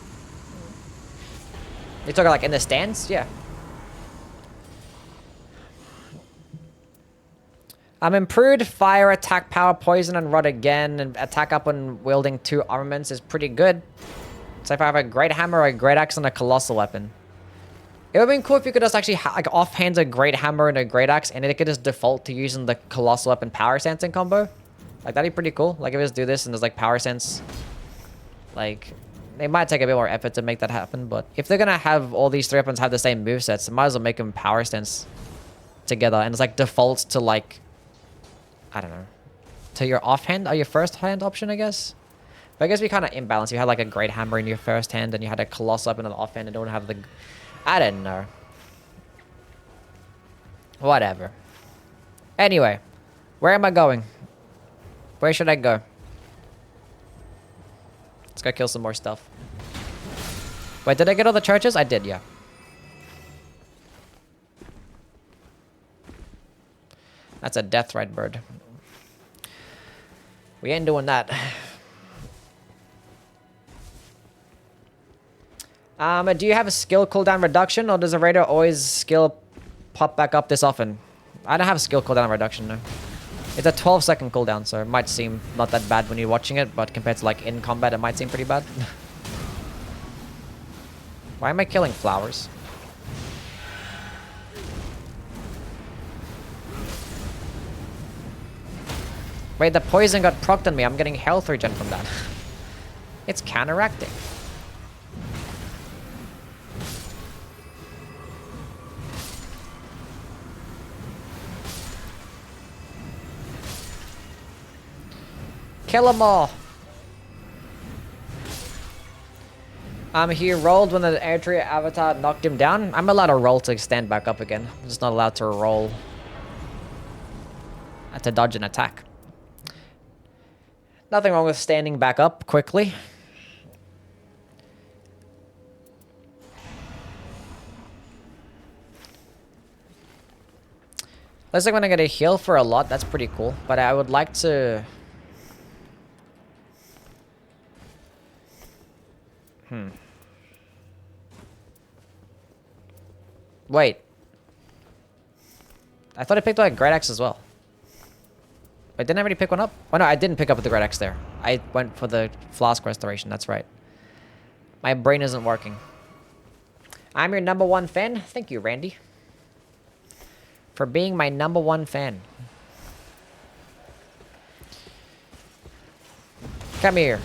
You're talking like in the stance? Yeah. Improved fire attack power, poison and rot again, and attack up when wielding 2 armaments is pretty good. So if I have a great hammer, a great axe, and a colossal weapon. It would have been cool if you could just actually like offhand a great hammer and a great axe, and it could just default to using the colossal weapon power sensing combo. Like that'd be pretty cool. Like if I just do this and there's like power sense. Like it might take a bit more effort to make that happen, but if they're gonna have all these 3 weapons have the same movesets, it might as well make them power sense together, and it's like defaults to like, I don't know, to your offhand or your first hand option, I guess. But I guess we kind of imbalanced. You had like a great hammer in your first hand, and you had a colossal weapon on the offhand, and don't have the. I don't know. Whatever. Anyway, where am I going? Where should I go? Let's go kill some more stuff. Wait, did I get all the charges? I did, yeah. That's a death right bird. We ain't doing that. Do you have a skill cooldown reduction, or does a raider always skill pop back up this often? I don't have a skill cooldown reduction, no. It's a 12-second cooldown, so it might seem not that bad when you're watching it, but compared to like in combat, it might seem pretty bad. Why am I killing flowers? Wait, the poison got procced on me. I'm getting health regen from that. It's counteracting. Kill them all. He rolled when the air tree avatar knocked him down. I'm allowed to roll to stand back up again. I'm just not allowed to roll to dodge an attack. Nothing wrong with standing back up quickly. Looks like when I get a heal for a lot, that's pretty cool. But I would like to... Wait. I thought I picked up a Great Axe as well. Wait, didn't I already pick one up? Oh no, I didn't pick up the Great Axe there. I went for the Flask Restoration, that's right. My brain isn't working. I'm your #1 fan. Thank you, Randy. For being my #1 fan. Come here.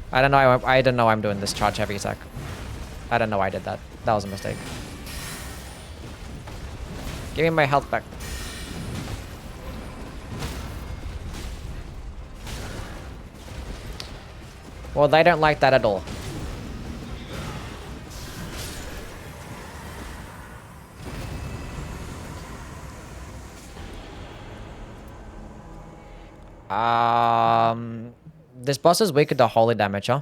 I don't know why I'm doing this charge heavy attack. I don't know why I did that. That was a mistake. Give me my health back. Well, they don't like that at all. This boss is weaker to holy damage, huh?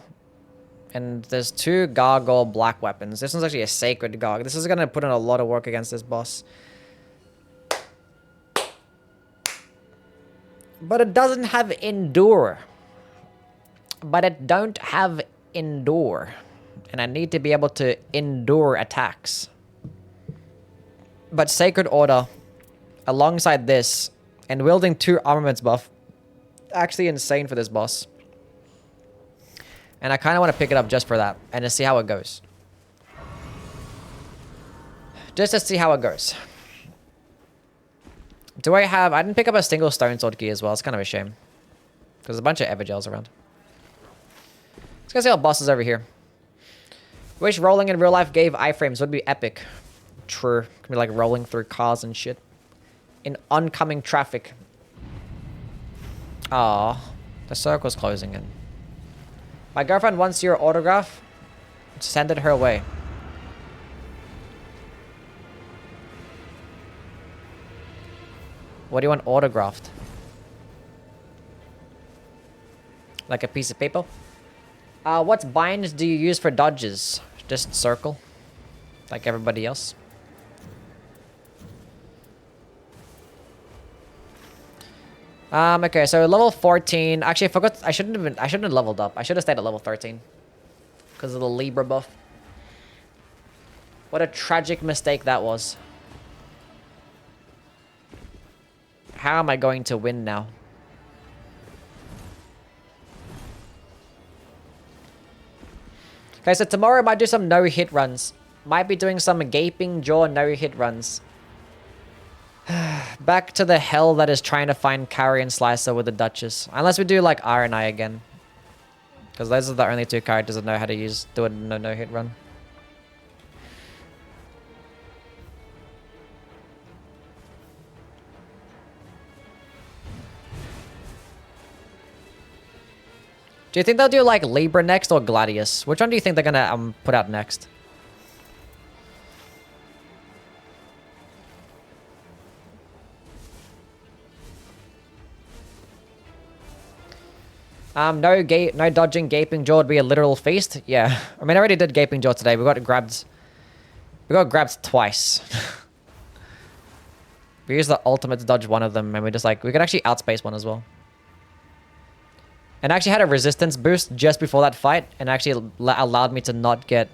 And there's 2 gargoyle black weapons. This one's actually a sacred garg. This is gonna put in a lot of work against this boss. But it doesn't have endure. But it don't have endure. And I need to be able to endure attacks. But Sacred Order, alongside this, and wielding 2 armaments buff, actually insane for this boss. And I kind of want to pick it up just for that, and to see how it goes. Just to see how it goes. Do I have... I didn't pick up a single stone sword key as well. It's kind of a shame. Because there's a bunch of Evergels around. Let's go see how bosses over here. Wish rolling in real life gave iframes would be epic. True. Could be like rolling through cars and shit. In oncoming traffic. Ah, the circle's closing in. My girlfriend wants your autograph. Send it her way. What do you want autographed? Like a piece of paper? What binds do you use for dodges? Just circle. Like everybody else. Okay, so level 14. Actually, I forgot. I shouldn't have leveled up. I should have stayed at level 13. Because of the Libra buff. What a tragic mistake that was. How am I going to win now? Okay, so tomorrow I might do some no-hit runs. Might be doing some gaping jaw no-hit runs. Back to the hell that is trying to find Carrion Slicer with the Duchess. Unless we do like Iron Eye again. Because those are the only 2 characters that know how to do a no-hit run. Do you think they'll do like Libra next or Gladius? Which one do you think they're gonna put out next? No dodging. Gaping jaw would be a literal feast. Yeah. I mean, I already did gaping jaw today. We got grabbed twice. We used the ultimate to dodge one of them, and we could actually outspace one as well. And I actually had a resistance boost just before that fight, and actually allowed me to not get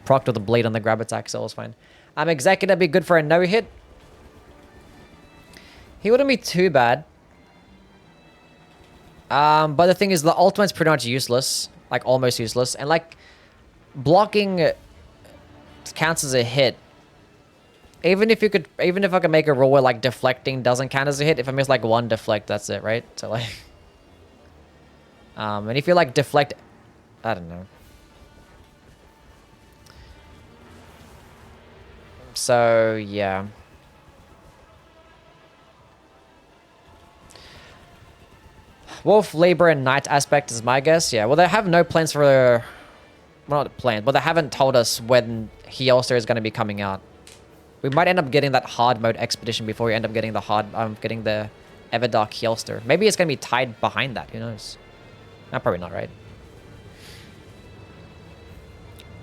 procced with a bleed on the grab attack, so it was fine. Executor be good for a no-hit. He wouldn't be too bad. But the thing is, the ultimate's pretty much useless. Like, almost useless. And, like, blocking counts as a hit. Even if I could make a rule where, like, deflecting doesn't count as a hit, if I miss, like, one deflect, that's it, right? So, like... and if you, like, deflect... I don't know. So, yeah. Wolf, Libra, and Knight aspect is my guess. Yeah, well, they have no plans for... Well, not plans, but they haven't told us when Healster is going to be coming out. We might end up getting that hard mode expedition before we end up getting the getting the Everdark Healster. Maybe it's going to be tied behind that. Who knows? No, probably not, right?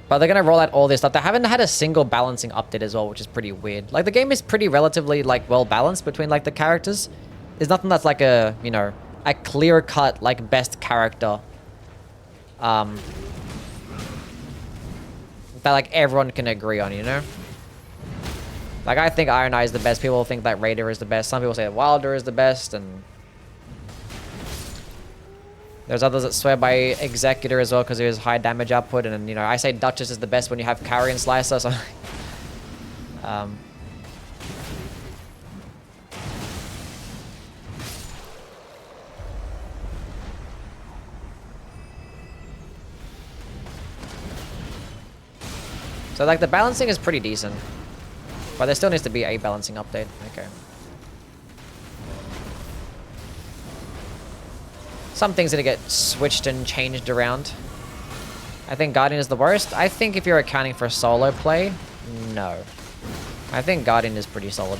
But they're going to roll out all this stuff. They haven't had a single balancing update as well, which is pretty weird. Like, the game is pretty relatively, like, well balanced between, like, the characters. There's nothing that's, like, a, you know, a clear-cut, like, best character. That, like, everyone can agree on, you know? Like, I think Iron Eye is the best. People think that Raider is the best. Some people say that Wilder is the best, and... There's others that swear by Executor as well because of his high damage output, and, you know, I say Duchess is the best when you have Carrion Slicer, so... So, like, the balancing is pretty decent. But there still needs to be a balancing update. Okay. Some things need to get switched and changed around. I think Guardian is the worst. I think if you're accounting for solo play, no. I think Guardian is pretty solid.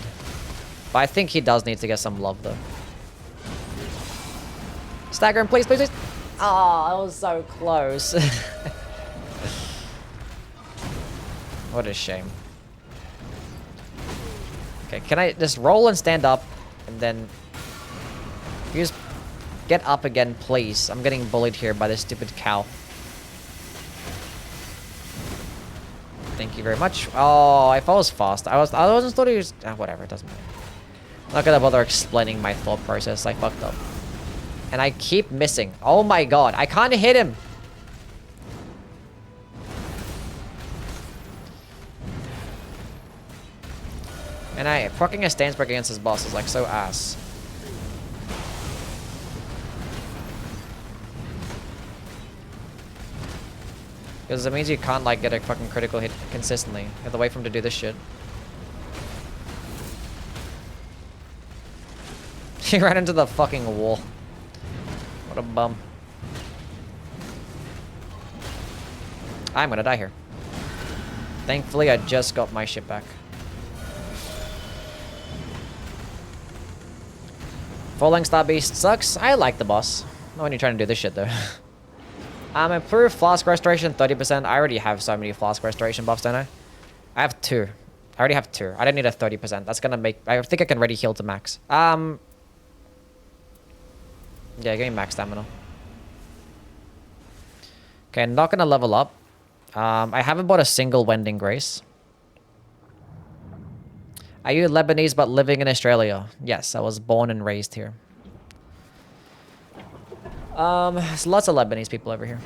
But I think he does need to get some love, though. Stagger him, please, please, please. Oh, that was so close. What a shame. Okay, can I just roll and stand up, and then... Use... Get up again, please. I'm getting bullied here by this stupid cow. Thank you very much. Oh, if I was fast, I wasn't thought he was... whatever, it doesn't matter. I'm not gonna bother explaining my thought process. I fucked up. And I keep missing. Oh my god, I can't hit him! And fucking a stance break against his boss is like so ass. Because it means you can't like get a fucking critical hit consistently. You have to wait for him to do this shit. He ran into the fucking wall. What a bum. I'm gonna die here. Thankfully, I just got my shit back. Falling Star Beast sucks. I like the boss. Not when you're trying to do this shit, though. Improved Flask Restoration, 30%. I already have so many Flask Restoration buffs, don't I? I have 2. I already have 2. I don't need a 30%. That's gonna make... I think I can ready heal to max. Yeah, give me max stamina. Okay, not gonna level up. I haven't bought a single Wending Grace. Are you Lebanese but living in Australia? Yes, I was born and raised here. There's lots of Lebanese people over here.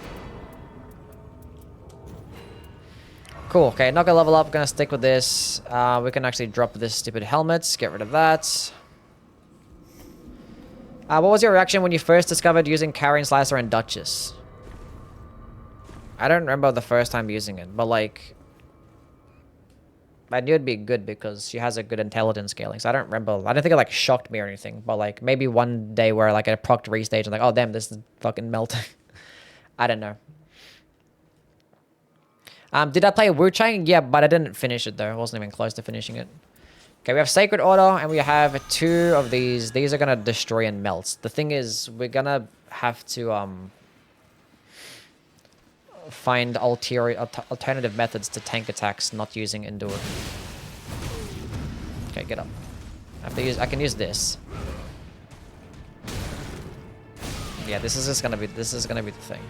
Cool, okay, not gonna level up, gonna stick with this. We can actually drop this stupid helmet, get rid of that. What was your reaction when you first discovered using Carrion Slicer and Duchess? I don't remember the first time using it, but like... I knew it'd be good because she has a good intelligence scaling, so I don't remember. I don't think it like shocked me or anything, but like maybe one day where like I procced restage and like, oh damn, this is fucking melting. I don't know. Did I play Wu Chang? Yeah, but I didn't finish it though. I wasn't even close to finishing it. Okay, we have Sacred Order and we have 2 of these. These are gonna destroy and melt. The thing is, we're gonna have to find alternative methods to tank attacks not using endure. Okay, get up. I can use this. Yeah, this is gonna be the thing.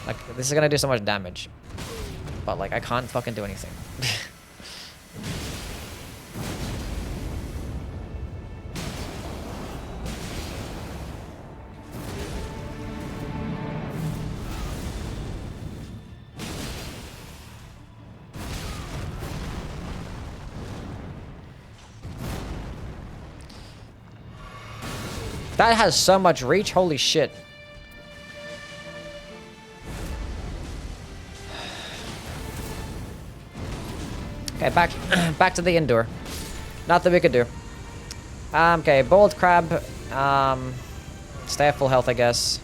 Like, this is gonna do so much damage. But like, I can't fucking do anything. That has so much reach, holy shit. Okay, back to the endure. Nothing we could do. Okay, bold crab. Stay at full health, I guess.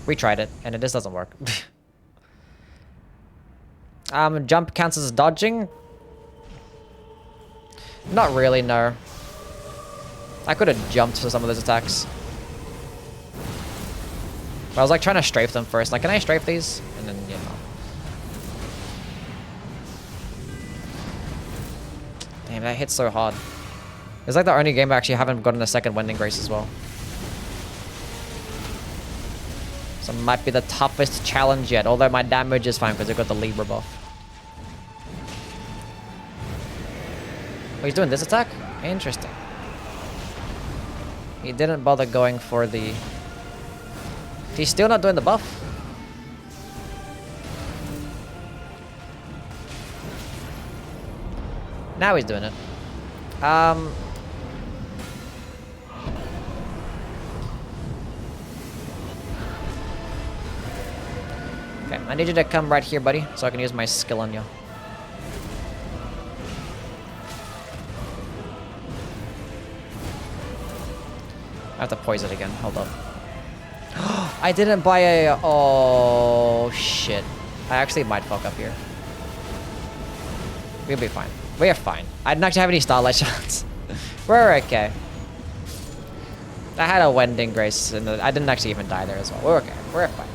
We tried it, and it just doesn't work. Jump counts as dodging? Not really, no. I could have jumped for some of those attacks. But I was like trying to strafe them first. Like, can I strafe these? And then, you know. Damn, that hits so hard. It's like the only game I actually haven't gotten a second Wending Grace as well. So it might be the toughest challenge yet. Although my damage is fine because I got the Libra buff. Oh, he's doing this attack? Interesting. He didn't bother going for the... He's still not doing the buff? Now he's doing it. Okay, I need you to come right here, buddy, so I can use my skill on you. I have to poison it again. Hold up. I didn't buy a... Oh, shit. I actually might fuck up here. We'll be fine. We're fine. I didn't actually have any Starlight shots. We're okay. I had a Wending Grace, and I didn't actually even die there as well. We're okay. We're fine.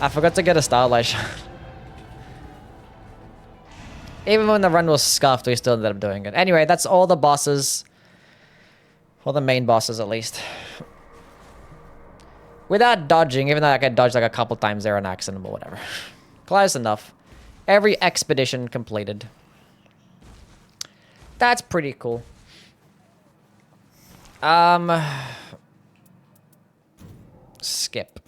I forgot to get a Starlight shot. Even when the run was scuffed, we still ended up doing it. Anyway, that's all the bosses. Well, the main bosses, at least. Without dodging, even though I could dodge like a couple times there on accident, but whatever. Close enough. Every expedition completed. That's pretty cool. Skip.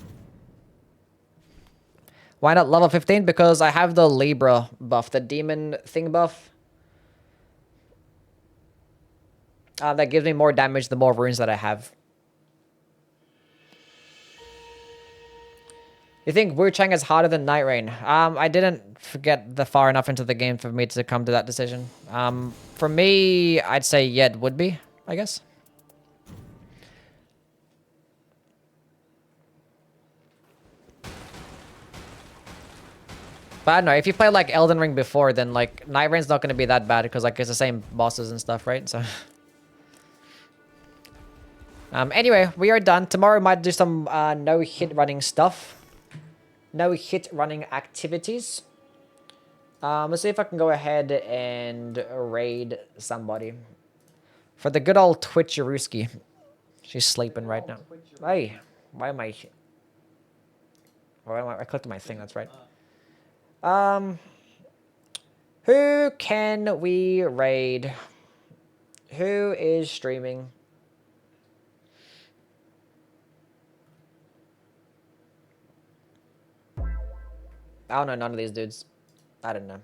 Why not level 15? Because I have the Libra buff, the demon thing buff. That gives me more damage the more runes that I have. You think Wu Chang is harder than Nightreign? I didn't get far enough into the game for me to come to that decision. For me, I'd say yeah, it would be, I guess. But I don't know, if you played like Elden Ring before, then like Nightrein's not going to be that bad because like it's the same bosses and stuff, right? So... anyway, we are done. Tomorrow we might do some no-hit running stuff. No-hit running activities. Let's see if I can go ahead and raid somebody. For the good old Twitcheruski. She's sleeping right now. Hey, why am I... I clicked on my thing, that's right. Who can we raid? Who is streaming? I don't know none of these dudes. I don't know.